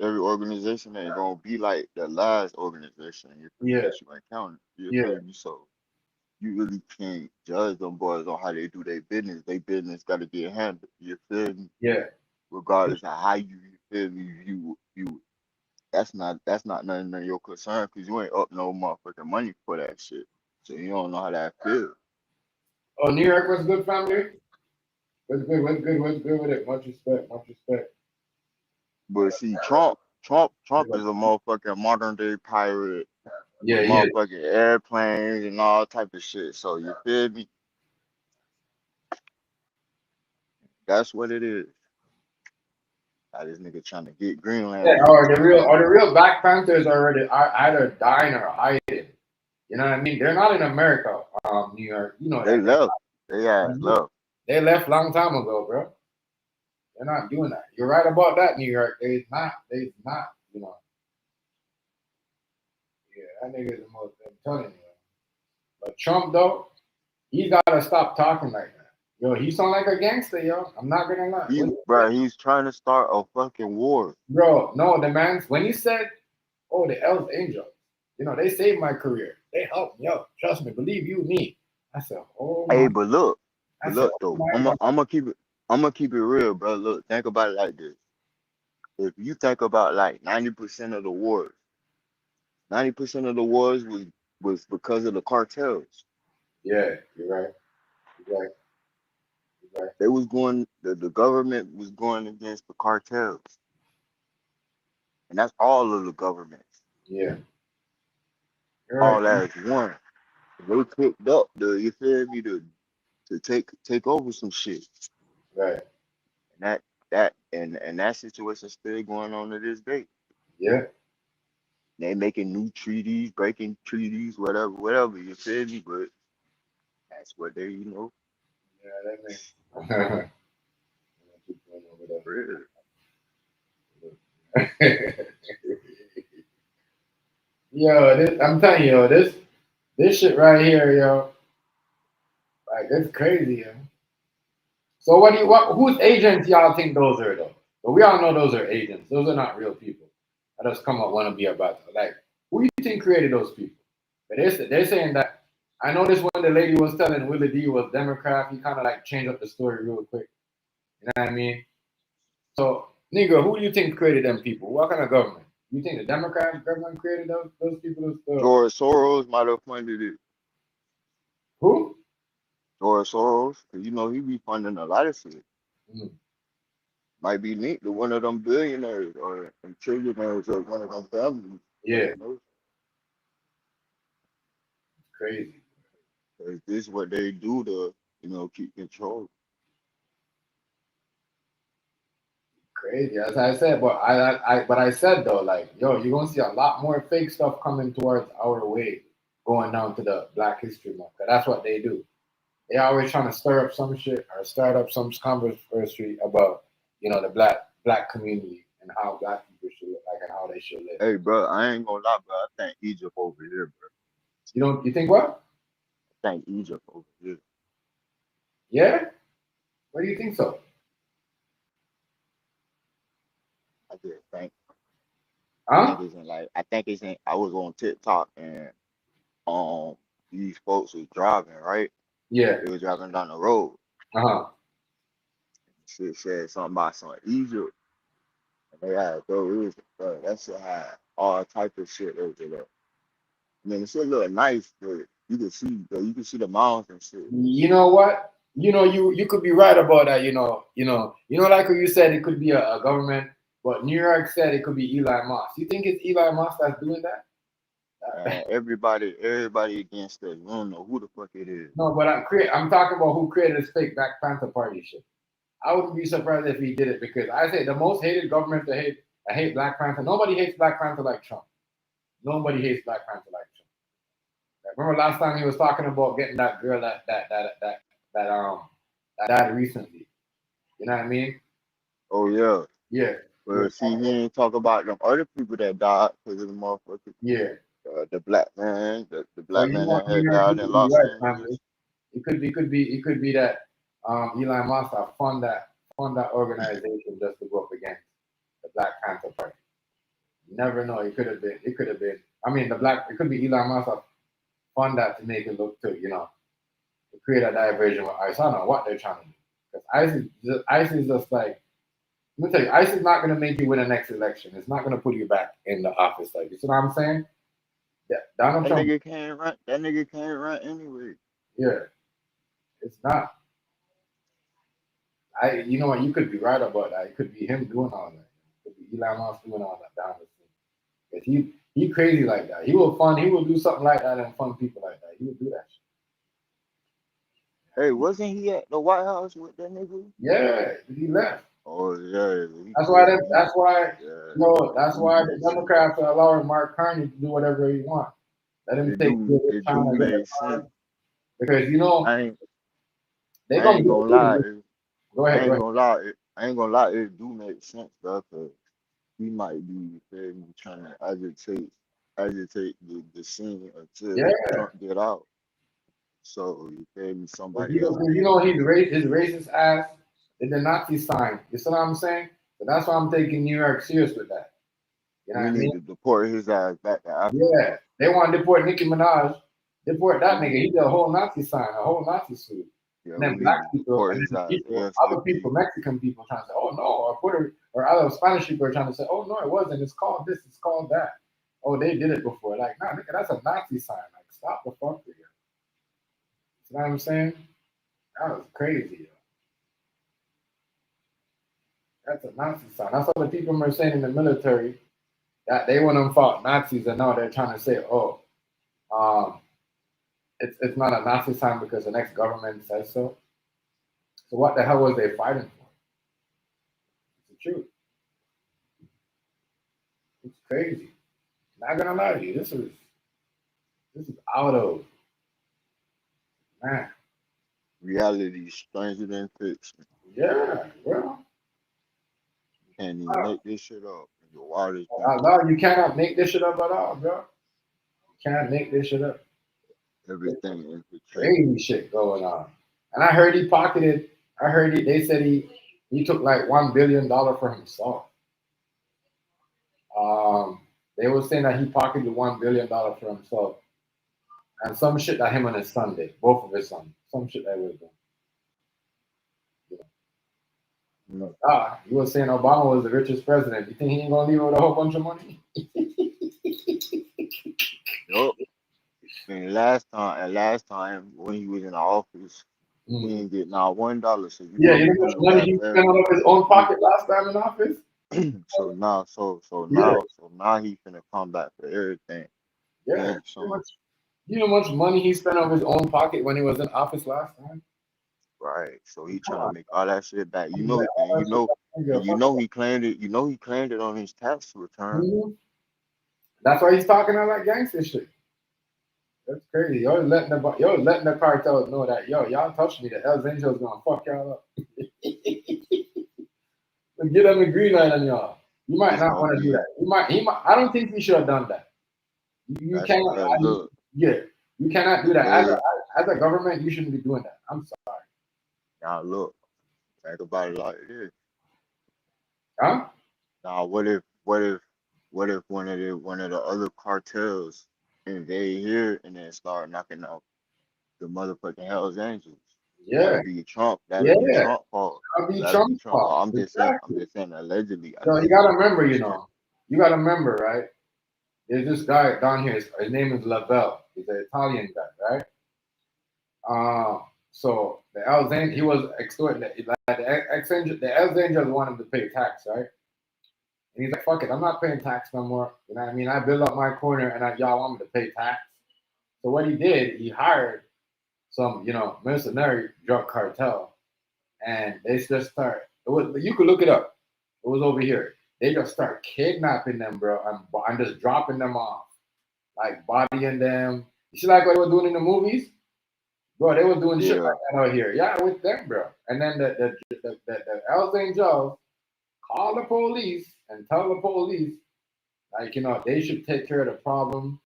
Every organization ain't gonna be like the last organization you feel me, yeah, that you encounter. You yeah, feel me? So you really can't judge them boys on how they do their business. Their business gotta get handled. You feel me? yeah. Regardless of how you feel me, you that's not nothing of your concern because you ain't up no motherfucking money for that shit. So you don't know how that feels. Oh, New York was good, family. What's good with it? Much respect, much respect. But see, Trump is a motherfucking modern day pirate Yeah, with yeah. motherfucking airplanes and all type of shit. So you feel me? That's what it is. Now this nigga trying to get Yeah, Greenland back. or the real Black Panthers are either dying or hiding. You know what I mean? They're not in America, New York. You know They that. left. They ass left. They left long time ago, bro. They're not doing that. You're right about that, New York. They's not. They's not. You know. Yeah, that nigga is the most. I'm telling you. But Trump though, he gotta stop talking like that. Yo, he sound like a gangster, yo. I'm not gonna lie. He's trying to start a fucking war. Bro, no, the man when he said, "Oh, the Hells Angels," you know, they saved my career. They helped me out. Trust me, believe you me. I said, "Oh Hey, my." but I said, look "Oh though, my I'm God." gonna keep it. I'm gonna keep it real, bro. Look, think about it like this. If you think about like 90% of the wars, 90% of the wars was because of the cartels. Yeah, you're right. You're right. You're right. They was going, the government was going against the cartels, and that's all of the governments, Yeah, you're right. all as one. They picked up you feel me, to take over some shit, Right. and and that situation still going on to this day. Yeah. They making new treaties, breaking treaties, whatever. You feel me? But that's what they, Yeah, that makes. Keep going real. over there. Yo, I'm telling you, yo, this shit right here, yo, like it's crazy, yo. So whose agents y'all think those are though? But we all know those are agents. Those are not real people. That just come up want to be about that. Like, who you think created those people? But they're saying that. I know this one the lady was telling Willie D was Democrat. He kind of like changed up the story real quick. You know what I mean? So, nigga, who do you think created them people? What kind of government? You think the Democrat government created those people? George Soros might have funded it. Who? George Soros, because he be funding a lot of shit. Mm, Might be linked to one of them billionaires or trillionaires or one of them families. yeah, crazy. 'Cause this is what they do to, keep control. Crazy, as I said, but I said though, like, yo, you're gonna see a lot more fake stuff coming towards our way, going down to the Black History Month. 'Cause that's what they do. They always trying to stir up some shit or start up some controversy about, the black community and how black people should look like and how how they should live. Hey, bro, I ain't gonna lie, bro. I think Egypt over here, bro. You think what? I think Egypt over here. Yeah? What do you think so? I just think. I Huh? think it's in like. I think it's in. I was on TikTok and these folks was driving right. Yeah. They was driving down the road. Uh-huh. Shit said something about some Egypt. And they had bro, it was bro, that shit had all type of shit over there. I mean, the shit look nice, but you can see, bro, you can see the mountains and shit. You know what? You could be right about that, like what you said, it could be a government, but New York said it could be Elon Musk. You think it's Elon Musk that's doing that? And everybody against us. We don't know who the fuck it is. No, but I'm talking about who created this fake Black Panther Party shit. I wouldn't be surprised if he did it because I say the most hated government to hate, I hate Black Panther. Nobody hates Black Panther like Trump. Nobody hates Black Panther like Trump. Like, remember last time he was talking about getting that girl that died recently. You know what I mean? Oh yeah. Yeah. But see, he ain't talk about them other people that died because of the motherfucker. Yeah. The black man, the So black man that had died you in could be Los right, Panther. Angeles. It could be that Elon Musk fund that organization just to go up against the Black Panther Party. You never know. It could have been. It could have been. I mean, it could be Elon Musk fund that to make it look to to create a diversion with ICE. I don't know what they're trying to do because ICE is just like. Let me tell you, ICE is not going to make you win the next election. It's not going to put you back in the office. Like, you see what I'm saying? Yeah, Donald That Trump. nigga can't run. That nigga can't run anyway. Yeah, it's not. You know what? You could be right about that. It could be him doing all that. It could be Elon Musk doing all that down the street. But he crazy like that. He will do something like that and fund people like that. He would do that shit. Hey, wasn't he at the White House with that nigga? Yeah, he left. Oh yeah. That's why. That's why. Yeah. That's why the Democrats are allowing Mark Carney to do whatever he wants. Let him take It do make sense. because they're I gonna ain't do gonna lie. it. Go ahead. I ain't gonna lie. It do make sense, bro. Cause he might be, you feel me, trying to agitate the scene until Yeah. Trump get out. So you feel me, somebody else. His racist ass did the Nazi sign. You see what I'm saying? So that's why I'm taking New York serious with that. You know We what I mean? need to deport his ass back to Africa. Yeah. They want to deport Nicki Minaj. Deport that nigga. He did a whole Nazi sign, a whole Nazi suit. Yeah, And we then need black to people, deport and his then ass other ASAP. people, Mexican people trying to say, oh no, or other Spanish people are trying to say, oh no, it wasn't. It's called this, it's called that. Oh, they did it before. Like, nah, nigga, that's a Nazi sign. Like, stop the fuck with you. You know what I'm saying? That was crazy, yo. That's a Nazi sign. That's what the people are saying in the military that they want them fought Nazis, and now they're trying to say, oh, um, it's not a Nazi sign because the next government says so. So what the hell was they fighting for? It's the truth. It's crazy. Not gonna lie to you, this is out of man. Reality is stranger than fiction. Yeah, well, You can't even make this shit up. Your wildest no, you cannot make this shit up at all, bro. You can't make this shit up. everything infiltrated. Crazy shit going on. And I heard he pocketed. They said he took like $1 billion for himself. They were saying that he pocketed $1 billion for himself, and some shit that him and his son did, both of his sons, some shit that was done. You were saying Obama was the richest president. You think he ain't gonna leave with a whole bunch of money? Yup. And last time when he was in the office, he didn't get not $1. So you Yeah, know you he know how much finna money back he there. spent out of his own pocket last time in office? Yeah, So now he finna come back for everything. yeah. And so You know how much money he spent out of his own pocket when he was in office last time? right. So he Come trying to on. make all that shit back. I mean, all that shit, I don't give a fuck. He claimed it. You know he claimed it on his tax return. Mhm. That's why he's talking all that gangster shit. That's crazy. Y'all letting the cartels know that y'all touch me, the Hells Angels gonna fuck y'all up. But get them the green light on y'all. You might It's not gonna want to do be that. He might. I don't think he should have done that. You that's cannot. look Yeah, you cannot the do that way as a government. You shouldn't be doing that. I'm sorry. now look think about it like this. Huh? Now what if one of the other cartels invade here and then start knocking out the motherfucking Hell's Angels? Yeah, That'll be yeah. Trump fault. I'll be That'll be Trump's Trump fault. fault. I'm Exactly. just saying So you gotta allegedly, you know remember, what I'm saying? you gotta remember, right? There's this guy down here. His name is Lavelle. He's an Italian guy, right? So the Alexander, he was extorting like the Alexanders wanted him to pay tax, right? And he's like, "Fuck it, I'm not paying tax no more." You know what I mean? I build up my corner, and y'all want me to pay tax. So what he did, he hired some, mercenary drug cartel, and they just start. It was you could look it up. It was over here. They just start kidnapping them, bro, and just dropping them off, like bodying them. You see, like what they were doing in the movies. Bro, they were doing shit Yeah, like that out here. Yeah, with them, bro. And then the Hells Angels call the police and tell the police, like, they should take care of the problem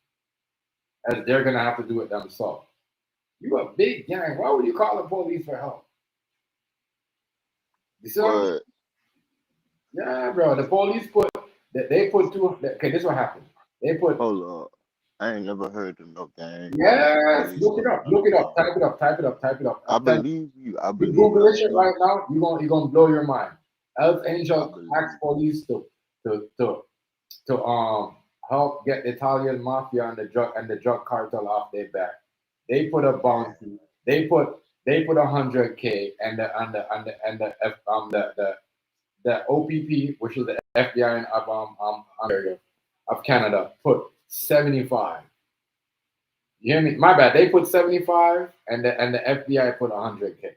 as they're going to have to do it themselves. You a big gang. Why would you call the police for help? You see what I'm saying? but Yeah, bro. The police they put two, okay, this is what happened. They put, hold up. I ain't never heard of no gang calling the yes, police look it on up, another gang. type it up, type it up, type it up. I I'm telling you. believe you. I You believe Google I this shit believe right now, you're gonna blow your mind. Hells I Angel believe asked police to to help get the Italian mafia and the drug cartel off their back. They put a bounty. They put 100K and the OPP, which is the FBI of Canada, put 75. You hear me? My bad. They put 75, and the FBI put 100K.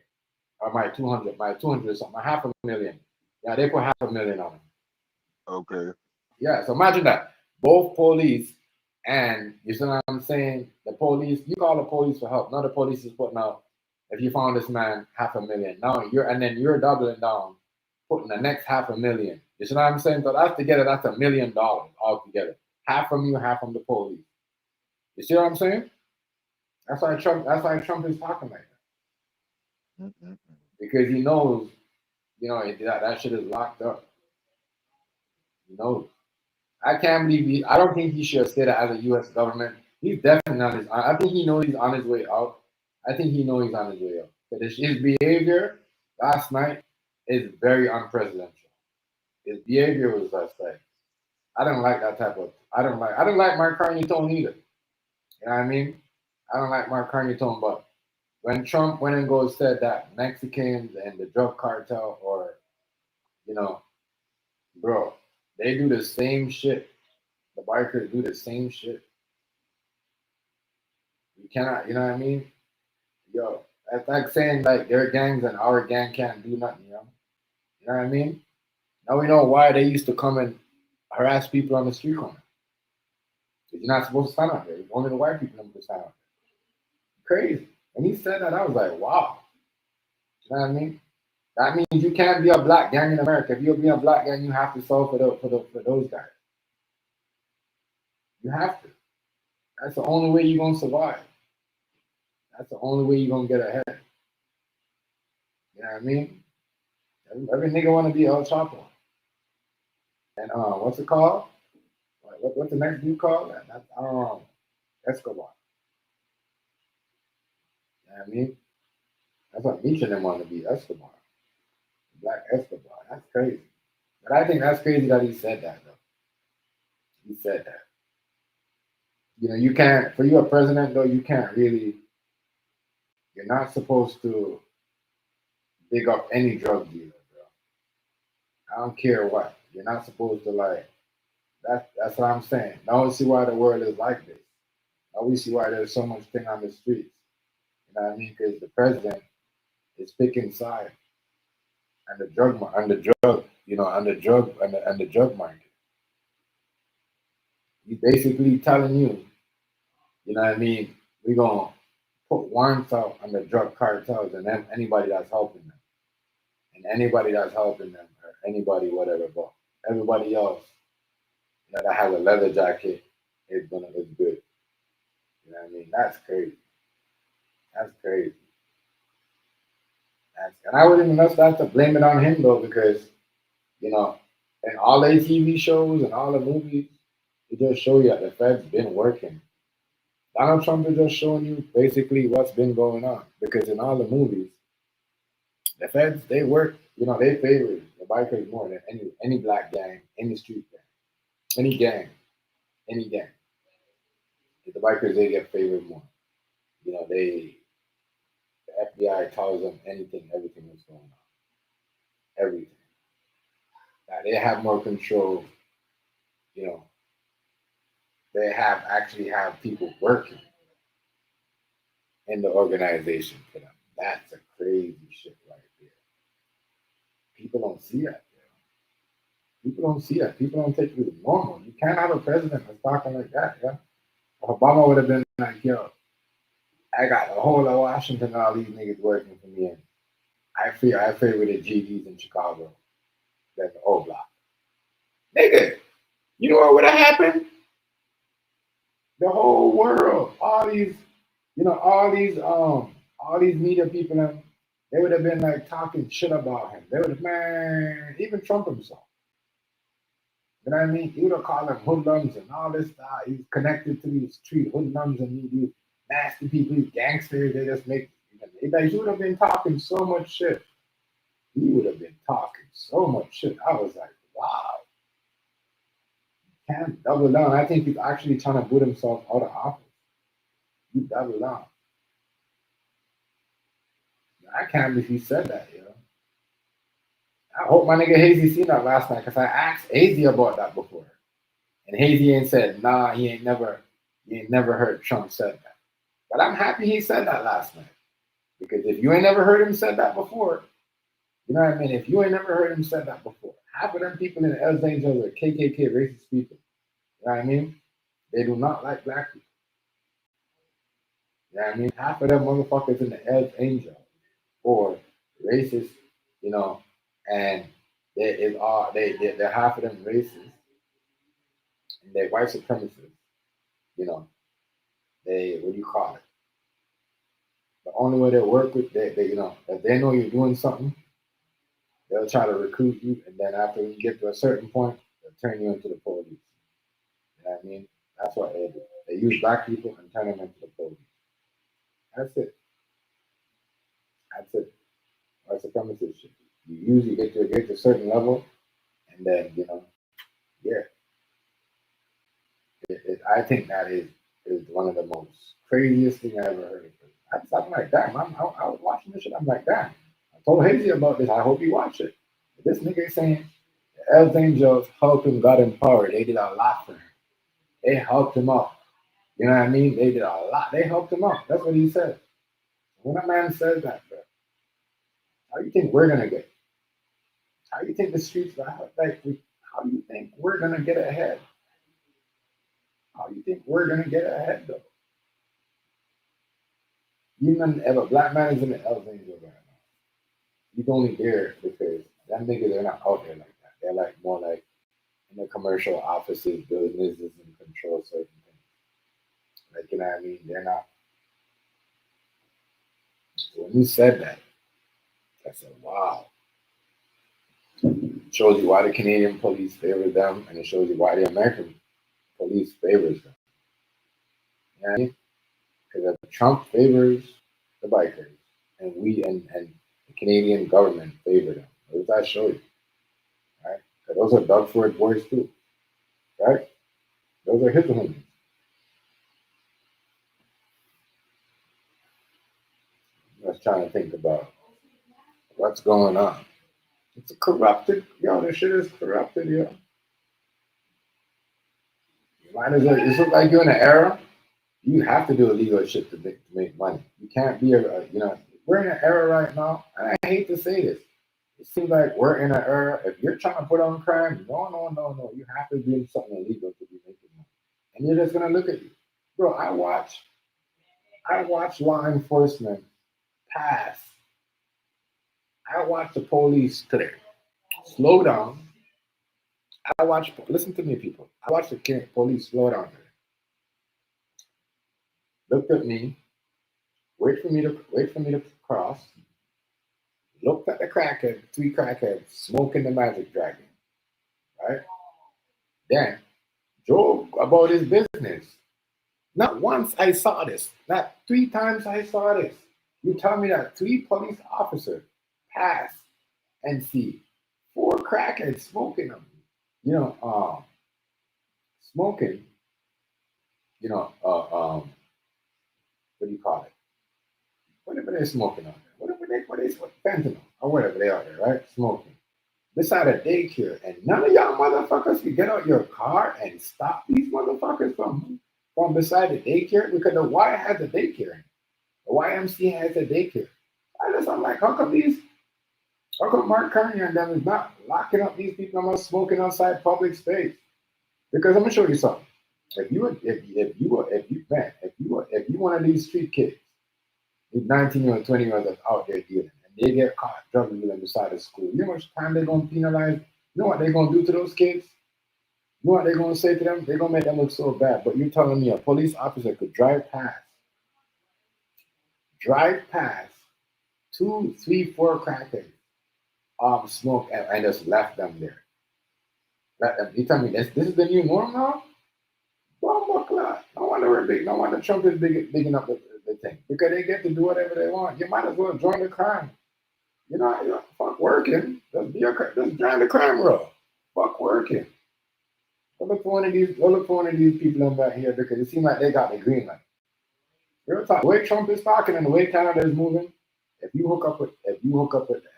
Or my 200 or something, my half a million. Yeah, they put half a million on it. okay. Yeah, so imagine that. Both police and you see what I'm saying? The police, you call the police for help. Now the police is putting out, if you found this man, half a million. Now you're doubling down, putting the next half a million. You see what I'm saying? So that's together, that's $1 million altogether. Half from you, half from the police. You see what I'm saying? That's why Trump is talking like that. Mm-mm. Because he knows, that shit is locked up. He knows. I can't believe I don't think he should have stayed as a U.S. government. He's definitely on his. I think he knows he's on his way out. I think he knows he's on his way out. But his behavior last night is very unpresidential. His behavior was just like, I don't like that type of. I don't like Mark Carney tone either. You know what I mean? I don't like Mark Carney tone, but when Trump went and said that Mexicans and the drug cartel, or you know, bro, they do the same shit. The bikers do the same shit. You cannot, you know what I mean? Yo, that's like saying like their gangs and our gang can't do nothing. You know what I mean? Now we know why they used to come and harass people on the street corner. 'Cause you're not supposed to stand out there. Only the white people are supposed to stand out there. Crazy. When he said that, I was like, wow. You know what I mean? That means you can't be a black gang in America. If you'll be a black gang, you have to solve for those guys. You have to. That's the only way you're gonna survive. That's the only way you're gonna get ahead. You know what I mean? Every nigga wanna be El Chapo. And what's it called? What's the next dude called? That's Escobar. You know what I mean? That's what Nietzsche and them want to be, Escobar. Black Escobar. That's crazy. But I think that's crazy that he said that though. He said that. You can't for you a president though, you can't really you're not supposed to big up any drug dealer, bro. I don't care what. You're not supposed to like that's what I'm saying. Now we see why the world is like this. Now we see why there's so much thing on the streets. You know what I mean? Because the president is picking sides and the drug market. He's basically telling you, you know what I mean, we're gonna put warrants out on the drug cartels and then anybody that's helping them. And anybody that's helping them or anybody whatever. But everybody else, that has a leather jacket is gonna look good. You know what I mean? That's crazy. That's crazy. And I wouldn't even have to blame it on him though, because you know, in all the TV shows and all the movies, it just show you that the Fed's been working. Donald Trump is just showing you basically what's been going on. Because in all the movies, the Feds they work, they favor the bikers more than any black gang, any street gang, any gang, any gang. The bikers they get favored more. They the FBI tells them anything, everything that's going on, everything. Now they have more control. You know, they have actually have people working in the organization for them. That's a crazy shit right there. People don't see that. People don't see that. People don't take it as normal. You can't have a president that's talking like that. Yeah, Obama would have been like, "Yo, I got the whole of Washington, all these niggas working for me, and I favor the GDs in Chicago than the O Block." Nigga, you know what would have happened? The whole world, all these media people, they would have been like talking shit about him. They would have, man, even Trump himself. You know what I mean? He would have called them hoodlums and all this stuff. He's connected to these street hoodlums and these nasty people, these gangsters. They just make, like, he would have been talking so much shit. He would have been talking so much shit. I was like, wow. Can't double down. I think he's actually trying to put himself out of office. He double down. I can't believe he said that, I hope my nigga Hazy seen that last night because I asked Hazy about that before. And Hazy ain't said, nah, he ain't never heard Trump said that. But I'm happy he said that last night. Because if you ain't never heard him said that before, you know what I mean? If you ain't never heard him said that before, half of them people in the Hells Angels are KKK racist people. You know what I mean? They do not like black people. You know what I mean? Half of them motherfuckers in the Hells Angels or racist, and they're half of them racist and they're white supremacists. You know, they what do you call it? The only way they work with if they know you're doing something, they'll try to recruit you, and then after you get to a certain point, they'll turn you into the police. You know what I mean? That's what they do. They use black people and turn them into the police. That's it. That's it. White supremacist shit. You usually get to a certain level, and then yeah. I think that is one of the most craziest thing I ever heard. I'm like, damn. I was watching this shit. I'm like, damn. I told Hazy about this. I hope you watch it. This nigga is saying the Hells Angels helped him got empowered. They did a lot for him. They helped him out. You know what I mean? They did a lot. They helped him out. That's what he said. When a man says that, bro, how do you think we're gonna get? How do you think the streets are like? How do you think we're gonna get ahead? How do you think we're gonna get ahead though? Even if a black man is in the Hells Angels right now, he's only there because that nigga they're not out there like that. They're like more like in the commercial offices, businesses, and control certain things. Like you know what I mean? They're not. So when you said that, I said, wow. It shows you why the Canadian police favor them, and it shows you why the American police favors them. You know what I mean? Because if Trump favors the bikers, and and the Canadian government favor them. What does that show you? Right? Because those are Doug Ford boys too, right? Those are his homies. I was trying to think about what's going on. It's corrupted, this shit is corrupted, You might as well. It's like you're in an era. You have to do illegal shit to make money. You can't be we're in an era right now, and I hate to say this. It seems like we're in an era. If you're trying to put on crime, no. You have to do something illegal to be making money, and you're just gonna look at you, bro. I watch law enforcement pass. I watch the police today slow down I watch. Listen to me, people. I watched the police slow down there. Looked at me. Wait for me to cross. Looked at the crackhead, 3 crackheads smoking the magic dragon. Right. Then drove about his business. Not once I saw this. Not 3 times I saw this. You tell me that 3 police officers pass and see 4 crackheads smoking them. You know, smoking. You know, what do you call it? Whatever they're smoking on there. What they smoke? Fentanyl or whatever they are there, right? Smoking. Beside a daycare, and none of y'all motherfuckers can get out your car and stop these motherfuckers from beside the daycare because the Y has a daycare. The YMCA has a daycare. I'm like, how come Mark Carney and them is not locking up these people about smoking outside public space? Because I'm gonna show you something. If you one of these street kids, these 19-year-old, 20-year-olds that's out there dealing, and they get caught drug dealing beside the school, you know how much time they're gonna penalize? You know what they're gonna do to those kids? You know what they're gonna say to them? They're gonna make them look so bad. But you're telling me a police officer could drive past 2, 3, 4 crackheads, smoke and just left them there. Let them. You tell me this is the new norm now? Well, no wonder we're big. No wonder Trump is bigging up the thing because they get to do whatever they want. You might as well join the crime. You know, fuck working. Just join the crime row. Fuck working. Look for one of these people in back here because it seems like they got the green light. The way Trump is talking and the way Canada is moving, if you hook up with the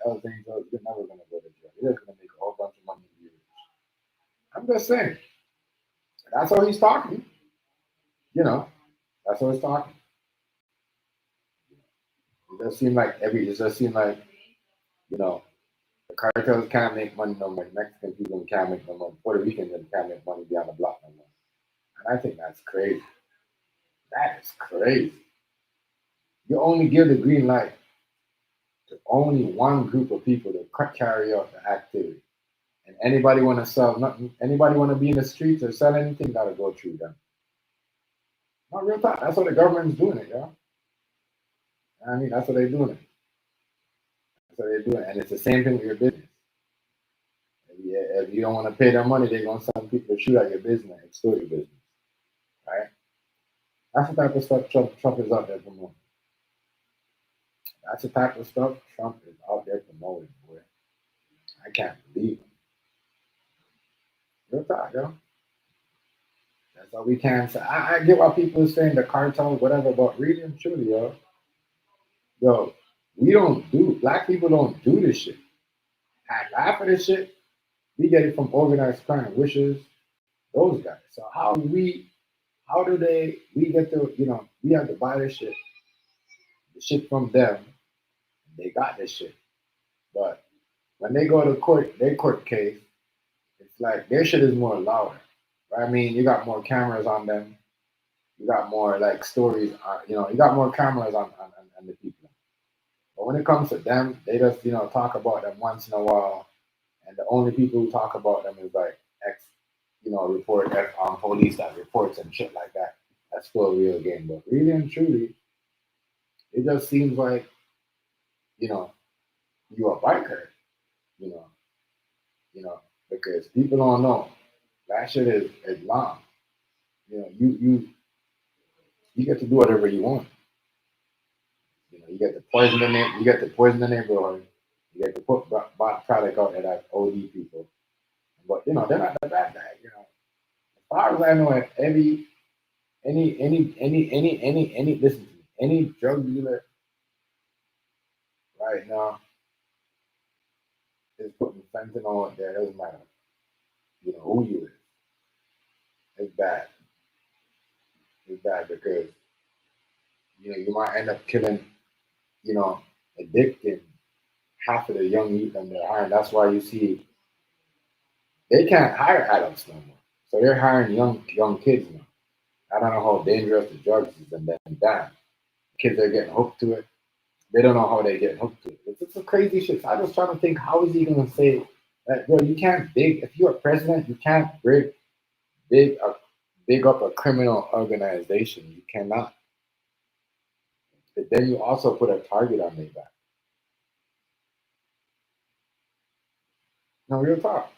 Hells Angels, you're never gonna go to jail. You're just gonna make a whole bunch of money in years. I'm just saying. That's how he's talking. You know, that's how he's talking. It just seems like, you know, the cartels can't make money no more. Mexican people can't make no money. Puerto Ricans can't make money beyond the block no more. And I think that's crazy. That is crazy. You only give the green light to only one group of people to carry out the activity. And anybody want to sell nothing, anybody want to be in the streets or sell anything, got to go through them. Not real talk. That's what the government's doing it, yeah. I mean, that's what they're doing it. That's what they're doing, and it's the same thing with your business. If you don't want to pay them money, they're gonna send people to shoot at your business, extort your business, right? That's the type of stuff Trump is out there promoting. That's the type of stuff Trump is out there promoting, boy. I can't believe it. Real talk, yo. That's all we can say. I get why people are saying the cartel, whatever, but really and truly, yo, black people don't do this shit. Half of this shit, we get it from organized crime, wishes, those guys. So we get to, we have to buy this shit, the shit from them. They got this shit. But when they go to court, their court case, it's like their shit is more louder. Right? I mean, you got more cameras on them. You got more like stories, you got more cameras on the people. But when it comes to them, they just, talk about them once in a while. And the only people who talk about them is like police that reports and shit like that. That's still a real game. But really and truly, it just seems like, you're a biker, you know, because people don't know. That shit is long. You get to do whatever you want. You get to poison the neighborhood. You get to put bad product out there that OD people. But they're not the bad guys. As far as I know, any listen to me, any drug dealer right now is putting fentanyl out there. It doesn't matter, who you is. It's bad. It's bad because you might end up killing, addicting half of the young youth and they're hiring. That's why you see they can't hire adults no more. So they're hiring young kids now. I don't know how dangerous the drugs is, and then damn, kids are getting hooked to it. They don't know how they get hooked to it. It's a crazy shit. So I was trying to think, how is he gonna say Like, bro, you can't if you're a president, you can't big, uh, big up a criminal organization. You cannot. But then you also put a target on their back. No, real talk.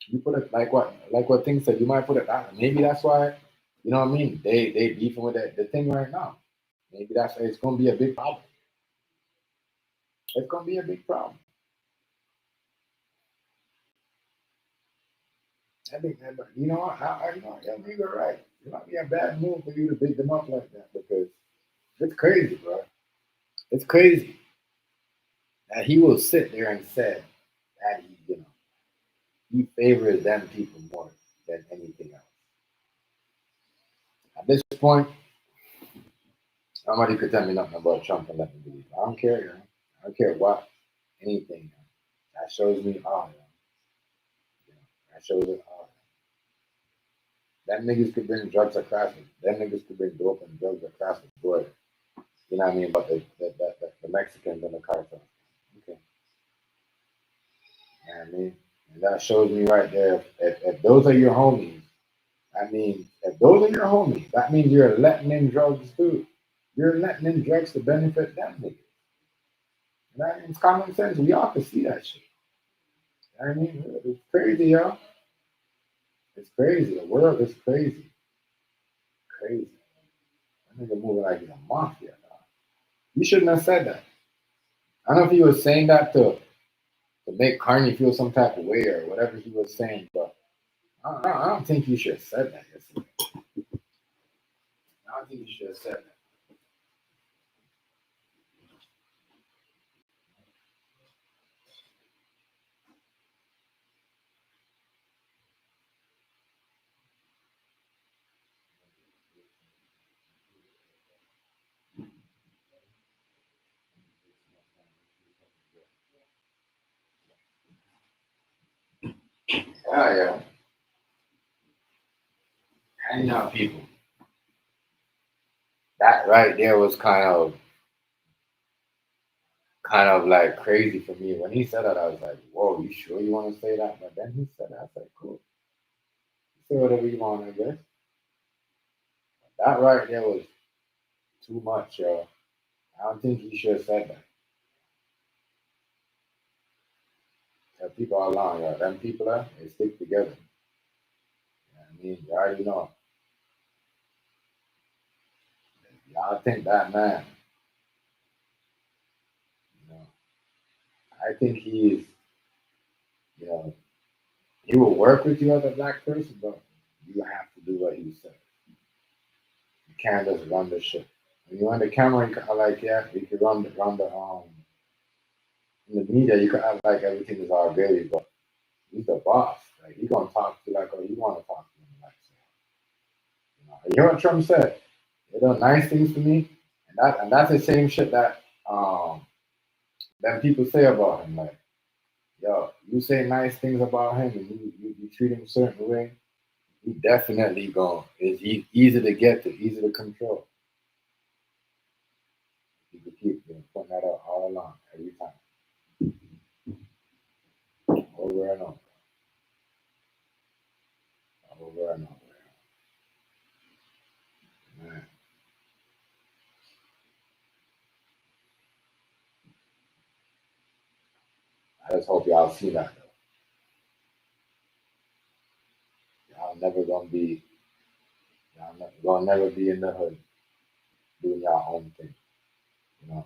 You put it like what things said. You might put it that. Maybe that's why, you know what I mean. They beefing with the thing right now. Maybe that's it's gonna be a big problem. It's gonna be a big problem. I think that, you know what? You know, yeah, you're right. It might be a bad move for you to big them up like that because it's crazy, bro. It's crazy that he will sit there and say that he favors them people more than anything else. At this point, nobody could tell me nothing about Trump and let me believe. I don't care. You know? I don't care what anything. You know? That shows me all. You know? That shows it all. Them niggas could bring drugs across it. Them niggas could bring dope and drugs across the border. You know what I mean? But the Mexicans and the cartel. Okay. You know what I mean? And that shows me right there, if those are your homies, I mean, if those are your homies, that means you're letting in drugs too. You're letting in drugs to benefit them niggas. You know what I mean? It's common sense. We all can see that shit. You know what I mean? It's crazy, yo. It's crazy. The world is crazy. Crazy. That nigga moving like he's a mafia, dog. You shouldn't have said that. I don't know if he was saying that to make Carney feel some type of way or whatever he was saying, but I don't think you should have said that yesterday. I don't think you should have said that. Yeah, yeah. Hanging out people. That right there was kind of like crazy for me. When he said that, I was like, whoa, you sure you want to say that? But then he said that, I was like, cool. Say whatever you want, I guess. That right there was too much, yo. I don't think he should have said that. Tell people all along, yo. Them people there, they stick together. You know what I mean? You already know. Y'all think that man, you know, I think he's, you know, he will work with you as a black person, but you have to do what he says. You can't just run the shit. When you're on the camera, you can like, yeah, you can run the in the media, you can act like everything is all good, but he's the boss. Like he's gonna talk to you like, oh, you want to talk to him like so. You hear what Trump said? They done nice things to me, and that's the same shit that people say about him. Like, yo, you say nice things about him, and you treat him a certain way, he definitely going. It's easy to get to, easy to control. You can keep pointing that out all along, every time, over and over and over. Man, I just hope y'all see that though. Y'all never gonna be, gonna never be in the hood doing your own thing. You know.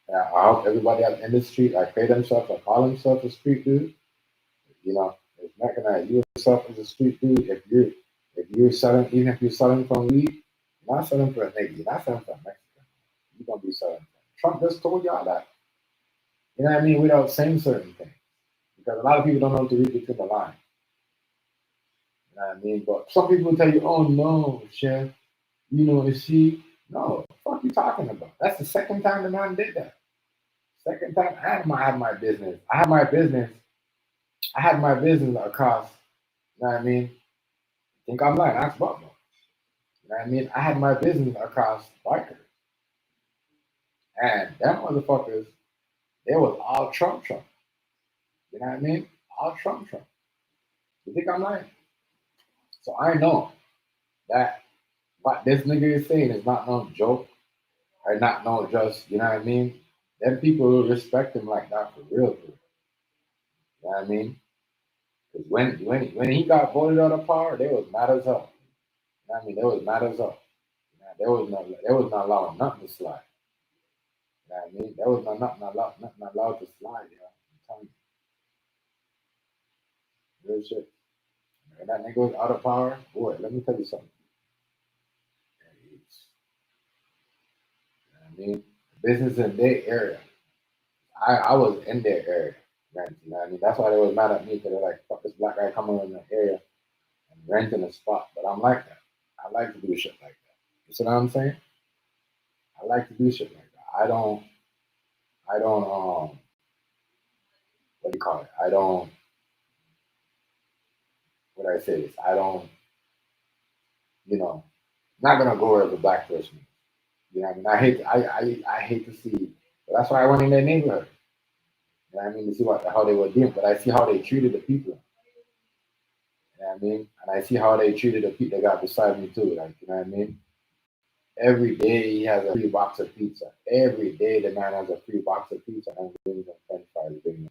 Yeah, I hope everybody out in the street like pay themselves or call themselves a street dude. You know, it's recognize you yourself as a street dude. If you're selling, even if you're selling from weed, you're not selling for a nigga. You're not selling for a Mexican. You're gonna be selling. Trump just told y'all that. You know what I mean? Without saying certain things, because a lot of people don't know to read between the lines. You know what I mean? But some people tell you, "Oh no, chef, you know, is she?" No, what the fuck you talking about? That's the second time the man did that. Second time I had my business. I had my business across. You know what I mean? Think I'm lying? Ask Butler. You know what I mean? I had my business across bikers, and them motherfuckers, they was all Trump. They You know what I mean? All Trump. You think I'm lying? So I know that what this nigga is saying is not no joke or not no just, you know what I mean? Them people will respect him like that for real, for real. You know what I mean? Because when he got voted out of power, they was mad as hell. You know what I mean? They was mad as hell. You know, they was not allowing nothing to slide. You know what I mean? There was nothing allowed to slide, yo. I'm telling you, real shit. When that nigga was out of power, boy, let me tell you something. You know what I mean? Business in their area. I was in their area. Rent, you know what I mean? That's why they was mad at me because they're like, fuck this black guy coming in the area and renting a spot. But I'm like that. I like to do shit like that. You see what I'm saying? I like to do shit like that. I don't, what do you call it? What do I say this? I don't, you know, not gonna go where the black person is. You know what I mean? I hate to see, but that's why I went in their neighborhood. You know what I mean? To see how they were doing, but I see how they treated the people. You know what I mean? And I see how they treated the people that got beside me too. Like, you know what I mean? Every day he has a free box of pizza. Every day the man has a free box of pizza and wings and French fries. And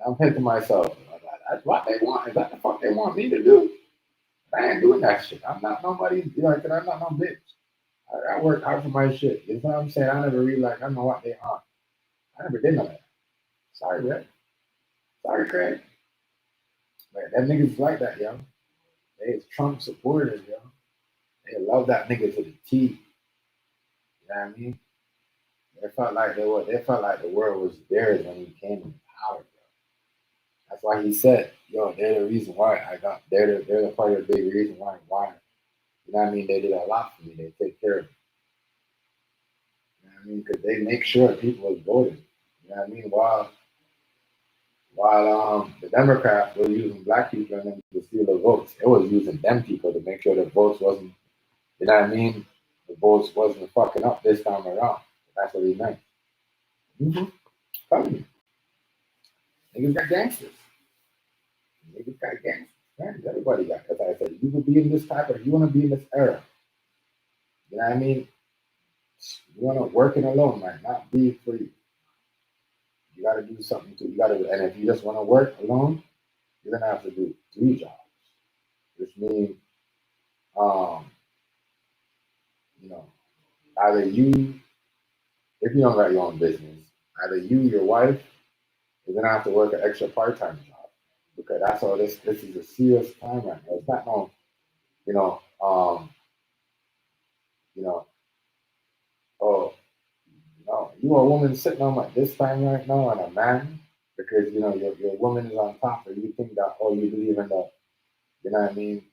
I'm thinking to myself, that's what they want. Is that the fuck they want me to do? I ain't doing that shit. I'm not nobody. You know, I'm not no bitch. I work hard for my shit. You know what I'm saying? I never really like. I know what they are. I never did none of that. Sorry, Red. Sorry, Craig. But that niggas like that, yo. They is Trump supporters, yo. They love that nigga to the T. You know what I mean? They felt like they felt like the world was theirs when he came in power, bro. That's why he said, yo, they're the reason why I got they're the part of the big reason why. You know what I mean? They did a lot for me. They take care of me. You know what I mean? Because they make sure people was voting. You know what I mean? While the Democrats were using black people and them to steal the votes, it was using them people to make sure the votes wasn't, you know what I mean? The votes wasn't fucking up this time around. That's what he meant. Mm-hmm. Telling you. Niggas got gangsters. Niggas got gangsters. Man, everybody got, as I said, you could be in this type of, you want to be in this era. You know what I mean? You want to work in alone, man, not be free. You got to do something too. You got to, and if you just want to work alone, you're gonna have to do 3 jobs, which means, um, you know, either you, if you don't got your own business, either you, your wife, you're gonna have to work an extra part-time job because that's all this is a serious time right now. It's not no, you know, you know, oh, no, you a woman sitting on like this time right now and a man because you know your woman is on top and you think that you believe in the, you know what I mean?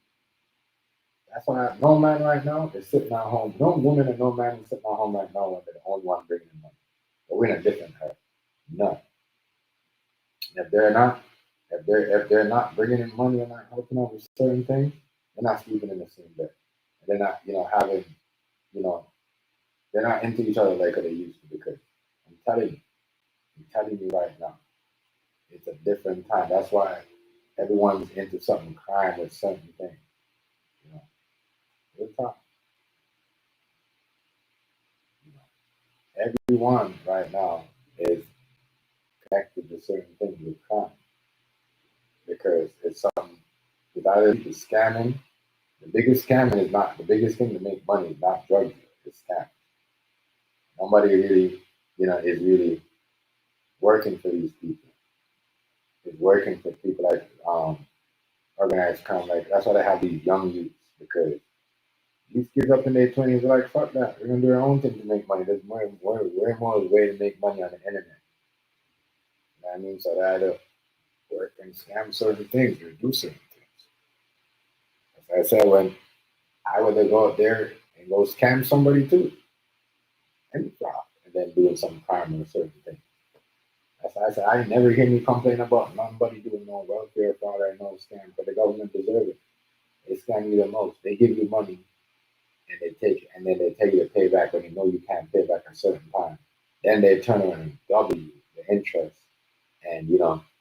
That's why no man right now is sitting at home. No woman and no man is sitting at home right now when they're the only one bringing in money. But we're in a different era. None. If they're not, if they're not bringing in money and not helping out with certain things, they're not sleeping in the same bed. And they're not, having, you know, they're not into each other like they used to. Because I'm telling you right now, it's a different time. That's why everyone's into something, crime with certain things. You know, real talk. You know, everyone right now is connected to certain things with crime because it's something. With either people scamming. The biggest scamming is not the biggest thing to make money is not drugs. It's scam. Nobody really, is really working for these people. It's working for people like organized crime. Like that's why they have these young youths because these kids up in their 20s are like, fuck that. We're gonna do our own thing to make money. There's way more way to make money on the internet. You know what I mean? So they either work and scam certain things or do certain things. As I said, when I would go out there and go scam somebody too and rob and then doing some crime or a certain thing. That's why I said I never hear me complain about nobody doing no welfare fraud or no scam, but the government deserve it. They scam you the most. They give you money and they take it, and then they tell you to pay back when you know you can't pay back a certain time. Then they turn around and double you the interest, and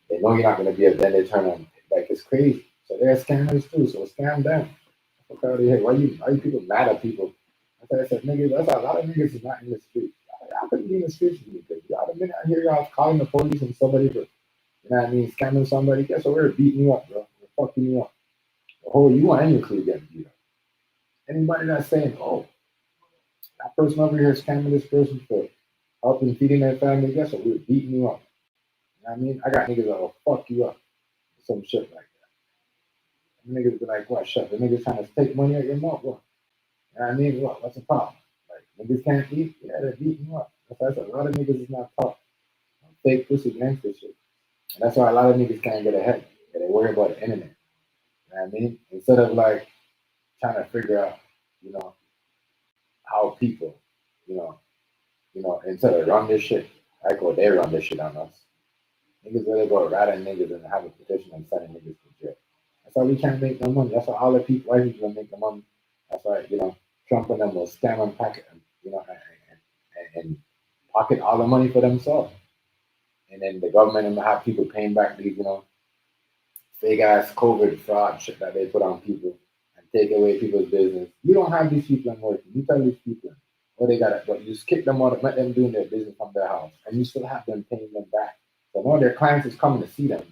They know you're not gonna be a then they turn on like it's crazy. So they're scammers too. So scam them. Fuck out of here. Why you people mad at people? I said, niggas, that's a lot of niggas is not in the streets. Y'all couldn't be in the streets with me because y'all the minute I hear y'all calling the police and somebody for you know what I mean, scamming somebody, guess what? We're beating you up, bro. We're fucking you up. The whole you and your crew getting beat up. Anybody that's saying, oh, that person over here is scamming this person for helping feeding their family, guess what? We're beating you up. You know what I mean? I got niggas that will fuck you up. Some shit like that. Niggas be like, what, shut the niggas trying to take money out your mouth? What? You know what I mean? What? What's the problem? Like, niggas can't eat? Yeah, they're beating you up. That's why I said a lot of niggas is not taught. Fake pussy gangster shit. And that's why a lot of niggas can't get ahead. They worry about the internet. You know what I mean? Instead of like trying to figure out, you know, how people, you know, instead of run this shit, like what they run this shit on us. Niggas really go rat at niggas and have a petition and sending niggas to jail. That's why we can't make no money. That's why all the people, white people make the money. That's why, Trump and them will scam and packet, and pocket all the money for themselves. And then the government will have people paying back these, fake ass COVID fraud shit that they put on people and take away people's business. You don't have these people working. You tell these people what they got it, but you just kick them out, let them doing their business from their house, and you still have them paying them back. So one of their clients is coming to see them.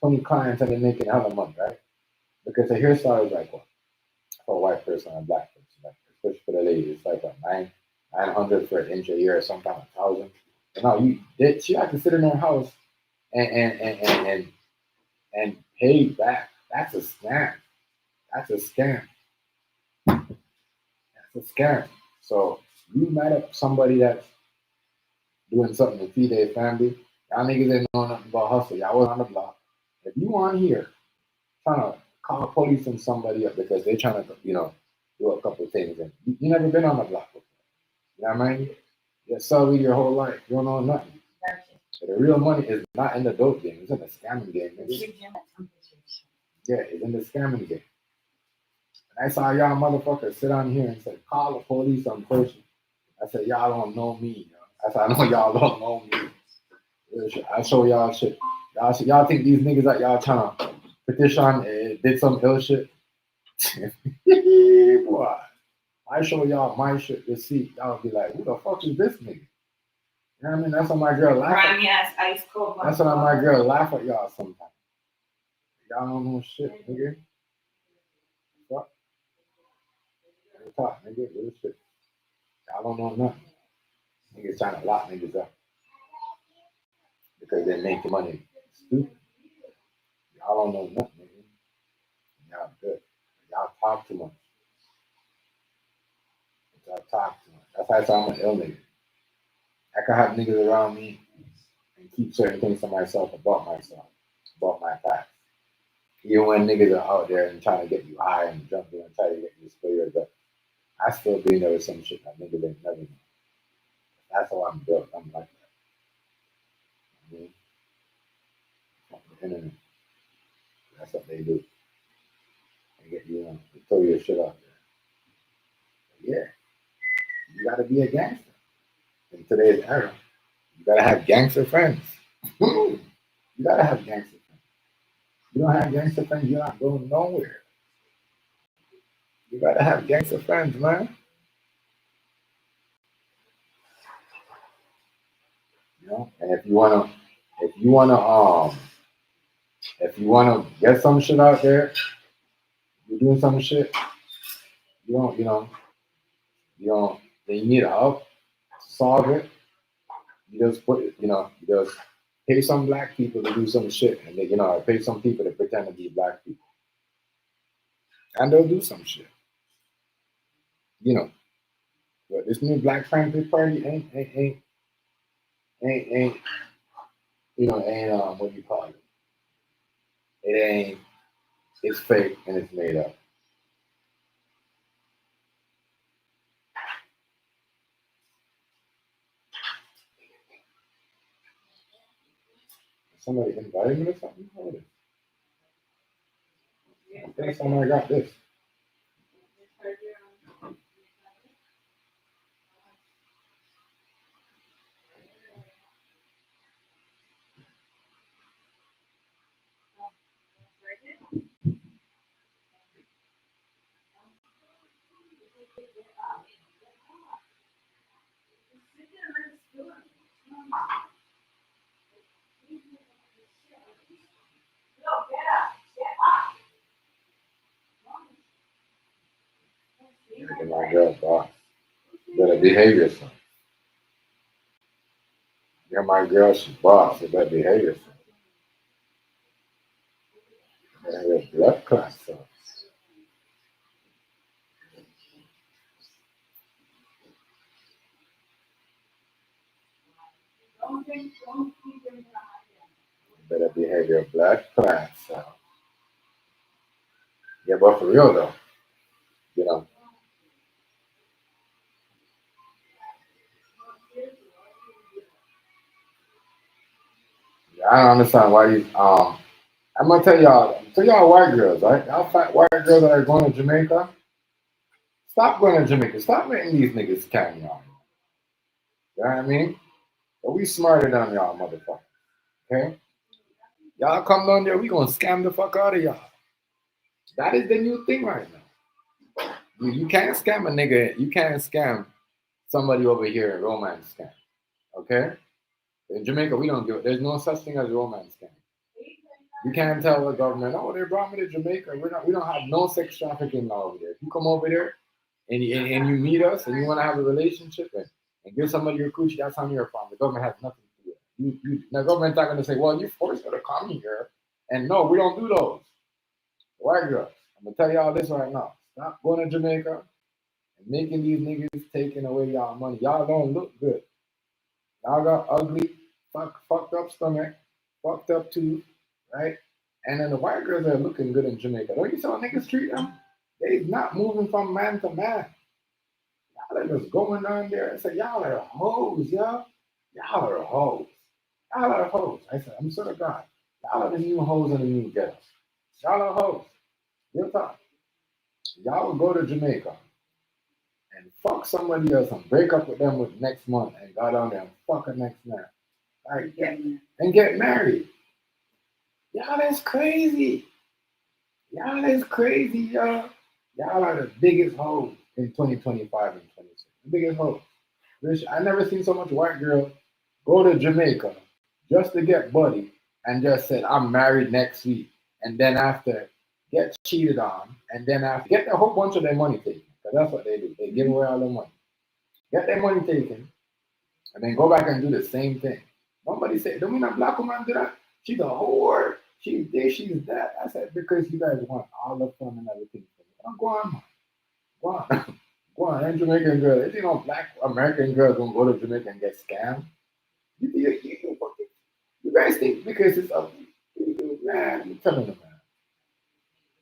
20 clients and they're making hell of money, right? Because a hairstyle is like what? For a white person and a black person, like especially for the lady, it's like what 900 for an inch a year or sometimes 1,000. And now she had to sit in her house and pay back. That's a scam. That's a scam. That's a scam. So you mad at somebody that's doing something to feed their family. Y'all niggas ain't know nothing about hustle. Y'all was on the block. If you on here trying to call police on somebody up because they trying to, do a couple of things and you never been on the block before. You know what I mean? You're selling your whole life. You don't know nothing. So the real money is not in the dope game. It's in the scamming game. Nigga. Yeah, it's in the scamming game. And I saw y'all motherfuckers sit on here and say, call the police on person. I said, y'all don't know me. Yo. I said, I know y'all don't know me. I show y'all shit. Y'all think these niggas that y'all trying to petition did some ill shit? Boy, I show y'all my shit to see. Y'all be like, who the fuck is this nigga? You know what I mean? That's why my girl laugh at ice cold. That's why my girl laugh at y'all sometimes. Y'all don't know shit, nigga. What? Talk, nigga. Real shit. Y'all don't know nothing. Niggas trying to lock niggas up because they make the money stupid. Y'all don't know nothing, nigga. Y'all good. Y'all talk too much. Y'all talk too much. That's why I'm an ill nigga. I can have niggas around me and keep certain things to myself, about my past. Even when niggas are out there and trying to get you high and jumping and try to get you to spill your gut, I still be there with some shit that niggas ain't never know. That's how I'm built. I'm like that. I mean, on the internet. That's what they do. They get you on, they throw your shit out there. Yeah, you gotta be a gangster. In today's era, you gotta have gangster friends. You gotta have gangster friends. You don't have gangster friends, you're not going nowhere. You gotta have gangster friends, man. And if you wanna get some shit out there, you're doing some shit. You don't, you don't. Then you need help to solve it. You just you just pay some black people to do some shit, and they, pay some people to pretend to be black people, and they'll do some shit. But this new Black Panther party ain't what do you call it? It ain't. It's fake and it's made up. Somebody invited me or something? What is it? First time I got this. Making my girl boss. You better behave yourself. You're my girl, she's boss. You better behave yourself. And your blood class stuff. You better behave your blood class stuff. Yeah, but for real though, you know, I don't understand why you I'm gonna tell y'all white girls, right? Y'all fat white girls that are going to Jamaica, stop going to Jamaica. Stop letting these niggas scam y'all. You know what I mean? But we smarter than y'all, motherfuckers. Okay? Y'all come down there, we gonna scam the fuck out of y'all. That is the new thing right now. You can't scam a nigga. You can't scam somebody over here in romance scam. Okay? In Jamaica, we don't do it. There's no such thing as romance scam. You can't tell the government, oh, they brought me to Jamaica. We don't have no sex trafficking law over there. If you come over there and you meet us and you want to have a relationship and give somebody your coochie, that's on your problem. The government has nothing to do with it. The government's not going to say, well, you forced her to come here. And no, we don't do those. White girls, I'm going to tell y'all this right now. Stop going to Jamaica and making these niggas taking away y'all money. Y'all don't look good. Y'all got ugly, fucked up stomach, fucked up tooth, right? And then the white girls are looking good in Jamaica. Don't you see how niggas treat them? They not moving from man to man. Y'all are just going down there and say, y'all are hoes, y'all. Y'all are hoes. Y'all are hoes. I said, I'm sort of God. Y'all are the new hoes in the new ghetto. Y'all are hoes. Real talk. Y'all will go to Jamaica and fuck somebody else and break up with them with next month and go down there and fuck the next man. Like, yeah, and get married. Y'all is crazy. Y'all is crazy, y'all. Y'all are the biggest hoes in 2025 and 26. The biggest hoes. I never seen so much white girl go to Jamaica just to get buddy and just said, I'm married next week. And then after, get cheated on. And then after, get a whole bunch of their money taken. Because that's what they do. They give away all their money. Get their money taken. And then go back and do the same thing. Nobody said, don't mean a black woman do that. She's a whore. She's this, she's that. I said, because you guys want all the fun and everything. Go on, man. Go on. Go on. And Jamaican girls. You know, black American girls don't go to Jamaica and get scammed. You guys think because it's a man, I'm telling you,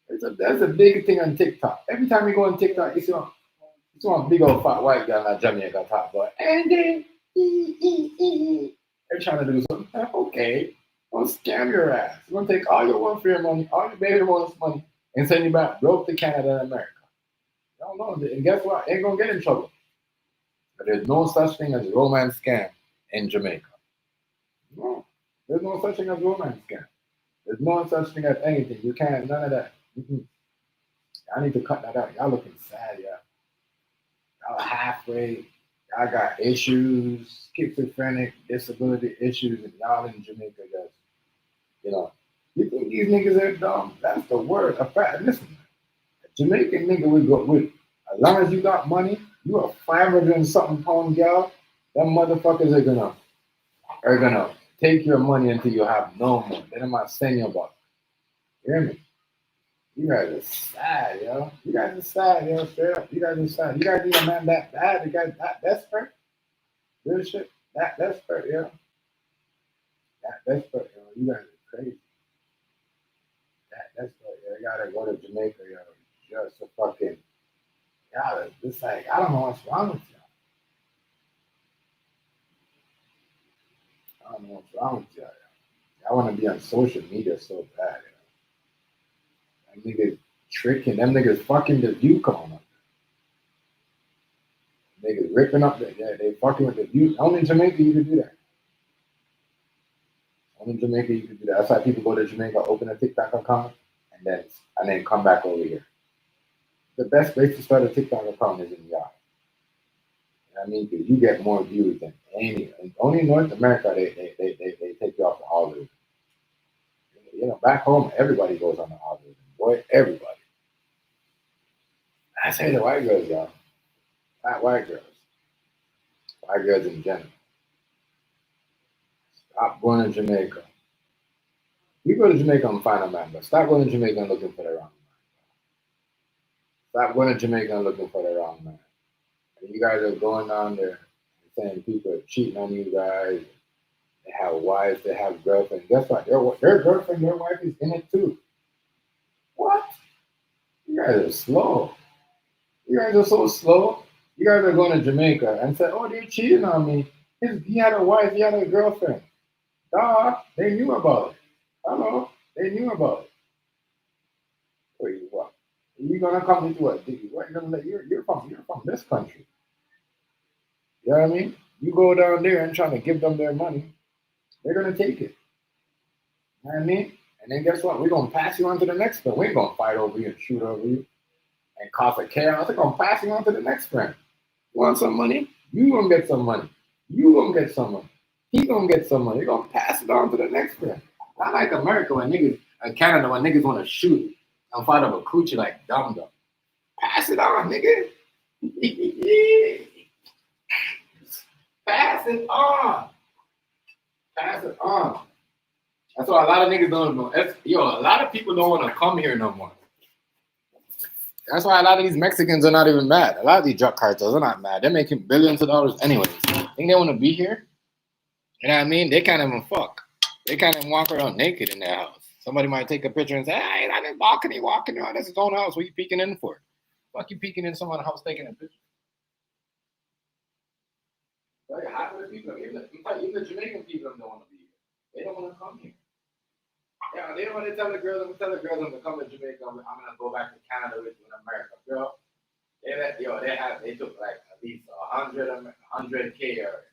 man. That's a big thing on TikTok. Every time you go on TikTok, it's one big old fat white girl in Jamaica top boy. And then they're trying to do something. Okay. Don't scam your ass. We're gonna take all your welfare money, all your baby bonus money, and send you back broke to Canada and America. I don't know. And guess what? Ain't gonna get in trouble. But there's no such thing as romance scam in Jamaica. No. There's no such thing as romance scam. There's no such thing as anything. You can't, none of that. I need to cut that out. Y'all looking sad, yeah. Y'all halfway. Y'all got issues, schizophrenic, disability issues, and y'all in Jamaica just, you know. You think these niggas are dumb? That's the word. A fact. Listen, a Jamaican nigga we go with. As long as you got money, you a 500 and something pound gal, them motherfuckers are gonna take your money until you have no more. Then I'm not saying you about. You hear me? You guys are sad, yo. You guys are sad, yo. Straight up. You guys are sad. You guys need a man that bad. You guys that desperate. Real shit. That desperate, yo. That desperate, yo. You guys are crazy. That desperate, yo. You gotta go to Jamaica, yo. Just a fucking. Y'all, it's like I don't know what's wrong with y'all. I don't know what's wrong with y'all. Y'all want to be on social media so bad, yo. Them niggas tricking. Them niggas fucking the view coming up. Niggas ripping up they fucking with the view. Only in Jamaica you can do that. Only in Jamaica you can do that. That's why people go to Jamaica, open a TikTok account, and then come back over here. The best place to start a TikTok account is in y'all. You know what I mean? Because you get more views than any. Only in North America they take you off the algorithm. You know, back home everybody goes on the algorithm. Boy, everybody. I say the white girls, y'all. Not white girls. White girls in general. Stop going to Jamaica. You go to Jamaica and find a man, but stop going to Jamaica and looking for the wrong man. Stop going to Jamaica and looking for the wrong man. And you guys are going down there and saying people are cheating on you guys. They have wives, they have girlfriends. Guess what? Their girlfriend, their wife is in it too. What? You guys are slow. You guys are so slow. You guys are going to Jamaica and say, oh, they're cheating on me. He had a wife, he had a girlfriend. Duh, they knew about it. Hello, they knew about it. Wait, what? You're gonna come into what? What you're from this country. You know what I mean? You go down there and trying to give them their money, they're gonna take it. You know what I mean? And then guess what? We're gonna pass you on to the next one. We ain't gonna fight over you and shoot over you and cause a chaos. We're gonna pass you on to the next friend. You want some money? You gonna get some money. You gonna get some money. He gonna get some money. You're gonna pass it on to the next friend. Not like America when niggas, Canada when niggas wanna shoot and fight over coochie like dumb. Pass it on, nigga. Pass it on. Pass it on. That's why a lot of niggas don't know. A lot of people don't want to come here no more. That's why a lot of these Mexicans are not even mad. A lot of these drug cartels are not mad. They're making billions of dollars anyways. Think they want to be here? You know what I mean? They can't even fuck. They can't even walk around naked in their house. Somebody might take a picture and say, hey, that is balcony walking around. That's his own house. What are you peeking in for? Fuck you peeking in someone's house taking a picture. Like, half of the people, even the Jamaican people don't want to be here. They don't want to come here. Yeah, they don't want to tell the girls, I'm going to come to Jamaica. I'm going to go back to Canada with you in America. Girl, they took like at least 100K or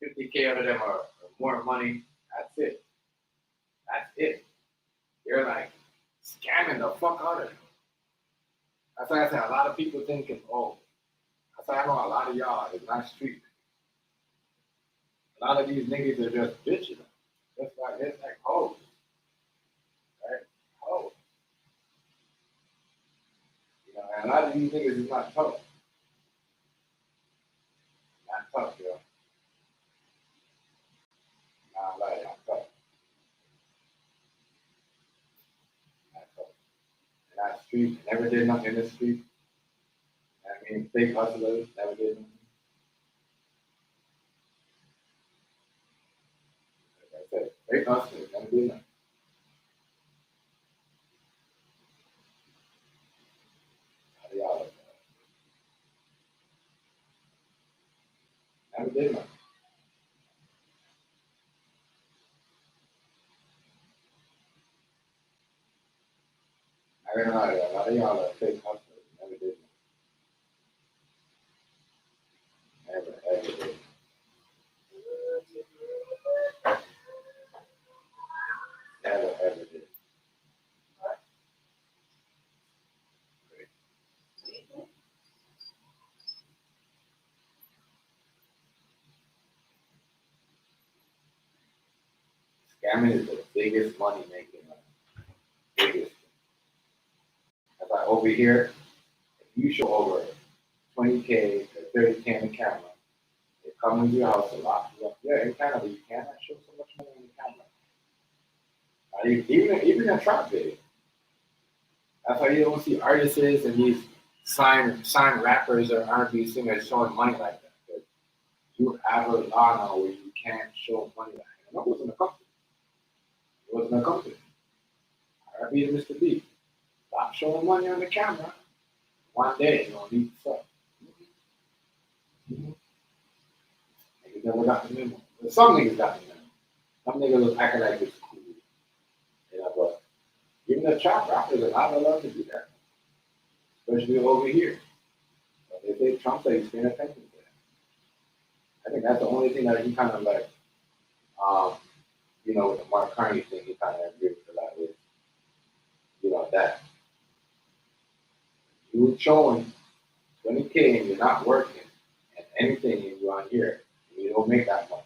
50K out of them or more money. That's it. That's it. They're like scamming the fuck out of them. That's why I say a lot of people thinking, oh, that's why I know a lot of y'all is not street. A lot of these niggas are just bitching. It's like hoes. Right? Hoes. You know, and a lot of these niggas is not tough. Not tough, yo. Not tough. Not tough. And that street, never did nothing in the street. I mean, fake hustlers, never did nothing. Like I said, fake hustlers, never did nothing. How do y'all look at it? Never did nothing. I don't know, a lot of y'all are fake hustlers, never did nothing. Never, ever did. Never, ever did. Scamming is the biggest money making, biggest. That's why over here, if you show over 20K or 30K in the camera, they come into your house and lock you up. Yeah, in Canada, you cannot show so much money in the camera. Even a trap video. That's why you don't see artists and these signed rappers or R&B singers showing money like that. Because you have a law now where you can't show money like that. And that wasn't a company. It wasn't a company. R&B and Mr. B. Stop showing money on the camera. One day, you're going to need stuff. Niggas never got the memo. Some niggas got the memo. Some niggas was acting like it's cool. You know, but even the trap rappers are not allowed to do that. Especially over here. But they say Trump said he's paying attention to that. I think that's the only thing that he kind of like, with the Mark Carney thing, he kind of agreed with a lot with, that. You showing 20K and you're not working and anything and you're on here and you don't make that much.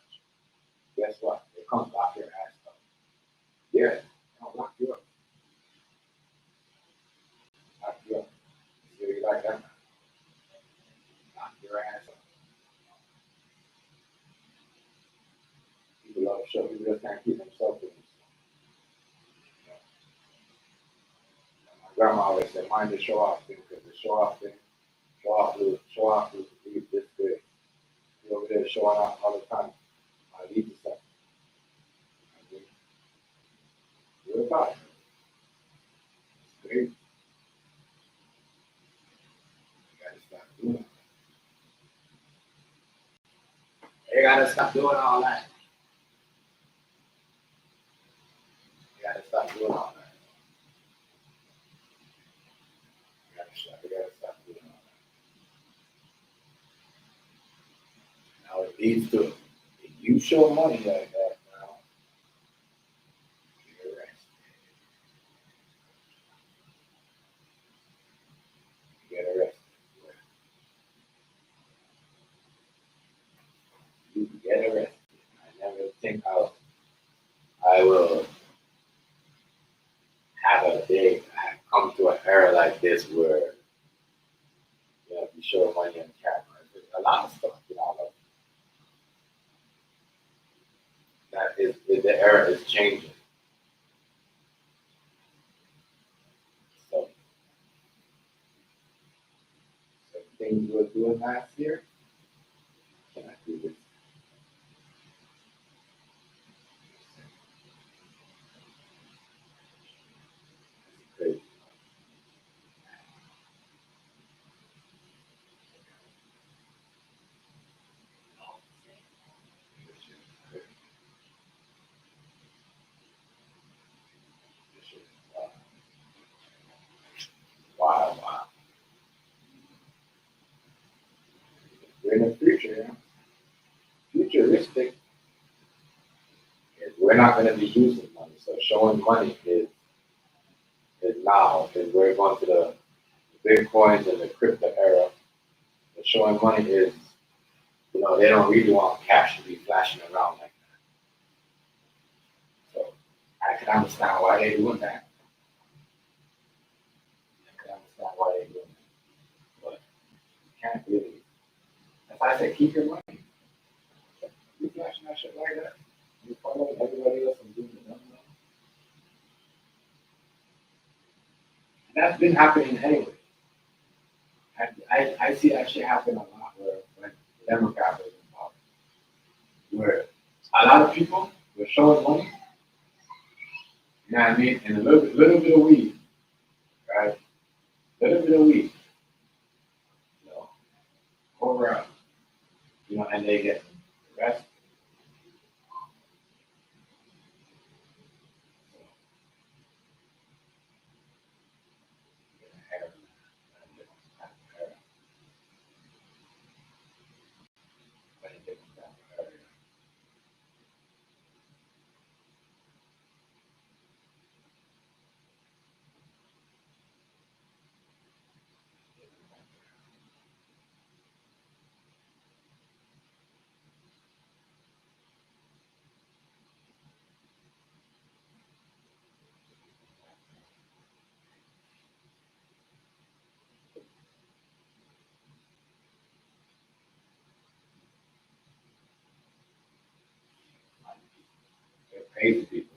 Guess what? They come lock your ass up. Yeah, they'll lock you up. Lock you up. You like that? sure people just can't keep themselves in this. You know, my grandma always said, mind the show off thing, because the show off thing, show off will lead this good. You're over there showing off all the time. I lead to something. I mean, you're about it. It's great. You gotta stop doing it. You gotta stop doing all that. You gotta stop doing all that. You gotta stop doing all that. Now it leads to, if you show money like that now, you're arrested. You get arrested. You get arrested. I never think I will have a day, come to an era like this where, you know, you show money on camera. There's a lot of stuff, you know, like that the era is changing. So, things we were doing last year, cannot do this. It's crazy. This shit is wild, wild. We're in the future, you know. Futuristic is we're not going to be using money. So showing money is now, because we're going to the Bitcoins and the crypto era. The showing money is, you know, they don't really want cash to be flashing around like that. So I can understand why they're doing that. I can understand why they're doing that. But you can't really, as I said, keep your money. You flashing that shit like that, you follow everybody else and doing the dumb stuff. And that's been happening anyway. I see that shit happen a lot where when the Democrats was involved, where a lot of people were showing money, you know what I mean, and a little bit of weed, right? Little bit of weed, you know, over, you know, and they get arrested. They're crazy people.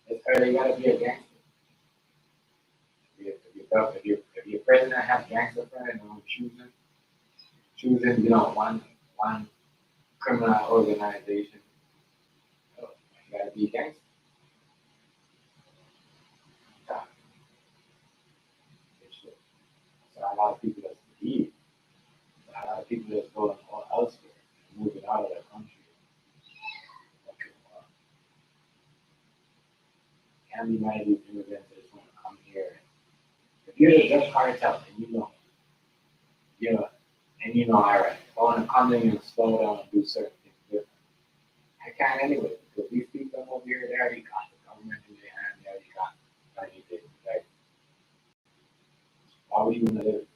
It's early, you gotta be a gangster. If you're president, have gangster friend, and I'm choosing, you know, one criminal organization. So you gotta be a gangster. Yeah, it's true. So a lot of people just leave. A lot of people just go elsewhere, moving out of their country. Okay, well, can't be mad at these immigrants that just want to come here. If you're the drug cartel and you know, all right, I want to come in and slow down and do certain things different. I can't anyway, because these people over here, they already got the government in their hand, they already got everything. Like, why would you want to live?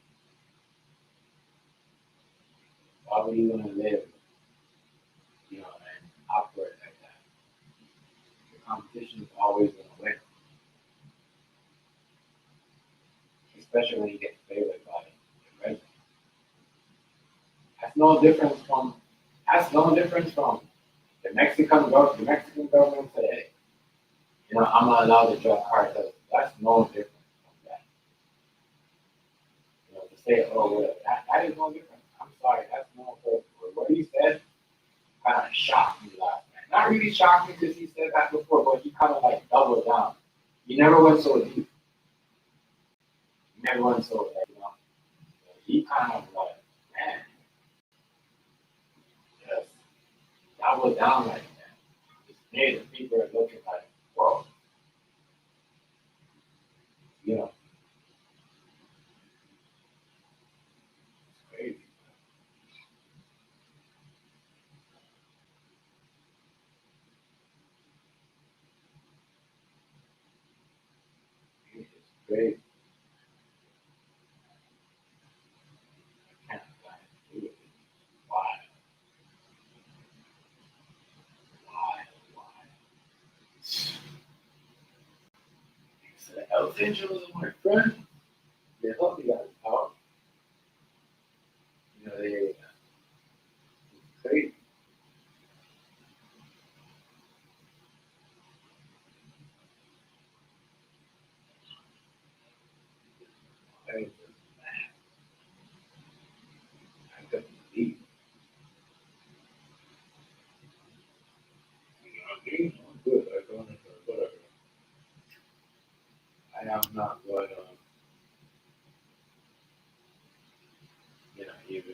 Why would you want to live, you know, and operate like that? The competition is always going to win, especially when you get favored by the president. That's no difference from the the Mexican government said, hey, I'm not allowed to drug cartels. That's no different from that. To say, oh, well, that is no different. I'm sorry, that's no different. What he said kind of shocked me last night. Not really shocked me because he said that before, but he kind of like doubled down. He never went so deep. He never went so he kind of like, man, just doubled down like that. Just made the people are looking like, whoa, it's crazy. It's crazy. I can't do it. Why? Why? So the Hells Angels are my friend. They help me out. Out. They great. I, I couldn't believe. I'm good. I don't know whatever. I am not what even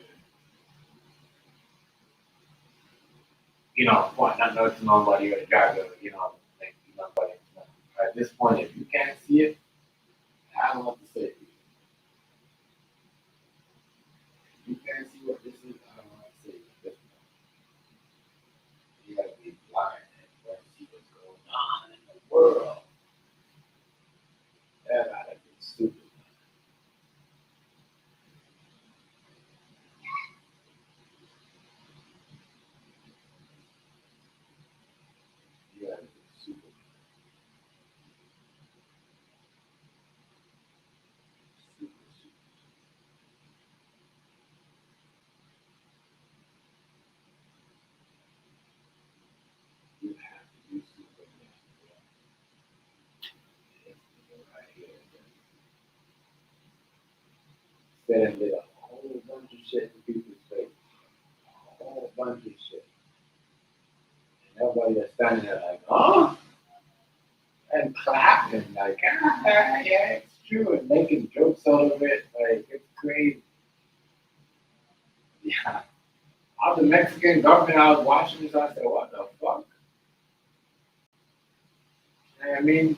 point not know to nobody or drive like nobody. At this point, if you can't see it, I don't know what to say. If you can't see what this is, I don't know what to say. At this point, you gotta be blind and try to see what's going on in the world. That I'd be stupid. You gotta be super, super, super. You have to be super. Right here. Said did a whole bunch of shit in people's face. A whole bunch of shit. And everybody that's standing there like, oh, and clapping like, yeah, it's true, and making jokes out of it. Like, it's crazy. Yeah. All the Mexican government, I was watching this, I said, what the fuck? I mean,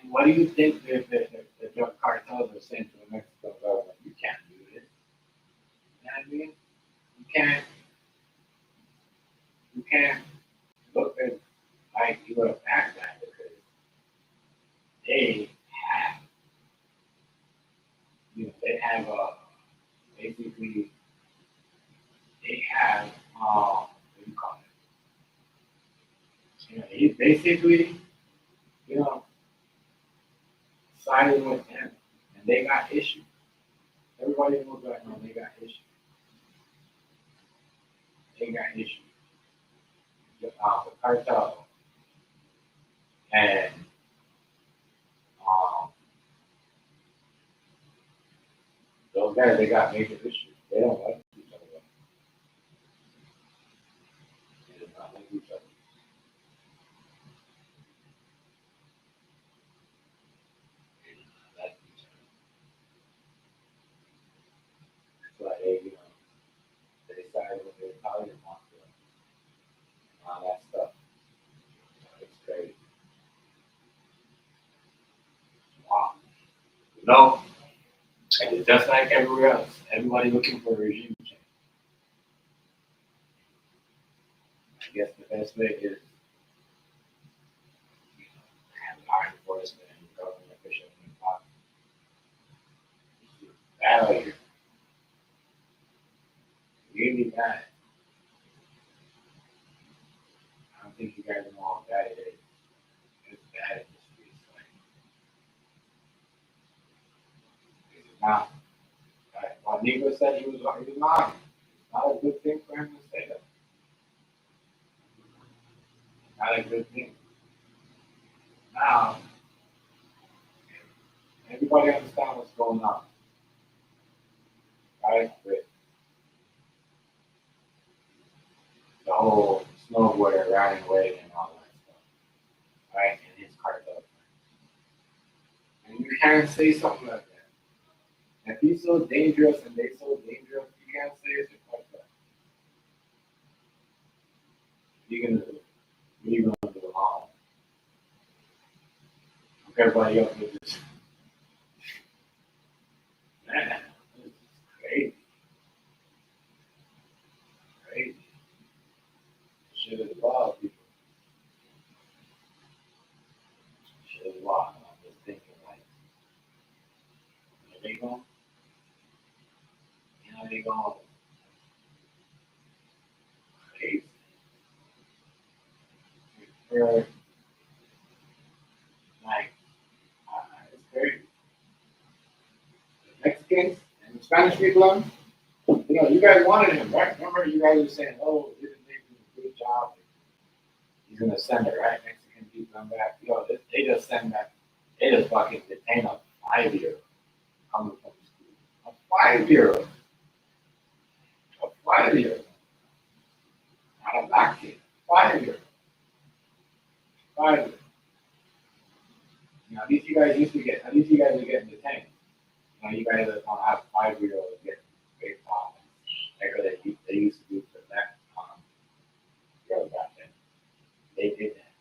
and what do you think the drug cartels are saying to the Mexican government? You can't do this. You know what I mean? You can't look at like you would have act that because they have, they have basically they have what do you call it? He's basically, you know, siding with them, and they got issues. Everybody knows right now they got issues. They got issues. The cartel and um, those guys, they got major issues. They don't like each other. They do not like each other. They do not like each other. That's why they side with the Italian mafia and all that stuff. It's crazy. Wow. No, and it's just like everywhere else. Everybody looking for a regime change. I guess the best way is have law enforcement and government officials in power. Bad out here. Really bad. I don't think you guys know how bad it is. It's bad in the streets. It's not. Like what Nico said, he was lying. It's not a good thing for him to say that. not a good thing. Now, everybody understand what's going on, right? With the whole snowboarder riding away and all that stuff, right? And his cartel. And you can't say something like that. If he's so dangerous and they so dangerous, you can't say shit like that. You're gonna do. You're gonna do harm. Everybody else is just, man, this is crazy, crazy. Shit is wild, people. Shit is wild. I'm just thinking like, they going, they going crazy. For, like, it's crazy. The Mexicans and the Spanish people, you guys wanted him, right? Remember, you guys were saying, oh, he didn't make a good job. He's gonna send it, right? Mexican people come back. They just send back. They just fucking detain a 5-year-old coming from school. A 5-year-old. A 5-year-old. Not a black kid. 5-year-old. 5 years. At least you guys used to get. At least you guys are getting detained. You guys are gonna have 5-year-olds getting based on like they used to do for that girls back then. They did that.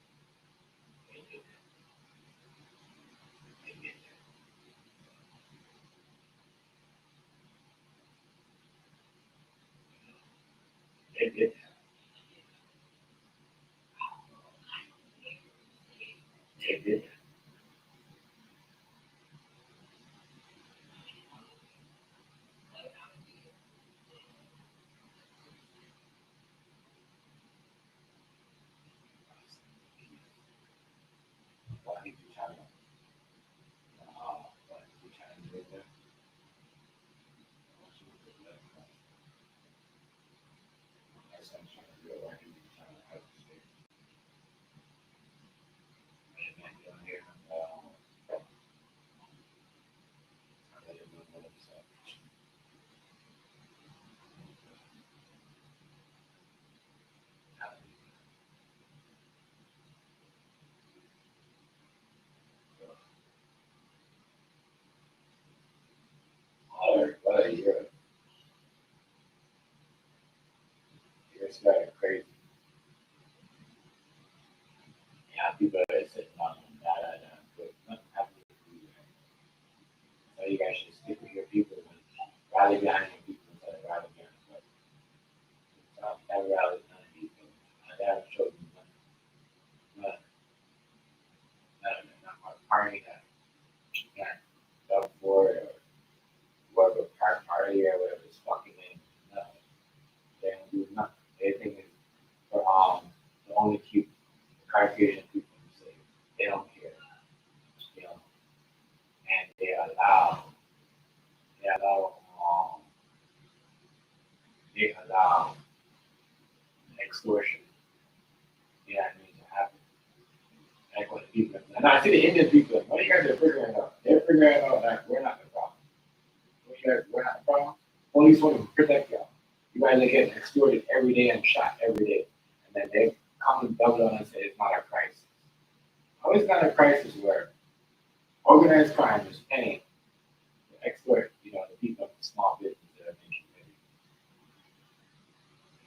They did that. They did that. They did that. They did that. Why did you try to? Why did you try to do that? That's what I'm trying to do. Why did you try to help the state? And then you're here. I didn't know what it said. Everybody, you're starting crazy. Yeah, people that said nothing, but nothing happened to you. So you guys should stick with your people and rally behind your people instead of rally behind the president. Never rally behind people. My dad showed me nothing. Not my party that up for it or whatever party or whatever it's fucking name. No, they don't do nothing. They think it's for to only keep the Caucasian people safe. They don't care, you know, and they allow, they allow extortion. Yeah, I mean to happen. Like what the people, and I see the Indian people. What you guys are figuring out? They're figuring out that we're not the problem. What you guys, we're not the problem. Police want to protect y'all. You guys are getting extorted every day and shot every day, and then they come and double on and say it's not a crisis. How is not a crisis where organized crime is paying to exploit, the people of the small business that are making millions?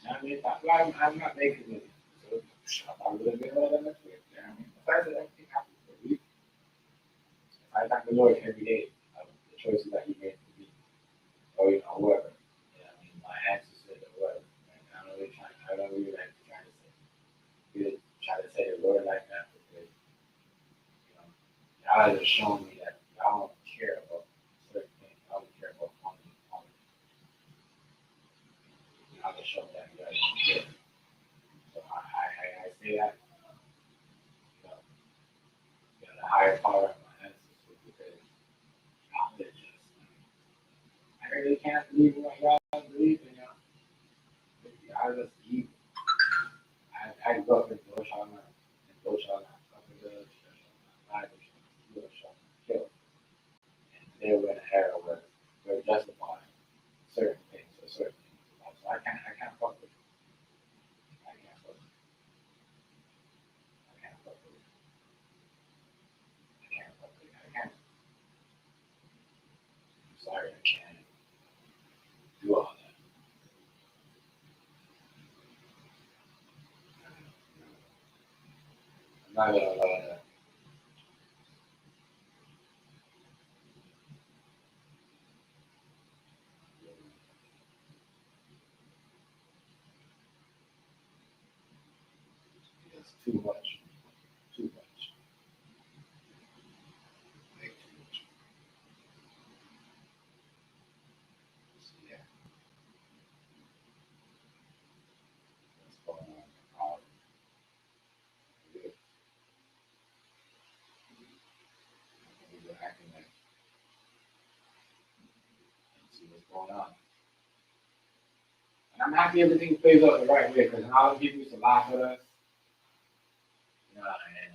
I mean, I'm not making millions. So shut up a little bit more than that's it. I mean, besides that, everything happens for a reason. I thank the Lord every day of the choices that He made for me, or whoever. I mean, my ancestors or whoever. And I don't really like trying to say, try to say the Lord like that because God has shown me that I don't care about certain things. I don't care about money. God has shown that He doesn't care. So I say that, the higher power of my ancestors because God is just. I really can't believe in what God believes in. God is evil. I grew up in Bush. not gonna allow that. It's too much. Too much. Way too much. So, yeah, what's going on? Good. People acting like see what's going on. And I'm happy everything plays out the right way because all the people used to laugh at us. And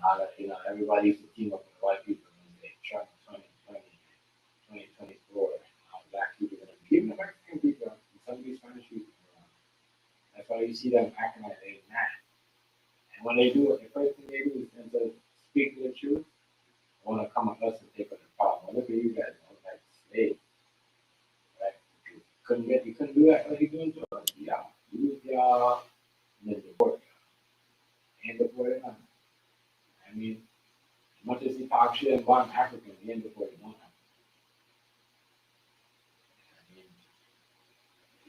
all that, everybody used to team up with white people and say, Trump 2020, 2024, black people, and even the Mexican people, and some of these Spanish people. That's why you see them acting like they mad. And when they do it, the first thing they do is instead of speaking the truth, they want to come at us and take on the problem. Well, look at you guys, like slaves, right? You couldn't do that. What are you doing to us? Yeah, use y'all and then deport y'all. And deport it on. I mean, as much as he talks shit about African, he ain't deported no African. I mean,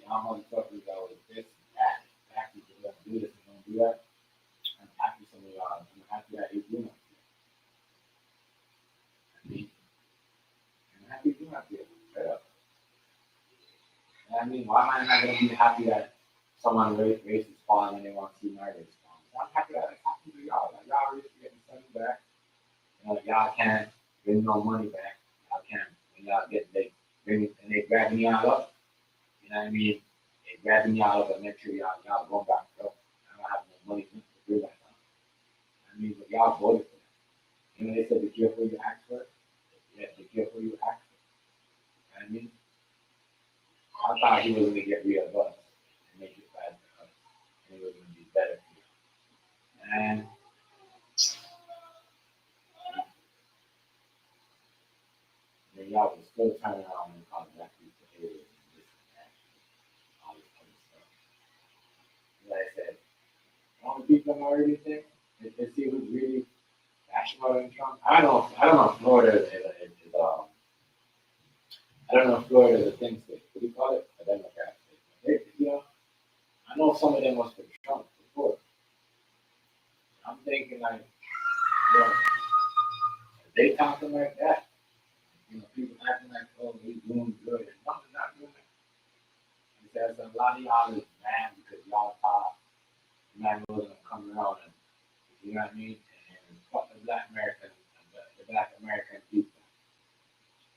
y'all motherfuckers that was this and that. Black people don't do this and don't do that. I'm happy some of y'all. I'm happy that he's doing it. I mean, I'm happy he's doing it. Straight up. And I mean, why am I not going to be happy that someone race is falling and they want to see my race fall? So I'm happy that it's happening to y'all. Like, y'all really getting money back. Y'all can't bring no money back. Y'all can't. When y'all get, they bring and they grabbing y'all up. You know what I mean? They grabbing y'all up and make sure y'all going back up. I don't have no money to do that. I mean, but y'all voted for that. They said be careful you ask for it. Yeah, be careful you ask for it. You know what I mean? I thought he was going to get rid of us and make it bad for us. And it was going to be better for you. And then y'all was still turning around and calling black people haters and this and that. All this other stuff. Like I said, all the people know everything. They see who's really bashing about in Trump. I don't know if Florida is I don't know if Florida is a thing state. What do you call it? A Democrat state. I know some of them was for Trump before. I'm thinking like, they talking like that. People acting like, oh, he's doing good. And no, they're not doing it. Because a lot of y'all is mad because y'all thought the man wasn't coming around and, you know what I mean? And fuck the black American, the black American people.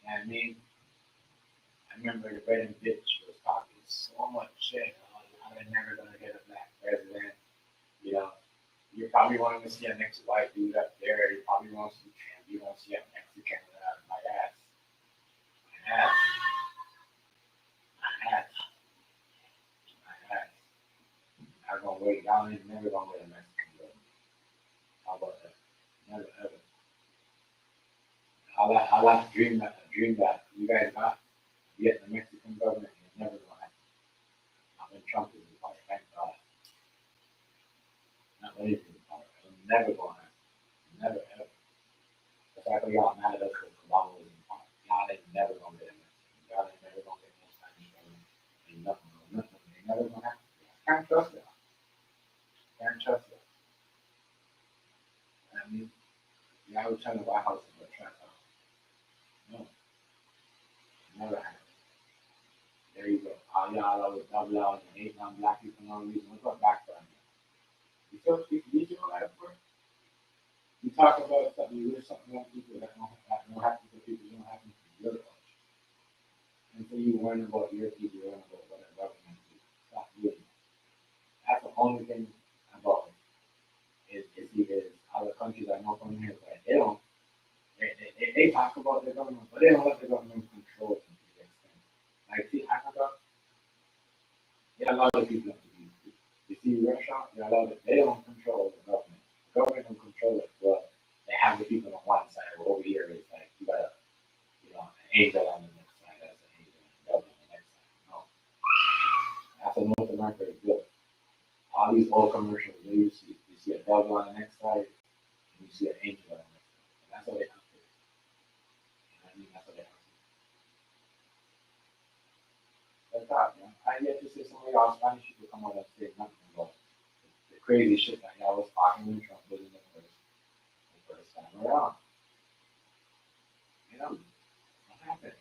You know what I mean? I remember the Bread and Bitch was talking so much shit. I'm never gonna get a black president. You probably want to see a next white dude up there. You probably want to see Trump. You want to see a Mexican without my ass. My ass. My ass. My ass. I'm gonna wait. Y'all ain't never gonna get a Mexican president. How about that? Never ever. I like dream that you guys got. Get the Mexican government. It's never gonna happen. Not when Trump is in power. Thank God. Not when he's in power. It's never gonna happen. Never ever. The fact that y'all mad at us because Obama was in power. Y'all ain't never gonna get a Mexican. Y'all ain't never gonna get no Spanish government. Ain't nothing. Ain't never gonna happen. Can't trust y'all. Can't trust y'all. I mean, y'all was trying to buy houses but trap house. No, never happened. There you go. All y'all always double out and hate on black people for no reason. What's up back for me? You still speak regional life for? You talk about something, you wish something on people that don't happen for people, don't happen for your culture. And so you learn about your people, you learn about what a government is. Stop doing that. That's the only thing about it. Is either other countries I know from here, but they don't. They talk about the government, but they don't let the government control it to the extent. Like, see, Africa, they allow the people to be free. You see, Russia, they don't control the government. The government don't control it, but they have the people on one side. But over here, it's like you got an angel on the next side. That's an angel, and the devil on the next side. No, that's what North America is good. All these old commercials, you see a devil on the next side, and you see an angel on it. And that's what they have to. You know what I mean? That's what they have to. That's that, man. I yet to see some of y'all Spanish people come out and say nothing about the crazy shit that y'all was talking when Trump was in the first time around. You know, what happened?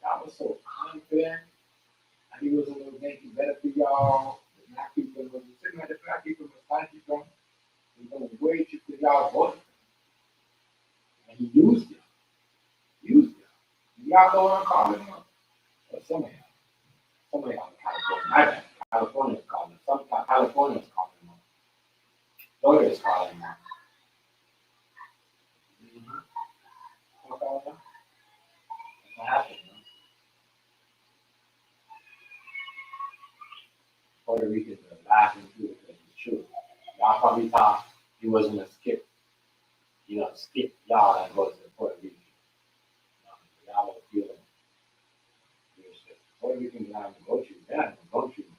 Y'all was so confident that he was going to make it better for y'all. The black people, when you think about the black people, the Spanish people, he was going to wait till y'all voted. And he used it. Used it. Y'all know what I'm calling him? Or some of y'all. Some of y'all in California. My bad. California's calling him. Some California's calling him. Florida's calling him. Mm-hmm. Okay, okay. That's what happened, man. Puerto Ricans are laughing too because it's true. Y'all probably thought he was gonna skip, skip y'all and go to Puerto Rico. Y'all was feeling Puerto Ricans are not gonna go through. They're not gonna go through.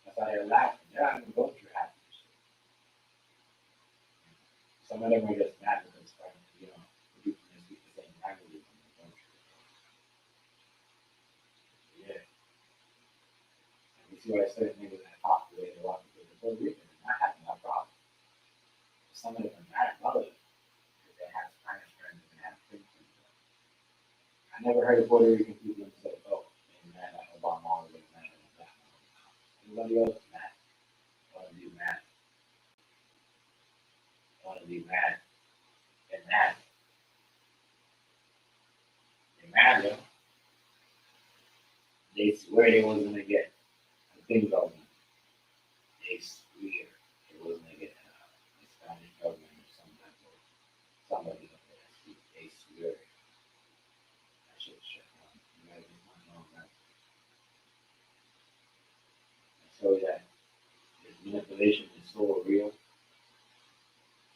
That's how they're laughing. They're not gonna go through half of this shit. Some of them are just mad because people can speak the same language and they don't. Yeah. And you see what I said, niggas that talk the way they want to do the Puerto Rican, and not having that problem. Some of them are mad about it because they have Spanish friends and they have French friends. I never heard of Puerto Rican people say, oh, man, like Obama all the way, man, and that. Anybody else is mad? Want to be mad? Want to be mad? And mad. They're mad, yo. They swear they wasn't going to get the things over. They swear it wasn't going to get the Spanish government or some type of somebody up there. They swear that shit shut down. You guys just want to know that. So that this manipulation is so real.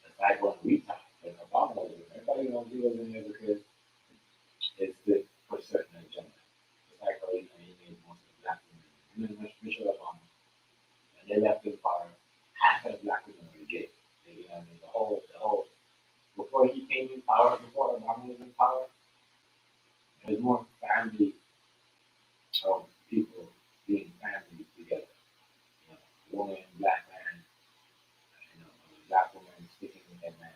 It's like when we talk, like Obama was in, everybody knows he was in there because it's good for certain agenda. It's like how he made most of the black women. And then Michelle Obama, and they left in power, half of the black women were gay. You know what I mean? The whole, before he came in power, before Obama was in power, there was more family of people being family together. Woman, black man, black woman sticking with that man,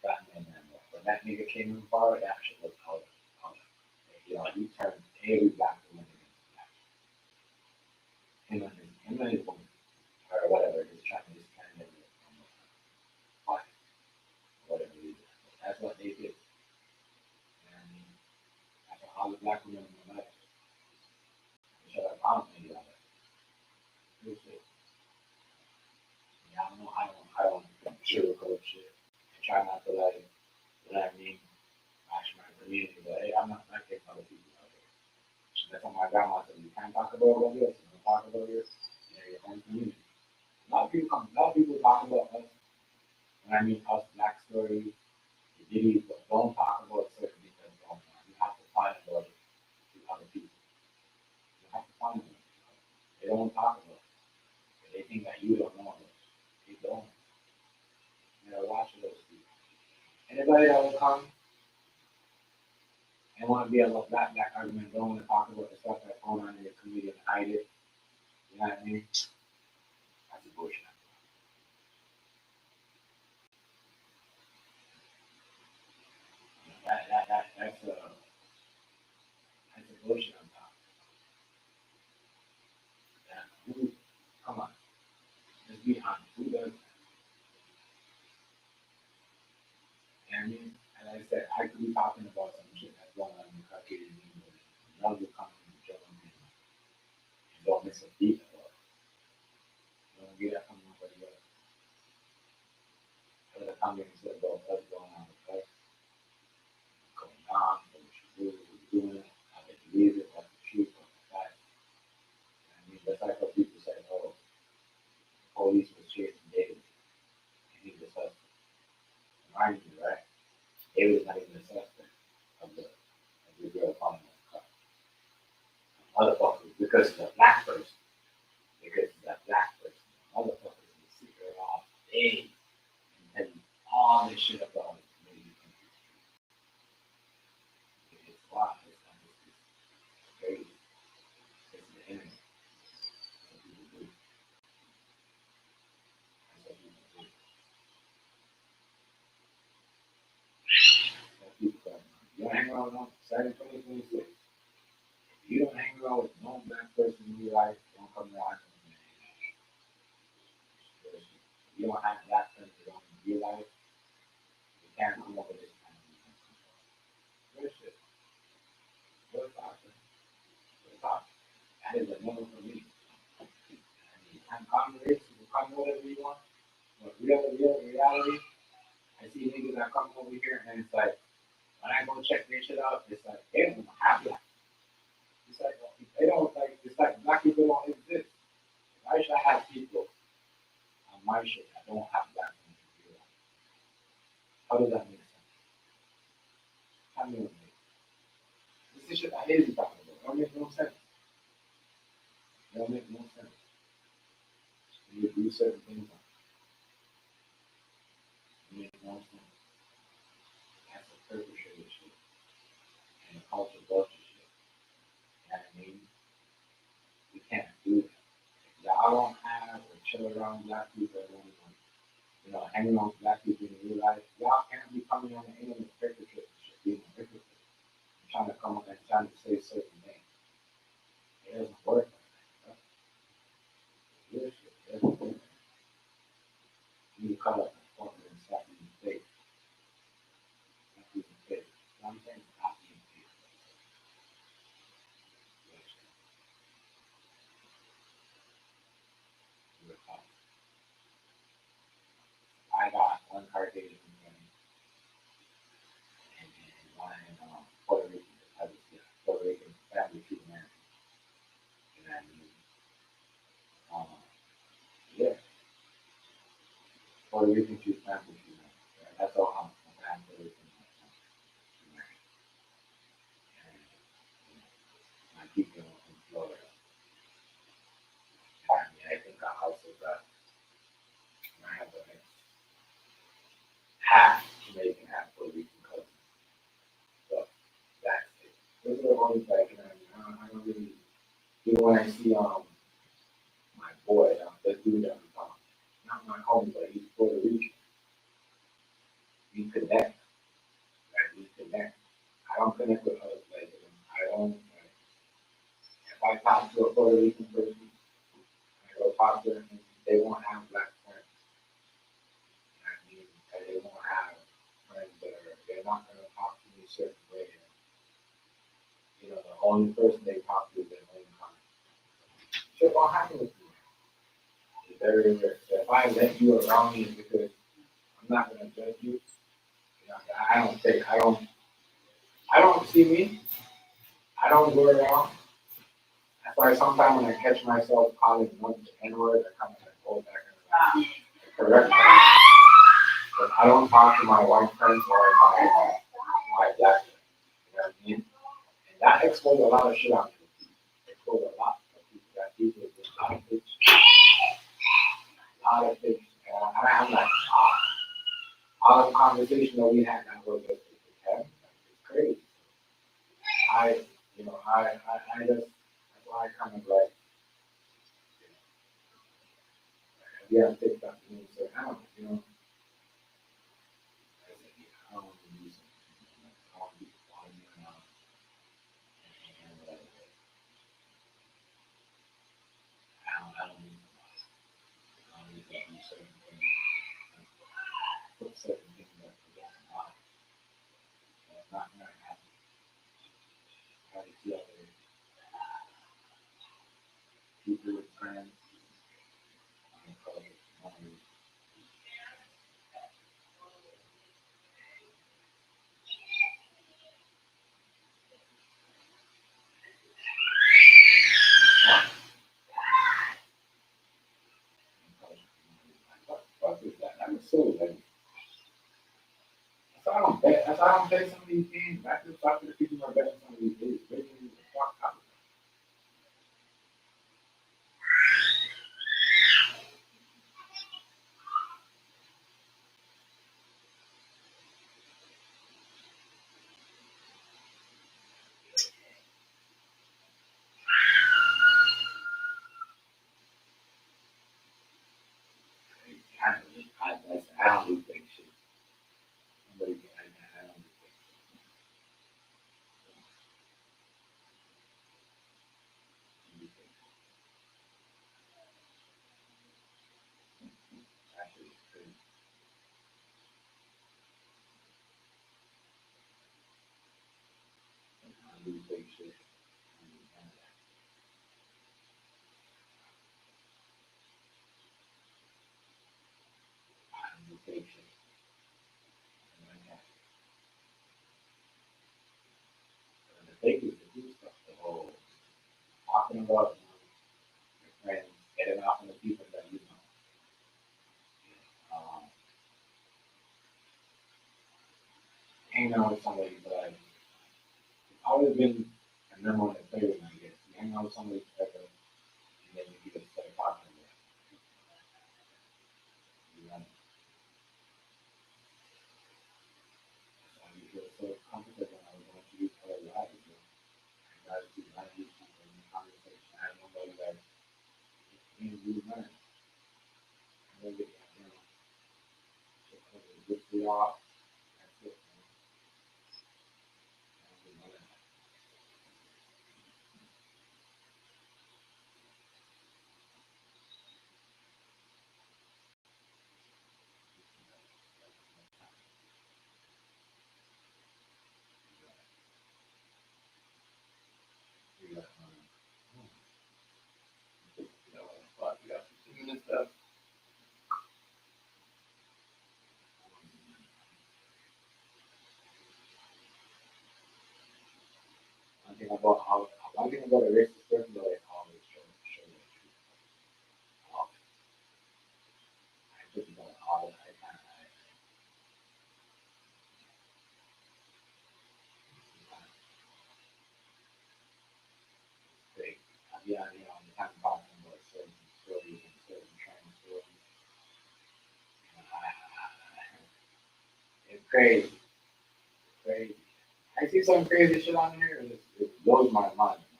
black man. When that nigga came in power, that shit was color. He turned every black woman against black. Him and his woman, or whatever, just trying to just kind of fight, whatever it is. That's what they did. And that's what all the black women in my life. Shut up, I don't think about it. Real shit. Yeah, I don't sugarcoat shit. I try not to bash my community, but hey, I'm not like other people out there. That's what my grandma said. You can't talk about this, you don't talk about this, your own community. A lot of people talk about us. When I mean us, Black Story, the Diddy, but don't talk about certain things that's going on. You have to find about it to other people. You have to find them. They don't talk about it. They think that you don't know it. They don't. You gotta watch those people. Anybody that will come and want to be a black argument, don't want to talk about the stuff that's going on in your community and hide it. You know what I mean? That's a bullshit. That's a bullshit on top. Come on, let's be honest. Who does that? You know what I mean? And like I said, I could be talking about some shit that's going on in the Caucasian community. None of you come and join me and don't miss a beat about it. You don't get that from nobody else. Other come here and say about what's going on with us, going on, what we should do, what we're doing, how they believe it, what's the truth, what's the fact. I mean, that's like what people say, oh, the police was chasing David, and he's a suspect. Remind you, right? David is not even a suspect of the girl falling in the car. Motherfuckers, because it's a black person, motherfuckers will see her all day. all this shit about maybe it's wild. It's crazy. It's the internet. That's what people do. That's what people do. That's people that you don't hang around with no starting 2026. If you don't hang around with no black person in your life, don't come around with me. If you don't have black friends around in your life, you can't come up with this kind of stuff. Real shit. Real talk, man. Real talk. That is a no for me. I mean, I'm communist, you can come whatever you want. But real reality, I see niggas that come over here and it's like, when I go check their shit out, it's like, they don't even have black. It's like, they don't, like, it's like black people don't exist. Why should I have people on my shit that don't have black people? How does that make sense? How does that make sense? This is shit that is talking about. It don't make no sense. It don't make no sense. You do certain things. It makes no sense. That's a perpetrator shit. And a culture bullshit shit. You know what I mean? We can't do that. If y'all don't have or chill around black people, hanging on with black people in real life, y'all can't be coming on the internet perpetrating shit, being a hypocrite. And trying to come up and trying to say certain things. It doesn't work like that. Real shit. It doesn't work. You need to cut up the corner and stop being fake. Stop being fake. You know what I'm saying? Stop being fake. Real shit. Real talk. I got one Caucasian friend and one Puerto Rican. Puerto Rican family tree man. You know what I mean? Yeah. Puerto Rican tree family tree man. Yeah, that's all I'm Puerto Rican. And my people in Florida. And I mean, I think I also got, I have like half Jamaican, half Puerto Rican cousins. But that's it. Those are the only like, you know what I mean? I don't really, even when I see my boy, that dude that we talk, not my homie, but he's Puerto Rican. We connect, like we connect. I don't connect with others like I don't. Like, if I talk to a Puerto Rican person, I go talk to them, they won't have black friends. I mean, they won't have friends that are. They're not gonna talk to me a certain way. The only person they talk to is their own kind. Shit won't happen with me. It's very rare. So if I let you around me, it's because I'm not gonna judge you. I don't see me. I don't go around. That's why sometimes when I catch myself calling one N-word, I kind of like go back and correct myself. But I don't talk to my white friends or I talk to my black friends. You know what I mean? And that exposed a lot of shit on me. Exposed a lot of people. That people do a lot of things. A lot of things. And I'm like, all the conversation that we had that was just it's crazy. I, I just, that's why I kind of like, yeah, I picked up the news and said, I don't, I said, yeah, I don't want to do something. I want to be quiet now. And I don't need to lie. I don't need to do certain things. Put certain things that that's not. That's not going to happen. How to see other people with friends. Fuck is that? That was so lame. That's why I don't bet. That's why I don't bet some of these games. I just talk to the people who are betting some of these games. Betting the fuck out. do fake shit. I don't do none of that. I don't do fake shit. I don't like that. And the fake is the good stuff. The whole talking about your friends, getting off on the people that you know. Hanging out with somebody, but like, it's always been a number one favorite, I guess. You hang out with somebody forever, and then you just start talking about it. You know, so you feel so comfortable when I was going to use other lives, you know. I got to see none of these people in the conversation. I had nobody like, you do none. I don't get that, you know. Just lift it off. That's it, man. I don't do none of that. You got, Fuck, we got 15 minutes left. one thing about a racist person, though, they always show the truth. Always. I think about it all the time. Great. I'll be on here all the time talking about certain stories and certain trans stories. It's crazy. Crazy. I see some crazy shit on here, and it blows my mind. It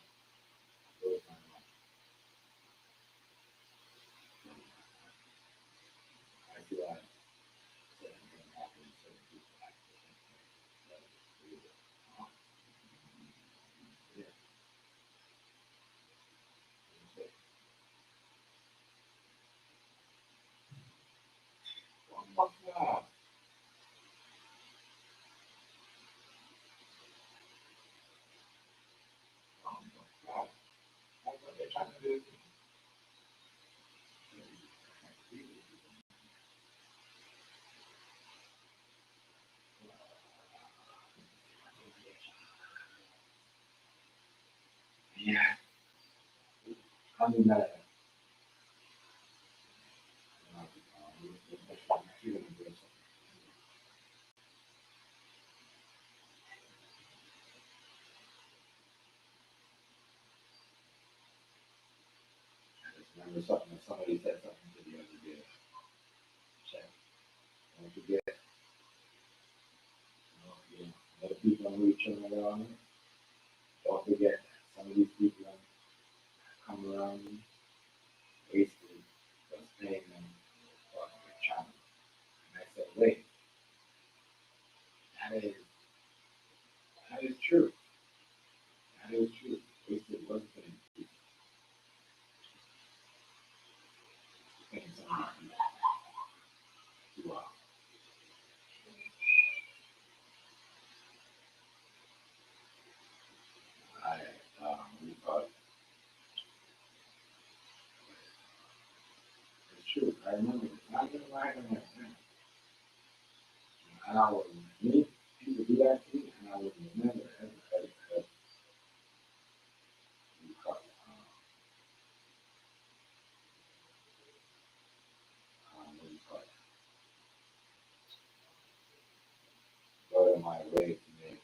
blows my mind. I see why certain things happen to certain people like this. Yeah. Oh my God. Oh my God. That's what they're trying to do. Yeah. I mean, remember something, somebody said something to the other day. Check. Don't forget, other people are reaching around you. Don't forget that some of these people come around you, basically, just paying them for their channel. And I said, wait, that is, that is true. That is true. Basically, wasn't paying people, paying some of these people to, what do you call it? It's true. I remember it. I'm going to write on that now. And I would meet people do that to me, and I would remember every what do you call it? What do you call it? Go to my way to make.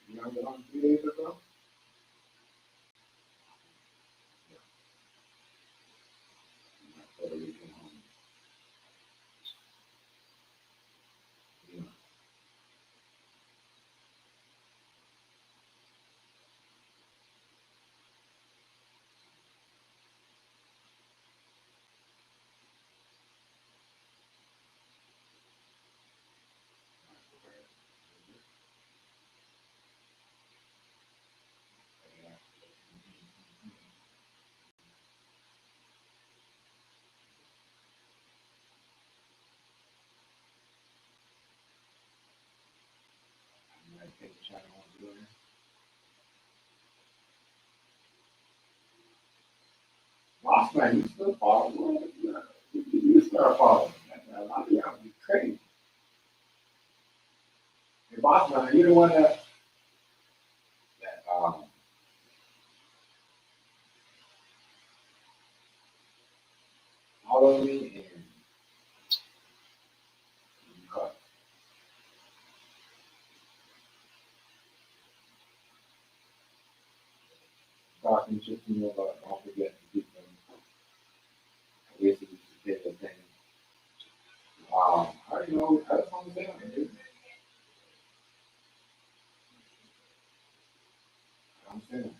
You know what I'm 3 days ago? My Puerto Rican home. You know, think China wants to do it. Boss man, you still following? You start following. A lot of y'all be crazy. Hey, boss man, you the one that followed me and you caught talking to me about don't forget to keep them. I guess it was the thing. How do you know? I just want to say, I'm saying.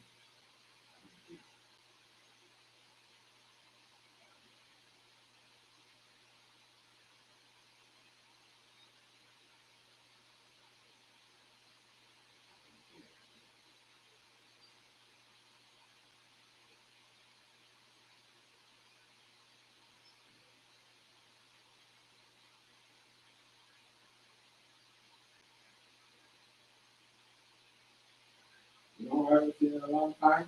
You know what I haven't seen in a long time?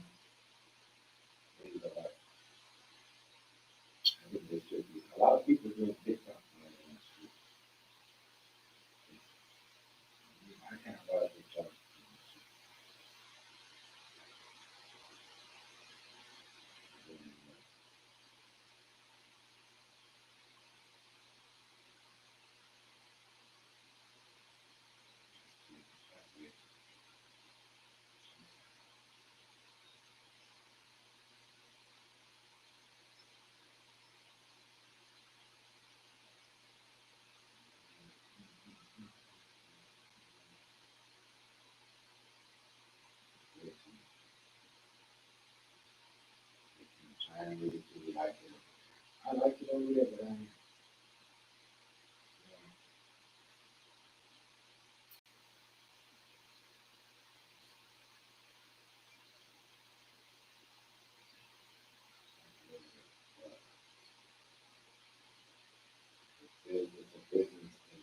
Is, I think there should be a lot of people doing TikTok. I can't buy TikTok. China really like it. I like it over there, but it's a business thing.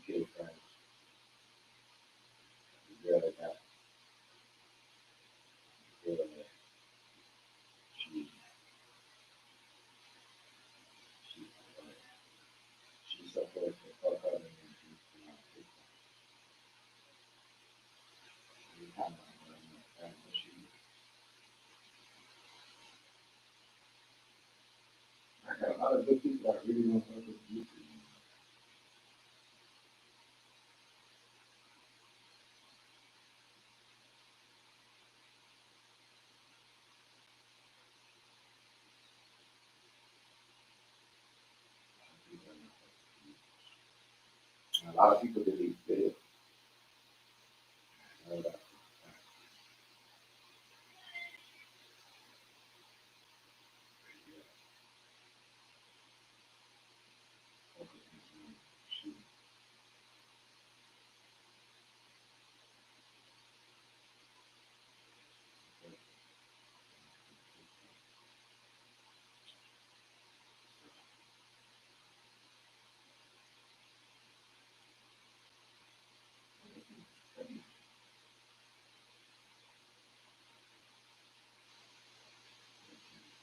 UK friends, the girl that got, the girl that she, she, she supports the fuck out of me. Every time I got a lot of good people that really don't fuck with YouTube. A lot of people delete videos. I know that.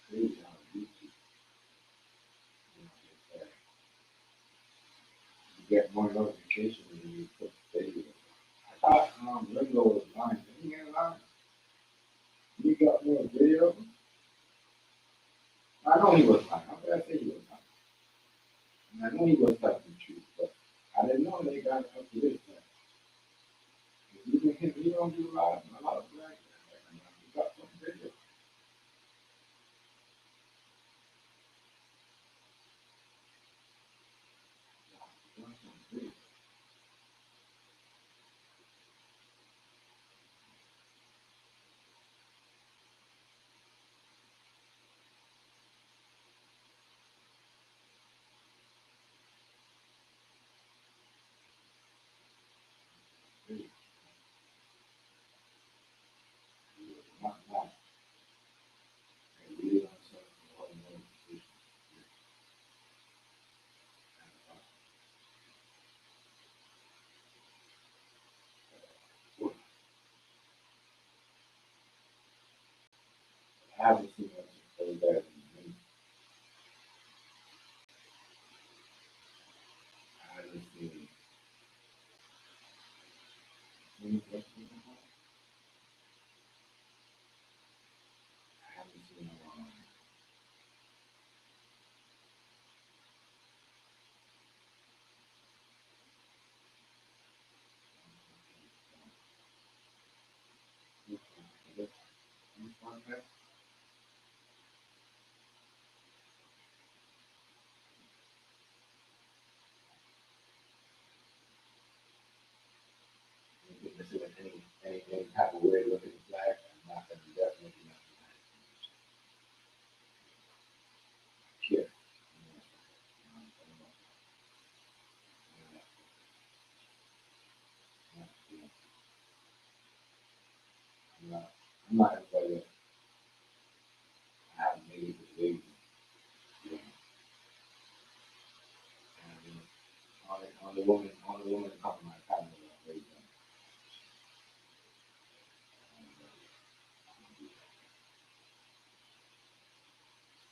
Crazy how YouTube, it's like you get more notifications when you put videos. I thought Ringo was lying. Didn't he get lying? You got more videos? I know he was lying. How could I say he was lying? And I know he was telling the truth, but I didn't know they got up to this. Even him, he don't do a lot of black. He got some videos. He got some videos. Videos. haven't seen much of that. I haven't seen. I haven't seen. This is any type of weird looking flag. I'm not gonna definitely not. Here. I'm not everybody else. I have made this baby. You know, and on the woman come my time with raise them.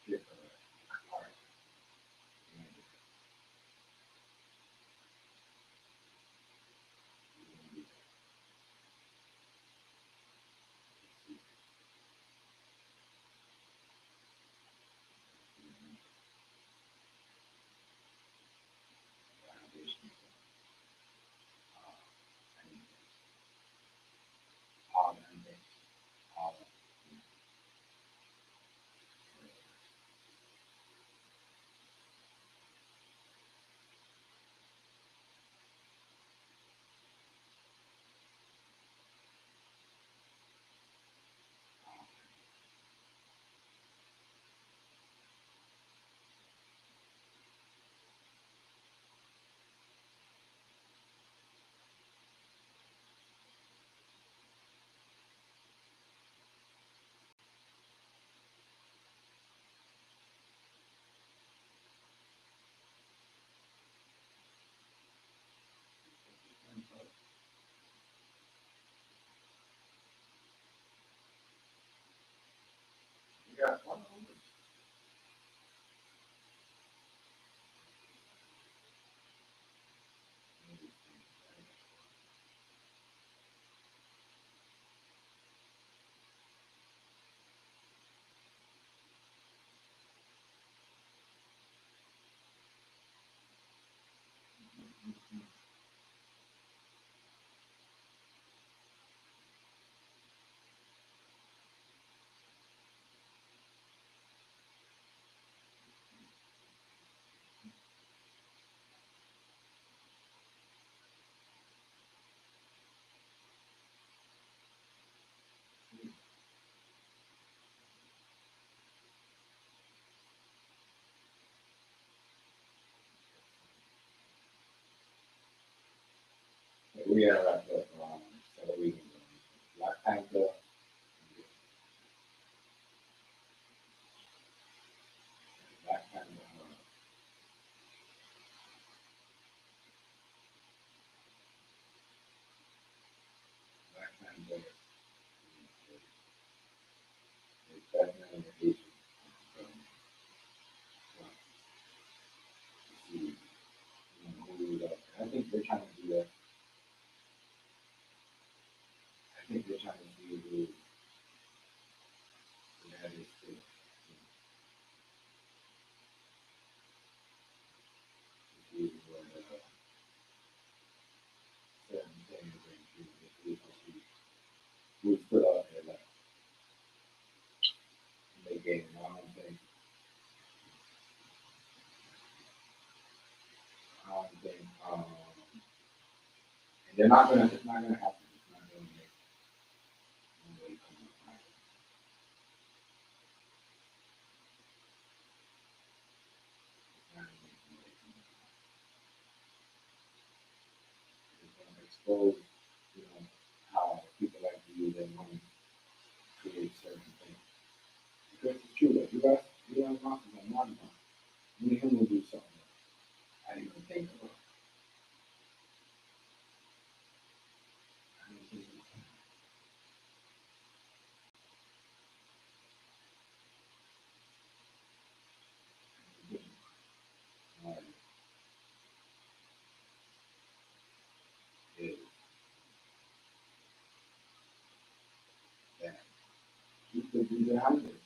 Give her a heart. All them things. All of you got one of them. We are at the television. Black Panther. Black Panther. Black Panther. It's definitely an Asian. To see, who that. I think they're trying to do that. I think they're trying to do who that is too. To see what certain things and who's put out there like they game. I don't think, and they're not gonna. It's not gonna happen. It's not gonna make nobody come up. It's not gonna make nobody come up. It's gonna expose, how people like to use their money to create certain things. Because it's true that you guys want to be not enough. Me and him will do something I didn't even think about. I didn't think about. be the hundred.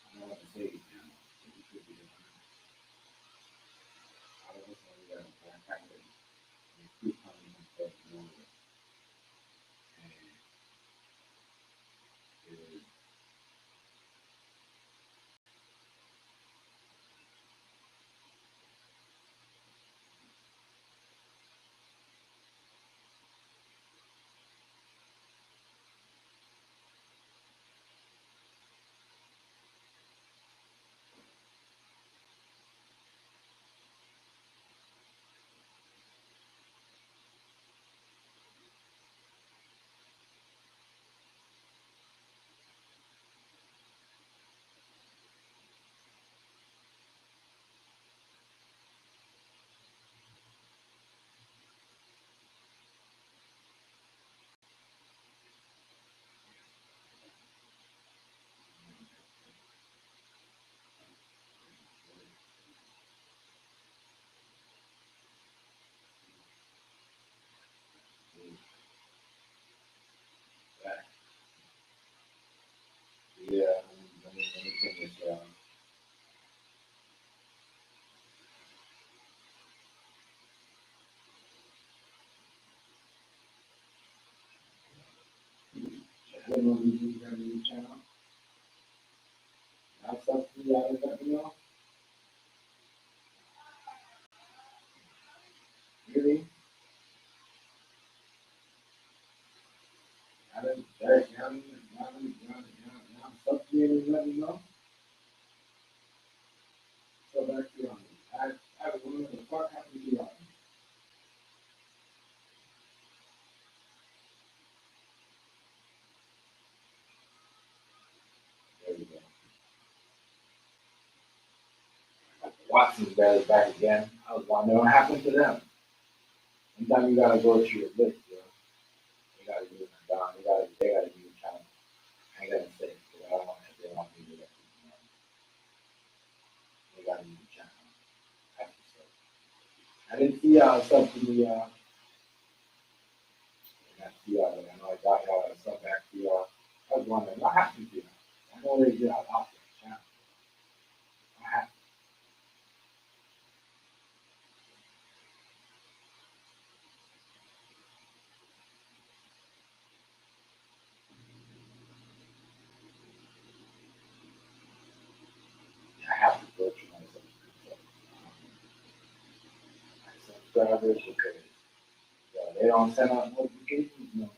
I don't want to say it now. It could be the hundred. I don't know that I kind of keep coming himself nowhere. And it was that. Yeah, let me finish. I don't know if you got a new channel. Now, something you gotta let me know. Really? I didn't, now, something you let me know. So back to you. I don't know the fuck happened to you. There we go. Watson's belly back again. I was wondering what happened to them. Sometimes you gotta go through your list, yo. You gotta do it down. They gotta give you time. I ain't gonna say it, because I don't want to, they don't want me to let people know. They gotta give you time. That's what's up. I didn't see sub to the not see but I know I got sub back to I was wondering what happened to you. I know they did a lot for the channel. What happened? I have to go through my subscribers because they don't send out notifications no more.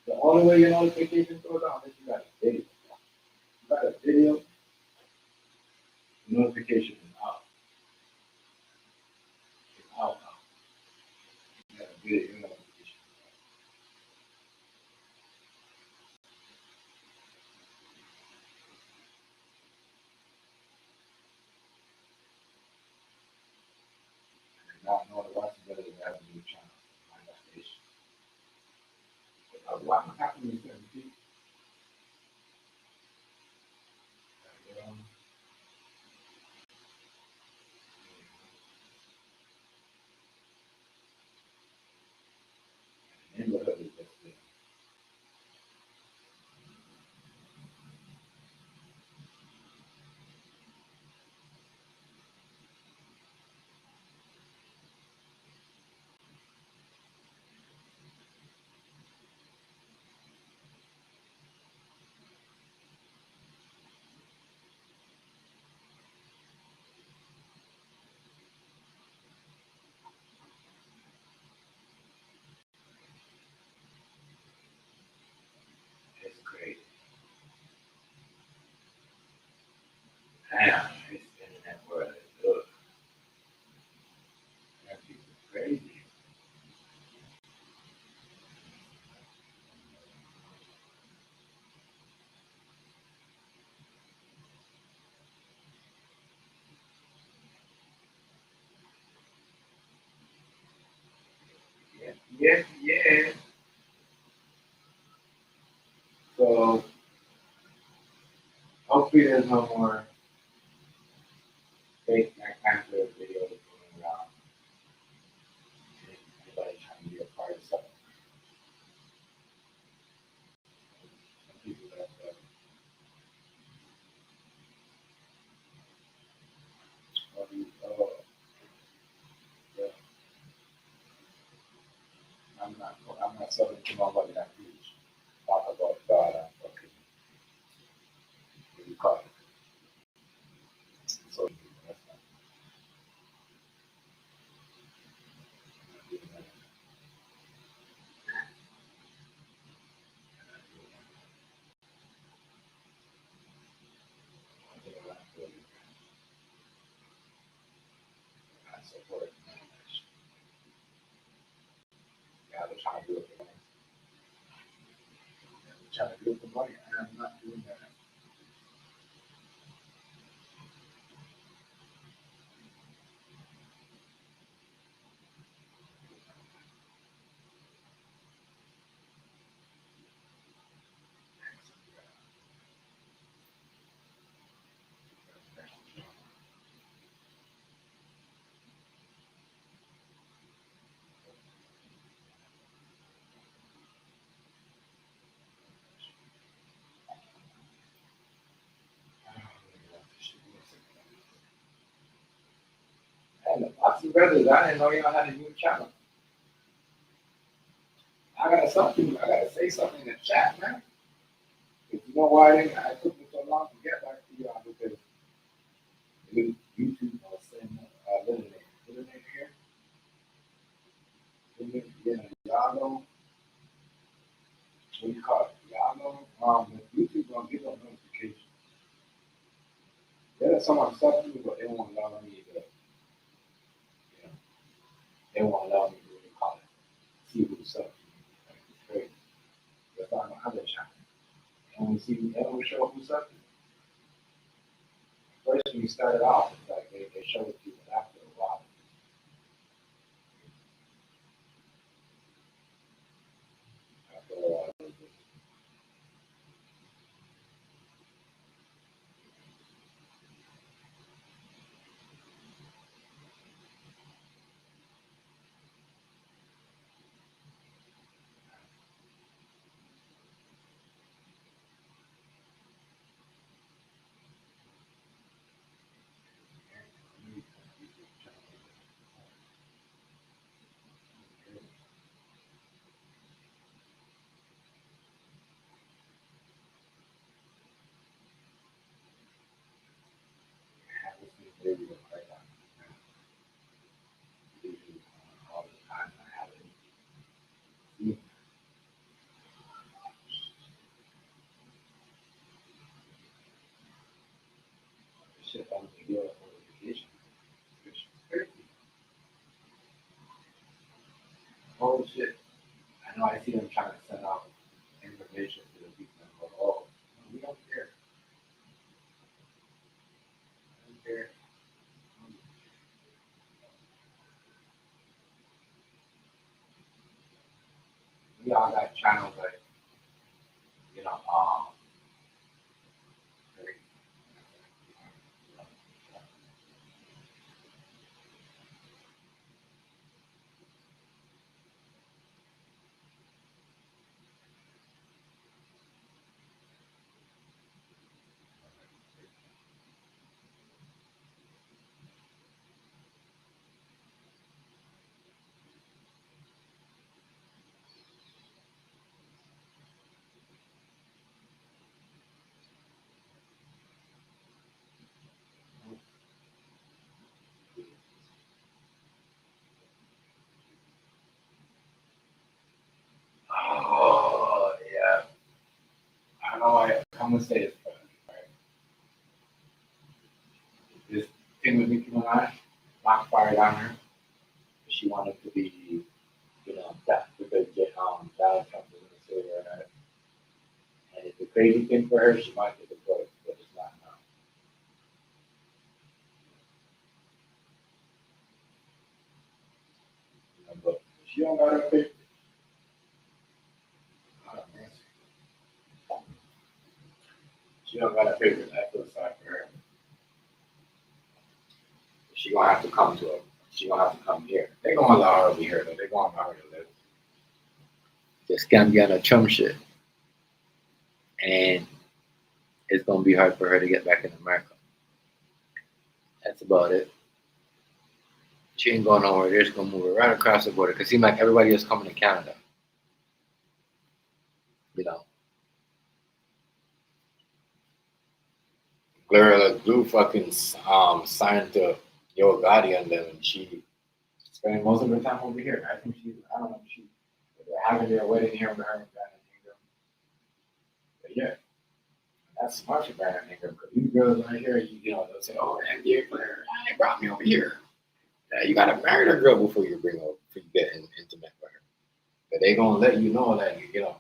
You know? The only way your notifications go down is you got a video. You got a video, notification is out. It's out now. You got a video notification. And not knowing what's better than having a new channel. My foundation. What happened to certain people? You know, neighborhood is just there. It's crazy. Damn, it's internet world is good. That people crazy. Yes, yes, yes. So hopefully there's no more fake Black Panther videos going around. Anybody trying to be a part of something. Some people that something to my mother that preach. Talk about God and fucking what you call it. So that's not doing that. I think I'm not doing that. I support it. Yeah, they're trying to do it for money. They're trying to do it for money. I am not doing that. And the Boxing Brothers, I didn't know y'all had a new channel. I gotta say something in the chat, man. Because you know why I took me so long to get back to y'all because YouTube was saying, little name here. You know, y'all know, what do you call it? Y'all know, YouTube gonna give us notifications. There's someone sub me, but they won't allow me to, you know, they won't allow me to really call it, see who's sub me. Like, it's crazy. That's on my other channel. They only see me, they only show who's sub me. First, when you started off, it's like they show it to you, but after a while, after a while, all the time. I haven't seen shit on the video notification. Which is crazy. Oh shit. I know I see them trying to send out information to the people and go, oh, we don't care. We don't care. We all got channels like, you know, very, oh, yeah. I don't know why. I'm gonna say it's funny, right? This thing with Nicki Minaj, not fired on her. She wanted to be, you know, that because Donald Trump was gonna say her. And it's a crazy thing for her. She might get the vote, but it's not now. You know, but she don't got her pick. Oh, man. She don't got her pick. I feel sorry for her. She gonna have to come to it. She gonna have to come here. They gonna allow her to be here though. They gonna allow her to live. Just can't be on a chum shit, and it's gonna be hard for her to get back in America. That's about it. She ain't going nowhere. They're just gonna move her right across the border. Cause seems like everybody is coming to Canada. you know, Gloria Glue fucking signed to Yo Gotti and them, and she spending most of her time over here. I think I don't know, they're having their wedding here with her and Brandon Ingram. But yeah, that's smart for Brandon Ingram, because these girls right here, you know, they'll say, oh, NBA player, they brought me over here. Yeah, you gotta marry the girl before you get intimate with her. But they gonna let you know that, you know,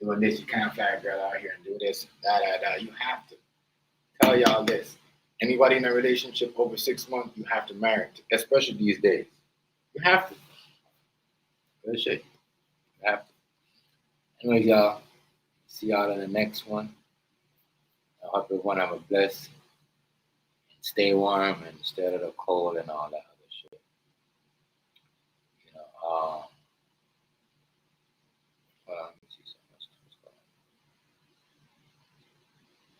doing this, you can't fly a girl out here and do this, da. You have to. Tell y'all this. Anybody in a relationship over 6 months, you have to marry, especially these days. You have to. Good shit. You have to. Anyways, y'all, see y'all in the next one. I hope everyone have a blessed, stay warm and stay out of the cold and all that other shit. You know, let me see something else.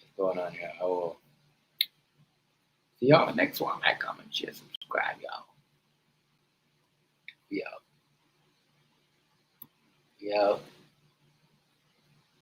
What's going on here? I will see y'all in the next one. Like, comment, share, subscribe, y'all. Be out.